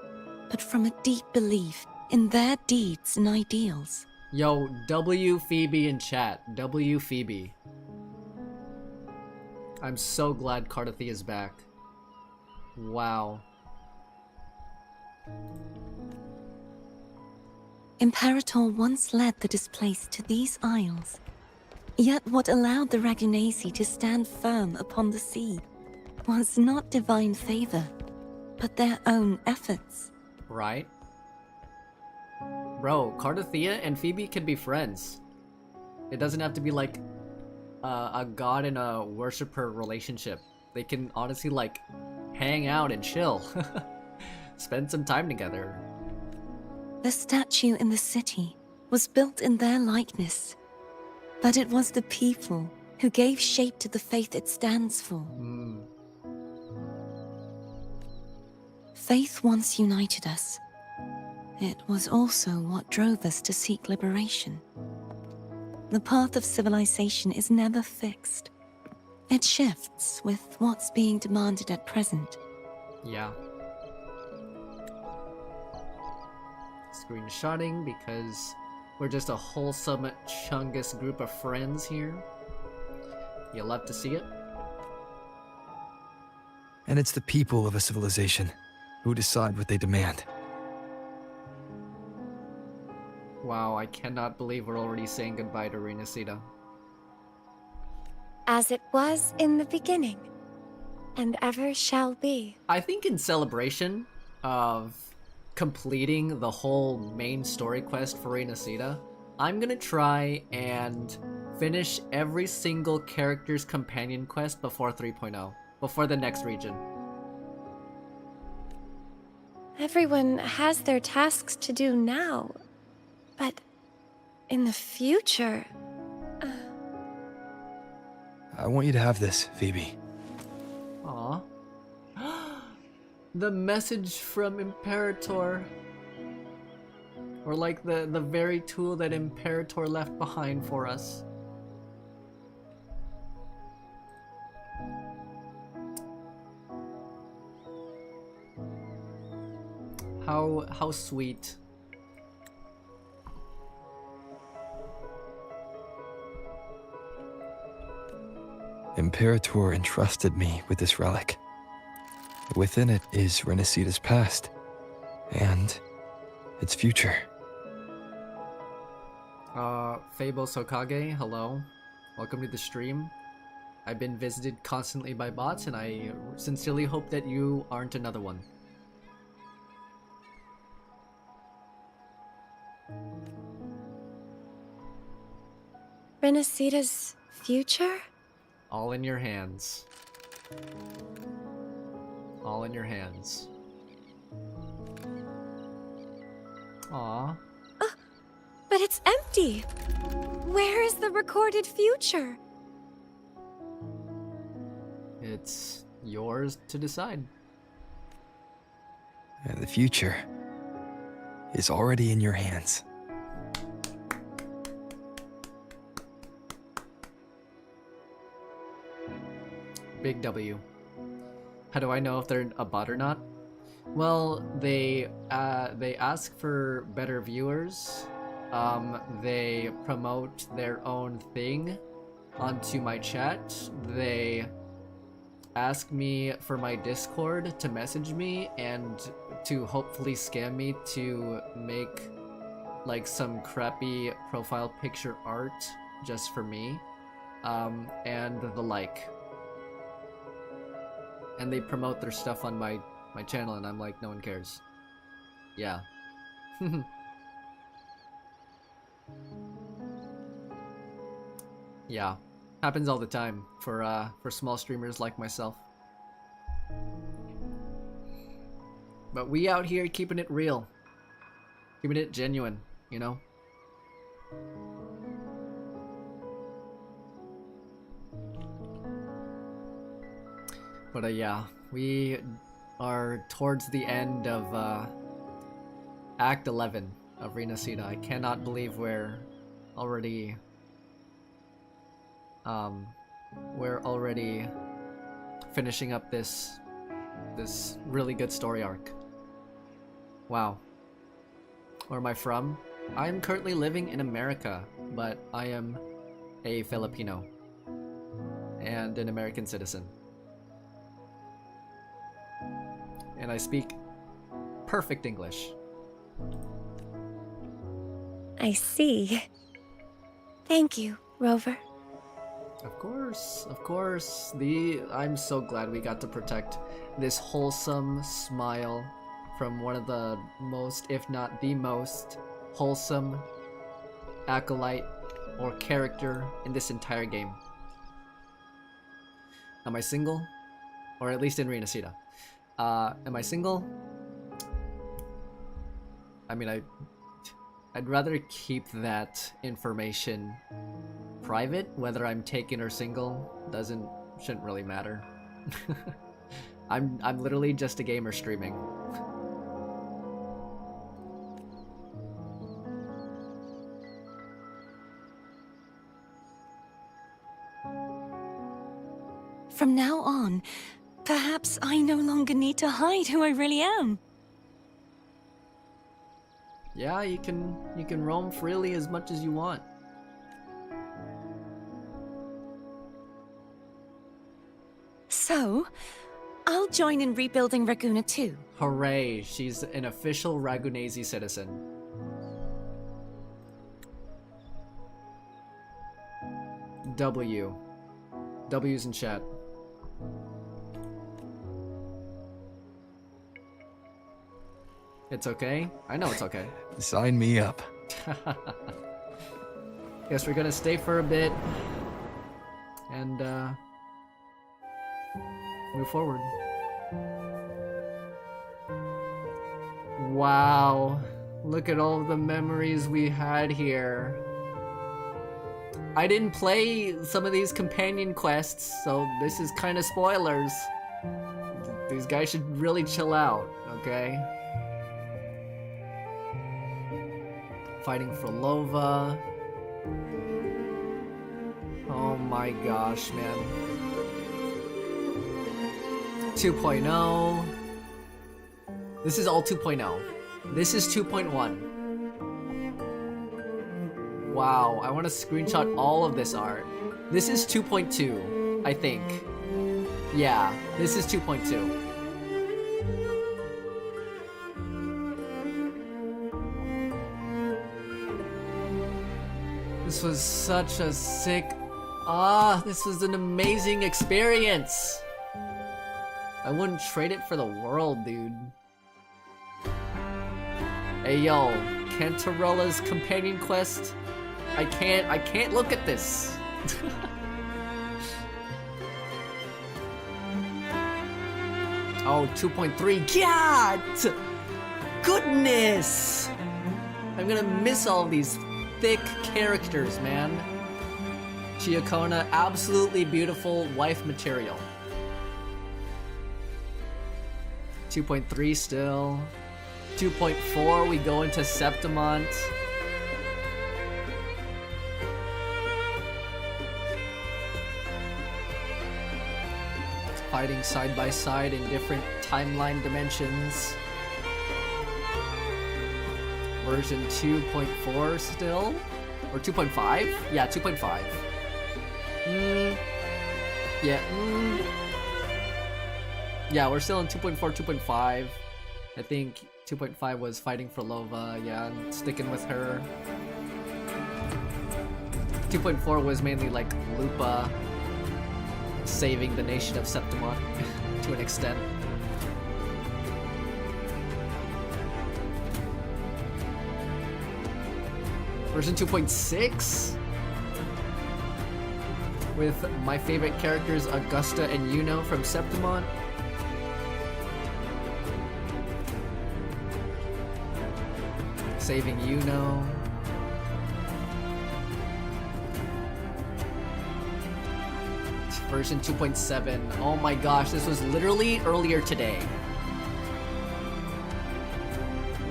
but from a deep belief in their deeds and ideals. Yo, W Phoebe in chat. W Phoebe. I'm so glad Cardathea is back. Wow. Imperator once led the displaced to these isles. Yet what allowed the Ragunasi to stand firm upon the sea was not divine favor, but their own efforts. Right? Bro, Cardathea and Phoebe can be friends. It doesn't have to be like a god and a worshipper relationship. They can honestly like hang out and chill. Spend some time together. The statue in the city was built in their likeness, but it was the people who gave shape to the faith it stands for. Faith once united us. It was also what drove us to seek liberation. The path of civilization is never fixed. It shifts with what's being demanded at present. Yeah. Screenshotting because we're just a wholesome Chungus group of friends here. You'll love to see it. And it's the people of a civilization who decide what they demand. Wow, I cannot believe we're already saying goodbye to Renacita. As it was in the beginning, and ever shall be. I think in celebration of completing the whole main story quest for Renacita, I'm gonna try and finish every single character's companion quest before 3.0, before the next region. Everyone has their tasks to do now, but in the future... I want you to have this, Phoebe. Aw. The message from Imperator. Or like the very tool that Imperator left behind for us. How sweet. Imperator entrusted me with this relic. Within it is Renacita's past, and its future. Fable Sokage, hello. Welcome to the stream. I've been visited constantly by bots, and I sincerely hope that you aren't another one. Renacita's future? All in your hands. All in your hands. Aw. But it's empty! Where is the recorded future? It's yours to decide. The future is already in your hands. Big W. How do I know if they're a bot or not? Well, they ask for better viewers. They promote their own thing onto my chat. They ask me for my Discord to message me and to hopefully scam me to make like some crappy profile picture art just for me, and the like. And they promote their stuff on my channel, and I'm like, no one cares. Yeah. Yeah. Happens all the time for small streamers like myself. But we out here keeping it real. Keeping it genuine, you know? But yeah, we are towards the end of Act 11 of Renacida. I cannot believe we're already finishing up this really good story arc. Wow. Where am I from? I'm currently living in America, but I am a Filipino and an American citizen. And I speak perfect English. I see. Thank you, Rover. Of course, of course. I'm so glad we got to protect this wholesome smile from one of the most, if not the most, wholesome acolyte or character in this entire game. Am I single? Or at least in Renacida. Am I single? I mean, I'd rather keep that information private. Whether I'm taken or single shouldn't really matter. I'm literally just a gamer streaming. From now on, perhaps I no longer need to hide who I really am. Yeah, you can roam freely as much as you want. So, I'll join in rebuilding Raguna too. Hooray, she's an official Ragunese citizen. W's in chat. It's okay? I know it's okay. Sign me up. Guess we're gonna stay for a bit and move forward. Wow, look at all the memories we had here. I didn't play some of these companion quests, so this is kind of spoilers. These guys should really chill out, okay? Fighting for Lova. Oh my gosh, man. 2.0. This is all 2.0. This is 2.1. Wow, I want to screenshot all of this art. This is 2.2, I think. Yeah, this is 2.2. This was such a sick... this was an amazing experience! I wouldn't trade it for the world, dude. Hey yo, Cantarella's companion quest? I can't look at this. Oh, 2.3, God! Goodness! I'm gonna miss all these thick characters, man. Chiacona, absolutely beautiful wife material. 2.3 still. 2.4, we go into Septimont. Fighting side by side in different timeline dimensions. Version 2.4 still? Or 2.5? Yeah, 2.5. Yeah. Yeah, we're still in 2.4, 2.5. I think 2.5 was fighting for Lova. Yeah, I'm sticking with her. 2.4 was mainly like Lupa saving the nation of Septimont to an extent. Version 2.6 with my favorite characters Augusta and Yuno from Septimont. Saving Yuno. version 2.7. Oh my gosh, this was literally earlier today.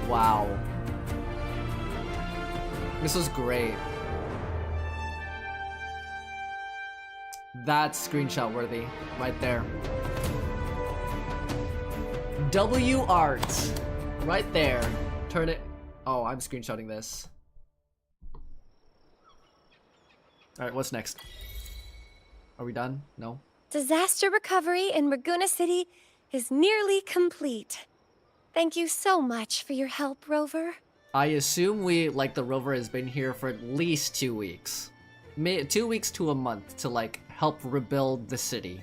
Wow. This was great. That's screenshot worthy right there. W art right there. Turn it. Oh, I'm screenshotting this. All right, what's next? Are we done? No. Disaster recovery in Raguna City is nearly complete. Thank you so much for your help, Rover. I assume the rover has been here for at least 2 weeks. 2 weeks to a month to like help rebuild the city.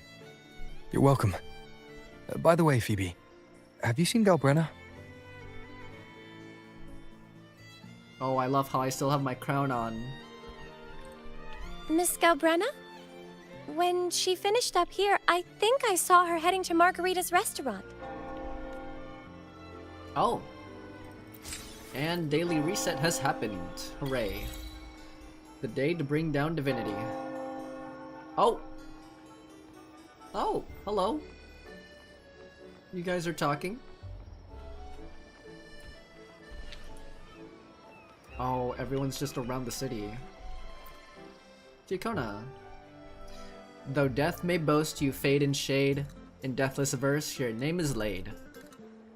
You're welcome. By the way, Phoebe, have you seen Galbrenna? Oh, I love how I still have my crown on. Miss Galbrenna? When she finished up here, I think I saw her heading to Margarita's restaurant. Oh. And daily reset has happened. Hooray. The day to bring down divinity. Oh. Oh, hello. You guys are talking. Oh, everyone's just around the city. Giacona. Though death may boast you fade and shade, in deathless verse your name is laid.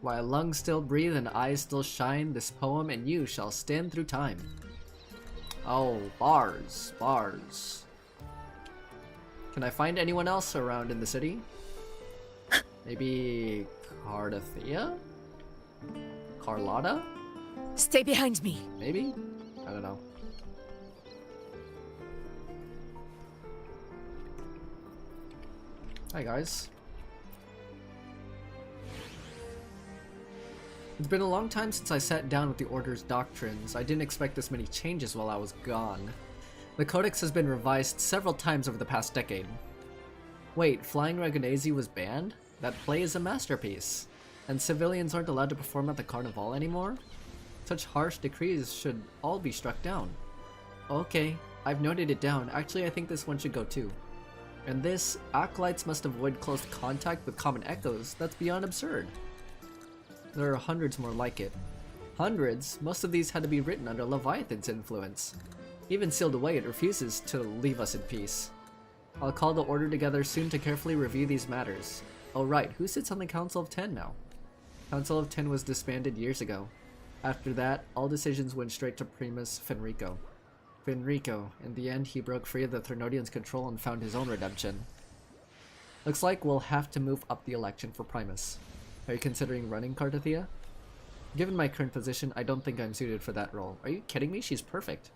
While lungs still breathe and eyes still shine, this poem and you shall stand through time. Oh, bars, bars. Can I find anyone else around in the city? Maybe Cardathea? Carlotta? Stay behind me. Maybe? I don't know. Hi guys. It's been a long time since I sat down with the Order's doctrines. I didn't expect this many changes while I was gone. The Codex has been revised several times over the past decade. Wait, Flying Ragunesi was banned? That play is a masterpiece. And civilians aren't allowed to perform at the Carnival anymore? Such harsh decrees should all be struck down. Okay, I've noted it down. Actually, I think this one should go too. And this, acolytes must avoid close contact with common echoes. That's beyond absurd. There are hundreds more like it. Hundreds? Most of these had to be written under Leviathan's influence. Even sealed away, it refuses to leave us in peace. I'll call the Order together soon to carefully review these matters. Oh right, who sits on the Council of Ten now? Council of Ten was disbanded years ago. After that, all decisions went straight to Primus Fenrico. Fenrico, in the end, he broke free of the Threnodians' control and found his own redemption. Looks like we'll have to move up the election for Primus. Are you considering running Cardathea? Given my current position, I don't think I'm suited for that role. Are you kidding me? She's perfect.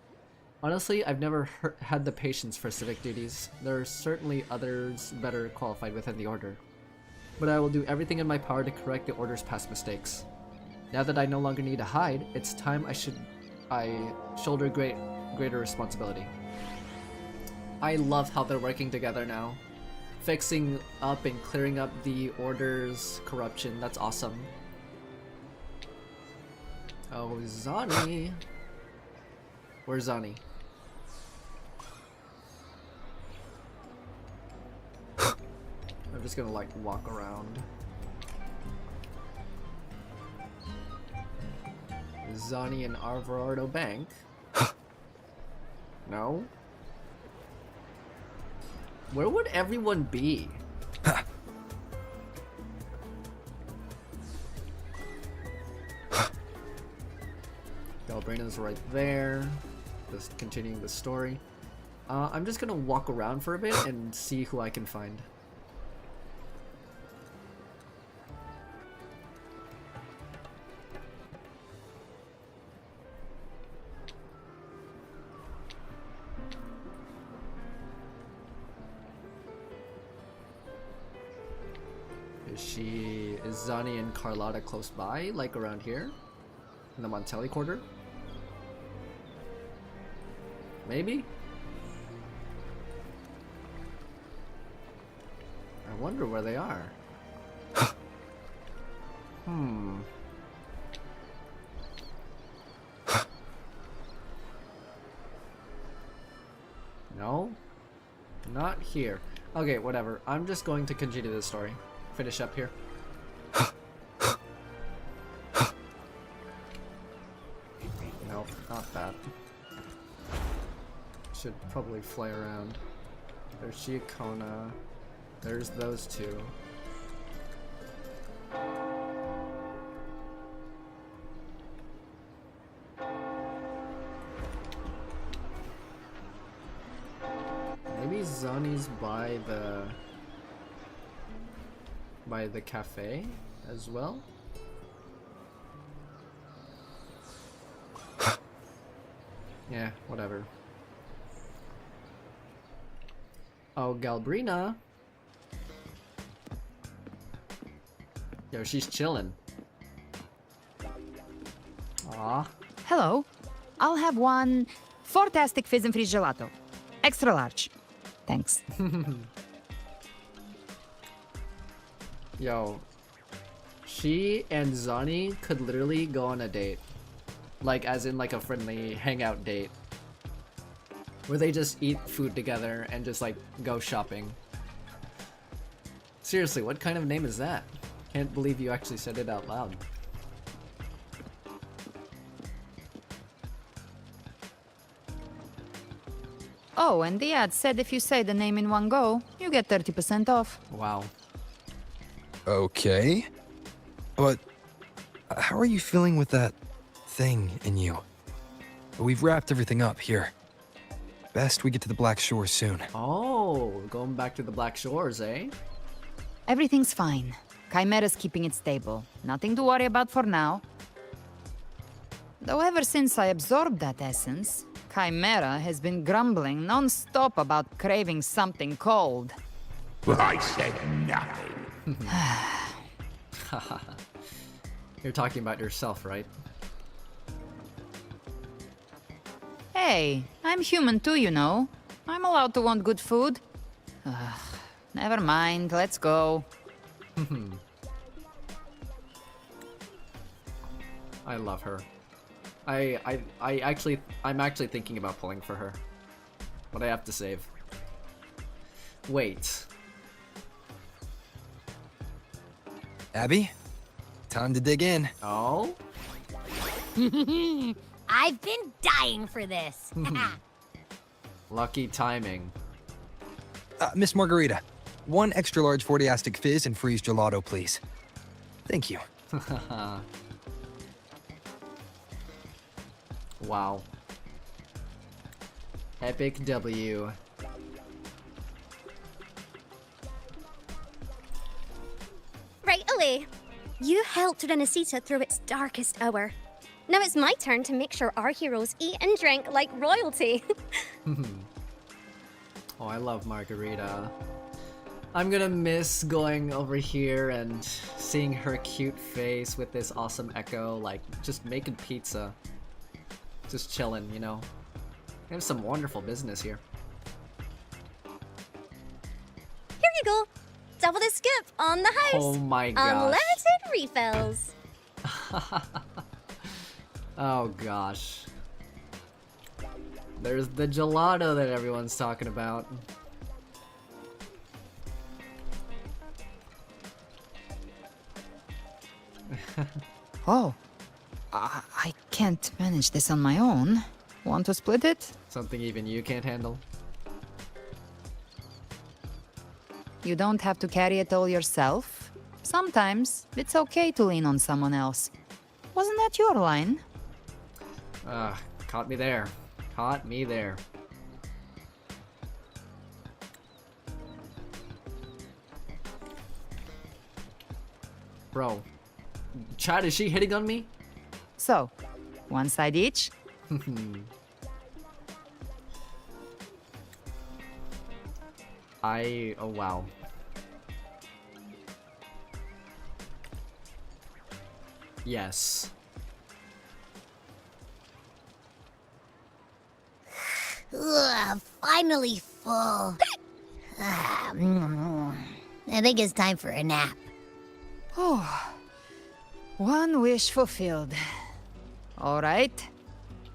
Honestly, I've never had the patience for civic duties. There are certainly others better qualified within the Order. But I will do everything in my power to correct the Order's past mistakes. Now that I no longer need to hide, it's time I shoulder greater responsibility. I love how they're working together now. Fixing up and clearing up the Order's corruption. That's awesome. Oh, Zani. Where's Zani? I'm just gonna like walk around. Zani and Alvarado Bank. No? Where would everyone be? Galbrena's right there. Just continuing the story. I'm just gonna walk around for a bit and see who I can find. Is Zani and Carlotta close by, like around here? In the Montelli quarter? Maybe? I wonder where they are. No? Not here. Okay, whatever. I'm just going to continue the story. Finish up here. Nope, not that. Should probably fly around. There's Giacona. There's those two. Maybe Zani's by the cafe as well. Yeah, whatever. Oh, Galbrina. Yo, she's chilling. Aw. Hello. I'll have one fantastic fizz and freeze gelato. Extra large. Thanks. Yo. She and Zani could literally go on a date. Like, as in like a friendly hangout date. Where they just eat food together and just like go shopping. Seriously, what kind of name is that? Can't believe you actually said it out loud. Oh, and the ad said if you say the name in one go, you get 30% off. Wow. Okay. But how are you feeling with that thing in you? We've wrapped everything up here. Best we get to the Black Shores soon. Oh, going back to the Black Shores, eh? Everything's fine. Chimera's keeping it stable. Nothing to worry about for now. Though ever since I absorbed that essence, Chimera has been grumbling non-stop about craving something cold. I said nothing. You're talking about yourself, right? Hey, I'm human too, you know. I'm allowed to want good food. Never mind, let's go. I love her. I'm actually thinking about pulling for her. But I have to save. Wait. Abby? Time to dig in. Oh? I've been dying for this. Lucky timing. Miss Margarita, one extra large 40-astic fizz and freeze gelato, please. Thank you. Wow. Epic W. Right away. You helped Renesita through its darkest hour. Now it's my turn to make sure our heroes eat and drink like royalty. Oh, I love Margarita. I'm gonna miss going over here and seeing her cute face with this awesome Echo, like, just making pizza. Just chilling, you know? We have some wonderful business here. Here you go. Double the skip on the house. Oh my gosh. Unlimited refills. Oh gosh. There's the gelato that everyone's talking about. Oh. I can't manage this on my own. Want to split it? Something even you can't handle. You don't have to carry it all yourself. Sometimes it's okay to lean on someone else. Wasn't that your line? Caught me there. Caught me there. Bro. Chad, is she hitting on me? So, one side each? Oh wow. Yes. Ugh, finally full. I think it's time for a nap. Oh, one wish fulfilled. All right,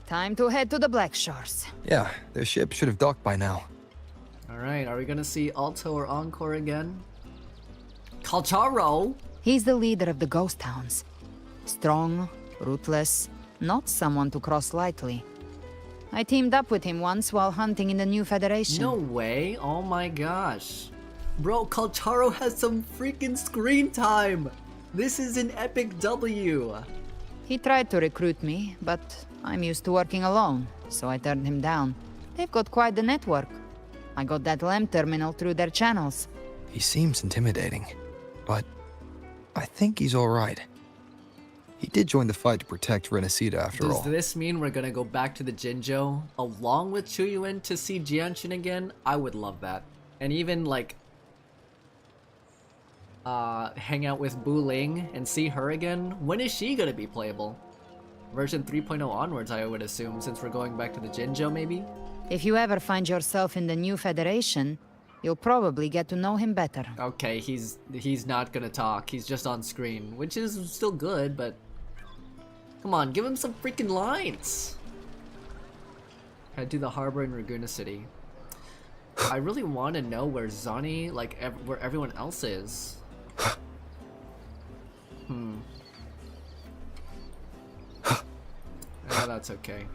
time to head to the Black Shores. Yeah, their ship should have docked by now. Alright, are we gonna see Alto or Encore again? Kaltaro? He's the leader of the ghost hounds. Strong, ruthless, not someone to cross lightly. I teamed up with him once while hunting in the New Federation. No way, oh my gosh. Bro, Kaltaro has some freaking screen time! This is an epic W! He tried to recruit me, but I'm used to working alone, so I turned him down. They've got quite the network. I got that LEM terminal through their channels. He seems intimidating, but I think he's alright. He did join the fight to protect Renesita after all. Does this mean we're gonna go back to the Jinjo along with Chuyuin to see Jianshin again? I would love that. And even like hang out with Bu Ling and see her again. When is she gonna be playable? Version 3.0 onwards, I would assume, since we're going back to the Jinjo maybe? If you ever find yourself in the New Federation, you'll probably get to know him better. Okay, he's not gonna talk. He's just on screen, which is still good, but come on, give him some freaking lines. Head to the harbor in Raguna City. I really want to know where Zani, like, where everyone else is. Yeah, that's okay.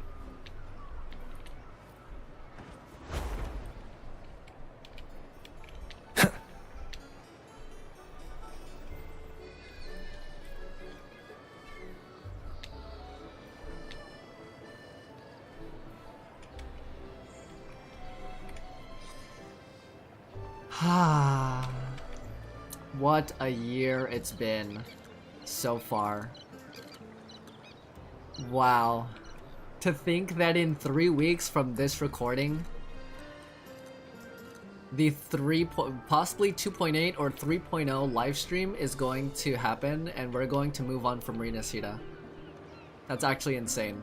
What a year it's been so far. Wow. To think that in 3 weeks from this recording, the possibly 2.8 or 3.0 live stream is going to happen, and we're going to move on from Renesita. That's actually insane.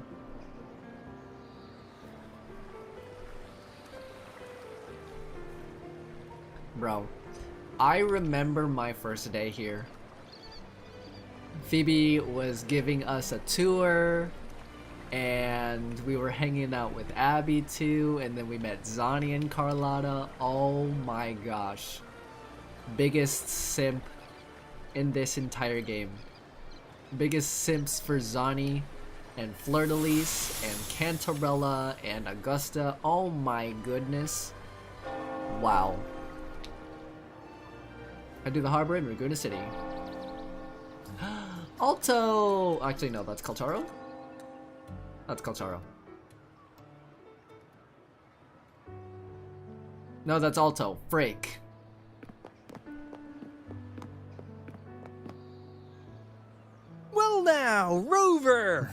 Bro, I remember my first day here. Phoebe was giving us a tour, and we were hanging out with Abby too, and then we met Zani and Carlotta. Oh my gosh. Biggest simp in this entire game. Biggest simps for Zani and Fleur-de-Lis and Cantarella and Augusta. Oh my goodness. Wow. I do the harbor in Raguna City. Alto! Actually, no, that's Kaltaro. That's Kaltaro. No, that's Alto. Freak. Well now, Rover!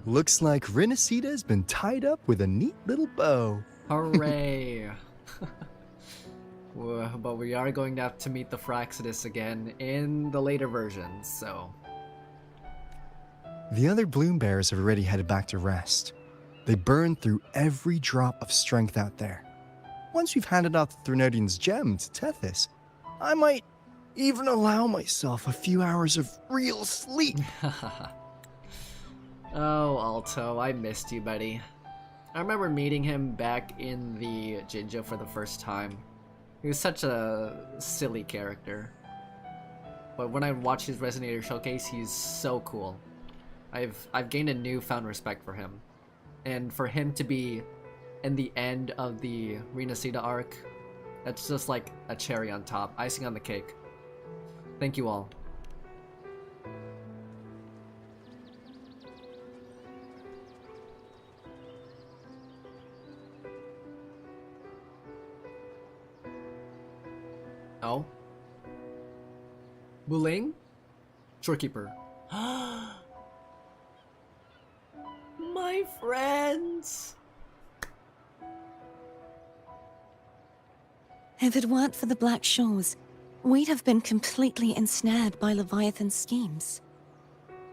Looks like Renesita's been tied up with a neat little bow. Hooray! But we are going to have to meet the Fraxidus again in the later versions, so... The other Bloom Bearers have already headed back to rest. They burned through every drop of strength out there. Once we've handed out the Threnodian's gem to Tethys, I might even allow myself a few hours of real sleep. Oh, Alto, I missed you, buddy. I remember meeting him back in the Jinjo for the first time. He was such a silly character. But when I watched his Resonator showcase, he's so cool. I've gained a newfound respect for him. And for him to be in the end of the Renesita arc, that's just like a cherry on top, icing on the cake. Thank you all. Oh? Bu Ling? Shorekeeper. My friends! If it weren't for the Black Shores, we'd have been completely ensnared by Leviathan's schemes.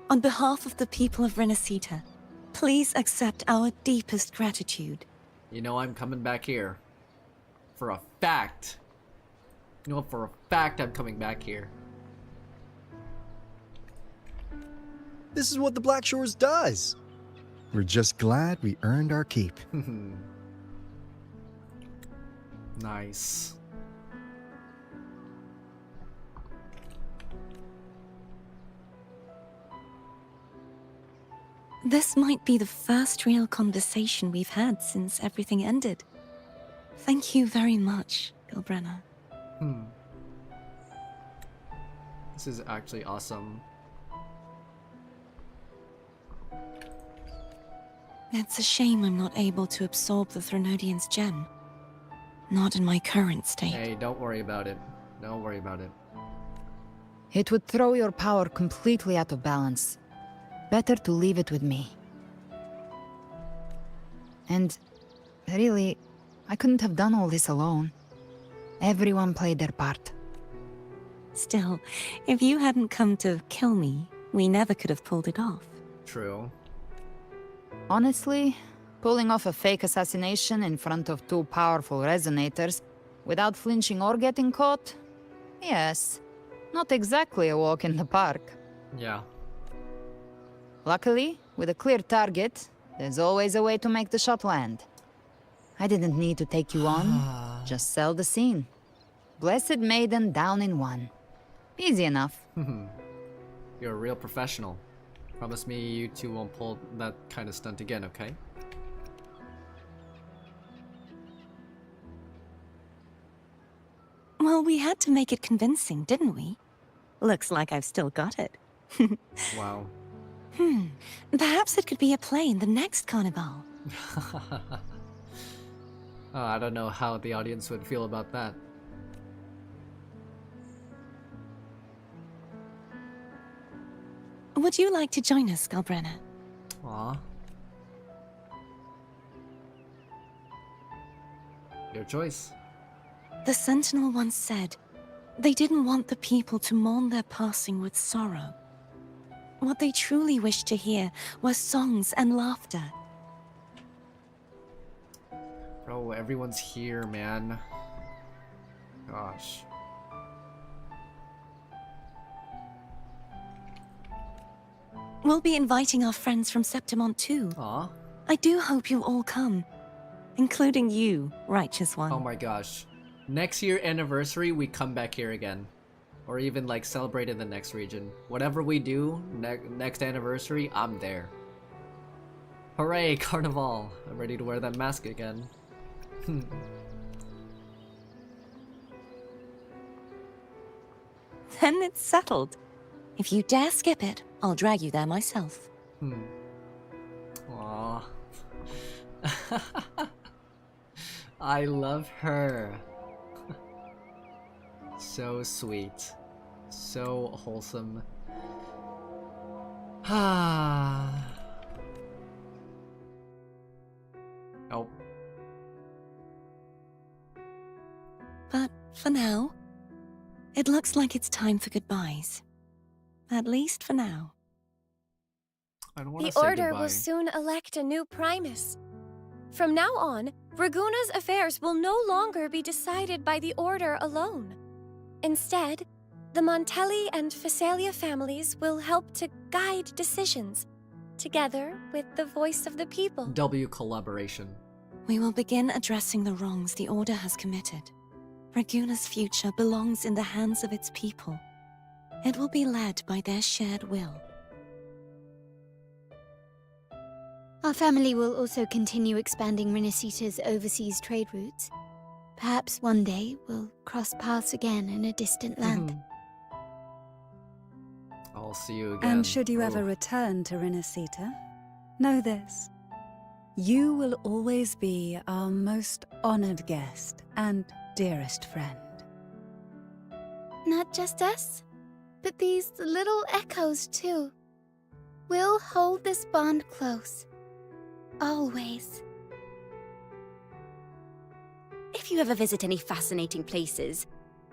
On behalf of the people of Renesita, please accept our deepest gratitude. You know I'm coming back here. For a fact. You know, for a fact I'm coming back here. This is what the Black Shores does. We're just glad we earned our keep. Nice. This might be the first real conversation we've had since everything ended. Thank you very much, Galbrenna. This is actually awesome. It's a shame I'm not able to absorb the Threnodian's gem. Not in my current state. Hey, don't worry about it. Don't worry about it. It would throw your power completely out of balance. Better to leave it with me. And really, I couldn't have done all this alone. Everyone played their part. Still, if you hadn't come to kill me, we never could have pulled it off. True. Honestly, pulling off a fake assassination in front of two powerful resonators without flinching or getting caught? Yes, not exactly a walk in the park. Yeah. Luckily, with a clear target, there's always a way to make the shot land. I didn't need to take you on, just sell the scene. Blessed Maiden down in one. Easy enough. You're a real professional. Promise me you two won't pull that kind of stunt again, okay? Well, we had to make it convincing, didn't we? Looks like I've still got it. Wow. Perhaps it could be a play in the next carnival. I don't know how the audience would feel about that. Would you like to join us, Galbrenna? Aw. Your choice. The Sentinel once said, they didn't want the people to mourn their passing with sorrow. What they truly wished to hear were songs and laughter. Bro, everyone's here, man. Gosh. We'll be inviting our friends from Septimont too. Aw. I do hope you'll all come. Including you, righteous one. Oh my gosh. Next year anniversary, we come back here again. Or even like celebrate in the next region. Whatever we do, next anniversary, I'm there. Hooray, Carnival! I'm ready to wear that mask again. Then it's settled. If you dare skip it, I'll drag you there myself. Aww. I love her. So sweet. So wholesome. Oh. But for now, it looks like it's time for goodbyes. At least for now. I don't want to The say Order goodbye. will soon elect a new Primus. From now on, Raguna's affairs will no longer be decided by the Order alone. Instead, the Montelli and Phasalia families will help to guide decisions, together with the voice of the people. W collaboration. We will begin addressing the wrongs the Order has committed. Raguna's future belongs in the hands of its people. It will be led by their shared will. Our family will also continue expanding Renacita's overseas trade routes. Perhaps one day we'll cross paths again in a distant land. I'll see you again. And should you ever return to Renacita, know this. You will always be our most honored guest and dearest friend. Not just us, but these little echoes too. We'll hold this bond close. Always. If you ever visit any fascinating places,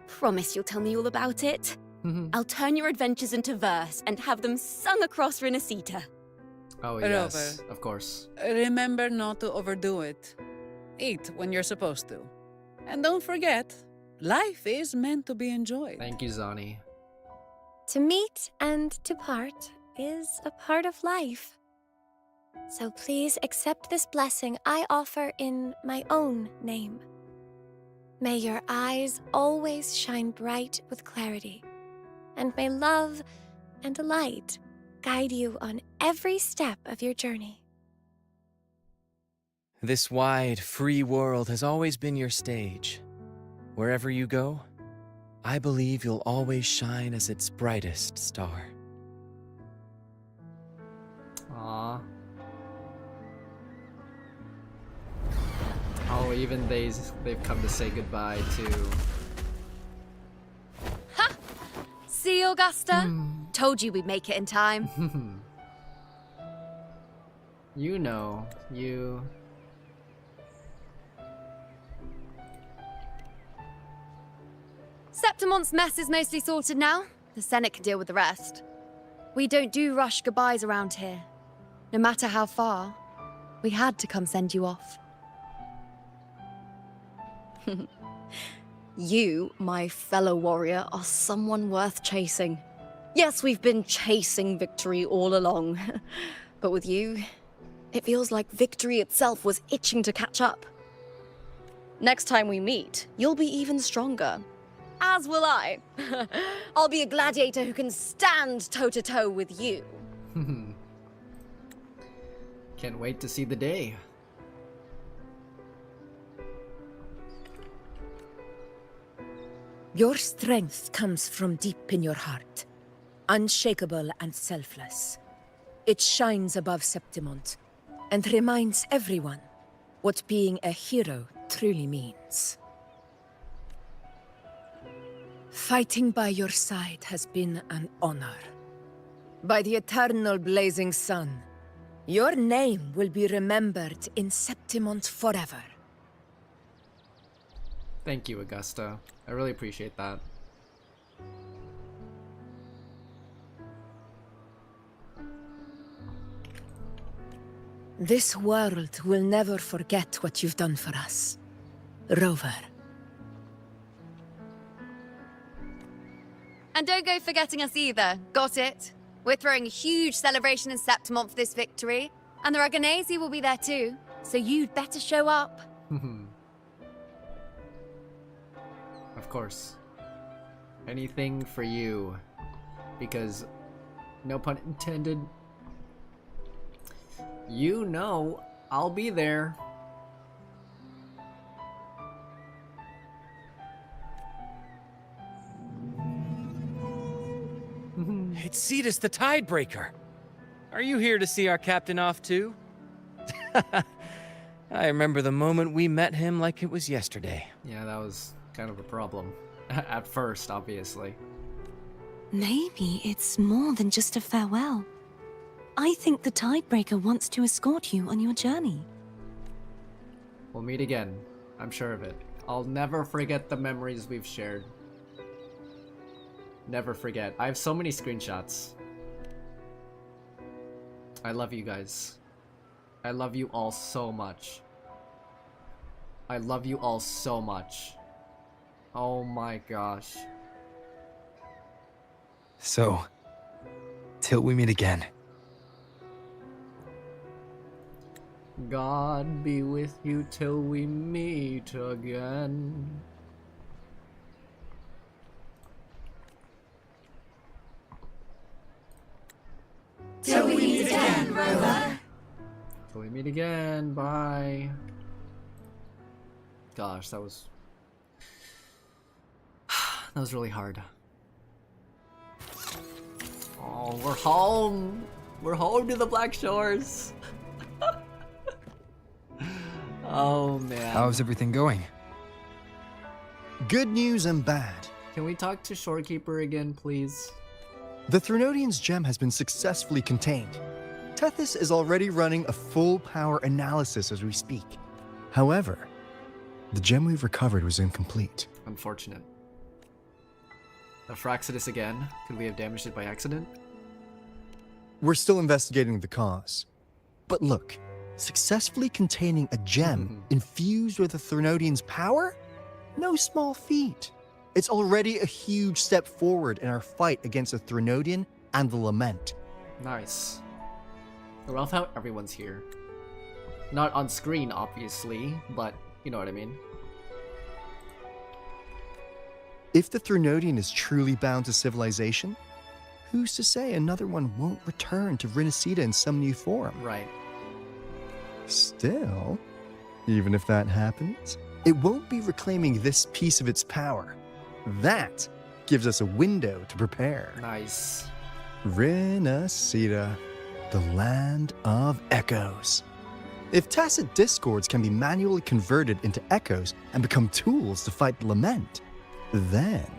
promise you'll tell me all about it. I'll turn your adventures into verse and have them sung across Renacita. Oh Rover. yes, of course. Remember not to overdo it. Eat when you're supposed to. And don't forget, life is meant to be enjoyed. Thank you, Zani. To meet and to part is a part of life. So please accept this blessing I offer in my own name. May your eyes always shine bright with clarity, and may love and light guide you on every step of your journey. This wide, free world has always been your stage. Wherever you go, I believe you'll always shine as its brightest star. Aww. Oh, even they've come to say goodbye to... Ha! See, Augusta? Told you we'd make it in time. You know, you... Septimont's mess is mostly sorted now. The Senate can deal with the rest. We don't do rush goodbyes around here. No matter how far, we had to come send you off. You, my fellow warrior, are someone worth chasing. Yes, we've been chasing victory all along. But with you, it feels like victory itself was itching to catch up. Next time we meet, you'll be even stronger. As will I. I'll be a gladiator who can stand toe-to-toe with you. Can't wait to see the day. Your strength comes from deep in your heart, unshakable and selfless. It shines above Septimont, and reminds everyone what being a hero truly means. Fighting by your side has been an honor. By the eternal blazing sun, your name will be remembered in Septimont forever. Thank you, Augusta. I really appreciate that. This world will never forget what you've done for us, Rover. And don't go forgetting us either. Got it? We're throwing a huge celebration in Septimont for this victory, and the Raganesi will be there too, so you'd better show up. Of course. Anything for you. Because, no pun intended, you know I'll be there. It's Cetus the Tidebreaker. Are you here to see our captain off too? I remember the moment we met him like it was yesterday. Yeah, that was kind of a problem. At first, obviously. Maybe it's more than just a farewell. I think the Tidebreaker wants to escort you on your journey. We'll meet again. I'm sure of it. I'll never forget the memories we've shared. Never forget. I have so many screenshots. I love you guys. I love you all so much. I love you all so much. Oh my gosh. So, till we meet again. God be with you till we meet again. Till we meet again, Rover. Till we meet again. Bye. Gosh, that was really hard. Oh, we're home. We're home to the Black Shores. Oh man. How's everything going? Good news and bad. Can we talk to Shorekeeper again, please? The Threnodian's gem has been successfully contained. Tethys is already running a full power analysis as we speak. However, the gem we've recovered was incomplete. Unfortunate. The Fraxidus again. Could we have damaged it by accident? We're still investigating the cause. But look, successfully containing a gem infused with the Threnodian's power? No small feat. It's already a huge step forward in our fight against the Threnodian and the Lament. Nice. I love how everyone's here. Not on screen, obviously, but you know what I mean. If the Threnodian is truly bound to civilization, who's to say another one won't return to Renacida in some new form? Right. Still, even if that happens, it won't be reclaiming this piece of its power. That gives us a window to prepare. Nice. Renacida, the land of echoes. If tacit discords can be manually converted into echoes and become tools to fight the lament, then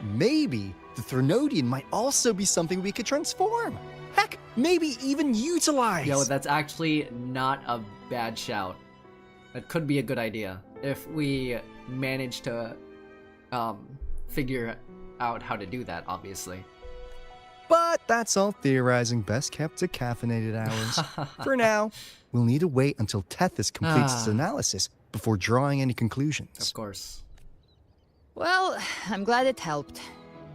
maybe the Threnodian might also be something we could transform. Heck, maybe even utilize. Yo, that's actually not a bad shout. That could be a good idea if we manage to figure out how to do that, obviously. But that's all theorizing, best kept to caffeinated hours. For now, we'll need to wait until Tethys completes its analysis before drawing any conclusions. Of course. Well, I'm glad it helped.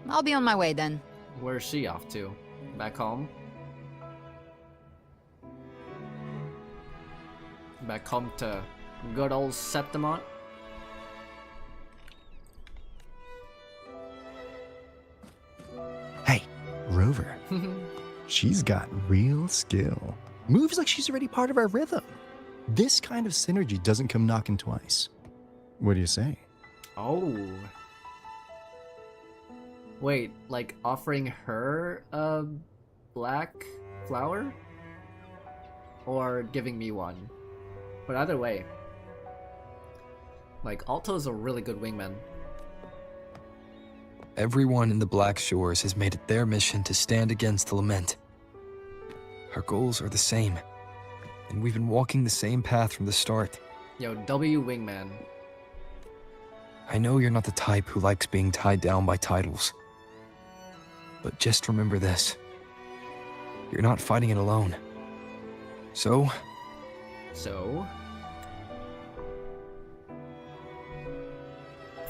I'll be on my way then. Where's she off to? Back home? Back home to good old Septimont? Hey, Rover. She's got real skill. Moves like she's already part of our rhythm. This kind of synergy doesn't come knocking twice. What do you say? Oh. Wait, like offering her a black flower? Or giving me one? But either way. Like, Alto's a really good wingman. Everyone in the Black Shores has made it their mission to stand against the lament. Our goals are the same, and we've been walking the same path from the start. Yo, W wingman. I know you're not the type who likes being tied down by titles. But just remember this. You're not fighting it alone. So?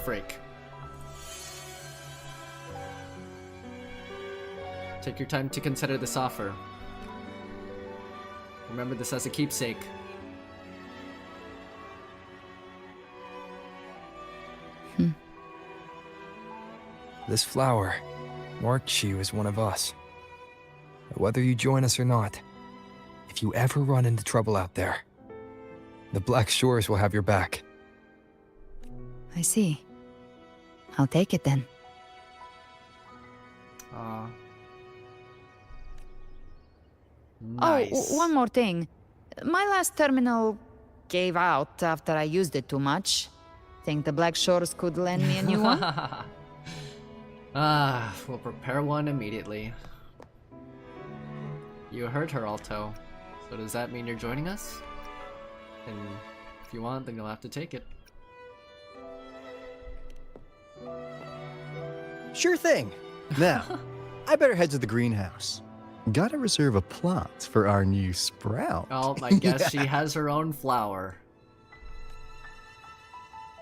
Frick. Take your time to consider this offer. Remember this as a keepsake. This flower marks you as one of us. Whether you join us or not, if you ever run into trouble out there, the Black Shores will have your back. I see. I'll take it then. Nice. Oh, one more thing. My last terminal gave out after I used it too much. Think the Black Shores could lend me a new one? We'll prepare one immediately. You heard her, Alto. So does that mean you're joining us? And if you want, then you'll have to take it. Sure thing. Now, I better head to the greenhouse. Gotta reserve a plot for our new sprout. Oh, I guess she has her own flower.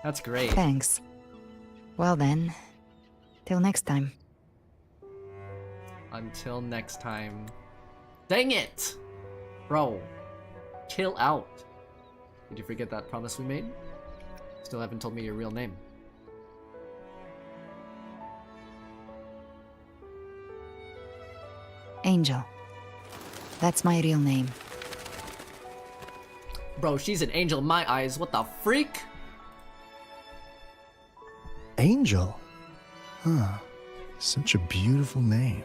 That's great. Thanks. Well then, till next time. Until next time. Dang it! Bro, chill out. Did you forget that promise we made? Still haven't told me your real name. Angel. That's my real name. Bro, she's an angel in my eyes. What the freak? Angel? Huh. Such a beautiful name.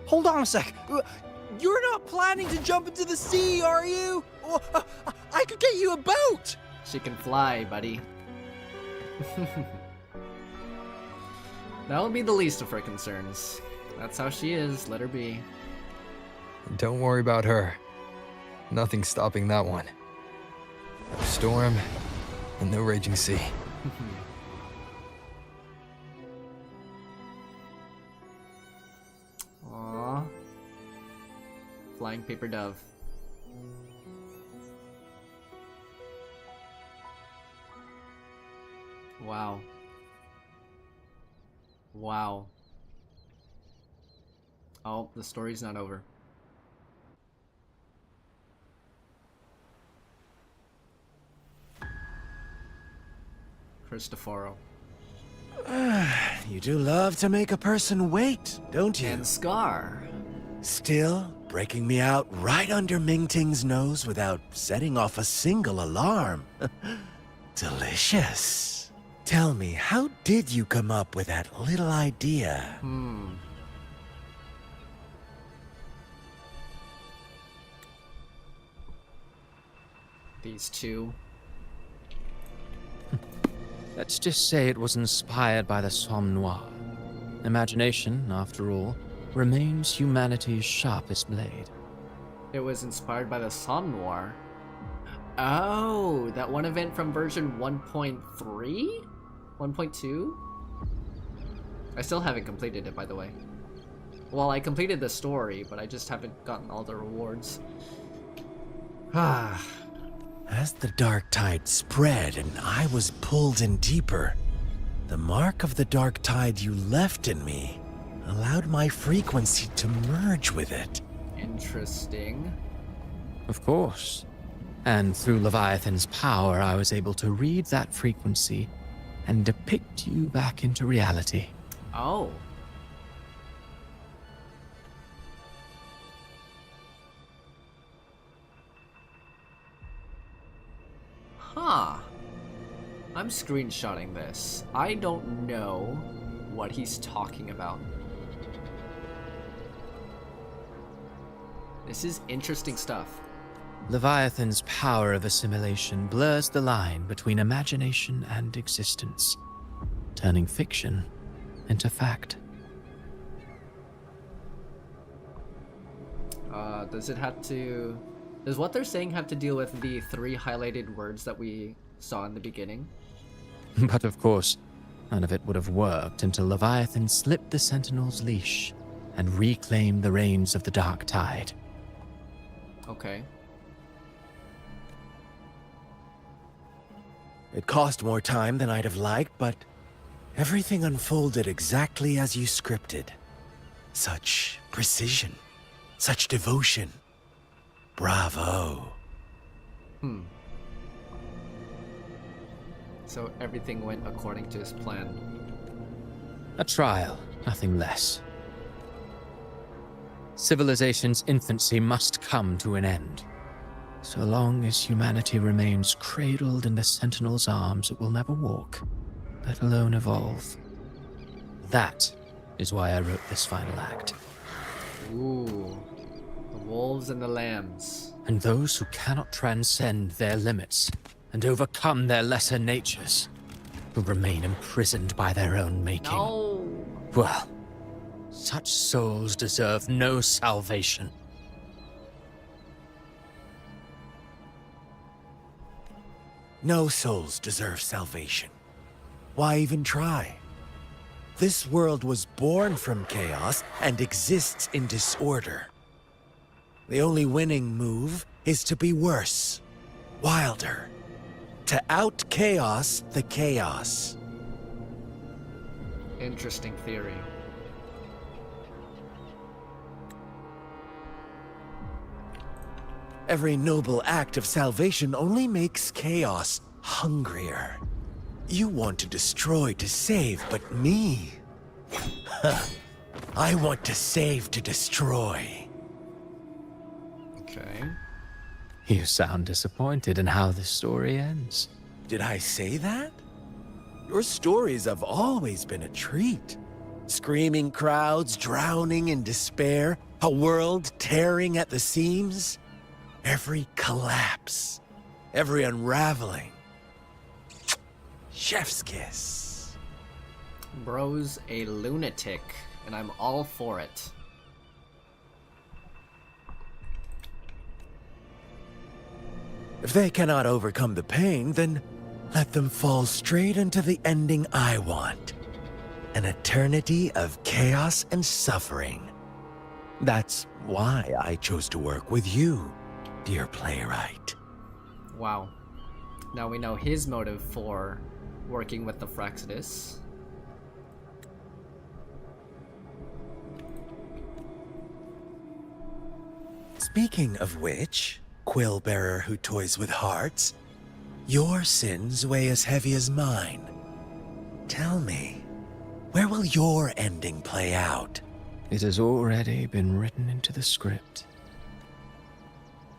Hold on a sec. You're not planning to jump into the sea, are you? I could get you a boat! She can fly, buddy. That'll be the least of her concerns. That's how she is, let her be. Don't worry about her. Nothing's stopping that one. No storm and no raging sea. Aww. Flying paper dove. Wow. Wow. Oh, the story's not over. Cristoforo. You do love to make a person wait, don't you? And Scar. Still breaking me out right under Mingting's nose without setting off a single alarm. Delicious. Tell me, how did you come up with that little idea? These two. Let's just say it was inspired by the Somme Noir. Imagination, after all, remains humanity's sharpest blade. It was inspired by the Somme Noir. Oh, that one event from version 1.3? 1.2? I still haven't completed it, by the way. Well, I completed the story, but I just haven't gotten all the rewards. As the dark tide spread and I was pulled in deeper, the mark of the dark tide you left in me allowed my frequency to merge with it. Interesting. Of course. And through Leviathan's power, I was able to read that frequency and depict you back into reality. Oh. Huh. I'm screenshotting this. I don't know what he's talking about. This is interesting stuff. Leviathan's power of assimilation blurs the line between imagination and existence, turning fiction into fact. Does what they're saying have to deal with the 3 highlighted words that we saw in the beginning? But of course, none of it would have worked until Leviathan slipped the Sentinel's leash and reclaimed the reins of the Dark Tide. Okay. It cost more time than I'd have liked, but everything unfolded exactly as you scripted. Such precision, such devotion. Bravo. So everything went according to his plan. A trial, nothing less. Civilization's infancy must come to an end. So long as humanity remains cradled in the Sentinel's arms, it will never walk, let alone evolve. That is why I wrote this final act. Ooh. The wolves and the lambs. And those who cannot transcend their limits and overcome their lesser natures will remain imprisoned by their own making. No. Well, such souls deserve no salvation. No souls deserve salvation. Why even try? This world was born from chaos and exists in disorder. The only winning move is to be worse, wilder, to out-chaos the chaos. Interesting theory. Every noble act of salvation only makes chaos hungrier. You want to destroy to save, but me? I want to save to destroy. Okay. You sound disappointed in how this story ends. Did I say that? Your stories have always been a treat. Screaming crowds drowning in despair, a world tearing at the seams. Every collapse, every unraveling. Chef's kiss. Bro's a lunatic, and I'm all for it. If they cannot overcome the pain, then let them fall straight into the ending I want. An eternity of chaos and suffering. That's why I chose to work with you, dear playwright. Wow. Now we know his motive for working with the Fraxidus. Speaking of which, quill bearer who toys with hearts, your sins weigh as heavy as mine. Tell me, where will your ending play out? It has already been written into the script.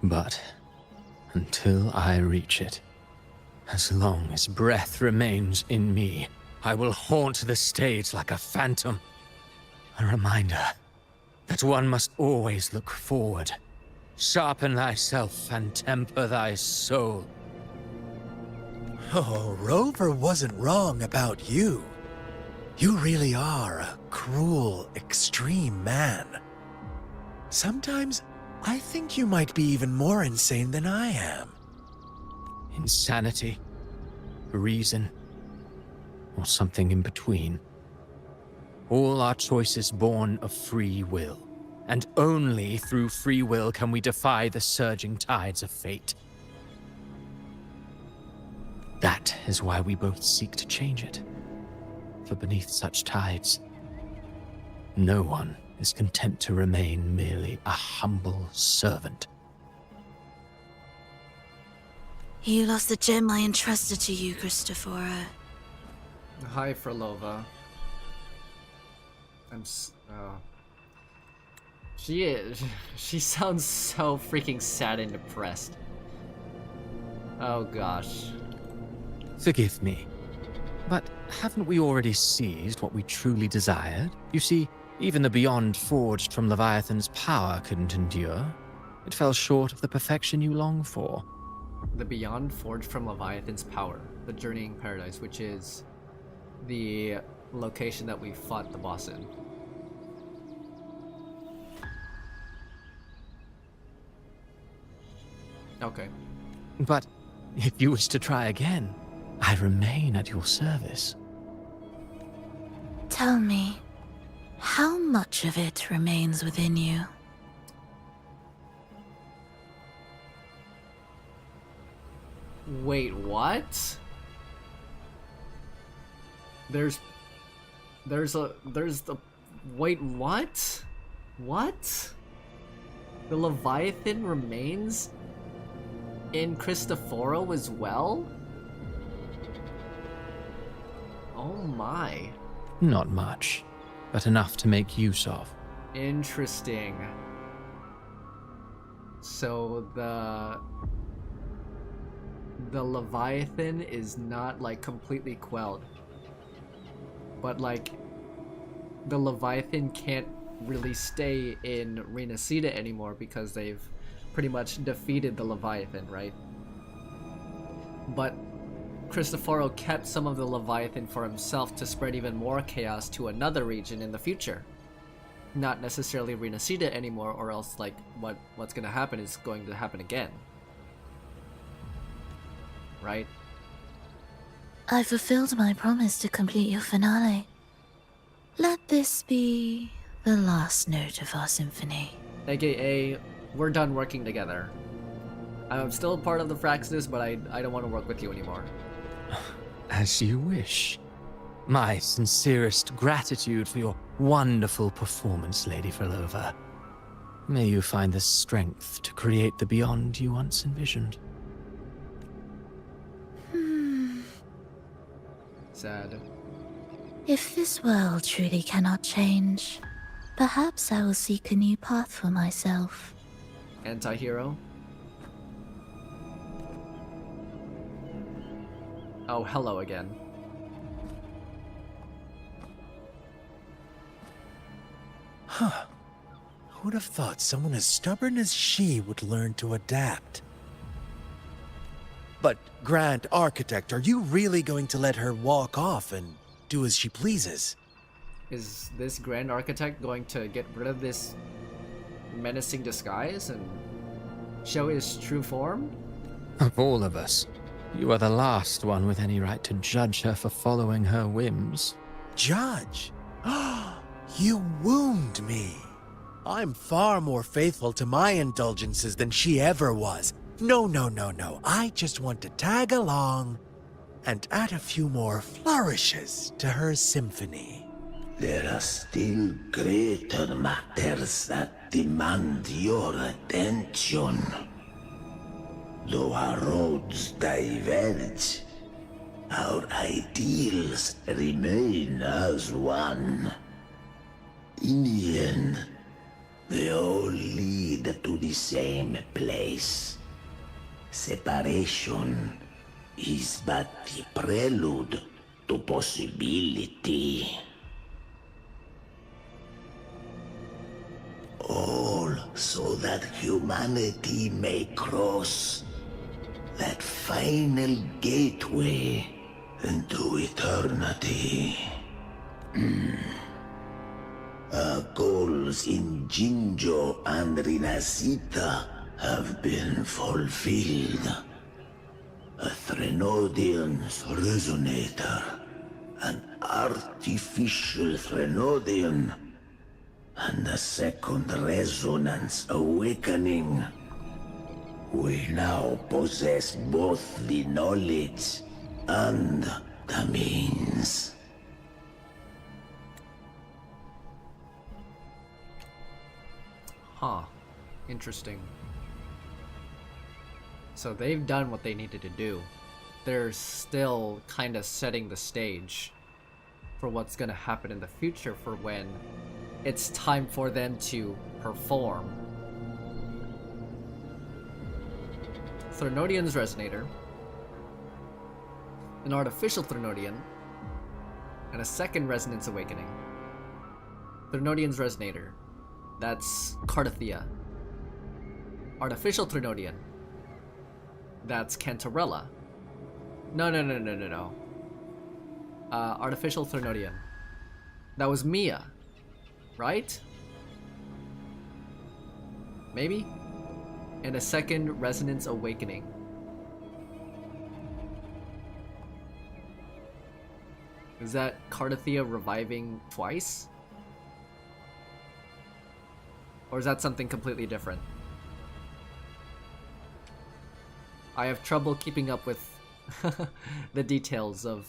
But until I reach it, as long as breath remains in me, I will haunt the stage like a phantom. A reminder that one must always look forward. Sharpen thyself and temper thy soul. Oh, Rover wasn't wrong about you. You really are a cruel, extreme man. Sometimes I think you might be even more insane than I am. Insanity, reason, or something in between. All our choices born of free will, and only through free will can we defy the surging tides of fate. That is why we both seek to change it. For beneath such tides, no one is content to remain merely a humble servant. You lost the gem I entrusted to you, Christophora. Hi, Frolova. She sounds so freaking sad and depressed. Oh gosh. Forgive me, but haven't we already seized what we truly desired? You see, even the beyond forged from Leviathan's power couldn't endure. It fell short of the perfection you long for. The beyond forged from Leviathan's power, the Journeying Paradise, which is the location that we fought the boss in. Okay. But if you wish to try again, I remain at your service. Tell me, how much of it remains within you? Wait, what? There's the wait, what? What? The Leviathan remains in Cristoforo as well? Oh my. Not much, but enough to make use of. Interesting. So the Leviathan is not like completely quelled. But like the Leviathan can't really stay in Renacida anymore because they've pretty much defeated the Leviathan, right? But Cristoforo kept some of the Leviathan for himself to spread even more chaos to another region in the future. Not necessarily Renacida anymore, or else like what's gonna happen is going to happen again. Right? I fulfilled my promise to complete your finale. Let this be the last note of our symphony. AKA, we're done working together. I'm still a part of the Fraxis, but I don't want to work with you anymore. As you wish. My sincerest gratitude for your wonderful performance, Lady Frolova. May you find the strength to create the beyond you once envisioned. Sad. If this world truly cannot change, perhaps I will seek a new path for myself. Anti-hero? Oh, hello again. Huh. Who'd have thought someone as stubborn as she would learn to adapt? But, Grand Architect, are you really going to let her walk off and do as she pleases? Is this Grand Architect going to get rid of this menacing disguise and show his true form? Of all of us, you are the last one with any right to judge her for following her whims. Judge? You wound me. I'm far more faithful to my indulgences than she ever was. No. I just want to tag along and add a few more flourishes to her symphony. There are still greater matters that demand your attention. Though our roads diverge, our ideals remain as one. In the end, they all lead to the same place. Separation is but the prelude to possibility. All so that humanity may cross that final gateway into eternity. Our goals in Jinjo and Rinasita have been fulfilled. A Threnodian's resonator, an artificial Threnodian, and a second resonance awakening. We now possess both the knowledge and the means. Huh. Interesting. So they've done what they needed to do. They're still kind of setting the stage for what's gonna happen in the future for when it's time for them to perform. Threnodian's Resonator, an artificial Threnodian, and a second Resonance Awakening. Threnodian's Resonator, that's Cardathea. Artificial Threnodian, that's Cantarella. No. Artificial Threnodian, that was Mia, right? Maybe? And a second Resonance Awakening. Is that Cardathea reviving twice? Or is that something completely different? I have trouble keeping up with the details of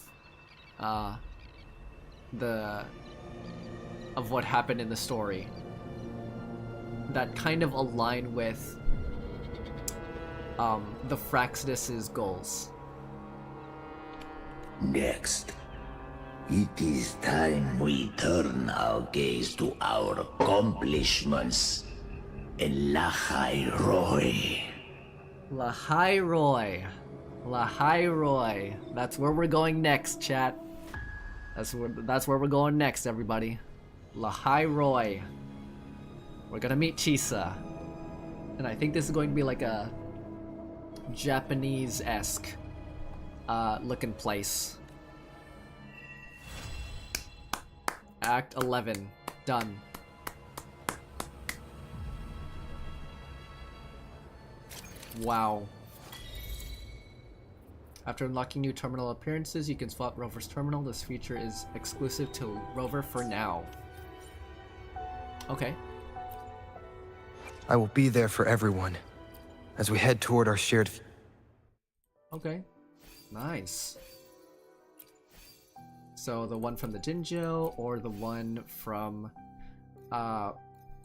what happened in the story that kind of align with the Fraxidus's goals. Next, it is time we turn our gaze to our accomplishments in Lahai Roy. Lahai Roy. Lahai Roy. That's where we're going next, chat. That's where we're going next, everybody. Lahai Roy. We're gonna meet Chisa. And I think this is going to be like a Japanese-esque looking place. Act 11. Done. Wow. After unlocking new terminal appearances, you can swap Rover's terminal. This feature is exclusive to Rover for now. Okay. I will be there for everyone as we head toward our shared... Okay. Nice. So the one from the Jinjo or the one from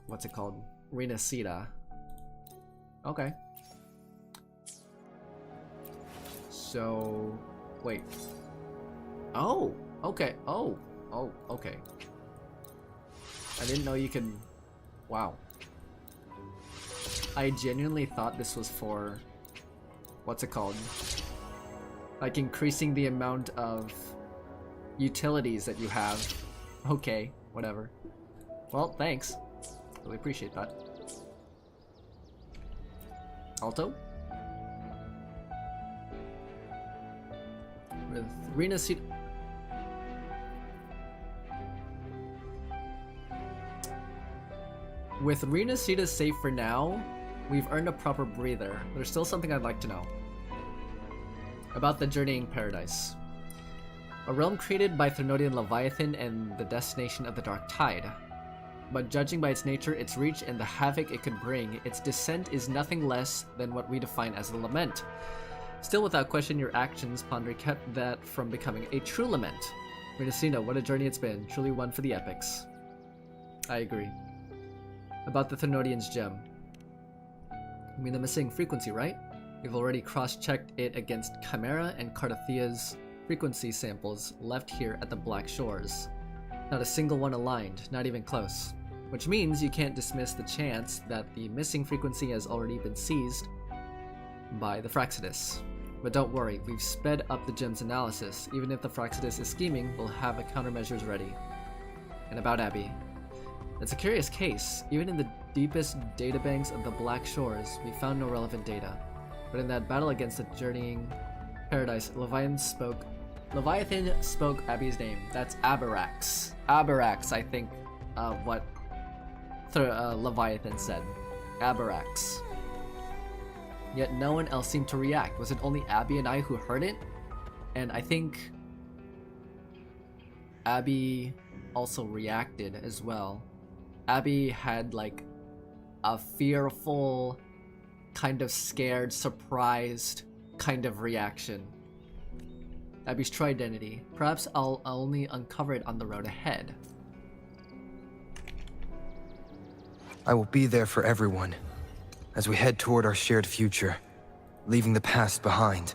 what's it called? Rinasita. Okay. So wait. Oh, okay. Oh, okay. I didn't know you could. Wow. I genuinely thought this was for what's it called? Like increasing the amount of utilities that you have. Okay, whatever. Well, thanks. Really appreciate that. Alto? With Rinasita. With Rinasita safe for now, we've earned a proper breather. There's still something I'd like to know. About the Journeying Paradise. A realm created by Threnodian Leviathan and the destination of the Dark Tide. But judging by its nature, its reach, and the havoc it could bring, its descent is nothing less than what we define as a lament. Still, without question, your actions, Ponder, kept that from becoming a true lament. Rinasita, what a journey it's been. Truly one for the epics. I agree. About the Threnodian's gem. You mean the missing frequency, right? We've already cross-checked it against Chimera and Cardathea's frequency samples left here at the Black Shores. Not a single one aligned, not even close. Which means you can't dismiss the chance that the missing frequency has already been seized by the Fraxidus. But don't worry, we've sped up the gem's analysis. Even if the Fraxidus is scheming, we'll have countermeasures ready. And about Abby. It's a curious case. Even in the deepest databanks of the Black Shores, we found no relevant data. But in that battle against the journeying paradise, Leviathan spoke Abby's name. That's Aberax. Aberax, I think, what Leviathan said. Aberax. Yet no one else seemed to react. Was it only Abby and I who heard it? And I think Abby also reacted as well. Abby had like a fearful, kind of scared, surprised kind of reaction. Abby's true identity. Perhaps I'll only uncover it on the road ahead. I will be there for everyone as we head toward our shared future, leaving the past behind.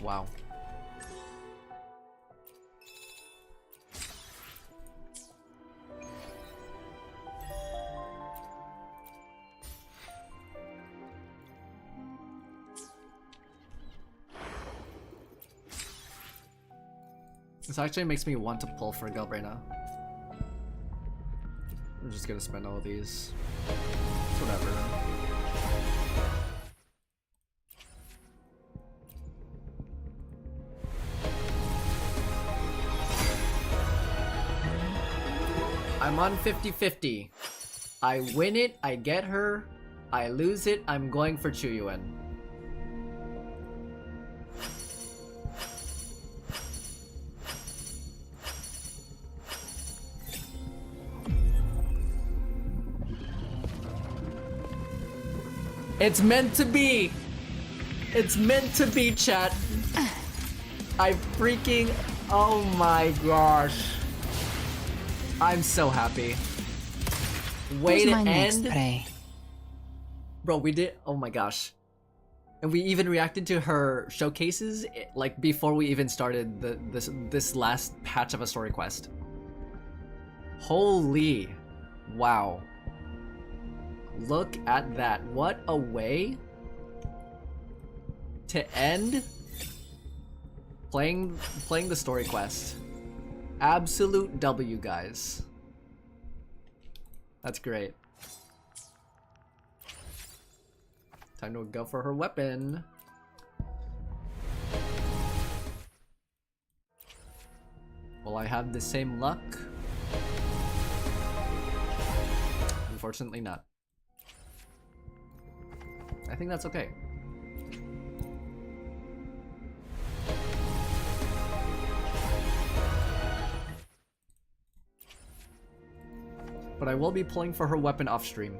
Wow. This actually makes me want to pull for Galbrena. I'm just gonna spend all of these. It's whatever. I'm on 50-50. I win it, I get her. I lose it, I'm going for Chuyuan. It's meant to be! It's meant to be, chat! I freaking... Oh my gosh. I'm so happy. Way to end. Bro, we did... Oh my gosh. And we even reacted to her showcases, like, before we even started this last patch of a story quest. Holy... Wow. Look at that. What a way to end playing the story quest. Absolute W, guys. That's great. Time to go for her weapon. Will I have the same luck? Unfortunately not. I think that's okay. But I will be pulling for her weapon off stream.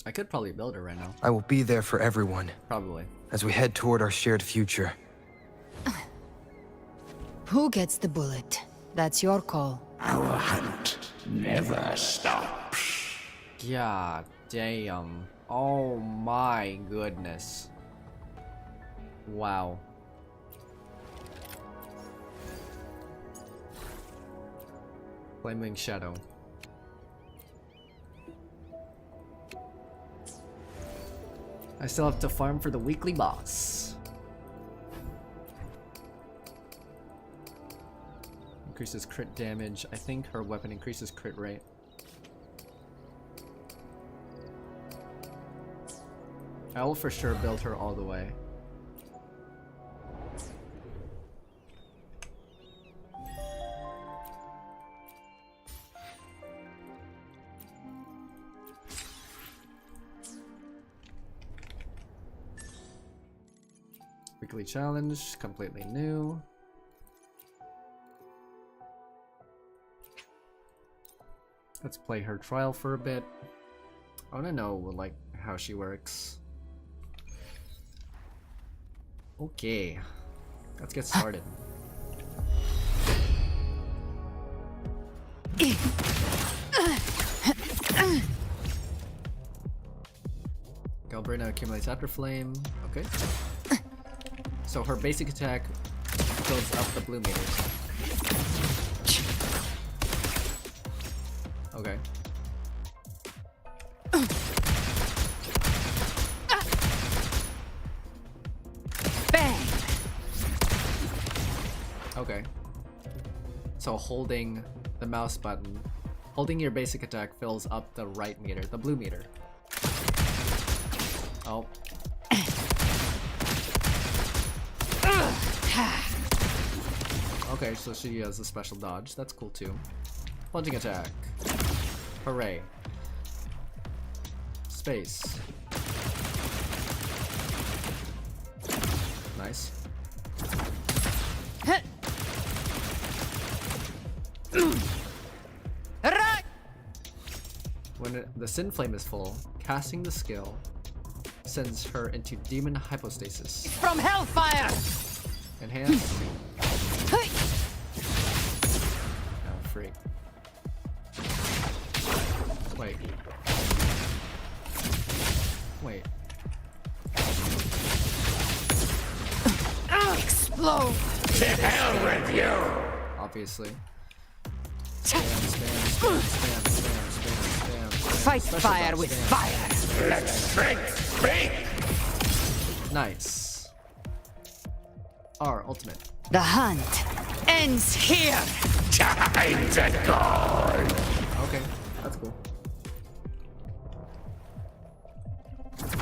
I could probably build her right now. I will be there for everyone. Probably. As we head toward our shared future. Who gets the bullet? That's your call. Our hunt never stops. God damn. Oh my goodness. Wow. Flaming Shadow. I still have to farm for the weekly boss. Increases crit damage. I think her weapon increases crit rate. I will for sure build her all the way. Weekly challenge, completely new. Let's play her trial for a bit. I wanna know, like, how she works. Okay, let's get started. Brina accumulates after flame. Okay. So her basic attack fills up the blue meters. Okay. Bang! Okay. So holding the mouse button, holding your basic attack fills up the right meter, the blue meter. Oh. Okay, so she has a special dodge. That's cool too. Plunging attack. Hooray. Space. Nice. When the Sin Flame is full, casting the skill sends her into Demon Hypostasis. From Hellfire! Enhance. Oh, freak. Wait. Wait. Explode! To hell with you! Obviously. Spam, spam, spam, spam, spam, spam, spam. Fight Special fire dodge, with spam. fire! Let strength speak! Nice. Our ultimate. The hunt ends here! Time to go! Okay, that's cool.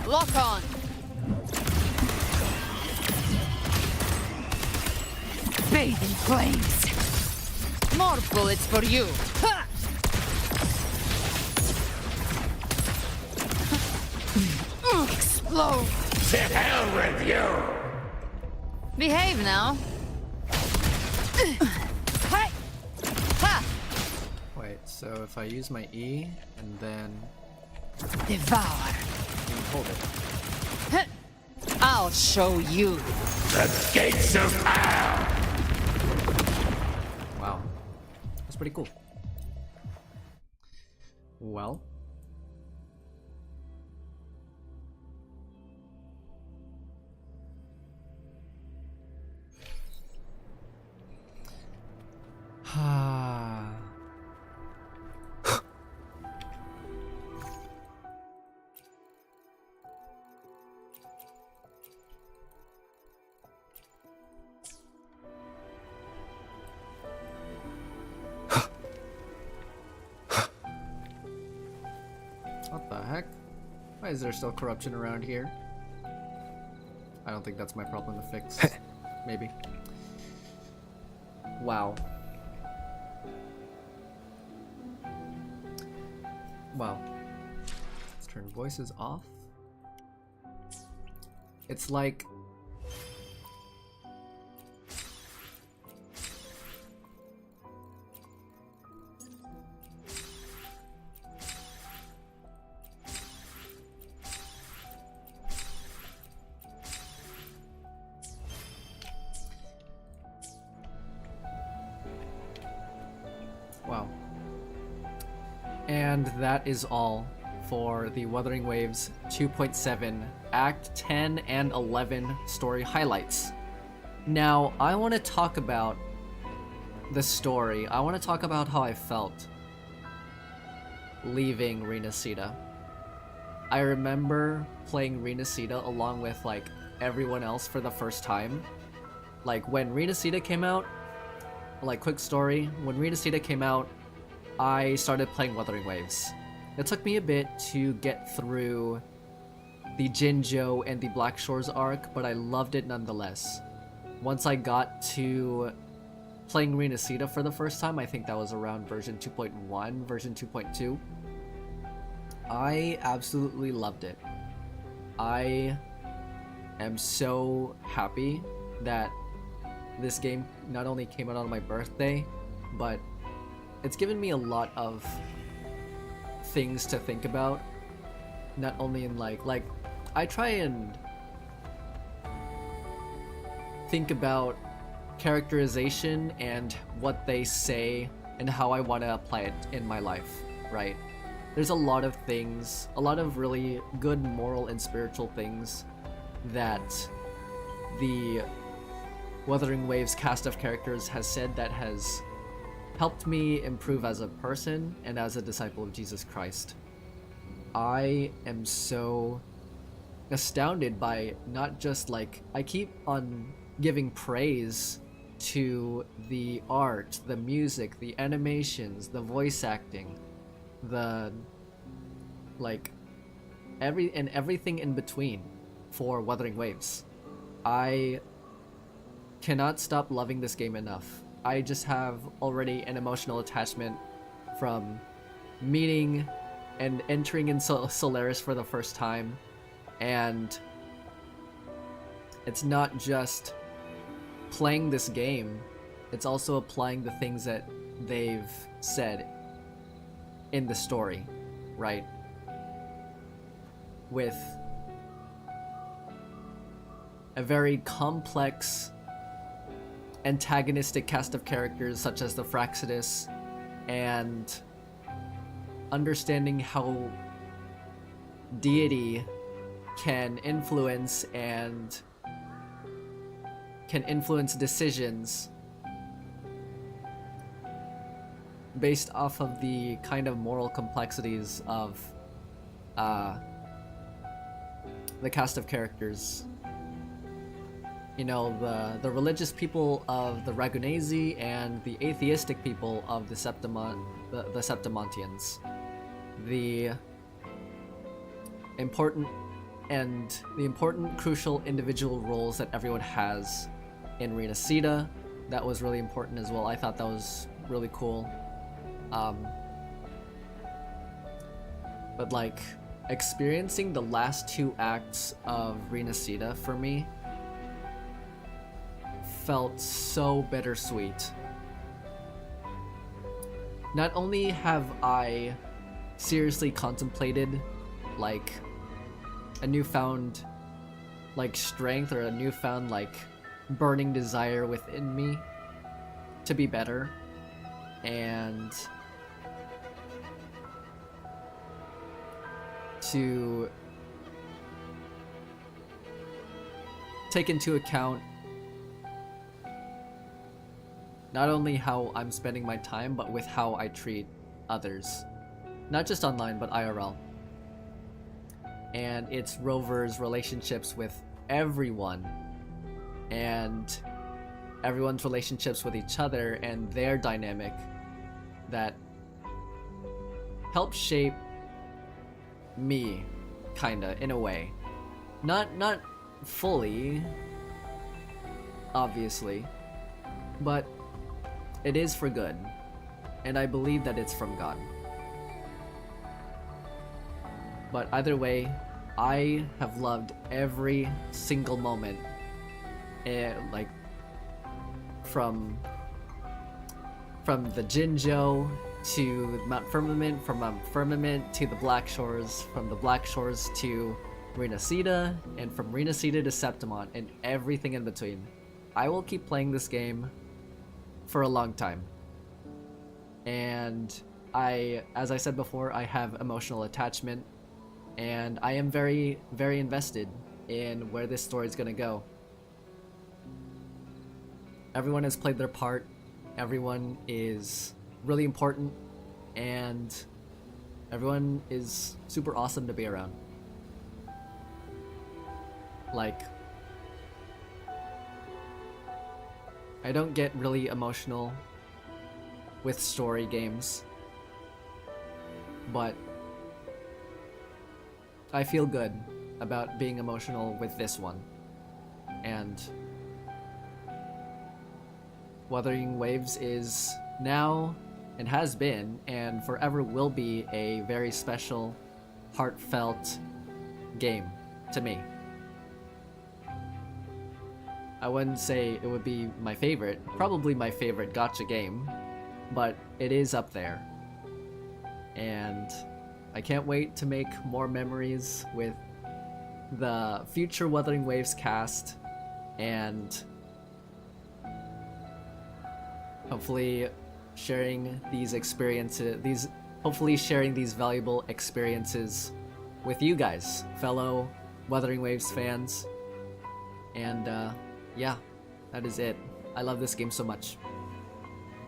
Lock on! Bathe in flames! More bullets for you! Ha! Explode! To hell with you! Behave now! Hey! Ha! Wait, so if I use my E and then Devour! hold it. I'll show you! The gates of hell! Wow. That's pretty cool. Well. What the heck? Why is there still corruption around here? I don't think that's my problem to fix. Maybe. Wow. Wow. Let's turn voices off. It's like... Wow. And that is all for the Wuthering Waves 2.7 Act 10 and 11 story highlights. Now, I want to talk about the story. I want to talk about how I felt leaving Renacida. I remember playing Renacida along with like everyone else for the first time. Like when Renacida came out, like quick story, when Renacida came out, I started playing Wuthering Waves. It took me a bit to get through the Jinzhou and the Black Shores arc, but I loved it nonetheless. Once I got to playing Renacida for the first time, I think that was around version 2.1, version 2.2, I absolutely loved it. I am so happy that this game not only came out on my birthday, but it's given me a lot of things to think about. Not only in like I try and think about characterization and what they say and how I want to apply it in my life, right? there's a lot of things, a lot of really good moral and spiritual things that the Wuthering Waves cast of characters has said that has helped me improve as a person and as a disciple of Jesus Christ. I am so astounded by not just like, I keep on giving praise to the art, the music, the animations, the voice acting, the like everything in between for Wuthering Waves. I cannot stop loving this game enough. I just have already an emotional attachment from meeting and entering in Solaris for the first time, and it's not just playing this game, it's also applying the things that they've said in the story, right? With a very complex antagonistic cast of characters such as the Fraxidus, and understanding how deity can influence decisions based off of the kind of moral complexities of the cast of characters. You know, the religious people of the Ragunesi and the atheistic people of the Septimontians. The important crucial individual roles that everyone has in Renacida. That was really important as well. I thought that was really cool. But like, experiencing the last 2 acts of Renacida for me felt so bittersweet. Not only have I seriously contemplated like a newfound like strength or a newfound like burning desire within me to be better and to take into account not only how I'm spending my time, but with how I treat others. Not just online, but IRL. And it's Rover's relationships with everyone, and everyone's relationships with each other and their dynamic that helps shape me, kinda, in a way. Not fully, obviously, but it is for good, and I believe that it's from God. But either way, I have loved every single moment, like from the Jinzhou to Mount Firmament, from Mount Firmament to the Black Shores, from the Black Shores to Renacida, and from Renacida to Septimont, and everything in between. I will keep playing this game for a long time. And as I said before, I have emotional attachment, and I am very, very invested in where this story is gonna go. Everyone has played their part, everyone is really important, and everyone is super awesome to be around. Like, I don't get really emotional with story games, but I feel good about being emotional with this one. And Wuthering Waves is now, and has been, and forever will be a very special, heartfelt game to me. I wouldn't say it would be my favorite, probably my favorite gacha game, but it is up there. And I can't wait to make more memories with the future Wuthering Waves cast, and hopefully sharing these experiences, hopefully sharing these valuable experiences with you guys, fellow Wuthering Waves fans. And yeah, that is it. I love this game so much.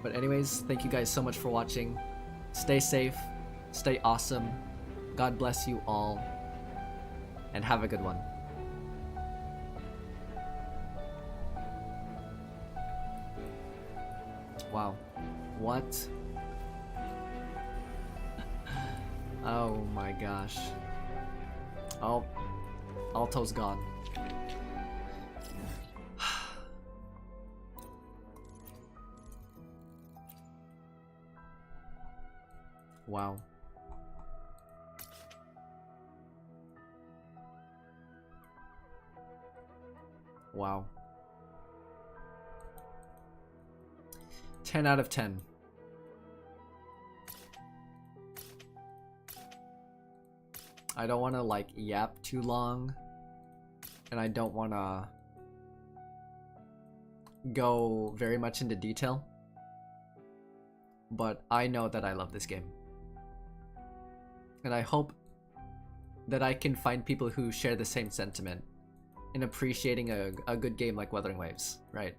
But anyways, thank you guys so much for watching. Stay safe, stay awesome. God bless you all, and have a good one. Wow. What? Oh my gosh. Oh, Alto's gone. Wow. Wow. 10 out of 10. I don't want to like yap too long, and I don't want to go very much into detail, but I know that I love this game, and I hope that I can find people who share the same sentiment in appreciating a good game like Wuthering Waves, right?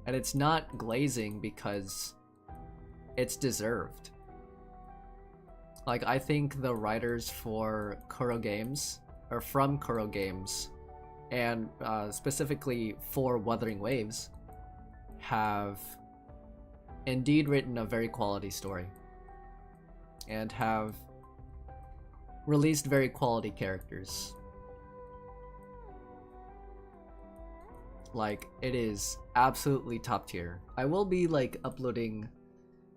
And it's not glazing because it's deserved. Like, I think the writers for Kuro Games, or from Kuro Games, and specifically for Wuthering Waves, have indeed written a very quality story and have released very quality characters. Like, it is absolutely top tier. I will be like uploading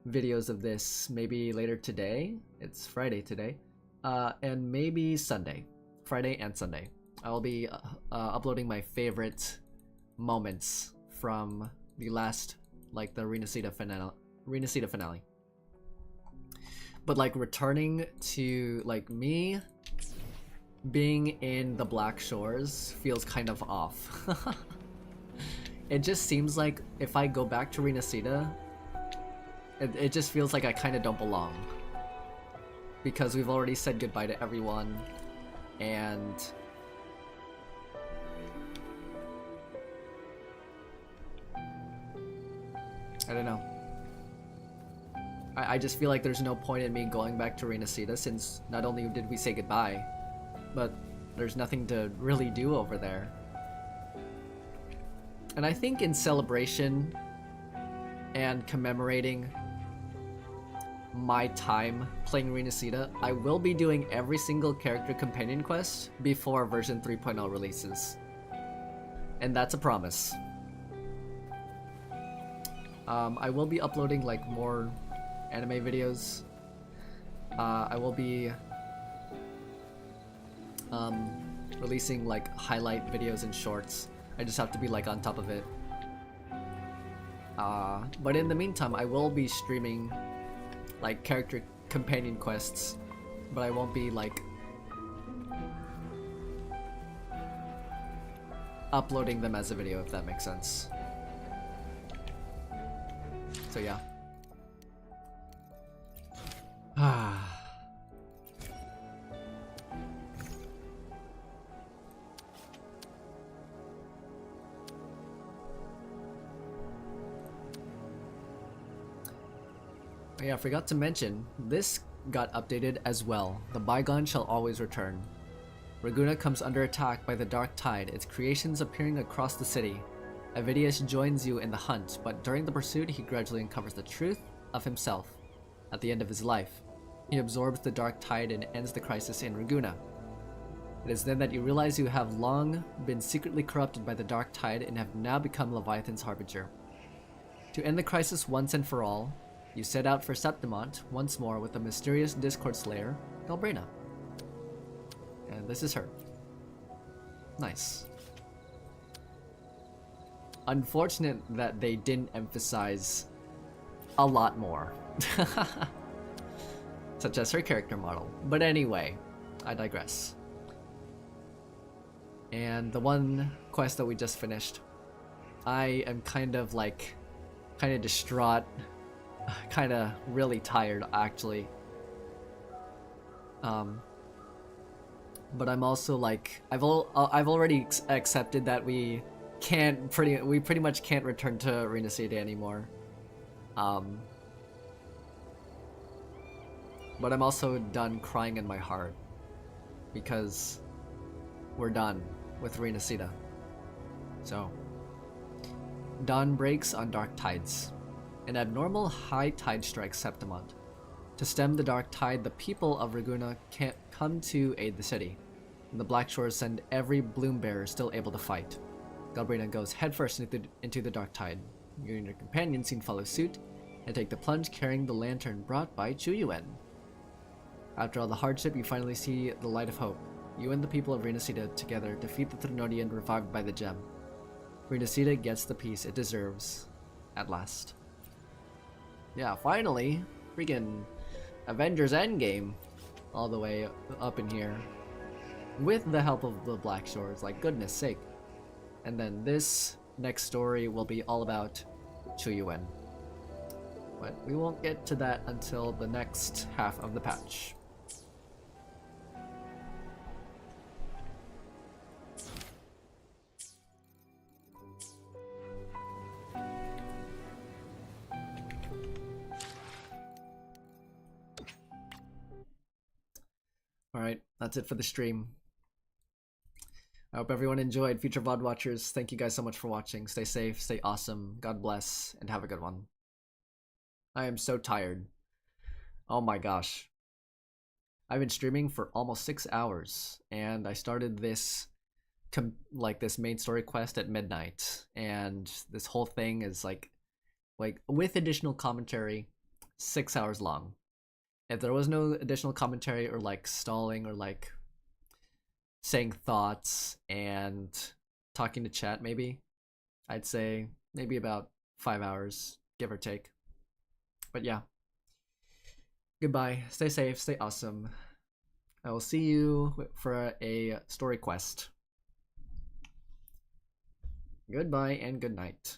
videos of this maybe later today. It's Friday today, and maybe Sunday. Friday and Sunday. I'll be uploading my favorite moments from the last, like, the Renacida finale. But like, returning to like me being in the Black Shores feels kind of off. It just seems like if I go back to Renacida, it just feels like I kind of don't belong. Because we've already said goodbye to everyone, and I don't know. I just feel like there's no point in me going back to Renacida, since not only did we say goodbye, but there's nothing to really do over there. And I think in celebration and commemorating my time playing Renacida, I will be doing every single character companion quest before version 3.0 releases. And that's a promise. I will be uploading like more anime videos. I will be releasing like highlight videos and shorts. I just have to be like on top of it. But in the meantime, I will be streaming like character companion quests, but I won't be like uploading them as a video, if that makes sense. So yeah. Yeah, I forgot to mention, this got updated as well. The bygone shall always return. Ragunna comes under attack by the Dark Tide, its creations appearing across the city. Avidius joins you in the hunt, but during the pursuit he gradually uncovers the truth of himself. At the end of his life, he absorbs the Dark Tide and ends the crisis in Ragunna. It is then that you realize you have long been secretly corrupted by the Dark Tide and have now become Leviathan's harbinger. To end the crisis once and for all, you set out for Septimont once more with the mysterious Discord Slayer, Galbrina. And this is her. Nice. Unfortunate that they didn't emphasize a lot more. Such as her character model. But anyway, I digress. And the one quest that we just finished, I am kind of distraught kind of really tired actually. But I'm also like I've already accepted that we pretty much can't return to Renacida anymore. But I'm also done crying in my heart because we're done with Renacida. So, dawn breaks on dark tides. An abnormal high tide strikes Septimont. To stem the dark tide, the people of Raguna can't come to aid the city. And the Black Shores send every bloom bearer still able to fight. Galbrina goes headfirst into the dark tide. You and your companion soon follow suit and take the plunge carrying the lantern brought by Chuyuan. After all the hardship, you finally see the light of hope. You and the people of Renacida together defeat the Threnodian revived by the gem. Renacida gets the peace it deserves at last. Yeah, finally, freaking Avengers Endgame all the way up in here with the help of the Black Shores, like goodness sake. And then this next story will be all about Chuyuan. But we won't get to that until the next half of the patch. Alright, that's it for the stream. I hope everyone enjoyed. Future VOD watchers, thank you guys so much for watching. Stay safe, stay awesome, God bless, and have a good one. I am so tired. Oh my gosh. I've been streaming for almost 6 hours, and I started this this main story quest at midnight, and this whole thing is like with additional commentary, 6 hours long. If there was no additional commentary or like stalling or like saying thoughts and talking to chat, maybe I'd say maybe about 5 hours, give or take. But yeah, goodbye, stay safe, stay awesome. I will see you for a story quest. Goodbye and good night.